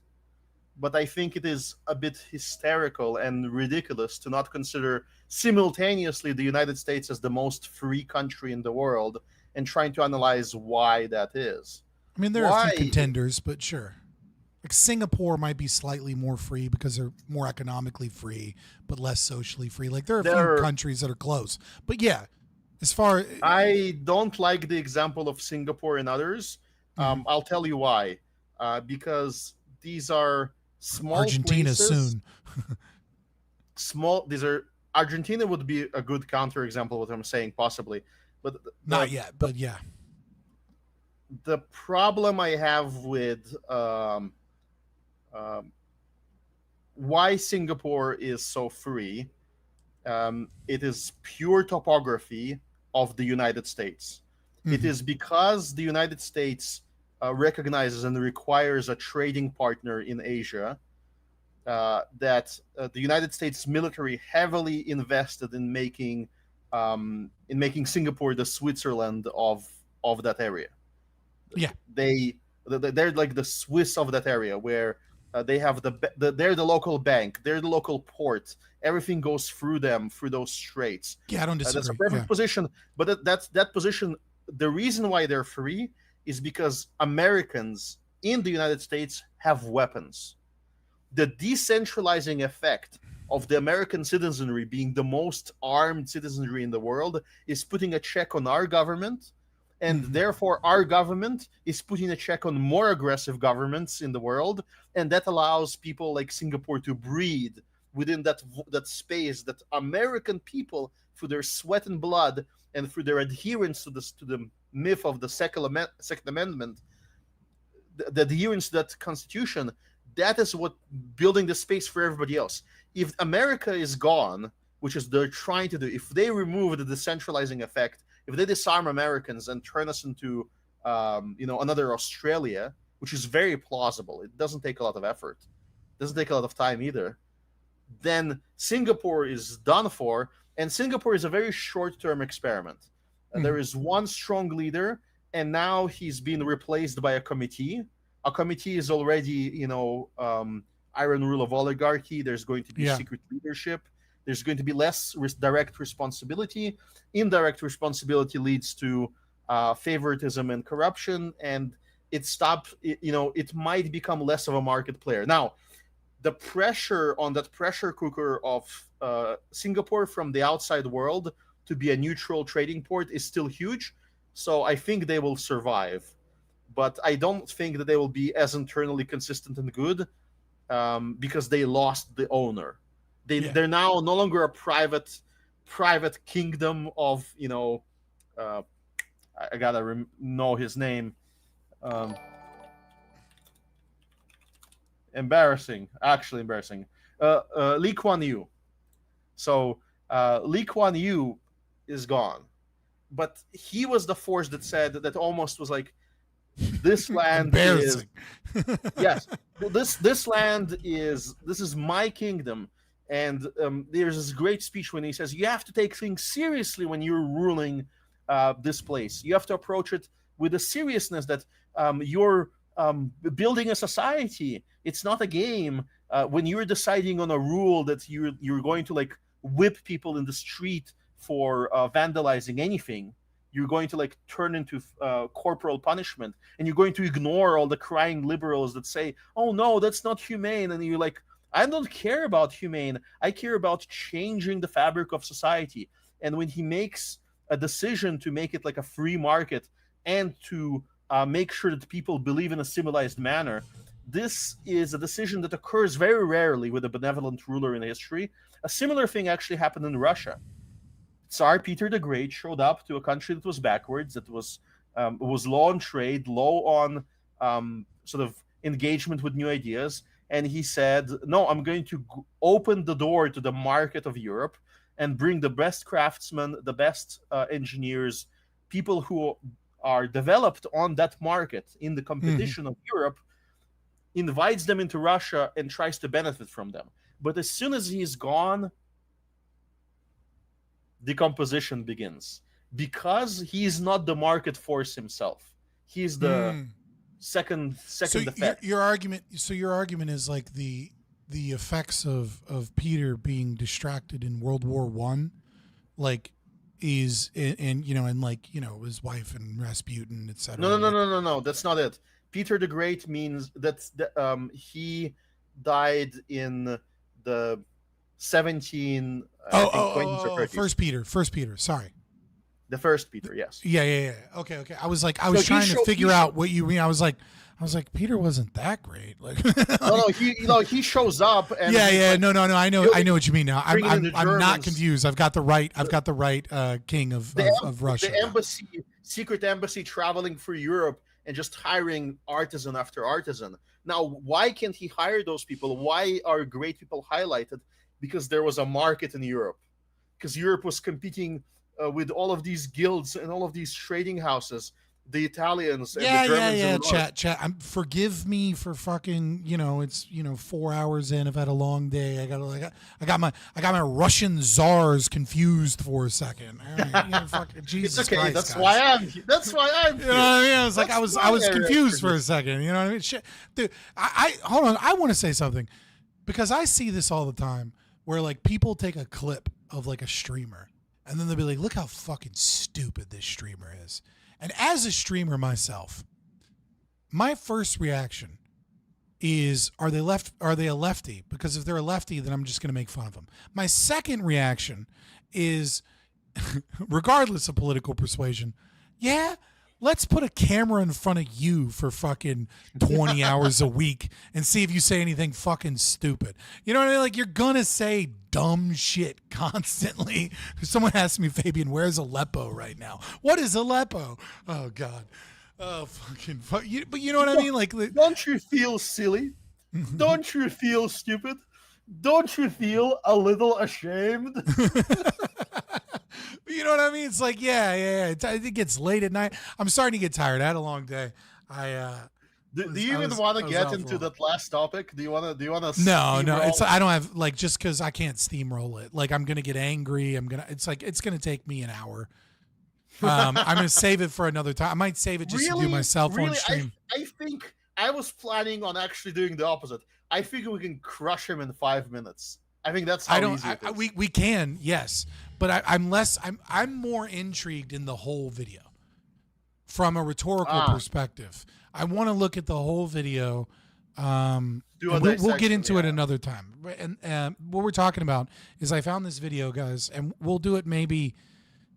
but I think it is a bit hysterical and ridiculous to not consider simultaneously the United States as the most free country in the world, and trying to analyze why that is. I mean, there are a few contenders, but sure. Like Singapore might be slightly more free because they're more economically free, but less socially free. Like there are a few countries that are close. But yeah, as far... I don't like the example of Singapore and others. I'll tell you why. Because these are small Argentina places. Soon. Argentina would be a good counterexample of what I'm saying, possibly. But not yet, but yeah. The problem I have with why Singapore is so free it is pure topography of the United States. It is because the United States recognizes and requires a trading partner in Asia that the United States military heavily invested in making Singapore the Switzerland of that area. Yeah, they're like the Swiss of that area, where they have they're the local bank, they're the local port. Everything goes through them, through those straits. Yeah, I don't disagree. That's a perfect position, but that position. The reason why they're free is because Americans in the United States have weapons. The decentralizing effect of the American citizenry being the most armed citizenry in the world is putting a check on our government, and therefore our government is putting a check on more aggressive governments in the world, and that allows people like Singapore to breathe within that space that American people, through their sweat and blood and through their adherence to the myth of the Second Amendment, the adherence to that Constitution, that is what building the space for everybody else. If America is gone, which is they're trying to do, if they remove the decentralizing effect, if they disarm Americans and turn us into another Australia, which is very plausible, it doesn't take a lot of effort, it doesn't take a lot of time either, then Singapore is done for. And Singapore is a very short-term experiment. There is one strong leader, and now he's been replaced by a committee. A committee is already, iron rule of oligarchy. There's going to be secret leadership. There's going to be less direct responsibility. Indirect responsibility leads to favoritism and corruption, and it might become less of a market player. Now, the pressure on that pressure cooker of Singapore from the outside world to be a neutral trading port is still huge. So I think they will survive. But I don't think that they will be as internally consistent and good because they lost the owner. They're now no longer a private kingdom of, I gotta know his name. Actually embarrassing. Lee Kuan Yew. So Lee Kuan Yew is gone, but he was the force that said that almost was like, this land is yes, this land is my kingdom. And there's this great speech when he says you have to take things seriously when you're ruling this place. You have to approach it with a seriousness that you're building a society. It's not a game. When you're deciding on a rule that you're going to like whip people in the street for vandalizing anything, you're going to like turn into corporal punishment, and you're going to ignore all the crying liberals that say, "Oh no, that's not humane," and you're like, I don't care about humane. I care about changing the fabric of society. And when he makes a decision to make it like a free market and to make sure that people believe in a civilized manner, this is a decision that occurs very rarely with a benevolent ruler in history. A similar thing actually happened in Russia. Tsar Peter the Great showed up to a country that was backwards, that was low on trade, low on sort of engagement with new ideas. And he said, no, I'm going to open the door to the market of Europe and bring the best craftsmen, the best engineers, people who are developed on that market in the competition of Europe, invites them into Russia and tries to benefit from them. But as soon as he's gone, decomposition begins, because he's not the market force himself. He's the second effect. Your argument is like the effects of Peter being distracted in World War I, like is and like his wife and Rasputin, etc. No, that's not it. Peter the Great means that he died in the 17 20s or 30s. First Peter, sorry. The first Peter, yes. Yeah. Okay. I was trying to figure out what you mean. I was like, Peter wasn't that great. Like, he shows up. And no. I know what you mean now. I'm not confused. I've got the right king of Russia. The secret embassy traveling through Europe and just hiring artisan after artisan. Now, why can't he hire those people? Why are great people highlighted? Because there was a market in Europe. because Europe was competing with all of these guilds and all of these trading houses, the Italians and the Germans. Chat. Forgive me for fucking, it's 4 hours in. I've had a long day. I got my Russian czars confused for a second. Jesus it's okay. Christ, That's guys. why I'm. That's why I'm. You know what I mean? I was like, I was confused for a second. You know what I mean? Shit, dude. Hold on. I want to say something because I see this all the time where like people take a clip of like a streamer and then they'll be like, look how fucking stupid this streamer is. And as a streamer myself, my first reaction is, are they a lefty? Because if they're a lefty, then I'm just going to make fun of them. My second reaction is, regardless of political persuasion, yeah, let's put a camera in front of you for fucking 20 hours a week and see if you say anything fucking stupid. You know what I mean? Like, you're going to say dumb shit constantly. Someone asked me, Fabian, where's Aleppo right now? What is Aleppo? Oh, God. Oh, fucking fuck. But you know what I mean? Like, don't you feel silly? Don't you feel stupid? Don't you feel a little ashamed? You know what I mean? It's like, yeah. It gets late at night. I'm starting to get tired. I had a long day. Do you even want to get into that last topic? Do you want to? No. I don't have just because I can't steamroll it. Like I'm gonna get angry. It's gonna take me an hour. I'm gonna save it for another time. I might save it just to do myself on stream. I think I was planning on actually doing the opposite. I figure we can crush him in 5 minutes. I think that's how easy it is. We can, yes, but I'm more intrigued in the whole video from a rhetorical perspective. I want to look at the whole video. We'll get into it another time. And what we're talking about is I found this video, guys, and we'll do it maybe,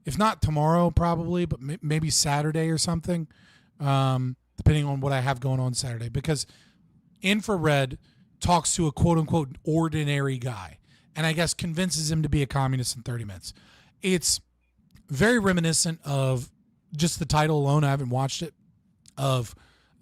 if not tomorrow, probably, but maybe Saturday or something, depending on what I have going on Saturday. Because Infrared talks to a quote-unquote ordinary guy and I guess convinces him to be a communist in 30 minutes. It's very reminiscent of just the title alone. I haven't watched it, of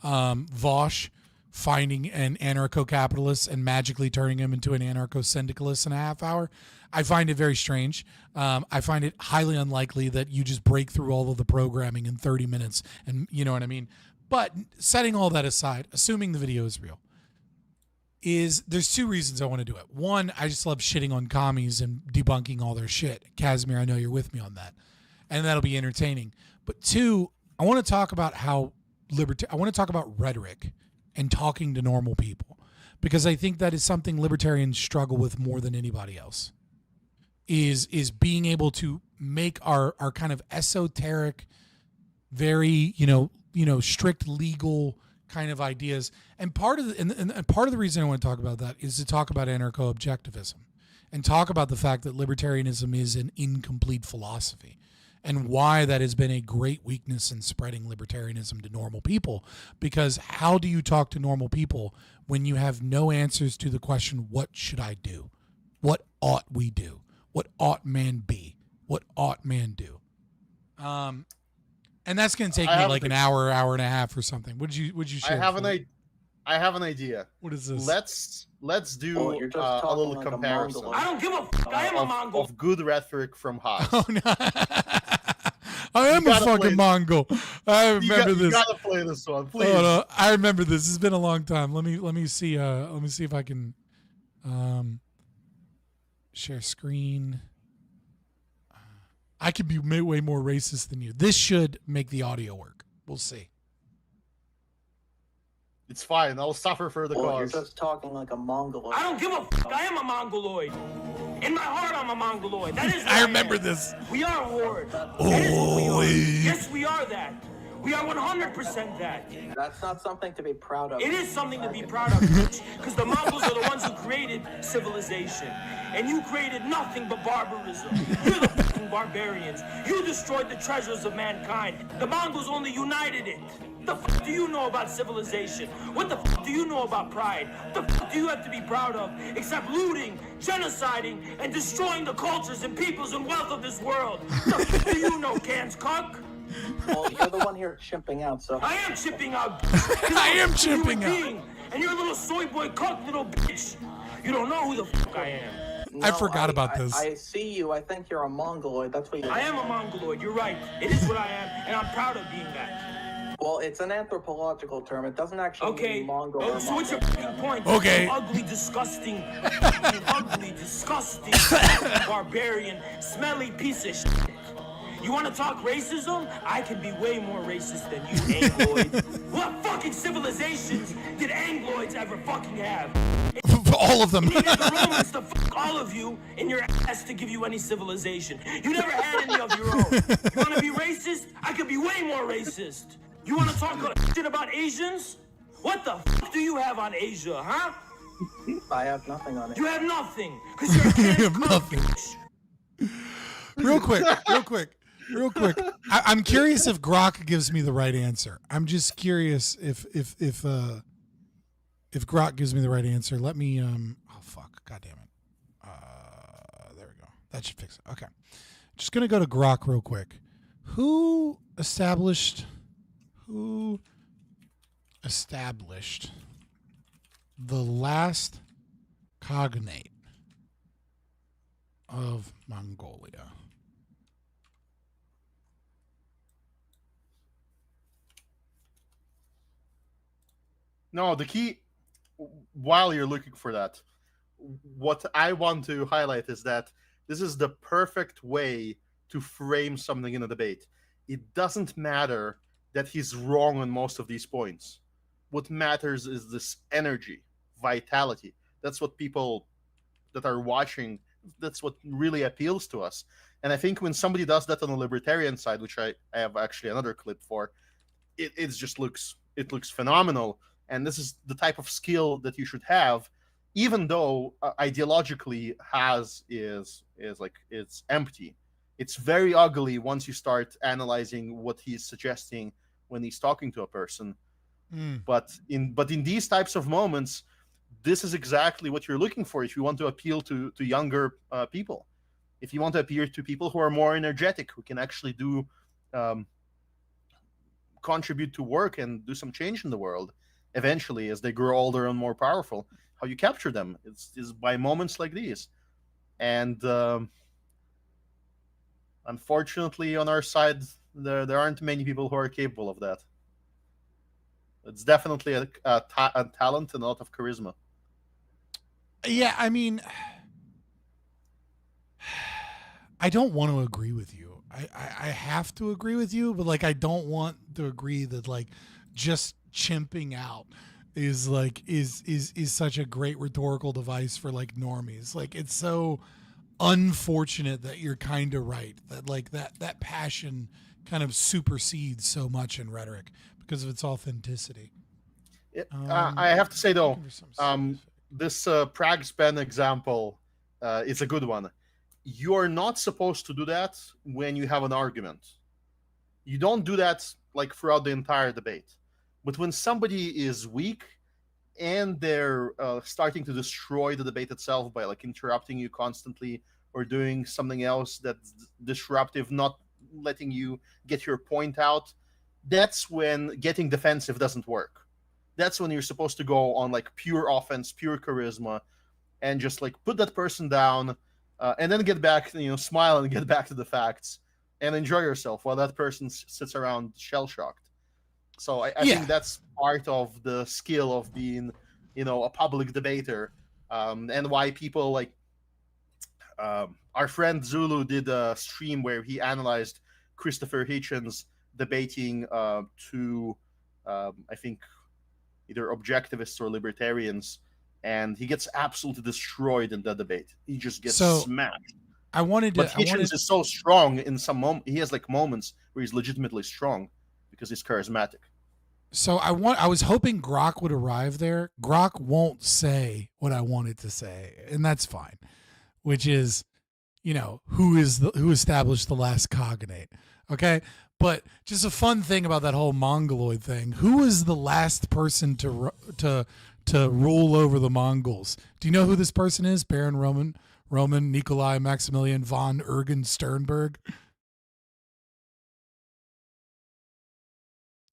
Vosh finding an anarcho-capitalist and magically turning him into an anarcho-syndicalist in a half hour. I find it very strange. I find it highly unlikely that you just break through all of the programming in 30 minutes, and you know what I mean? But setting all that aside, assuming the video is real, there's two reasons I want to do it. One, I just love shitting on commies and debunking all their shit. Kasimir, I know you're with me on that, and that'll be entertaining. But two, I want to talk about I want to talk about rhetoric and talking to normal people, because I think that is something libertarians struggle with more than anybody else. Is being able to make our kind of esoteric, very strict legal kind of ideas. And part of the reason I want to talk about that is to talk about anarcho-objectivism and talk about the fact that libertarianism is an incomplete philosophy and why that has been a great weakness in spreading libertarianism to normal people. Because how do you talk to normal people when you have no answers to the question, what should I do? What ought we do? What ought man be? What ought man do? And that's going to take me like an hour and a half or something. Would you share? I have an idea. What is this? Let's do a little like comparison. I don't give a fuck. I am a Mongol. Of good rhetoric from Haas. Oh, no. I am a fucking Mongol. I remember this. You gotta play this one, please. Oh, no, I remember this. It's been a long time. Let me see. Let me see if I can share screen. I could be way more racist than you. This should make the audio work. We'll see. It's fine. I'll suffer for the cause. You're just talking like a Mongoloid. I don't give a fuck. I am a Mongoloid. In my heart, I'm a Mongoloid. That is. I remember this. We are a horde. Oh, yes, we are that. We are 100% that. That's not something to be proud of. It is something to be proud of, because the Mongols are the ones who created civilization, and you created nothing but barbarism. You're the fucking barbarians. You destroyed the treasures of mankind. The Mongols only united it. What the fuck do you know about civilization? What the fuck do you know about pride? What the fuck do you have to be proud of, except looting, genociding, and destroying the cultures and peoples and wealth of this world? What the fuck do you know, Cans Cuck? Well, you're the one here chimping out, so... I am chimping out, I am chimping out. And you're a little soy boy cuck, little bitch. You don't know who the fuck I am. I forgot about this. I see you. I think you're a Mongoloid. That's what you I am a Mongoloid. You're right. It is what I am, and I'm proud of being that. Well, it's an anthropological term. It doesn't actually mean Mongol. Oh, so what's your point? Okay. You ugly, disgusting, barbarian, smelly piece of shit. You want to talk racism? I can be way more racist than you, Angloid. What fucking civilizations did Angloids ever fucking have? All of them. You needed the Romans to fuck all of you in your ass to give you any civilization. You never had any of your own. You want to be racist? I could be way more racist. You want to talk shit about Asians? What the fuck do you have on Asia, huh? I have nothing on it. You have nothing, because you're a You have nothing. Real quick. I'm curious if Grok gives me the right answer. I'm just curious if Grok gives me the right answer. Let me oh fuck, god damn it. There we go. That should fix it. Okay. Just gonna go to Grok real quick. Who established the last cognate of Mongolia? No, the key, while you're looking for that, what I want to highlight is that this is the perfect way to frame something in a debate. It doesn't matter that he's wrong on most of these points. What matters is this energy, vitality. That's what people that are watching, that's what really appeals to us. And I think when somebody does that on the libertarian side, which I have actually another clip for, it just looks phenomenal. And this is the type of skill that you should have, even though ideologically is like it's empty. It's very ugly once you start analyzing what he's suggesting when he's talking to a person. But in these types of moments, this is exactly what you're looking for if you want to appeal to younger people. If you want to appeal to people who are more energetic, who can actually do contribute to work and do some change in the world eventually as they grow older and more powerful. How you capture them is by moments like these. And unfortunately, on our side, there aren't many people who are capable of that. It's definitely a talent and a lot of charisma. Yeah, I mean, I don't want to agree with you. I have to agree with you, but like I don't want to agree that like just chimping out is such a great rhetorical device for like normies. Like it's so unfortunate that you're kind of right, that like that passion kind of supersedes so much in rhetoric because of its authenticity. I have to say though, this Prague's pen example is a good one. You're not supposed to do that when you have an argument. You don't do that like throughout the entire debate. But when somebody is weak and they're starting to destroy the debate itself by like interrupting you constantly or doing something else that's disruptive, not letting you get your point out, that's when getting defensive doesn't work. That's when you're supposed to go on like pure offense, pure charisma, and just like put that person down and then get back, smile and get back to the facts and enjoy yourself while that person sits around shell-shocked. So I think that's part of the skill of being, a public debater, and why people like our friend Zulu did a stream where he analyzed Christopher Hitchens debating to, I think, either objectivists or libertarians, and he gets absolutely destroyed in that debate. He just gets smashed. But Hitchens is so strong in some moment. He has like moments where he's legitimately strong because he's charismatic. So I was hoping Grok would arrive there. Grok won't say what I wanted to say, and that's fine. Which is, who established the last cognate? Okay, but just a fun thing about that whole Mongoloid thing. Who was the last person to rule over the Mongols? Do you know who this person is? Baron Roman Nikolai Maximilian von Ergen Sternberg.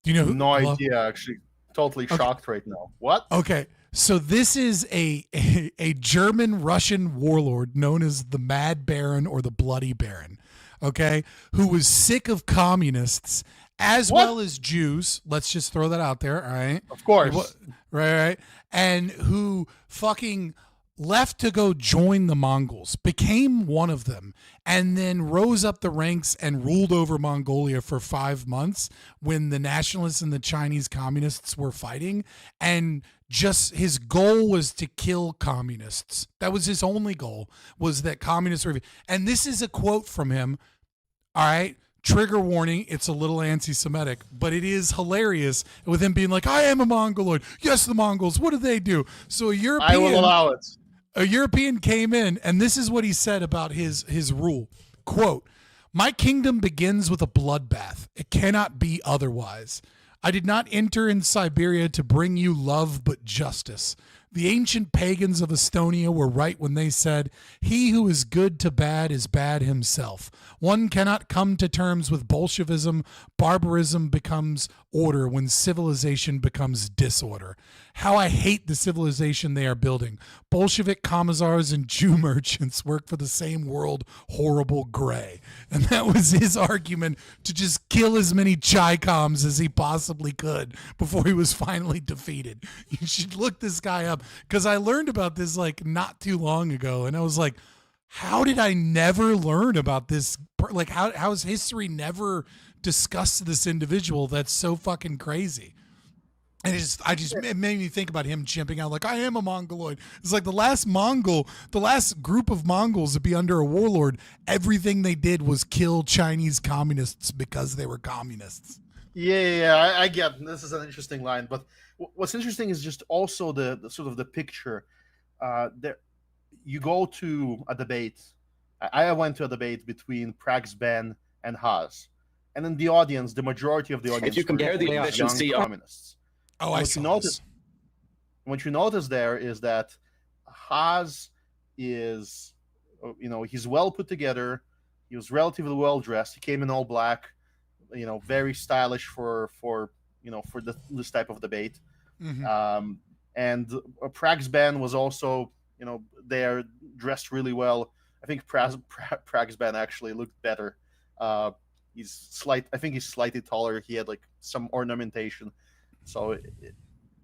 Do you know who? No idea, actually. Totally shocked right now. What? Okay. So this is a German Russian warlord known as the Mad Baron or the Bloody Baron, okay, who was sick of communists as well as Jews. Let's just throw that out there, all right? Of course. Right. And who fucking left to go join the Mongols, became one of them, and then rose up the ranks and ruled over Mongolia for 5 months when the nationalists and the Chinese communists were fighting. And just his goal was to kill communists. That was his only goal, was that communists were. And this is a quote from him. All right. Trigger warning, it's a little anti-Semitic, but it is hilarious with him being like, I am a Mongoloid. Yes, the Mongols. What do they do? So I will allow it. A European came in, and this is what he said about his rule. Quote, my kingdom begins with a bloodbath. It cannot be otherwise. I did not enter in Siberia to bring you love but justice. The ancient pagans of Estonia were right when they said, he who is good to bad is bad himself. One cannot come to terms with Bolshevism. Barbarism becomes order when civilization becomes disorder. How I hate the civilization they are building. Bolshevik commissars and Jew merchants work for the same world, horrible gray. And that was his argument to just kill as many Chi-Coms as he possibly could before he was finally defeated. You should look this guy up, because I learned about this like not too long ago, and I was like, how did I never learn about this? Like, how has history never discussed this individual that's so fucking crazy? And it made me think about him chimping out like, I am a Mongoloid. It's like the last group of Mongols to be under a warlord, everything they did was kill Chinese communists because they were communists. Yeah, I get this is an interesting line, but what's interesting is just also the sort of the picture. There, you go to a debate. I went to a debate between Prax Ben and Haas, and in the audience, the majority of the audience if you compare the efficiency young of communists. Oh, I saw this. What you notice there is that Haas is, he's well put together. He was relatively well dressed. He came in all black, very stylish for this type of debate. Mm-hmm. And Prax Ben was also, there dressed really well. I think Prax Ben actually looked better. I think he's slightly taller. He had like some ornamentation. So it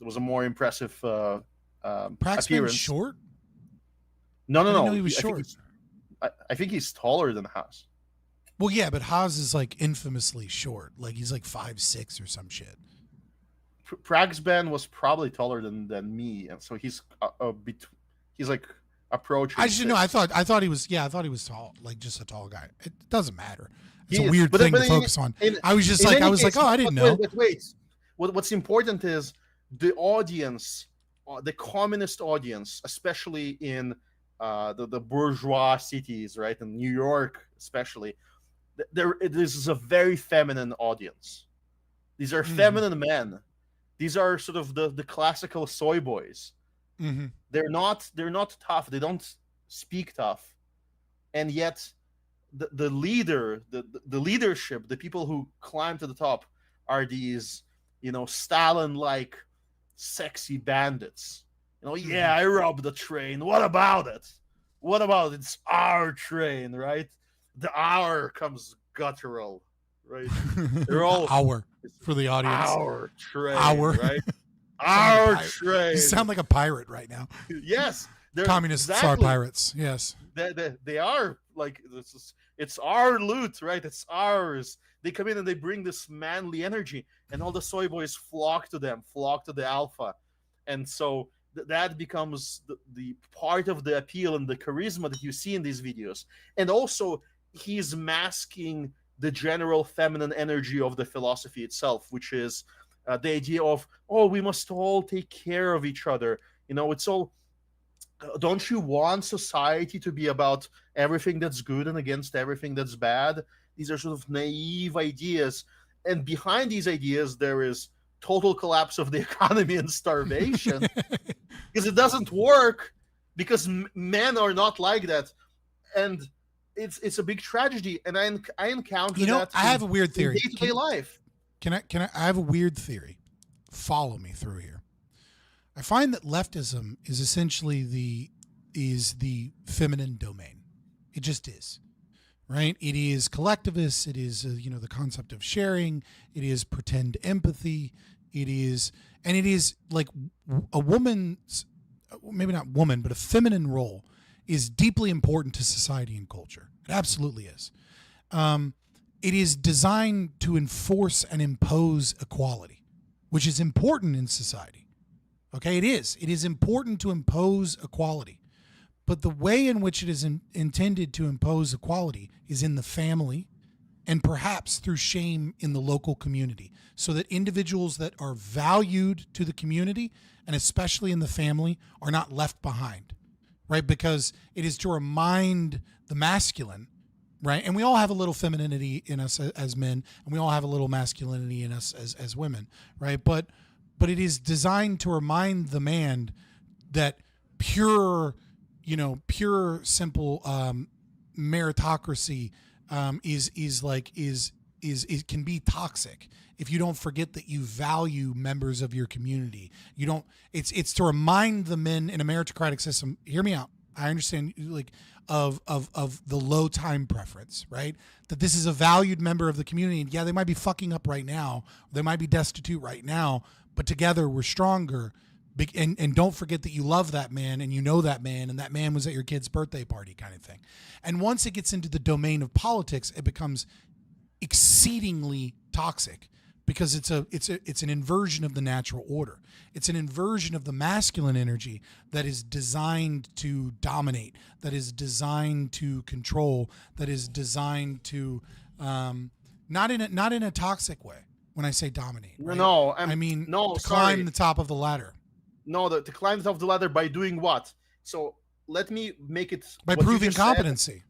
was a more impressive Prax appearance. Ben's short? No. I know he was short. I think he's taller than Haas. Well, yeah, but Haas is like infamously short. Like he's like 5'6" or some shit. Prax Ben was probably taller than me, and so he's like approaching. I just know. I thought he was. Yeah, I thought he was tall, like just a tall guy. It doesn't matter. It's a weird thing to focus on. I was just like, oh, I didn't know. Wait. What's important is the audience, the communist audience, especially in the bourgeois cities, right? In New York, especially, this is a very feminine audience. These are feminine men. These are sort of the classical soy boys. Mm-hmm. They're not tough. They don't speak tough, and yet the leader, the leadership, the people who climb to the top are these, Stalin-like sexy bandits. Yeah, I robbed the train. What about it? It's our train, right? The hour comes guttural, right? They're all hour for the audience. Our train, right? Our train. You sound like a pirate right now. Yes, communists are pirates. Yes, they are like this. It's our loot, right? It's ours. They come in and they bring this manly energy, and all the soy boys flock to the alpha, and so that becomes the part of the appeal and the charisma that you see in these videos. And also, he's masking the general feminine energy of the philosophy itself, which is the idea of, we must all take care of each other. It's all. Don't you want society to be about everything that's good and against everything that's bad? These are sort of naive ideas. And behind these ideas, there is total collapse of the economy and starvation. Because it doesn't work, because men are not like that. And it's a big tragedy. And I encounter that I have a weird theory. Day-to-day life. I have a weird theory. Follow me through here. I find that leftism is essentially the feminine domain. It just is, right? It is collectivist. It is the concept of sharing. It is pretend empathy. It is like a woman's, maybe not woman, but a feminine role is deeply important to society and culture. It absolutely is. It is designed to enforce and impose equality, which is important in society. Okay, it is. It is important to impose equality. But the way in which it is intended to impose equality is in the family and perhaps through shame in the local community, so that individuals that are valued to the community and especially in the family are not left behind, right? Because it is to remind the masculine, right? And we all have a little femininity in us as men, and we all have a little masculinity in us as women, right? But it is designed to remind the man that pure, simple meritocracy is can be toxic if you don't forget that you value members of your community. You don't. It's to remind the men in a meritocratic system. Hear me out. I understand, of the low time preference, right? That this is a valued member of the community. And yeah, they might be fucking up right now. They might be destitute right now, but together we're stronger. And don't forget that you love that man and you know that man, and that man was at your kid's birthday party, kind of thing. And once it gets into the domain of politics, it becomes exceedingly toxic, because it's an inversion of the natural order. It's an inversion of the masculine energy that is designed to dominate, that is designed to control, that is designed to not in a toxic way. When I say dominate, right? I mean no, to sorry. climb the top of the ladder. No, to climb the top of the ladder by doing what? So let me make it by proving competency.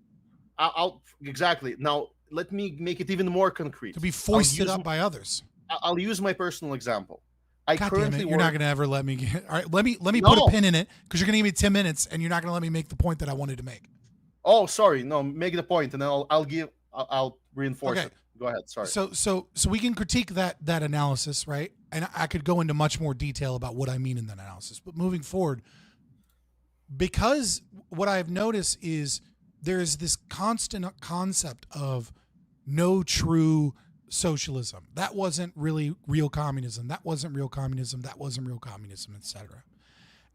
Exactly. Now let me make it even more concrete. To be foisted up by others. I'll use my personal example. God damn it, you're not going to ever let me get. All right, let me put a pin in it, because you're going to give me 10 minutes and you're not going to let me make the point that I wanted to make. Oh, sorry. No, make the point, and then I'll reinforce it. Go ahead. Sorry. So we can critique that analysis, right? And I could go into much more detail about what I mean in that analysis. But moving forward, because what I've noticed is there is this constant concept of no true socialism. That wasn't really real communism. That wasn't real communism. That wasn't real communism, etc.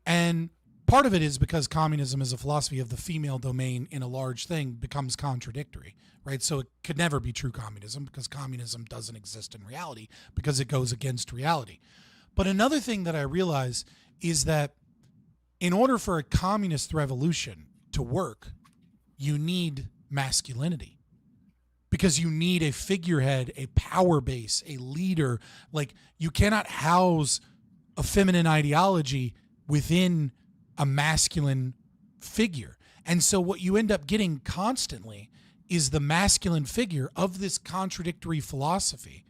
And part of it is because communism is a philosophy of the female domain in a large thing becomes contradictory, right? So it could never be true communism, because communism doesn't exist in reality, because it goes against reality. But another thing that I realize is that in order for a communist revolution to work, you need masculinity. Because you need a figurehead, a power base, a leader. Like, you cannot house a feminine ideology within a masculine figure. And so what you end up getting constantly is the masculine figure of this contradictory philosophy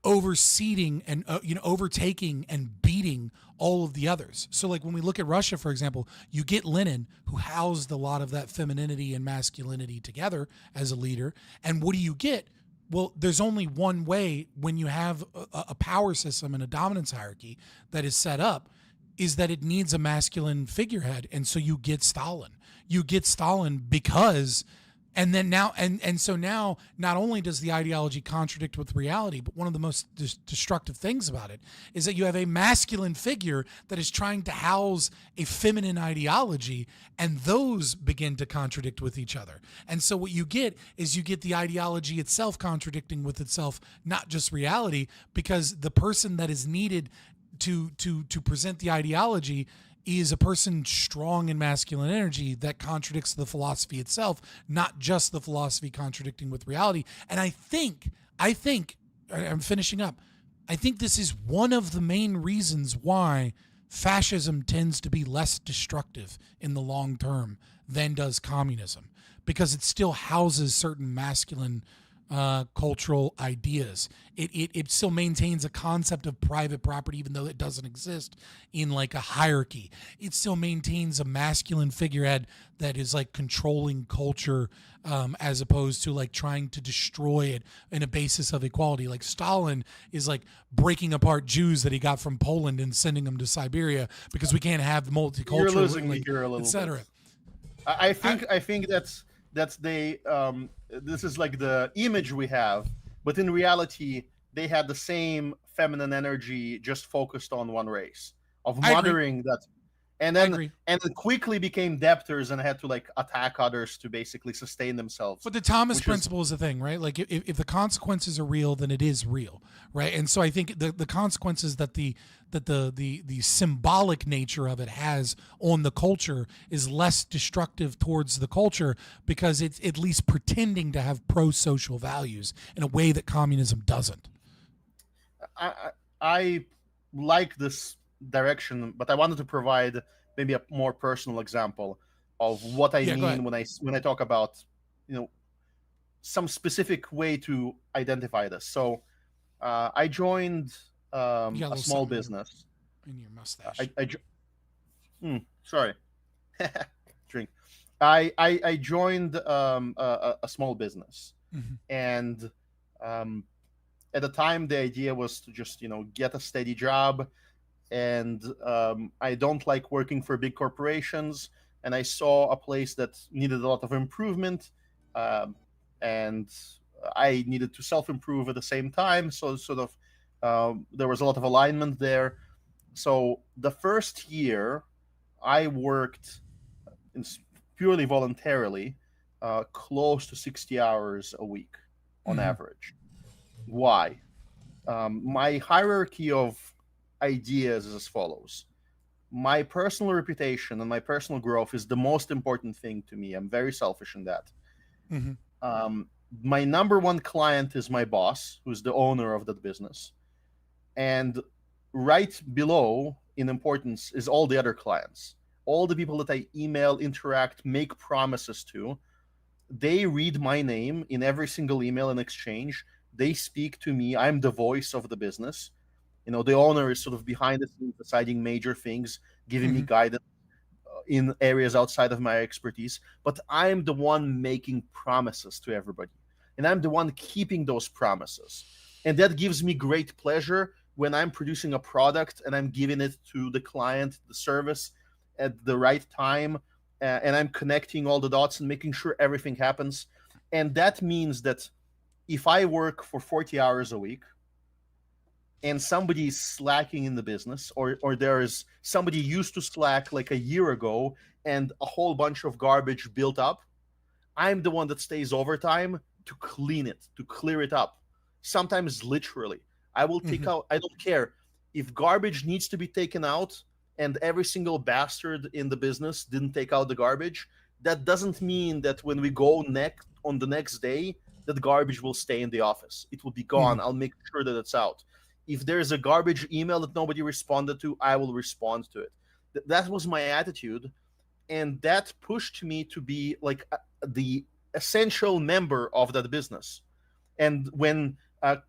overseating and overtaking and beating all of the others. So like when we look at Russia, for example, you get Lenin, who housed a lot of that femininity and masculinity together as a leader. And what do you get? Well, there's only one way when you have a power system and a dominance hierarchy that is set up, is that it needs a masculine figurehead. And so you get Stalin. You get Stalin because... And then now, and so now, not only does the ideology contradict with reality, but one of the most destructive things about it is that you have a masculine figure that is trying to house a feminine ideology, and those begin to contradict with each other. And so what you get is you get the ideology itself contradicting with itself, not just reality, because the person that is needed to present the ideology is a person strong in masculine energy that contradicts the philosophy itself, not just the philosophy contradicting with reality. And I think, I'm finishing up, I think this is one of the main reasons why fascism tends to be less destructive in the long term than does communism, because it still houses certain masculine cultural ideas. It still maintains a concept of private property, even though it doesn't exist in like a hierarchy. It still maintains a masculine figurehead that is like controlling culture, as opposed to like trying to destroy it in a basis of equality. Like Stalin is like breaking apart Jews that he got from Poland and sending them to Siberia because we can't have multicultural, You're losing me here a little etc. bit. I think that's they this is like the image we have, but in reality they had the same feminine energy just focused on one race of mothering that, and then quickly became debtors and had to like attack others to basically sustain themselves. But the Thomas principle is the thing, right? Like if the consequences are real, then it is real, right? And so I think the consequences that the symbolic nature of it has on the culture is less destructive towards the culture because it's at least pretending to have pro-social values in a way that communism doesn't. I like this direction, but I wanted to provide maybe a more personal example of what I mean when I talk about, you know, some specific way to identify this. So I joined a small business. In your mustache. Sorry. Drink. I joined a small business, and at the time the idea was to just, you know, get a steady job. And I don't like working for big corporations. And I saw a place that needed a lot of improvement, and I needed to self-improve at the same time. So sort of there was a lot of alignment there. So the first year I worked purely voluntarily, close to 60 hours a week on average. Why? My hierarchy of ideas is as follows. My personal reputation and my personal growth is the most important thing to me. I'm very selfish in that. My number one client is my boss, who's the owner of that business. And right below in importance is all the other clients. All the people that I email, interact, make promises to, they read my name in every single email and exchange. They speak to me. I'm the voice of the business. You know, the owner is sort of behind the scenes deciding major things, giving me guidance in areas outside of my expertise. But I'm the one making promises to everybody. And I'm the one keeping those promises. And that gives me great pleasure when I'm producing a product and I'm giving it to the client, the service, at the right time. And I'm connecting all the dots and making sure everything happens. And that means that if I work for 40 hours a week, and somebody is slacking in the business, or there is somebody used to slack like a year ago and a whole bunch of garbage built up, I'm the one that stays overtime to clean it, to clear it up. Sometimes literally. I will take out, I don't care. If garbage needs to be taken out and every single bastard in the business didn't take out the garbage, that doesn't mean that when we go on the next day, that garbage will stay in the office. It will be gone. I'll make sure that it's out. If there's a garbage email that nobody responded to, I will respond to it. That was my attitude. And that pushed me to be like the essential member of that business. And when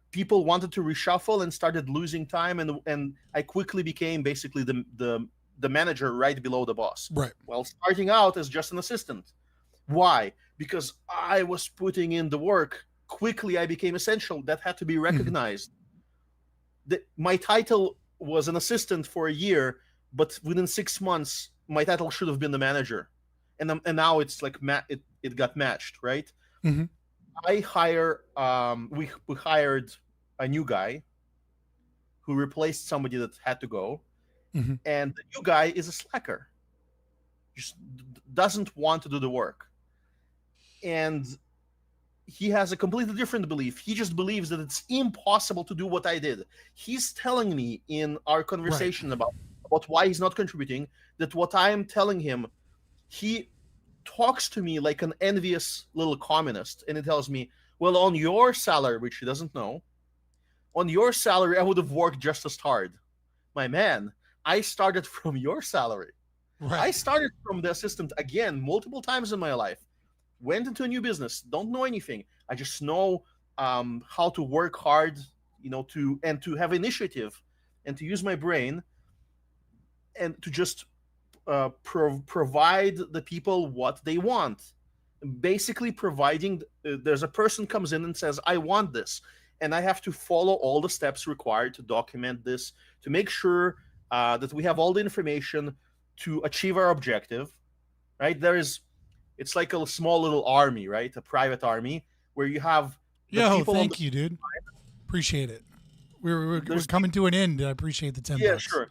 people wanted to reshuffle and started losing time, and I quickly became basically the manager right below the boss. Right. Well, starting out as just an assistant. Why? Because I was putting in the work. Quickly, I became essential. That had to be recognized. My title was an assistant for a year, but within 6 months, my title should have been the manager, and now it's like it got matched, right? We hired a new guy who replaced somebody that had to go, and the new guy is a slacker, just doesn't want to do the work, and he has a completely different belief. He just believes that it's impossible to do what I did. He's telling me in our conversation about why he's not contributing, that what I'm telling him, he talks to me like an envious little communist, and he tells me, well, on your salary, which he doesn't know, on your salary, I would have worked just as hard. My man, I started from your salary. I started from the assistant again multiple times in my life. Went into a new business, don't know anything. I just know how to work hard, to have initiative and to use my brain and to just provide the people what they want. Basically providing, there's a person comes in and says, I want this. And I have to follow all the steps required to document this, to make sure that we have all the information to achieve our objective, right? It's like a small little army, right? A private army where you have people. Thank you, dude. Appreciate it. We're coming to an end. I appreciate the 10 Yeah, bucks. sure.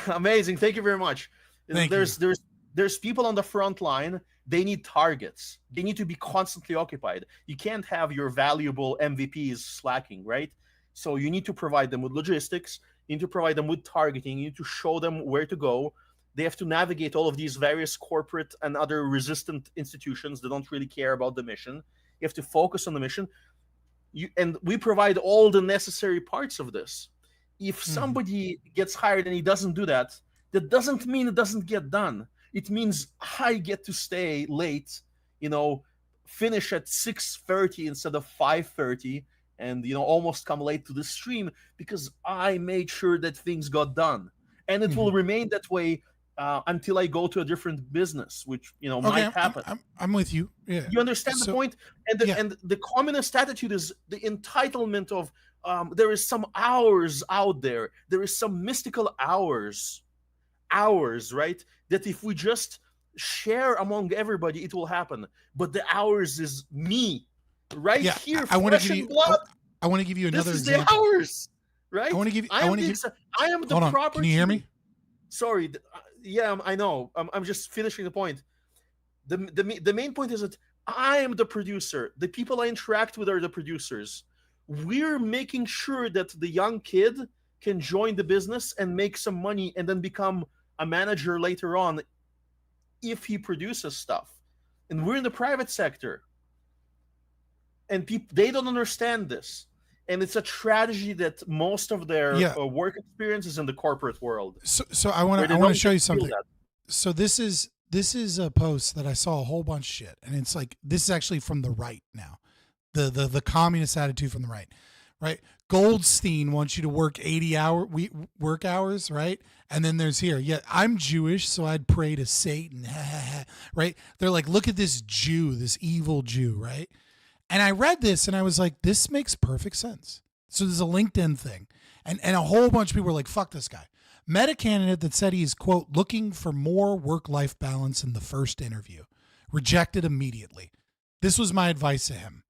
Amazing. Thank you very much. There's people on the front line. They need targets. They need to be constantly occupied. You can't have your valuable MVPs slacking, right? So you need to provide them with logistics. You need to provide them with targeting. You need to show them where to go. They have to navigate all of these various corporate and other resistant institutions that don't really care about the mission. You have to focus on the mission. And we provide all the necessary parts of this. If somebody gets hired and he doesn't do that, that doesn't mean it doesn't get done. It means I get to stay late, finish at 6:30 instead of 5:30, and almost come late to the stream because I made sure that things got done. And it will remain that way until I go to a different business, which might happen. I'm with you. Yeah. You understand the point? And the communist attitude is the entitlement of there is some hours out there. There is some mystical hours, right? That if we just share among everybody, it will happen. But the hours is me, right here. I want to give you. Blood. I want to give you another this is example. The hours, right? I want to give. I am the hold on. property. Can you hear me? Sorry. Yeah, I know. I'm just finishing the point. The main point is that I am the producer. The people I interact with are the producers. We're making sure that the young kid can join the business and make some money and then become a manager later on if he produces stuff. And we're in the private sector. And they don't understand this. And it's a tragedy that most of their work experience is in the corporate world. So I want to show you something. So this is a post that I saw a whole bunch of shit, and it's like, this is actually from the right now, the communist attitude from the right? Goldstein wants you to work 80-hour work hours, right? And then there's here, I'm Jewish, so I'd pray to Satan, right? They're like, look at this Jew, this evil Jew, right? And I read this and I was like, this makes perfect sense. So there's a LinkedIn thing, and a whole bunch of people were like, fuck this guy. Met a candidate that said he's, quote, looking for more work-life balance in the first interview. Rejected immediately. This was my advice to him.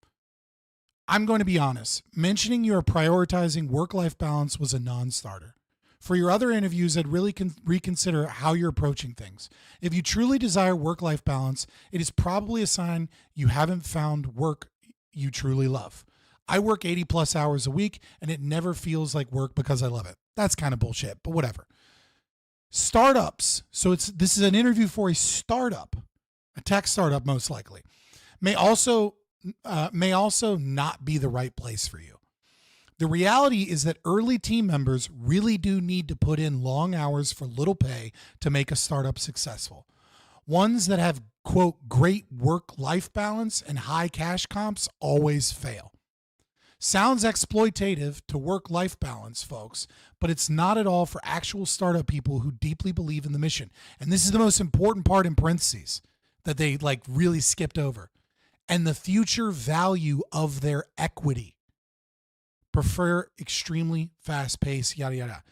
I'm going to be honest. Mentioning you are prioritizing work-life balance was a non-starter. For your other interviews, I'd really reconsider how you're approaching things. If you truly desire work-life balance, it is probably a sign you haven't found work you truly love. I work 80 plus hours a week and it never feels like work because I love it. That's kind of bullshit, but whatever. Startups. So this is an interview for a startup, a tech startup most likely, may also not be the right place for you. The reality is that early team members really do need to put in long hours for little pay to make a startup successful. Ones that have, quote, great work-life balance and high cash comps always fail. Sounds exploitative to work-life balance, folks, but it's not at all for actual startup people who deeply believe in the mission. And this is the most important part in parentheses that they really skipped over. And the future value of their equity. Prefer extremely fast pace, yada, yada.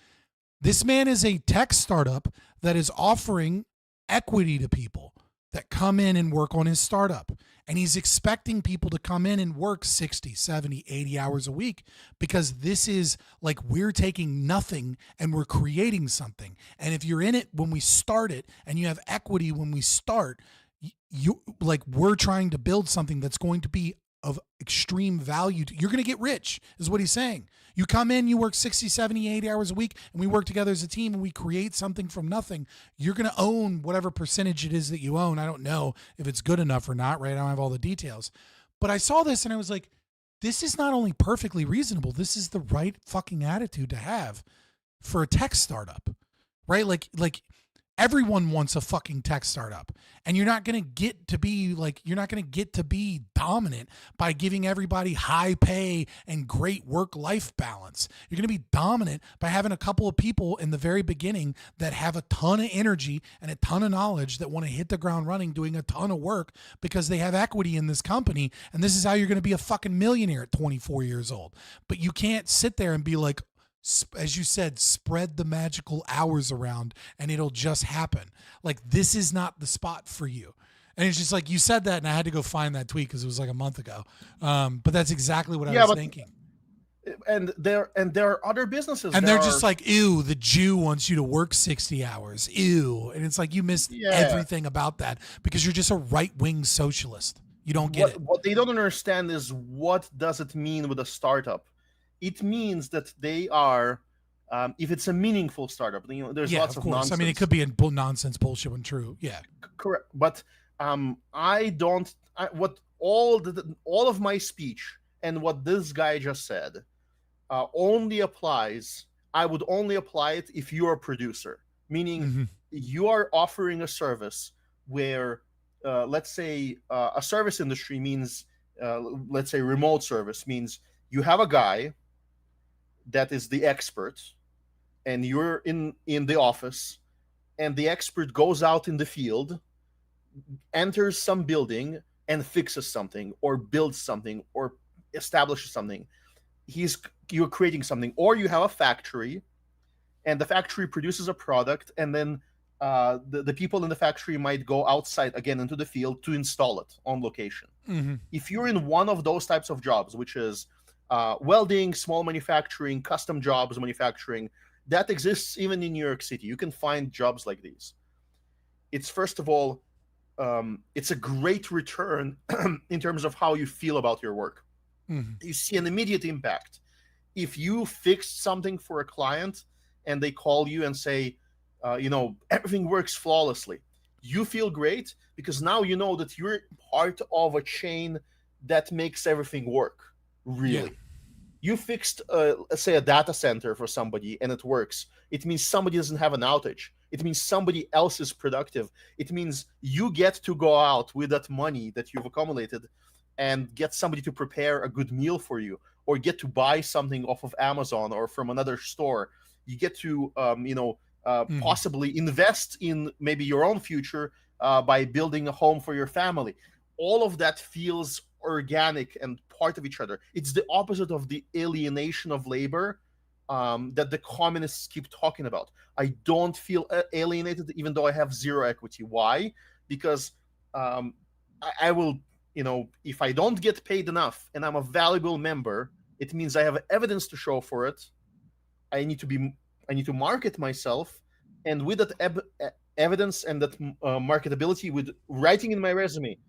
This man is a tech startup that is offering equity to people that come in and work on his startup. And he's expecting people to come in and work 60, 70, 80 hours a week because this is like we're taking nothing and we're creating something. And if you're in it when we start it and you have equity when we start, we're trying to build something that's going to be of extreme value. You're going to get rich is what he's saying. You come in, you work 60, 70, 80 hours a week, and we work together as a team and we create something from nothing. You're going to own whatever percentage it is that you own. I don't know if it's good enough or not, right? I don't have all the details. But I saw this and I was like, this is not only perfectly reasonable, this is the right fucking attitude to have for a tech startup, right? Like Everyone wants a fucking tech startup, and you're not going to get to be dominant by giving everybody high pay and great work-life balance. You're going to be dominant by having a couple of people in the very beginning that have a ton of energy and a ton of knowledge that want to hit the ground running, doing a ton of work because they have equity in this company. And this is how you're going to be a fucking millionaire at 24 years old. But you can't sit there and be like, as you said, spread the magical hours around and it'll just happen. Like, this is not the spot for you. And it's just like, you said that and I had to go find that tweet because it was like a month ago. But that's exactly what I was thinking. And there are other businesses. And they're just like, ew, the Jew wants you to work 60 hours. Ew. And it's like, you missed everything about that because you're just a right-wing socialist. You don't get it. What they don't understand is, what does it mean with a startup? It means that they are, if it's a meaningful startup, there's lots of nonsense. I mean, it could be a nonsense bullshit when true. Yeah, correct. But all of my speech and what this guy just said only applies. I would only apply it if you're a producer, meaning you are offering a service where, let's say, a service industry means, let's say, remote service means you have a guy that is the expert, and you're in the office, and the expert goes out in the field, enters some building, and fixes something, or builds something, or establishes something. You're creating something. Or you have a factory, and the factory produces a product, and then the people in the factory might go outside again into the field to install it on location. If you're in one of those types of jobs, which is welding, small manufacturing, custom jobs manufacturing, that exists even in New York City. You can find jobs like these. It's, first of all, it's a great return in terms of how you feel about your work. You see an immediate impact. If you fixed something for a client and they call you and say, everything works flawlessly, you feel great because now you know that you're part of a chain that makes everything work. Really, you fixed, let's say, a data center for somebody and it works. It means somebody doesn't have an outage. It means somebody else is productive. It means you get to go out with that money that you've accumulated and get somebody to prepare a good meal for you, or get to buy something off of Amazon or from another store. You get to, possibly invest in maybe your own future by building a home for your family. All of that feels organic and part of each other. It's the opposite of the alienation of labor that the communists keep talking about. I don't feel alienated, even though I have zero equity. Why? Because I will, if I don't get paid enough and I'm a valuable member, it means I have evidence to show for it. I need to market myself, and with that evidence and that marketability, with writing in my resume,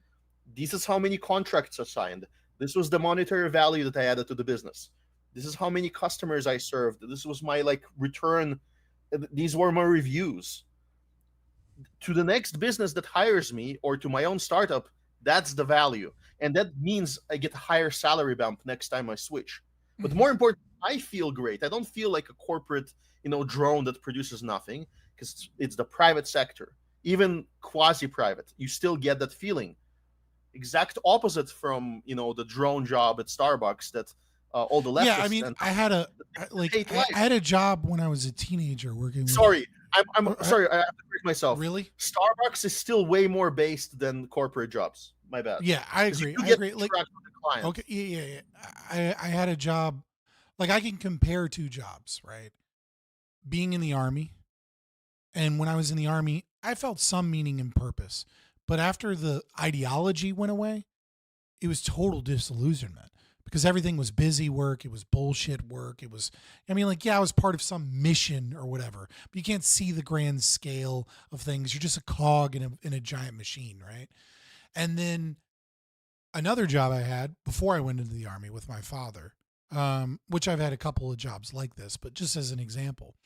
this is how many contracts are signed. This was the monetary value that I added to the business. This is how many customers I served. This was my return. These were my reviews. To the next business that hires me, or to my own startup, that's the value. And that means I get a higher salary bump next time I switch. But more important, I feel great. I don't feel like a corporate, drone that produces nothing, because it's the private sector. Even quasi-private, you still get that feeling. Exact opposite from the drone job at Starbucks that all the leftists. Yeah, I mean, I had a job when I was a teenager working. Sorry, I'm sorry. I have to correct myself. Really? Starbucks is still way more based than corporate jobs. My bad. Yeah, I agree. I agree. Okay, yeah. I had a job. I can compare two jobs, right? Being in the Army, and when I was in the Army, I felt some meaning and purpose. But after the ideology went away, it was total disillusionment because everything was busy work. It was bullshit work. It was, I was part of some mission or whatever, but you can't see the grand scale of things. You're just a cog in a giant machine, right? And then another job I had before I went into the Army with my father, which I've had a couple of jobs like this, but just as an example,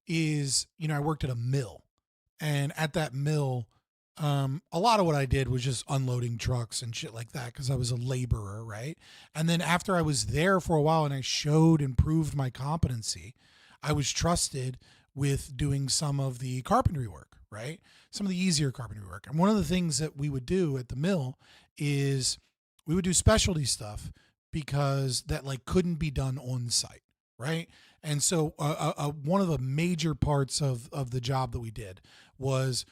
is, I worked at a mill, and at that mill, a lot of what I did was just unloading trucks and shit like that because I was a laborer, right? And then after I was there for a while and I showed and proved my competency, I was trusted with doing some of the carpentry work, right? Some of the easier carpentry work. And one of the things that we would do at the mill is we would do specialty stuff because that like couldn't be done on site, right? And so one of the major parts of the job that we did was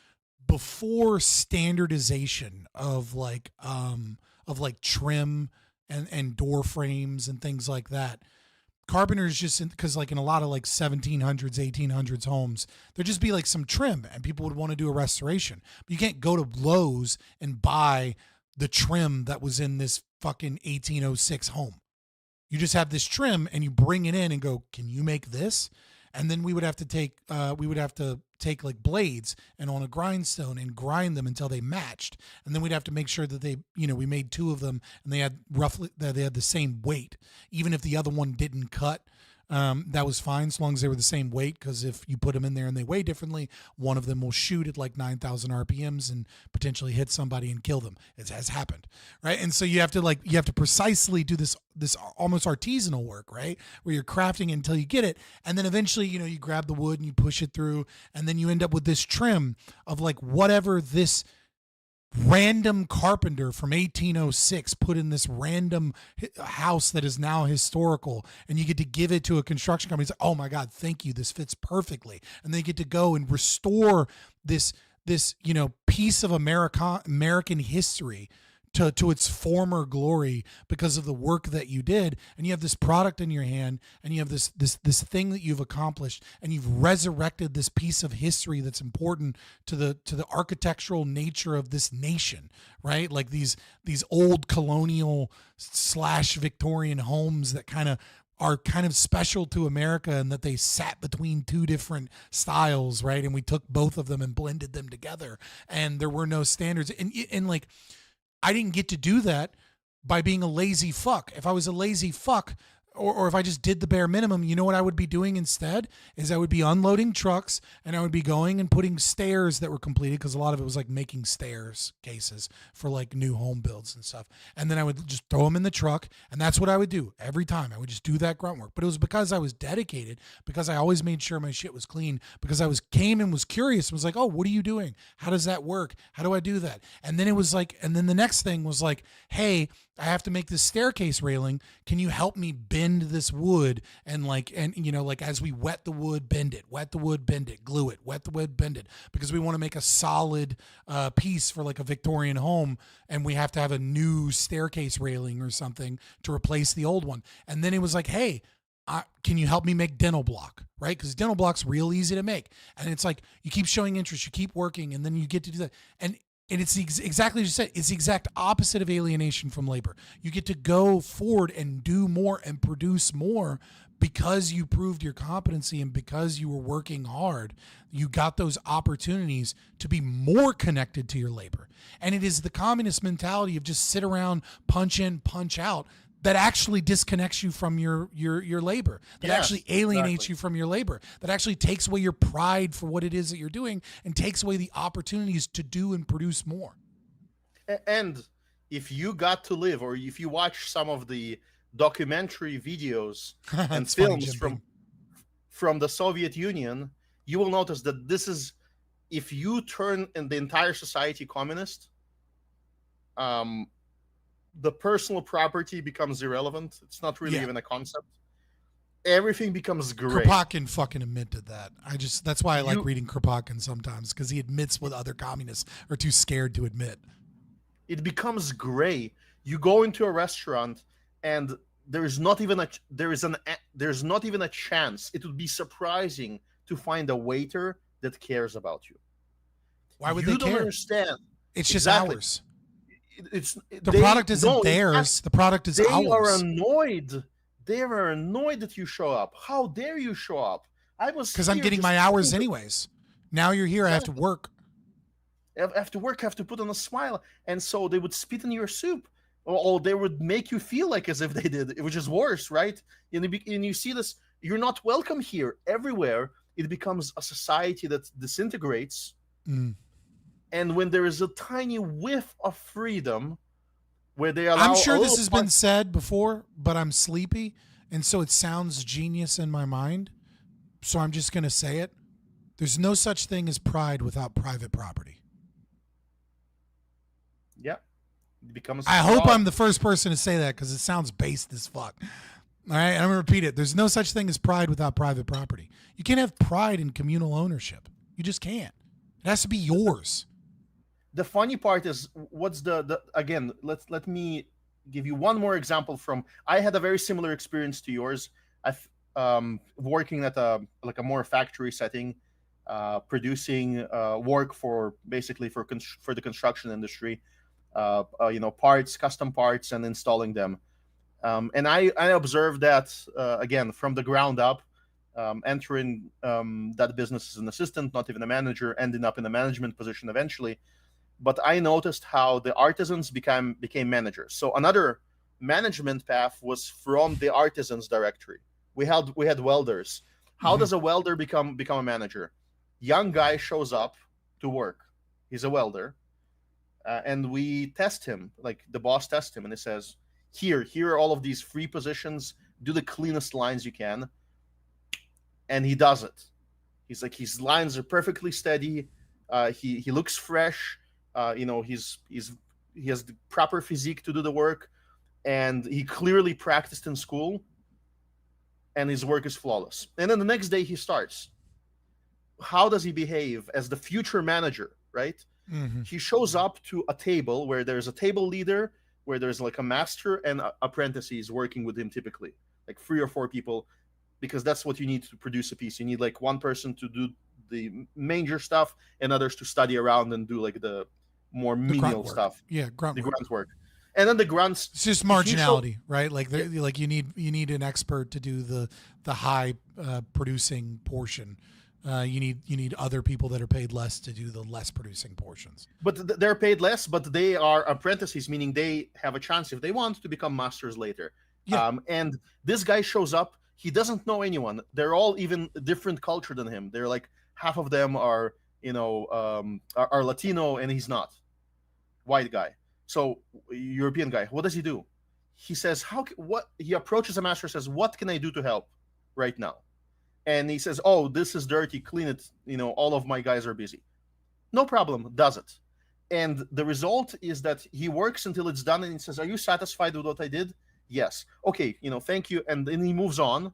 before standardization of like trim and door frames and things like that. Carpenters just, because like in a lot of like 1700s, 1800s homes, there'd just be like some trim and people would want to do a restoration. But you can't go to Lowe's and buy the trim that was in this fucking 1806 home. You just have this trim and you bring it in and go, can you make this? And then we would have to take like blades and on a grindstone and grind them until they matched. And then we'd have to make sure that they, we made two of them and they had the same weight. Even if the other one didn't cut, that was fine as long as they were the same weight. Because if you put them in there and they weigh differently, one of them will shoot at like 9,000 RPMs and potentially hit somebody and kill them. It has happened, right? And so you have to precisely do this almost artisanal work, right? Where you're crafting it until you get it, and then eventually, you grab the wood and you push it through, and then you end up with this trim of like whatever this random carpenter from 1806 put in this random house that is now historical, and you get to give it to a construction company. It's like, oh my God, thank you, this fits perfectly. And they get to go and restore this piece of American history to its former glory because of the work that you did. And you have this product in your hand, and you have this thing that you've accomplished, and you've resurrected this piece of history that's important to the architectural nature of this nation, right? Like these old colonial / Victorian homes that are kind of special to America, and that they sat between two different styles, right? And we took both of them and blended them together, and there were no standards. And like, I didn't get to do that by being a lazy fuck. If I was a lazy fuck, or if I just did the bare minimum, you know what I would be doing instead? Is I would be unloading trucks, and I would be going and putting stairs that were completed, because a lot of it was like making stairs cases for like new home builds and stuff. And then I would just throw them in the truck, and that's what I would do every time. I would just do that grunt work. But it was because I was dedicated, because I always made sure my shit was clean, because I came and was curious and was like, oh, what are you doing? How does that work? How do I do that? And then it was like, and then the next thing was like, hey, I have to make this staircase railing. Can you help me bend this wood? And as we wet the wood, bend it, glue it, wet the wood, bend it, because we want to make a solid piece for like a Victorian home. And we have to have a new staircase railing or something to replace the old one. And then it was like, hey, can you help me make dental block, right? Because dental block's real easy to make. And it's like, you keep showing interest, you keep working, and then you get to do that. And it's exactly as you said, it's the exact opposite of alienation from labor. You get to go forward and do more and produce more because you proved your competency, and because you were working hard. You got those opportunities to be more connected to your labor. And it is the communist mentality of just sit around, punch in, punch out, that actually disconnects you from your labor, that actually alienates you from your labor, that actually takes away your pride for what it is that you're doing, and takes away the opportunities to do and produce more. And if you got to live, or if you watch some of the documentary videos and films from the Soviet Union, you will notice that this is, if you turn in the entire society communist, the personal property becomes irrelevant. It's not really even a concept. Everything becomes great. Kropotkin fucking admitted that. That's why I like reading Kropotkin sometimes, because he admits what other communists are too scared to admit. It becomes gray. You go into a restaurant, and there's not even a chance. It would be surprising to find a waiter that cares about you. Why would they care? You don't understand. It's just ours. The product isn't theirs. The product is ours. They are annoyed. They are annoyed that you show up. How dare you show up? Because I'm getting my hours anyways. Now you're here. I have to work. I have to work. I have to put on a smile. And so they would spit in your soup, or they would make you feel like as if they did, which is worse, right? And you see this. You're not welcome here. Everywhere it becomes a society that disintegrates. Mm. And when there is a tiny whiff of freedom, where they allow, I'm sure this has been said before, but I'm sleepy, and so it sounds genius in my mind. So I'm just going to say it. There's no such thing as pride without private property. Yeah. It becomes I hope I'm the first person to say that because it sounds based as fuck. All right, I'm going to repeat it. There's no such thing as pride without private property. You can't have pride in communal ownership. You just can't. It has to be yours. The funny part is, what's the again, let me give you one more example from, I had a very similar experience to yours. I've working at a more factory setting, producing work for basically for the construction industry, parts, custom parts, and installing them. And I observed that again from the ground up, entering that business as an assistant, not even a manager, ending up in a management position eventually. But I noticed how the artisans became managers. So another management path was from the artisans directory. We had welders. How does a welder become a manager? Young guy shows up to work. He's a welder, and we test him. Like the boss tests him, and he says, "Here are all of these free positions. Do the cleanest lines you can." And he does it. He's like, his lines are perfectly steady. He looks fresh. He has the proper physique to do the work, and he clearly practiced in school, and his work is flawless. And then the next day he starts. How does he behave as the future manager, right? He shows up to a table where there's a table leader, where there's like a master and apprentices working with him, typically like 3 or 4 people, because that's what you need to produce a piece. You need like one person to do the major stuff and others to study around and do like the more menial stuff. Yeah, grunt work. And then the grunts. It's just marginality, right? Like, like you need an expert to do the high producing portion. You need other people that are paid less to do the less producing portions. But they're paid less, but they are apprentices, meaning they have a chance if they want to become masters later. Yeah. And this guy shows up. He doesn't know anyone. They're all even different culture than him. They're like, half of them are are Latino, and he's not. White guy. So European guy. What does he do? He says, he approaches a master, says, "What can I do to help right now?" And he says, "Oh, this is dirty, clean it. All of my guys are busy." No problem, does it. And the result is that he works until it's done, and he says, "Are you satisfied with what I did?" "Yes." "Okay, thank you." And then he moves on.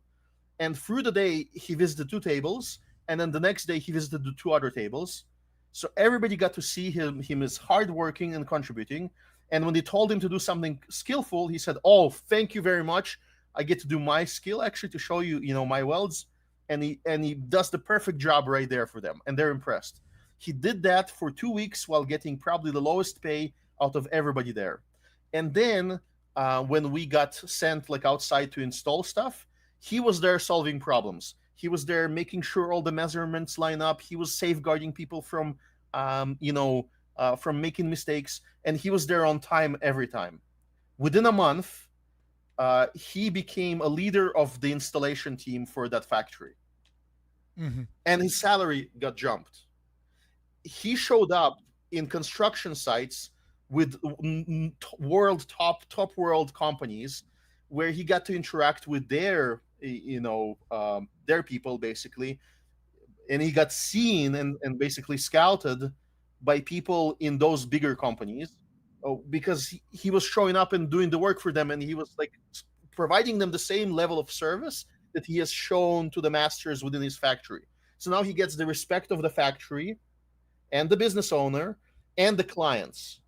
And through the day, he visited 2 tables. And then the next day, he visited the 2 other tables. So everybody got to see him as hardworking and contributing. And when they told him to do something skillful, he said, "Oh, thank you very much. I get to do my skill actually to show you, my welds." And he does the perfect job right there for them. And they're impressed. He did that for 2 weeks while getting probably the lowest pay out of everybody there. And then when we got sent like outside to install stuff, he was there solving problems. He was there making sure all the measurements line up. He was safeguarding people from, from making mistakes. And he was there on time every time. Within a month, he became a leader of the installation team for that factory. And his salary got jumped. He showed up in construction sites with top world companies, where he got to interact with their people basically, and he got seen and basically scouted by people in those bigger companies, because he was showing up and doing the work for them, and he was like providing them the same level of service that he has shown to the masters within his factory. So now he gets the respect of the factory and the business owner and the clients,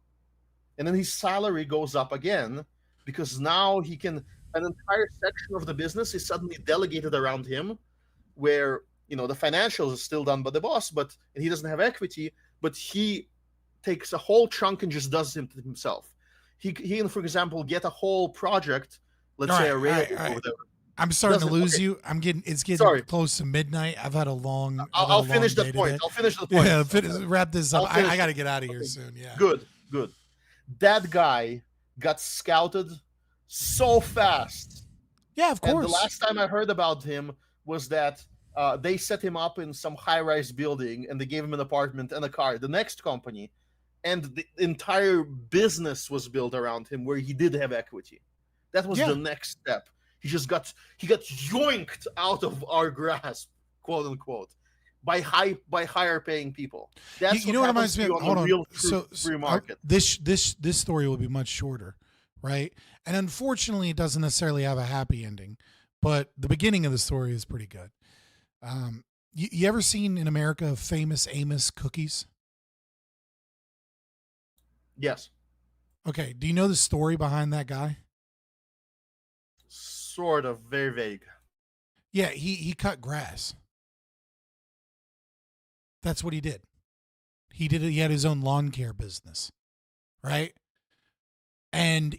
and then his salary goes up again, because now he can, an entire section of the business is suddenly delegated around him, where the financials is still done by the boss, and he doesn't have equity, but he takes a whole chunk and just does it himself. He can, for example, get a whole project, let's say a rail or whatever. I'm starting to lose you. It's getting close to midnight. I've had a long. I'll finish the point. I'll finish the point. Yeah, wrap this up. I got to get out of here soon. Yeah. Good. That guy got scouted so fast. Yeah, of course. And the last time I heard about him was that they set him up in some high-rise building, and they gave him an apartment and a car. The next company, and the entire business was built around him, where he did have equity. That was the next step. He got yoinked out of our grasp, quote unquote. by higher paying people. That's you know what reminds me of, on hold the on. real So free market. this story will be much shorter, right? And unfortunately, it doesn't necessarily have a happy ending, but the beginning of the story is pretty good. You ever seen in America famous Amos cookies? Yes. Okay. Do you know the story behind that guy? Sort of, very vague. Yeah, he cut grass. That's what he did. He had his own lawn care business, right? And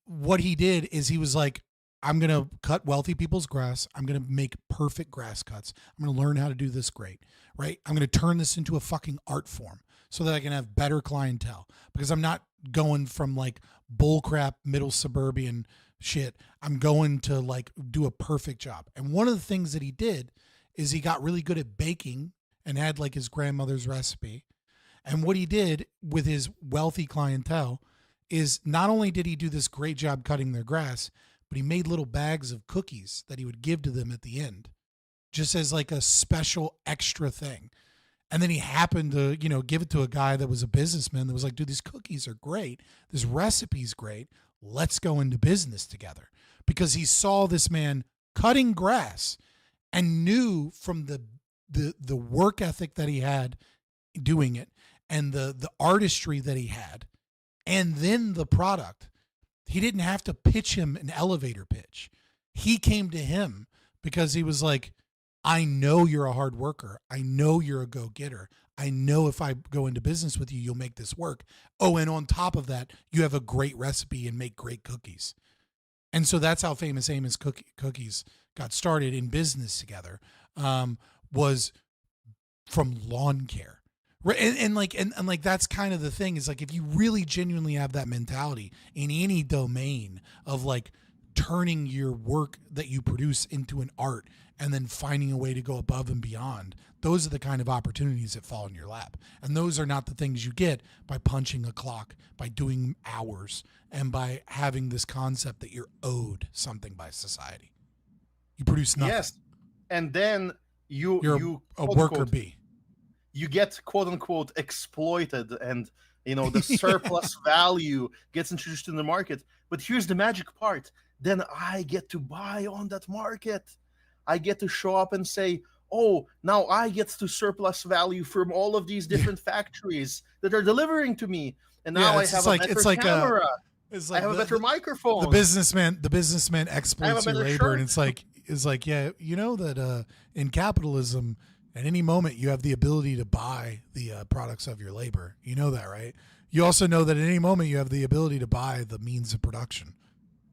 what he did is he was like, I'm going to cut wealthy people's grass. I'm going to make perfect grass cuts. I'm going to learn how to do this great, right? I'm going to turn this into a fucking art form so that I can have better clientele, because I'm not going from like bullcrap middle suburban shit. I'm going to like do a perfect job. And one of the things that he did is he got really good at baking and had like his grandmother's recipe. And what he did with his wealthy clientele is not only did he do this great job cutting their grass, but he made little bags of cookies that he would give to them at the end, just as like a special extra thing. And then he happened to, give it to a guy that was a businessman that was like, dude, these cookies are great. This recipe's great. Let's go into business together. Because he saw this man cutting grass and knew from the work ethic that he had doing it and the artistry that he had, and then the product. He didn't have to pitch him an elevator pitch. He came to him because he was like, I know you're a hard worker. I know you're a go-getter. I know if I go into business with you, you'll make this work. Oh, and on top of that, you have a great recipe and make great cookies. And so that's how Famous Amos Cookies got started in business together, was from lawn care. Right. And like that's kind of the thing, is like, if you really genuinely have that mentality in any domain of like turning your work that you produce into an art and then finding a way to go above and beyond, those are the kind of opportunities that fall in your lap. And those are not the things you get by punching a clock, by doing hours, and by having this concept that you're owed something by society. You produce nothing. Yes. And then you're a worker bee. You get quote unquote exploited, and the surplus value gets introduced in the market. But here's the magic part. Then I get to buy on that market. I get to show up and say, oh, now I get to surplus value from all of these different factories that are delivering to me. And now I have a better camera. I have a better microphone. The businessman exploits your labor. And it's like, yeah, you know that in capitalism, at any moment, you have the ability to buy the products of your labor. You know that, right? You also know that at any moment, you have the ability to buy the means of production.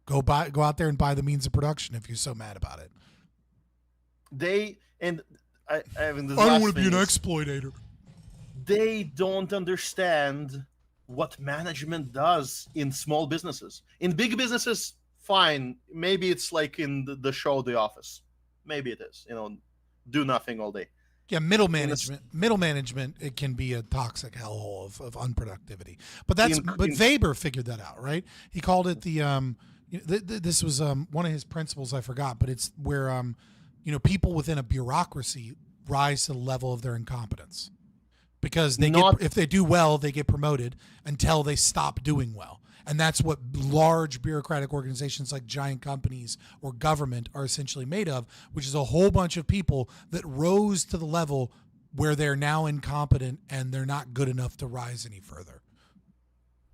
Go out there and buy the means of production if you're so mad about it. I don't want to be an exploitator. They don't understand what management does in small businesses. In big businesses, fine. Maybe it's like in the show The Office. Maybe it is. Do nothing all day. Yeah, middle management, it can be a toxic hellhole of unproductivity. But Weber figured that out, right? He called it this was one of his principles, I forgot, but it's where people within a bureaucracy rise to the level of their incompetence, because if they do well, they get promoted until they stop doing well. And that's what large bureaucratic organizations like giant companies or government are essentially made of, which is a whole bunch of people that rose to the level where they're now incompetent and they're not good enough to rise any further.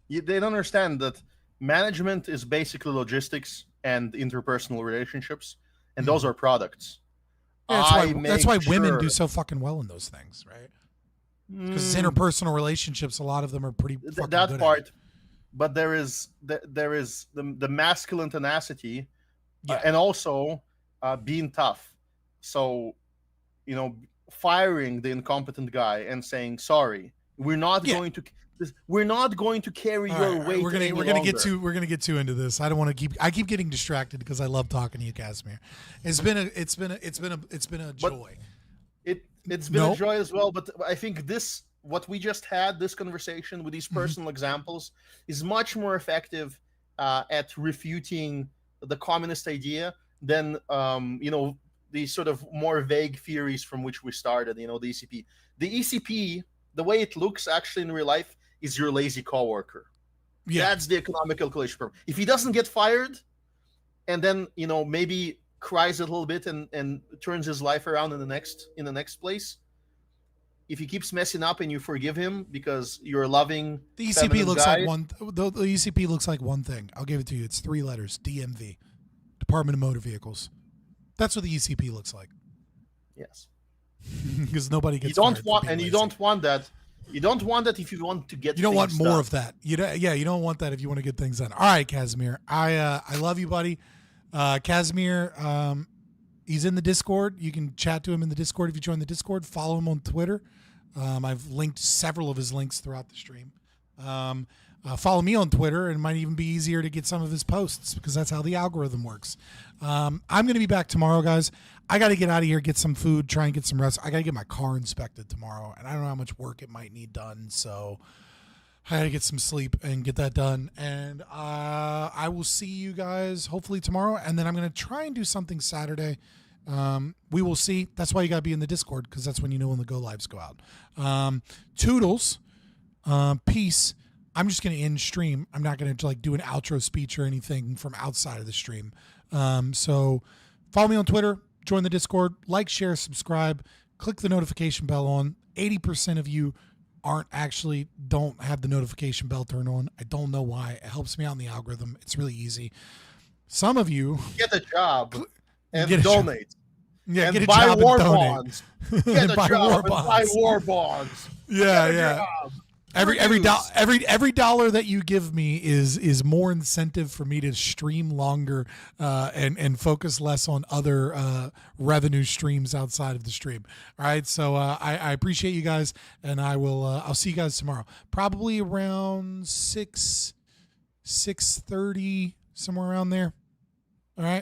They don't understand that management is basically logistics and interpersonal relationships, and those are products. Yeah, that's why women do so fucking well in those things, right? Because interpersonal relationships, a lot of them are pretty fucking that good part. at it. But there is the masculine tenacity, and also being tough. So, firing the incompetent guy and saying sorry, we're not going to carry your weight. We're gonna get too into this. I don't want to I keep getting distracted because I love talking to you, Kasimir. It's been a joy. It's been a joy as well. But I think what we just had, this conversation with these personal examples, is much more effective at refuting the communist idea than these sort of more vague theories from which we started, the ECP. The ECP, the way it looks actually in real life, is your lazy coworker. Yeah. That's the economic calculation problem. If he doesn't get fired, and then maybe cries a little bit and turns his life around in the next place, if he keeps messing up and you forgive him because you're a loving, The ECP looks guy, like one. The ECP looks like one thing. I'll give it to you. It's 3 letters. DMV, Department of Motor Vehicles. That's what the ECP looks like. Yes. Because nobody gets. You don't fired want, for being and you lazy. don't want that. You don't want that if you want to get. You don't want things more done. of that. You don't want that if you want to get things done. All right, Kasimir. I love you, buddy. Kasimir, he's in the Discord. You can chat to him in the Discord if you join the Discord. Follow him on Twitter. I've linked several of his links throughout the stream. Follow me on Twitter, and it might even be easier to get some of his posts because that's how the algorithm works. I'm going to be back tomorrow, guys. I got to get out of here, get some food, try and get some rest. I got to get my car inspected tomorrow, and I don't know how much work it might need done, so I got to get some sleep and get that done. And I will see you guys hopefully tomorrow, and then I'm going to try and do something Saturday. We will see. That's why you got to be in the Discord, because that's when you know when the go lives go out. Toodles. Peace. I'm just going to end stream. I'm not going to do an outro speech or anything from outside of the stream. So follow me on Twitter, join the Discord, like, share, subscribe, click the notification bell on. 80% of you don't have the notification bell turned on. I don't know why. It helps me out in the algorithm. It's really easy. Some of you get a job and get a donate. Job. Yeah, and get a buy job war and donate. bonds. Get a buy job war and bonds. buy war bonds. Yeah, Get a yeah. job. Every dollar that you give me is more incentive for me to stream longer and focus less on other revenue streams outside of the stream. All right, so I appreciate you guys, and I'll see you guys tomorrow, probably around 6:30, somewhere around there. All right.